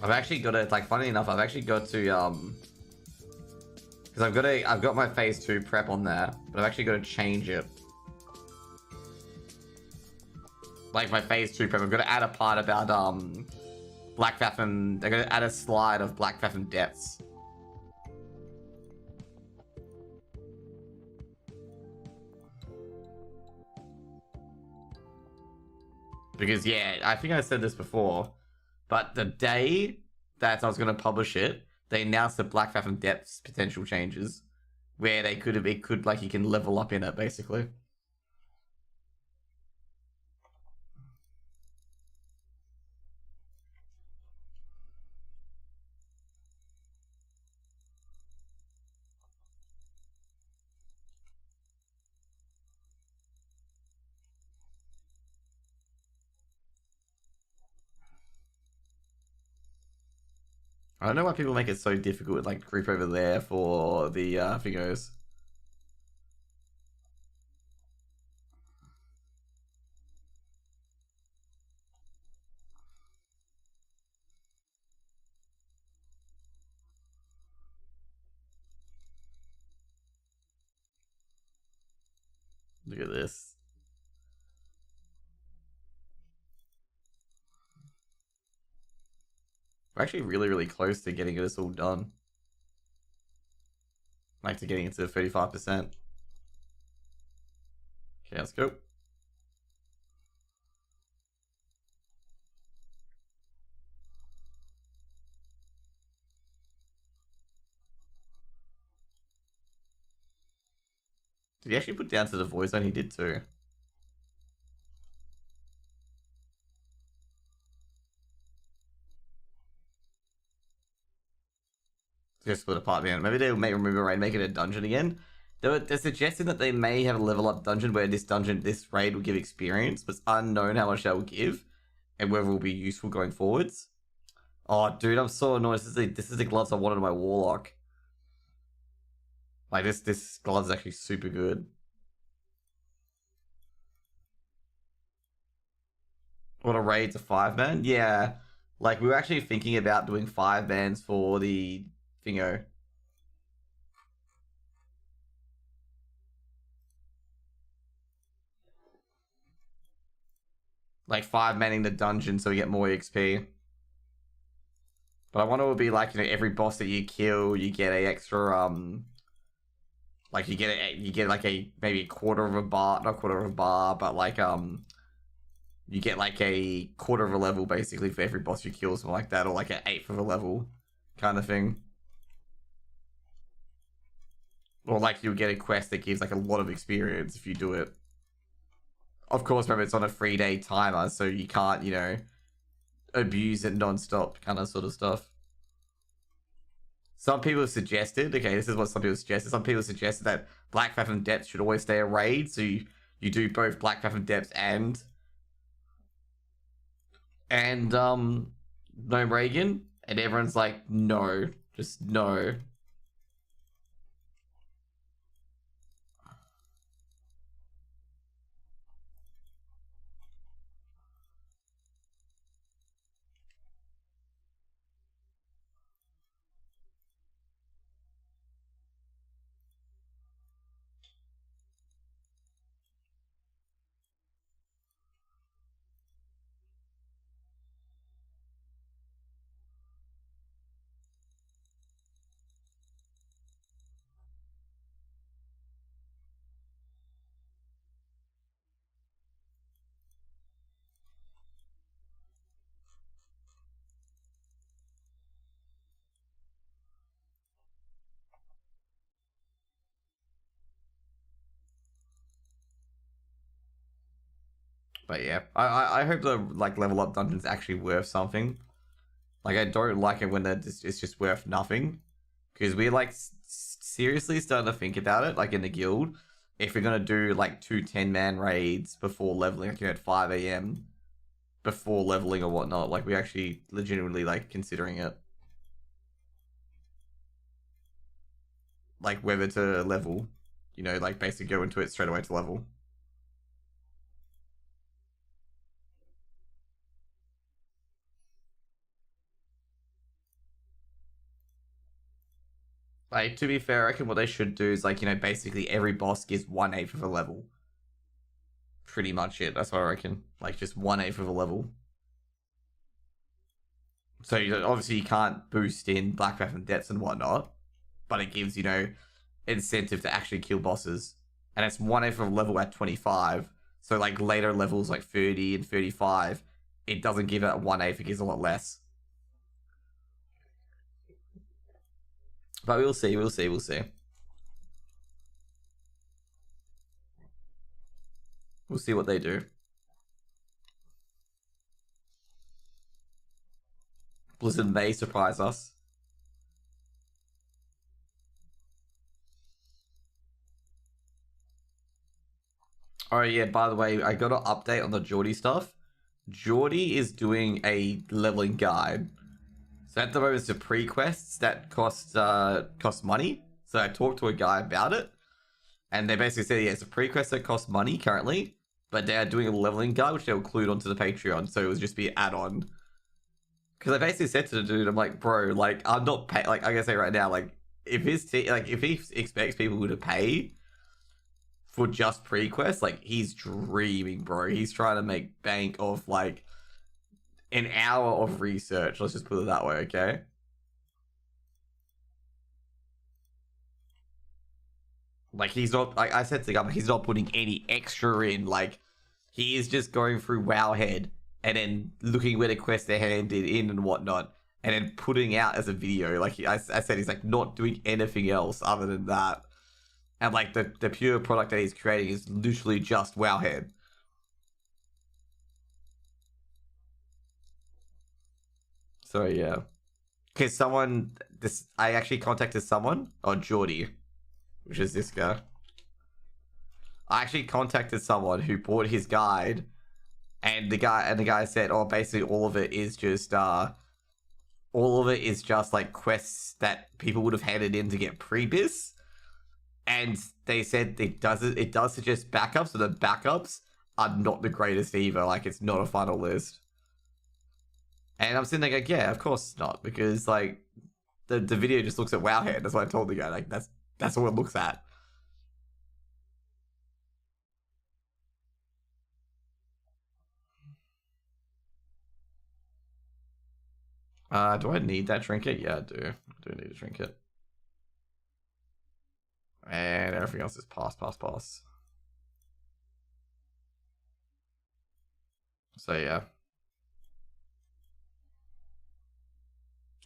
S1: I've actually got to, like, funny enough, I've actually got to, because I've got my phase 2 prep on there, but I've actually got to change it. Like, my phase 2 prep, I've got to add a part about, Black Pfaffen, I'm going to add a slide of Black Pfaffen deaths. Because, yeah, I think I said this before, but the day that I was going to publish it, they announced the Black Fathom Depths potential changes, where you can level up in it, basically. I don't know why people make it so difficult with like group over there for the figures. Look at this. We're actually really, really close to getting this all done. Like to getting it to 35%. Okay, let's go. Did he actually put down to the voice zone? He did too. Just split apart, man. Maybe they'll remove a raid, make it a dungeon again. They're suggesting that they may have a level up dungeon where this raid will give experience, but it's unknown how much that will give and whether it will be useful going forwards. Oh, dude, I'm so annoyed. This is the gloves I wanted on my warlock. Like this glove is actually super good. What a raid to 5-man? Yeah. Like we were actually thinking about doing 5-mans for the thingo. Like 5-manning the dungeon so we get more XP. But I wonder it would be like, you know, every boss that you kill, you get a extra like you get like maybe a quarter of a bar, not quarter of a bar, but like you get like a quarter of a level basically for every boss you kill, something like that, or like an eighth of a level kind of thing. Or like you'll get a quest that gives like a lot of experience if you do it. Of course, remember it's on a 3-day timer, so you can't, you know, abuse it non-stop kind of sort of stuff. Some people have suggested, okay, this is what some people suggested. Some people suggested that Black Fathom Depths should always stay a raid, so you do both Black Fathom Depths and Gnome Reagan, and everyone's like, no, just no. But yeah, I hope the like level up dungeon's actually worth something. Like I don't like it when it's just worth nothing, because we're like seriously starting to think about it. Like in the guild, if we're gonna do like 2 10-man raids before leveling, like, you know, at 5 a.m. before leveling or whatnot, like we actually legitimately like considering it, like whether to level, you know, like basically go into it straight away to level. Like, to be fair, I reckon what they should do is, like, you know, basically every boss gives 1/8 of a level. Pretty much it. That's what I reckon. Like, just 1/8 of a level. So, obviously, you can't boost in Black Fathom Depths and whatnot, but it gives, you know, incentive to actually kill bosses. And it's 1/8 of a level at 25. So like later levels like 30 and 35, it doesn't give it 1/8, it gives a lot less. But we'll see, we'll see, we'll see. We'll see what they do. Blizzard may surprise us. Oh yeah, by the way, I got an update on the Geordie stuff. Geordie is doing a leveling guide. So at the moment, it's the pre-quests that cost money. So I talked to a guy about it, and they basically said, yeah, it's a pre-quest that costs money currently, but they are doing a leveling guide, which they'll include onto the Patreon, so it would just be an add-on. Because I basically said to the dude, I'm like, bro, like, I'm not pay. Like, I gotta say right now, like, if if he expects people to pay for just pre-quests, like, he's dreaming, bro. He's trying to make bank of like an hour of research. Let's just put it that way, okay? Like, he's not, like I said to him, he's not putting any extra in. Like, he is just going through Wowhead and then looking where the quests are handed in and whatnot, and then putting out as a video. Like, I said, he's like not doing anything else other than that. And like the pure product that he's creating is literally just Wowhead. So yeah. Because I actually contacted someone on Geordie, which is this guy. I actually contacted someone who bought his guide, and the guy said, "Oh, basically all of it is just like quests that people would have handed in to get pre-bis." And they said it does suggest backups, so the backups are not the greatest either. Like, it's not a final list. And I'm sitting there like, yeah, of course not, because like the video just looks at Wowhead. That's what I told the guy. Like, that's all it looks at. Do I need that trinket? Yeah, I do. I do need a trinket. And everything else is pass, pass, pass. So yeah.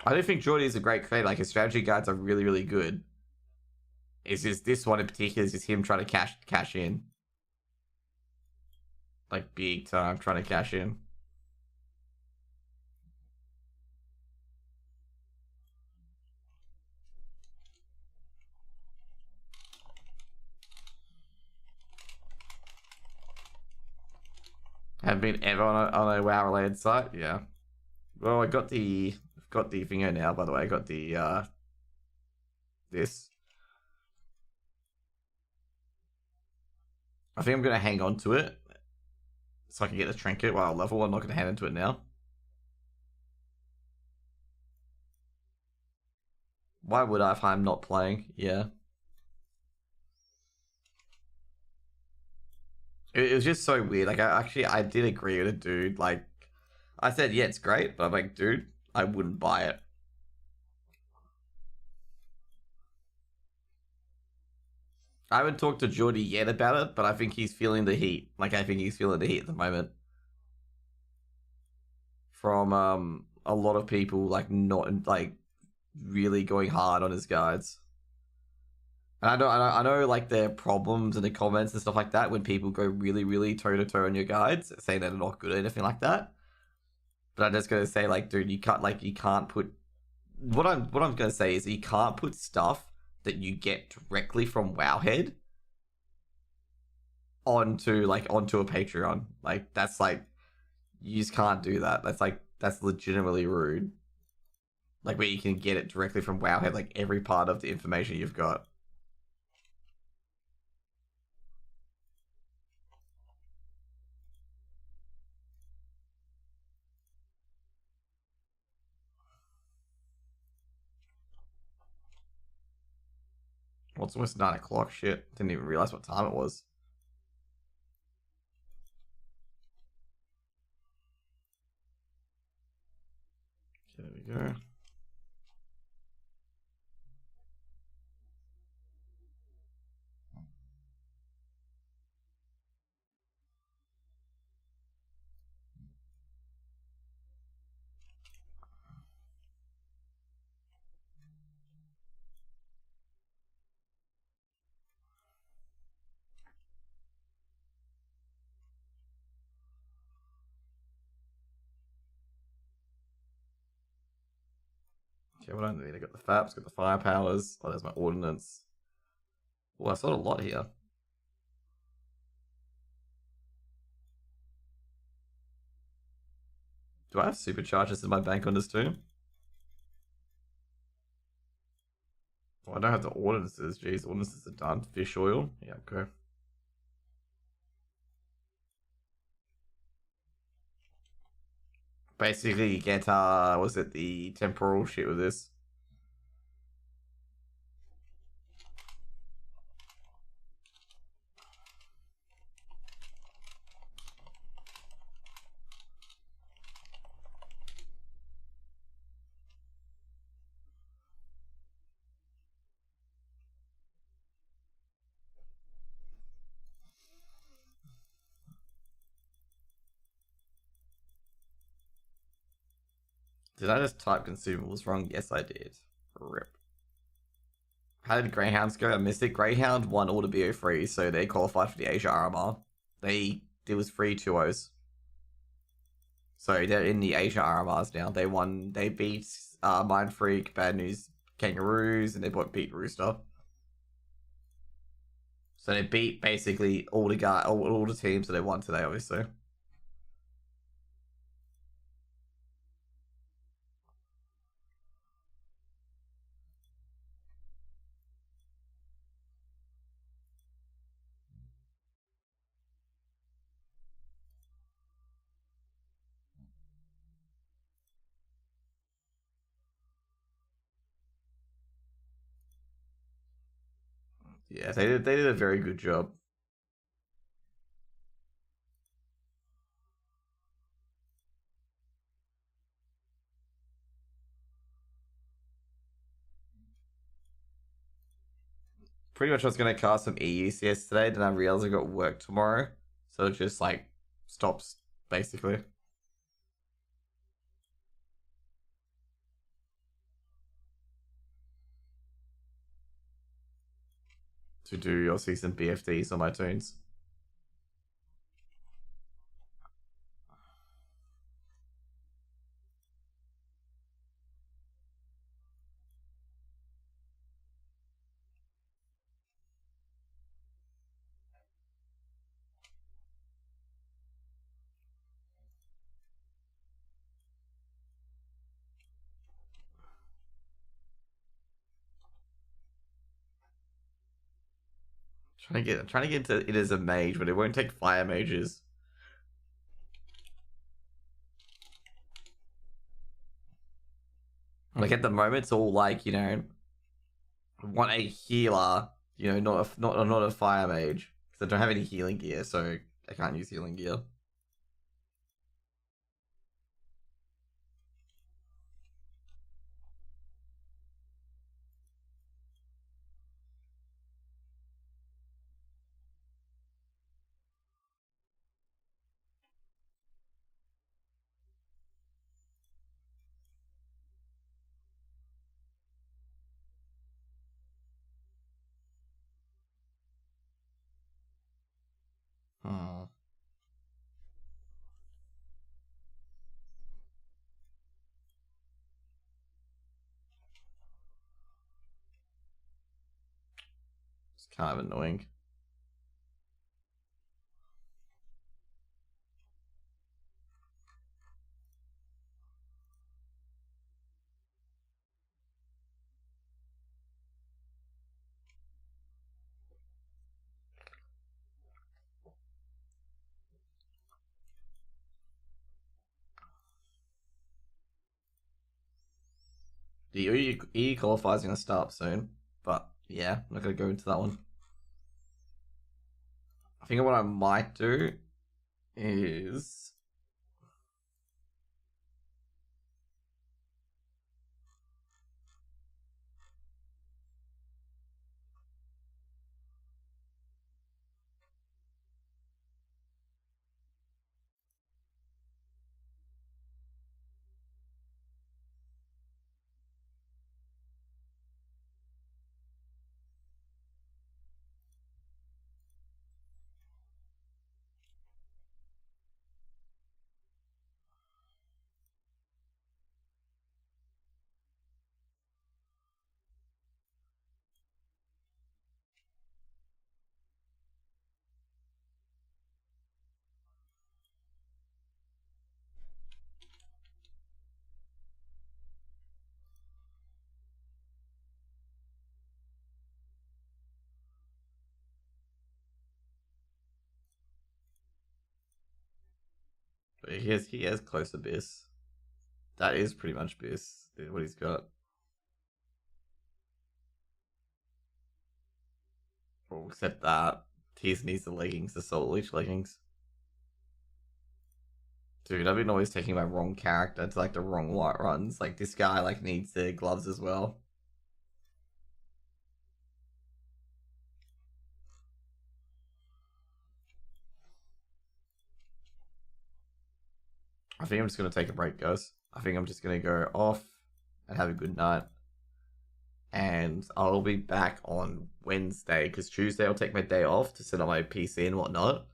S1: I don't think Geordie is a great creator. Like, his strategy guides are really, really good. It's just this one in particular is just him trying to cash in. Like, big time trying to cash in. Have been ever on a WoW related site? Yeah. Well, I got the thingo now, by the way. I got the this. I think I'm gonna hang on to it so I can get the trinket while I level. I'm not gonna hand into it now. Why would I if I'm not playing? Yeah. It was just so weird. Like, I did agree with it, dude. Like, I said, yeah, it's great, but I'm like, dude, I wouldn't buy it. I haven't talked to Geordie yet about it, but I think he's feeling the heat. Like, I think he's feeling the heat at the moment from a lot of people, like, not like really going hard on his guides. And I know, like, the problems in the comments and stuff like that when people go really, really toe to toe on your guides, saying that they're not good or anything like that. But I'm just gonna say, like, dude, you can't put. What I'm gonna say is you can't put stuff that you get directly from Wowhead onto a Patreon. Like, that's like, you just can't do that. That's legitimately rude. Like, where you can get it directly from Wowhead, like every part of the information you've got. Well, it's almost 9 o'clock. Shit, didn't even realize what time it was. Okay, there we go. Okay, what do I need? I got the FAPs, got the firepowers. Oh, there's my ordnance. Oh, I saw a lot here. Do I have superchargers in my bank on this too? Oh, I don't have the ordinances. Jeez, ordinances are done. Fish oil. Yeah, okay. Basically, you get, was it the temporal shit with this? Did I just type consumables wrong? Yes, I did. Rip. How did Greyhounds go? I missed it. Greyhound won all the BO3, so they qualified for the Asia RMR. It was free 2-0s. So they're in the Asia RMRs now. They won. They beat Mind Freak, Bad News Kangaroos, and they beat Rooster. So they beat basically all the teams that they won today, obviously. Yeah, they did a very good job. Pretty much I was gonna cast some EUCS today, then I realized I got work tomorrow. So it just like stops basically. To do your season BFDs on my tunes. Trying to get into it as a mage, but it won't take fire mages. Like at the moment, it's all like want a healer, not a fire mage because I don't have any healing gear, so I can't use healing gear. Hmm. It's kind of annoying. The EU qualifiers are gonna start soon, but yeah, I'm not gonna go into that one. I think what I might do is He has close abyss. That is pretty much abyss, what he's got. Well, except that. Tears needs the leggings, the Soul Leech leggings. Dude, I've been always taking my wrong character to like the wrong white runs. Like this guy like needs the gloves as well. I think I'm just gonna take a break, guys. I think I'm just gonna go off and have a good night. And I'll be back on Wednesday because Tuesday I'll take my day off to set up my PC and whatnot.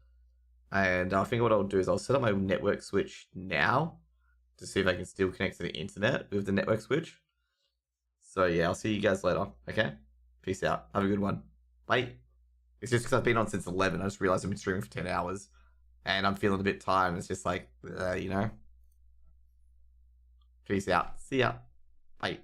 S1: And I think what I'll do is I'll set up my network switch now to see if I can still connect to the internet with the network switch. So yeah, I'll see you guys later. Okay? Peace out. Have a good one. Bye. It's just because I've been on since 11. I just realized I've been streaming for 10 hours. And I'm feeling a bit tired. It's just like, you know. Peace out. See ya. Bye.